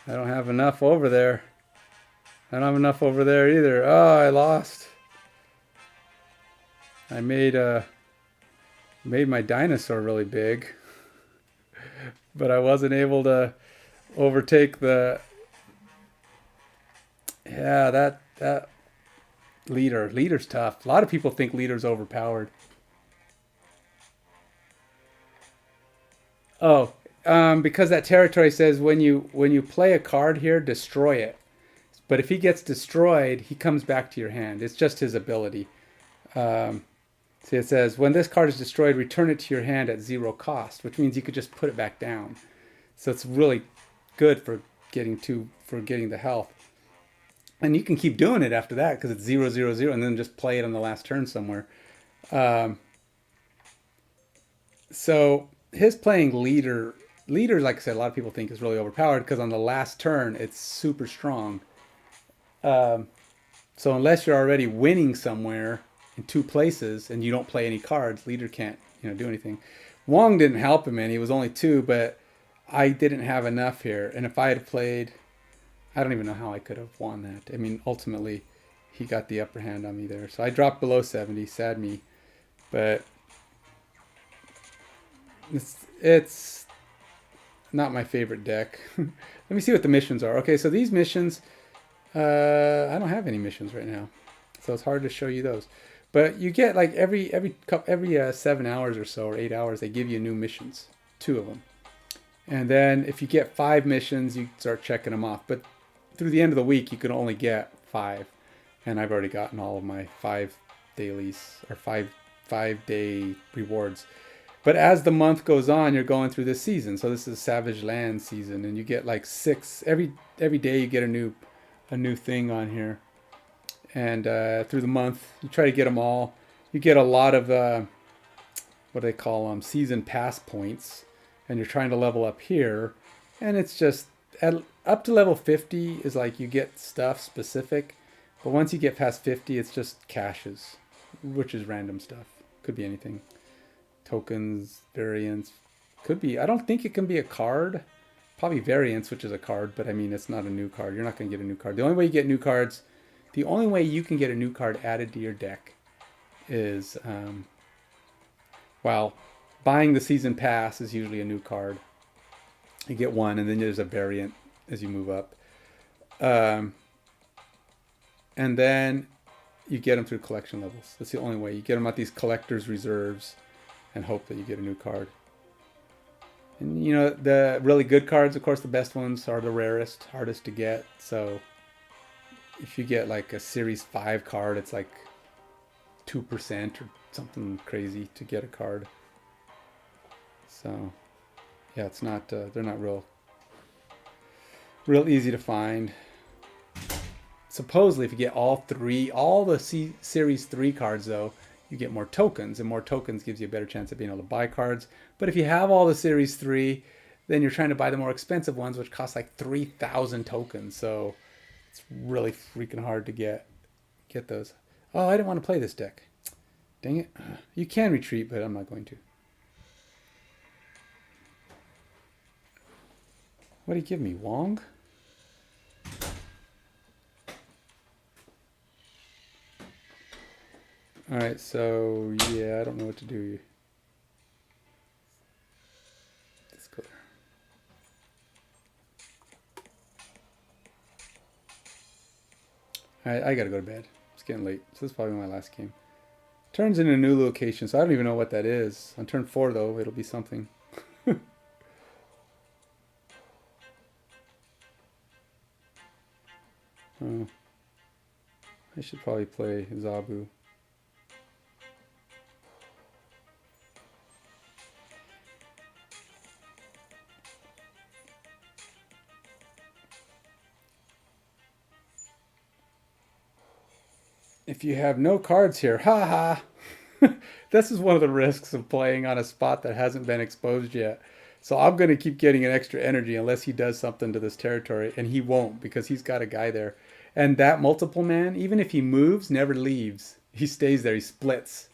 I don't have enough over there. I don't have enough over there either. Oh, I lost. I made my dinosaur really big, but I wasn't able to overtake the. Yeah, that leader. Leader's tough. A lot of people think leader's overpowered. Oh, because that territory says when you play a card here, destroy it. But if he gets destroyed, he comes back to your hand. It's just his ability. See, it says when this card is destroyed, return it to your hand at 0 cost, which means you could just put it back down. So it's really good for getting the health. And you can keep doing it after that because it's 0, 0, 0, and then just play it on the last turn somewhere. So his playing leader, like I said, a lot of people think is really overpowered because on the last turn it's super strong. So unless you're already winning somewhere in 2 places and you don't play any cards, leader can't do anything. Wong didn't help him, and he was only 2, but I didn't have enough here. And if I had played, I don't even know how I could have won that. I mean, ultimately, he got the upper hand on me there. So I dropped below 70, sad me. But it's not my favorite deck. Let me see what the missions are. Okay, so these missions, I don't have any missions right now, so it's hard to show you those. But you get like every 7 hours or so, or 8 hours, they give you new missions, 2 of them. And then if you get 5 missions, you start checking them off. But through the end of the week, you can only get 5. And I've already gotten all of my 5 dailies, or 5-day rewards. But as the month goes on, you're going through this season. So this is Savage Land season, and you get like 6 every day. You get a new thing on here, and through the month, you try to get them all. You get a lot of what do they call them, season pass points, and you're trying to level up here. And it's just up to level 50 is like you get stuff specific, but once you get past 50, it's just caches, which is random stuff. Could be anything. Tokens, variants, could be. I don't think it can be a card. Probably variants, which is a card, but I mean, it's not a new card. You're not going to get a new card. The only way you get new cards, The only way you can get a new card added to your deck is, well, buying the season pass is usually a new card. You get one, and then there's a variant as you move up. And then you get them through collection levels. That's the only way. You get them at these collector's reserves and hope that you get a new card. And you know, the really good cards, of course, the best ones are the rarest, hardest to get. So if you get like a Series 5 card, it's like 2% or something crazy to get a card. So yeah, it's not, they're not real easy to find. Supposedly, if you get all the Series 3 cards, though, you get more tokens, and more tokens gives you a better chance of being able to buy cards. But if you have all the Series 3, then you're trying to buy the more expensive ones, which cost like 3,000 tokens. So it's really freaking hard to get those. Oh, I didn't want to play this deck. Dang it. You can retreat, but I'm not going to. What did he give me? Wong? Alright, so yeah, I don't know what to do. Let's go there. Alright, I gotta go to bed. It's getting late. So this is probably my last game. Turns in a new location, so I don't even know what that is. On turn 4, though, it'll be something. Oh. I should probably play Zabu. If you have no cards here, haha. This is one of the risks of playing on a spot that hasn't been exposed yet. So I'm going to keep getting an extra energy unless he does something to this territory, and he won't because he's got a guy there. And that multiple man, even if he moves, never leaves. He stays there. He splits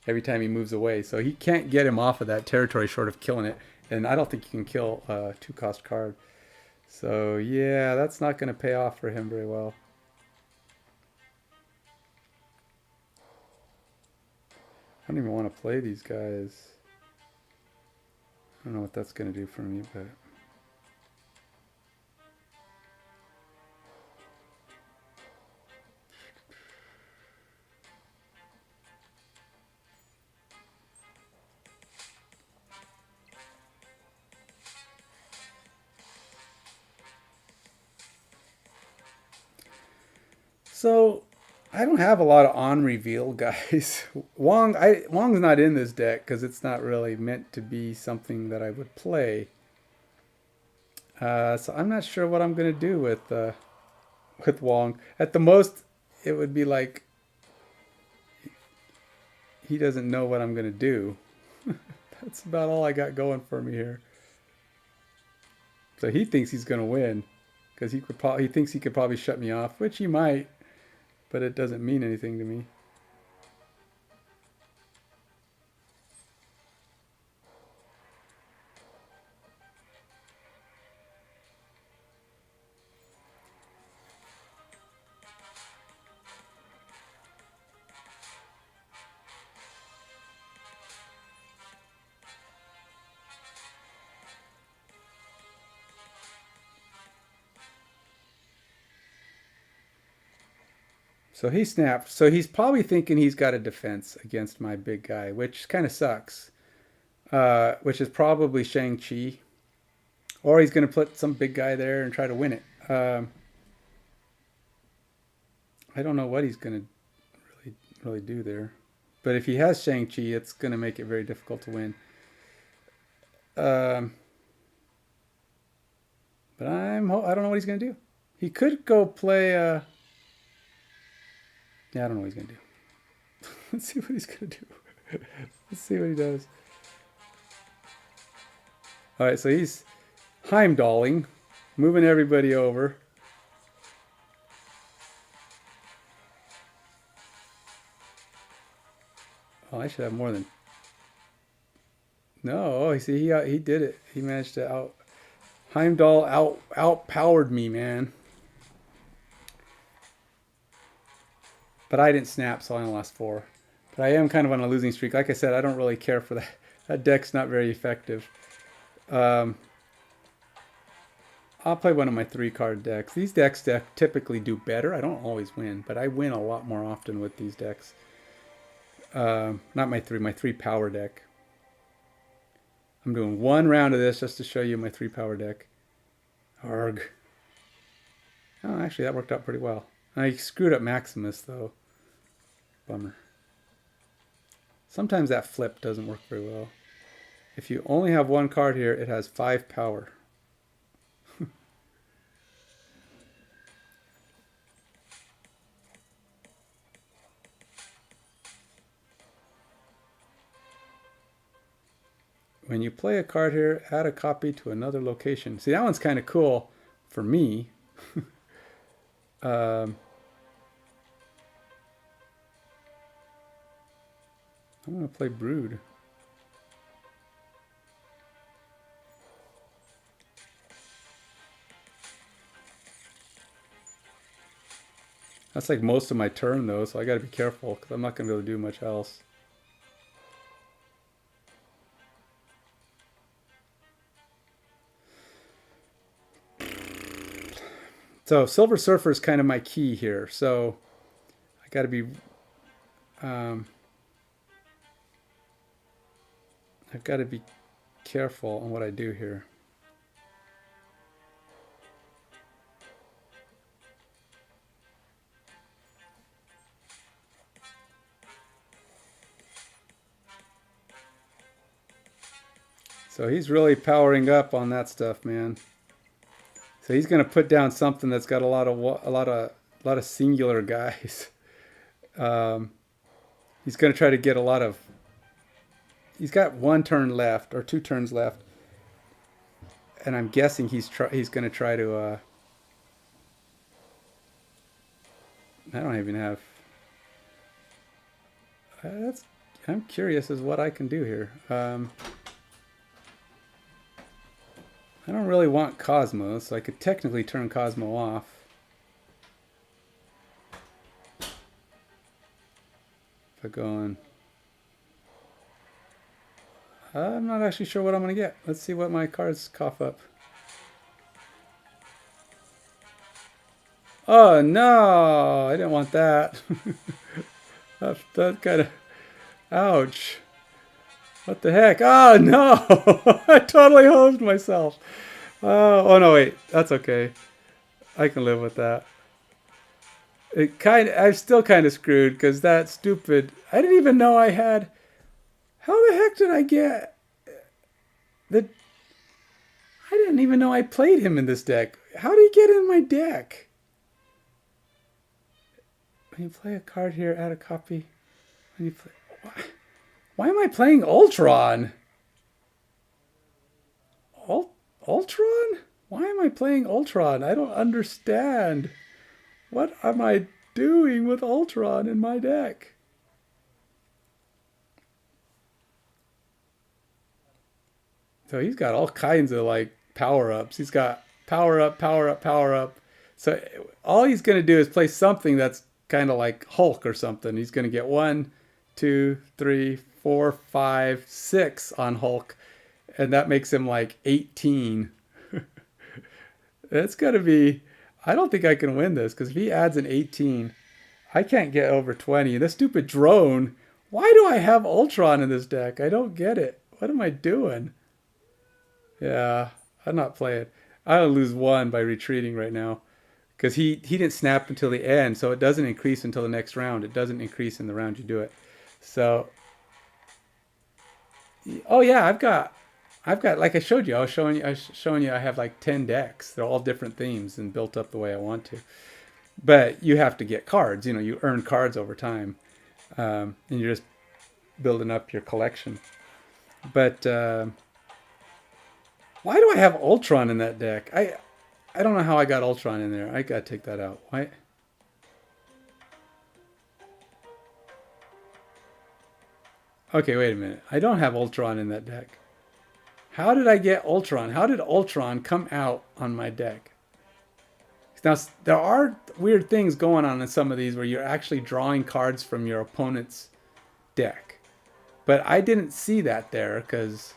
every time he moves away. So he can't get him off of that territory short of killing it. And I don't think you can kill a 2-cost card. So yeah, that's not going to pay off for him very well. I don't even want to play these guys. I don't know what that's going to do for me, but... So, I don't have a lot of on-reveal guys. Wong's not in this deck because it's not really meant to be something that I would play. So I'm not sure what I'm going to do with Wong. At the most, it would be like he doesn't know what I'm going to do. That's about all I got going for me here. So he thinks he's going to win because he thinks he could probably shut me off, which he might. But it doesn't mean anything to me. So he snapped. So he's probably thinking he's got a defense against my big guy, which kind of sucks. Which is probably Shang-Chi. Or he's going to put some big guy there and try to win it. I don't know what he's going to really do there. But if he has Shang-Chi, it's going to make it very difficult to win. But I don't know what he's going to do. He could go play... Yeah, I don't know what he's going to do. Let's see what he's going to do. Let's see what he does. All right, so he's Heimdalling, moving everybody over. Oh, I should have more than... No, oh, see, he did it. He managed to Heimdall outpowered me, man. But I didn't snap, so I only lost 4. But I am kind of on a losing streak. Like I said, I don't really care for that. That deck's not very effective. I'll play one of my 3-card decks. These decks typically do better. I don't always win, but I win a lot more often with these decks. Not my 3 power deck. I'm doing 1 round of this just to show you my 3 power deck. Arg. Oh, actually, that worked out pretty well. I screwed up Maximus, though. Bummer. Sometimes that flip doesn't work very well. If you only have 1 card here, it has 5 power. When you play a card here, add a copy to another location. See, that one's kind of cool for me. I'm going to play Brood. That's like most of my turn, though, so I got to be careful because I'm not going to be able to do much else. So Silver Surfer is kind of my key here. So I got to be, I've got to be careful on what I do here. So he's really powering up on that stuff, man. So he's going to put down something that's got a lot of singular guys. He's going to try to get a lot of. He's got 1 turn left or 2 turns left, and I'm guessing he's going to try to. I don't even have. I'm curious as what I can do here. I don't really want Cosmo, so I could technically turn Cosmo off. If I go on. I'm not actually sure what I'm going to get. Let's see what my cards cough up. Oh no! I didn't want that. that kind of... Ouch. What the heck? Oh no! I totally hosed myself. Oh no, wait. That's okay. I can live with that. I'm still kind of screwed because that stupid... I didn't even know I had... How the heck did I get... I didn't even know I played him in this deck. How did he get in my deck? When you play a card here, add a copy. When you play... Why am I playing Ultron? Ultron? Why am I playing Ultron? I don't understand. What am I doing with Ultron in my deck? So he's got all kinds of like power-ups. He's got power up, power up, power up. So all he's going to do is play something that's kind of like Hulk or something. He's going to get 1, 2, 3, 4, 5, 6 on Hulk, and that makes him like 18. That's got to be... I don't think I can win this, because if he adds an 18, I can't get over 20. This stupid drone... Why do I have Ultron in this deck? I don't get it. What am I doing? Yeah, I'm not playing. I'll lose 1 by retreating right now, because he didn't snap until the end, so it doesn't increase until the next round. It doesn't increase in the round you do it. So... Oh yeah, I've got like I showed you. I was showing you I have like 10 decks. They're all different themes and built up the way I want to. But you have to get cards. You know, you earn cards over time, and you're just building up your collection. But why do I have Ultron in that deck? I don't know how I got Ultron in there. I gotta take that out. Why? Okay, wait a minute. I don't have Ultron in that deck. How did I get Ultron? How did Ultron come out on my deck? Now, there are weird things going on in some of these where you're actually drawing cards from your opponent's deck. But I didn't see that there because,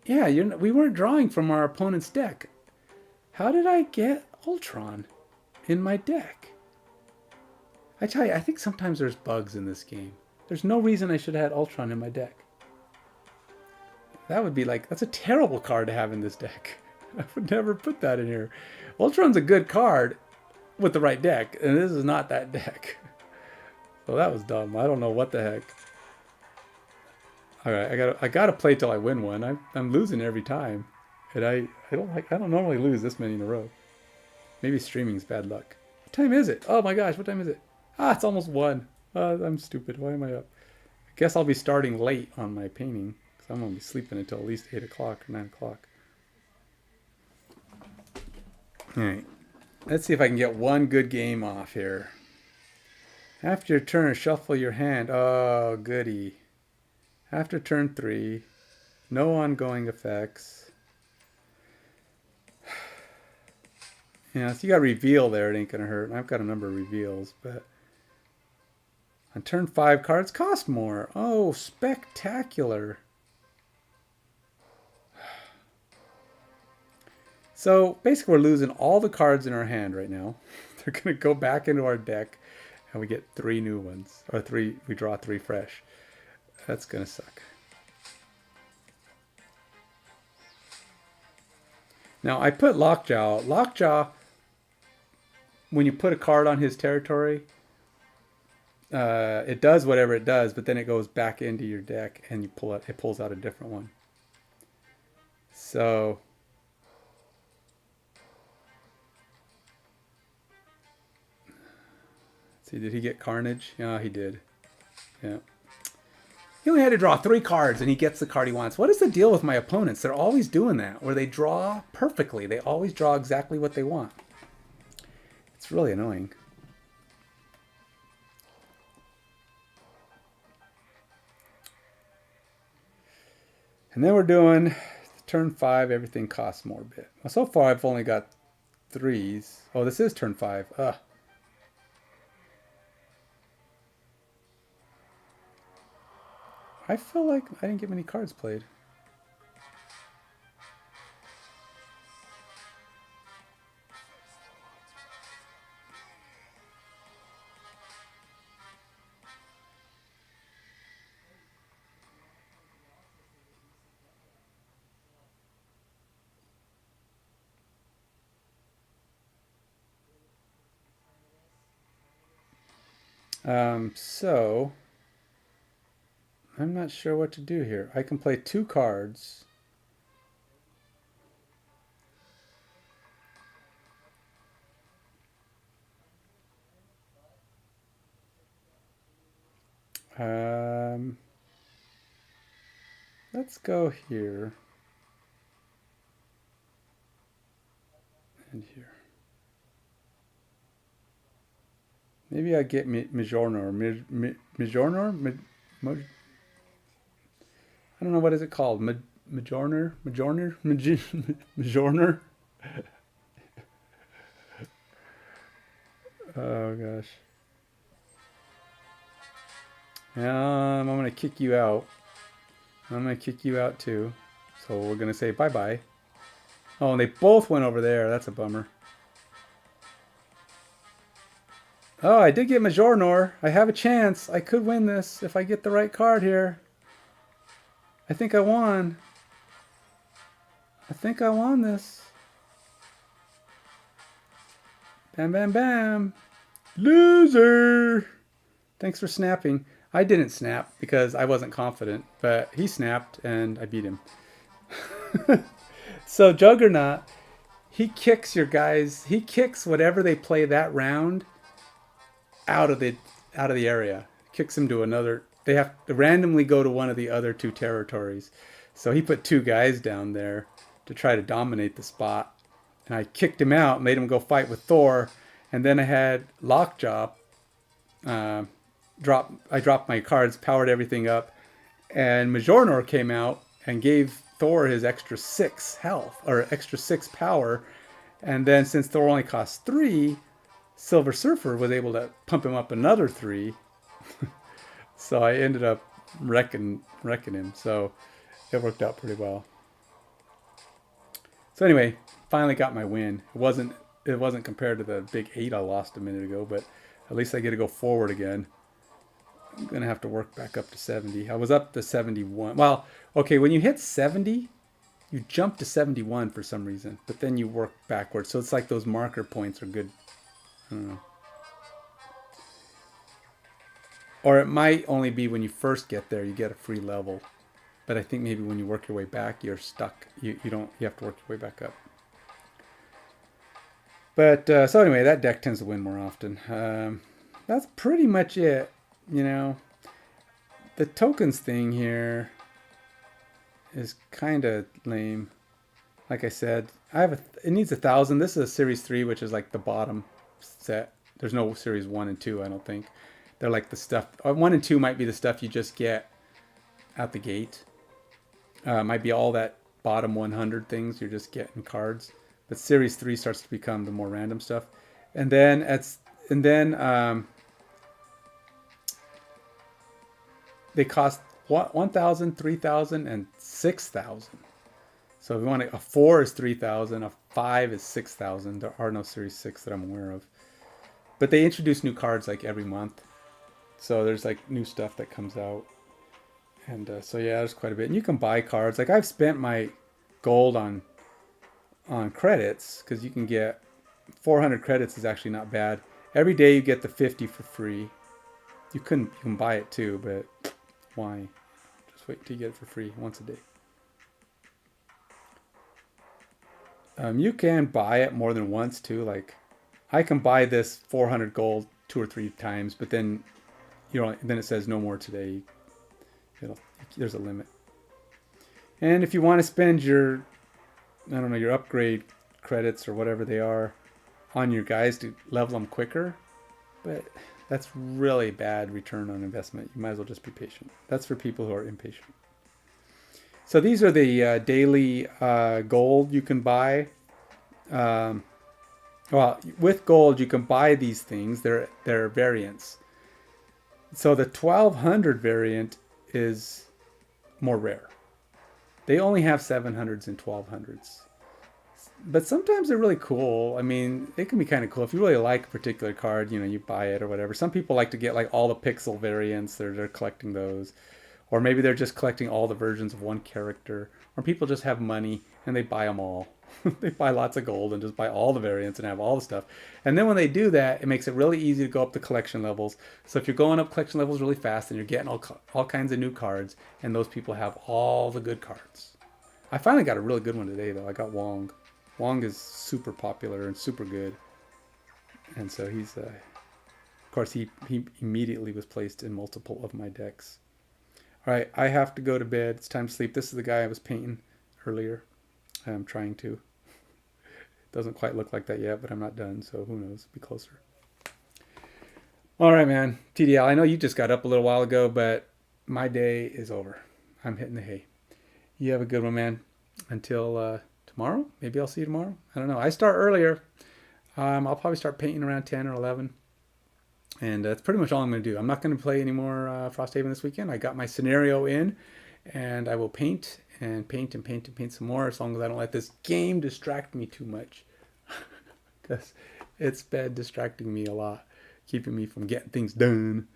yeah, we weren't drawing from our opponent's deck. How did I get Ultron in my deck? I tell you, I think sometimes there's bugs in this game. There's no reason I should have had Ultron in my deck. That would be like, that's a terrible card to have in this deck. I would never put that in here. Ultron's a good card with the right deck, and this is not that deck. So that was dumb. I don't know what the heck. All right, I gotta play till I win one. I'm losing every time, and I don't normally lose this many in a row. Maybe streaming's bad luck. What time is it? Oh my gosh, what time is it? Ah, it's almost 1. I'm stupid. Why am I up? I guess I'll be starting late on my painting because I'm gonna be sleeping until at least 8 o'clock or 9 o'clock. All right, let's see if I can get one good game off here. After your turn, shuffle your hand. Oh, goody. After turn 3, no ongoing effects. Yeah, so you got reveal there. It ain't gonna hurt. I've got a number of reveals, but on turn 5, cards cost more. Oh, spectacular. So basically, we're losing all the cards in our hand right now. They're gonna go back into our deck, and we get 3 new ones, or 3. We draw 3 fresh. That's gonna suck. Now I put Lockjaw. Lockjaw, when you put a card on his territory, it does whatever it does, but then it goes back into your deck and you pull it. It pulls out a different one. So let's see, did he get Carnage? Yeah, he did. Yeah. He only had to draw 3 cards and he gets the card he wants. What is the deal with my opponents? They're always doing that, where they draw perfectly. They always draw exactly what they want. It's really annoying. And then we're doing turn 5. Everything costs more bit. Well, so far I've only got 3s. Oh, this is turn 5. Ugh. I feel like I didn't get many cards played. So I'm not sure what to do here. I can play 2 cards. Let's go here and here. Maybe I get Mjolnir. Mjolnir? I don't know, what is it called? Mjolnir? Mjolnir? Oh gosh. I'm gonna kick you out. I'm gonna kick you out too. So we're gonna say bye-bye. Oh, and they both went over there. That's a bummer. Oh, I did get Mjolnir. I have a chance. I could win this if I get the right card here. I think I won. I think I won this. Bam, bam, bam. Loser. Thanks for snapping. I didn't snap because I wasn't confident, but he snapped and I beat him. So Juggernaut, he kicks your guys. He kicks whatever they play that round out of the area. Kicks them to another. They have to randomly go to one of the other 2 territories. So he put 2 guys down there to try to dominate the spot. And I kicked him out, made him go fight with Thor. And then I had Lockjaw I dropped my cards, powered everything up. And Mjolnir came out and gave Thor his extra 6 health or extra 6 power, and then since Thor only costs 3, Silver Surfer was able to pump him up another 3. So I ended up wrecking him. So it worked out pretty well. So anyway, finally got my win. It wasn't compared to the big 8 I lost a minute ago, but at least I get to go forward again. I'm going to have to work back up to 70. I was up to 71. Well, okay, when you hit 70, you jump to 71 for some reason, but then you work backwards. So it's like those marker points are good. I don't know. Or it might only be when you first get there, you get a free level. But I think maybe when you work your way back, you're stuck. You have to work your way back up. But so anyway, that deck tends to win more often. That's pretty much it. You know, the tokens thing here is kind of lame. Like I said, it needs 1,000. This is a Series 3, which is like the bottom set. There's no Series 1 and 2, I don't think. They're like the stuff. 1 and 2 might be the stuff you just get out the gate. Might be all that bottom 100 things you're just getting cards. But Series 3 starts to become the more random stuff. And then they cost 1,000, 3,000, and 6,000. So if you want a 4 is 3,000, a 5 is 6,000. There are no Series 6 that I'm aware of. But they introduce new cards like every month. So there's like new stuff that comes out. And so yeah, there's quite a bit. And you can buy cards. Like I've spent my gold on credits because you can get 400 credits is actually not bad. Every day you get the 50 for free. You can buy it too, but why? Just wait till you get it for free once a day. You can buy it more than once too. Like I can buy this 400 gold 2 or 3 times, but then then it says no more today. There's a limit. And if you want to spend your upgrade credits or whatever they are on your guys to level them quicker, but that's really bad return on investment. You might as well just be patient. That's for people who are impatient. So these are the daily gold you can buy. Well, with gold you can buy these things. They're variants. So the 1200 variant is more rare. They only have 700s and 1200s. But sometimes they're really cool. I mean, they can be kind of cool. If you really like a particular card, you buy it or whatever. Some people like to get like all the pixel variants. They're collecting those. Or maybe they're just collecting all the versions of one character. Or people just have money and they buy them all. They buy lots of gold and just buy all the variants and have all the stuff. And then when they do that, it makes it really easy to go up the collection levels. So if you're going up collection levels really fast and you're getting all kinds of new cards, and those people have all the good cards. I finally got a really good one today, though. I got Wong. Wong is super popular and super good. And so he's, of course, he immediately was placed in multiple of my decks. All right, I have to go to bed. It's time to sleep. This is the guy I was painting earlier. I'm trying to. Doesn't quite look like that yet, but I'm not done, so who knows? Be closer. All right, man. TDL, I know you just got up a little while ago, but my day is over. I'm hitting the hay. You have a good one, man. Until tomorrow. Maybe I'll see you tomorrow. I don't know. I start earlier. I'll probably start painting around 10 or 11. And that's pretty much all I'm going to do. I'm not going to play any more FrostHaven this weekend. I got my Senario in, and I will paint and paint and paint and paint some more as long as I don't let this game distract me too much. Because it's been distracting me a lot, keeping me from getting things done.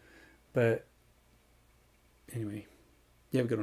But anyway, you have a good one.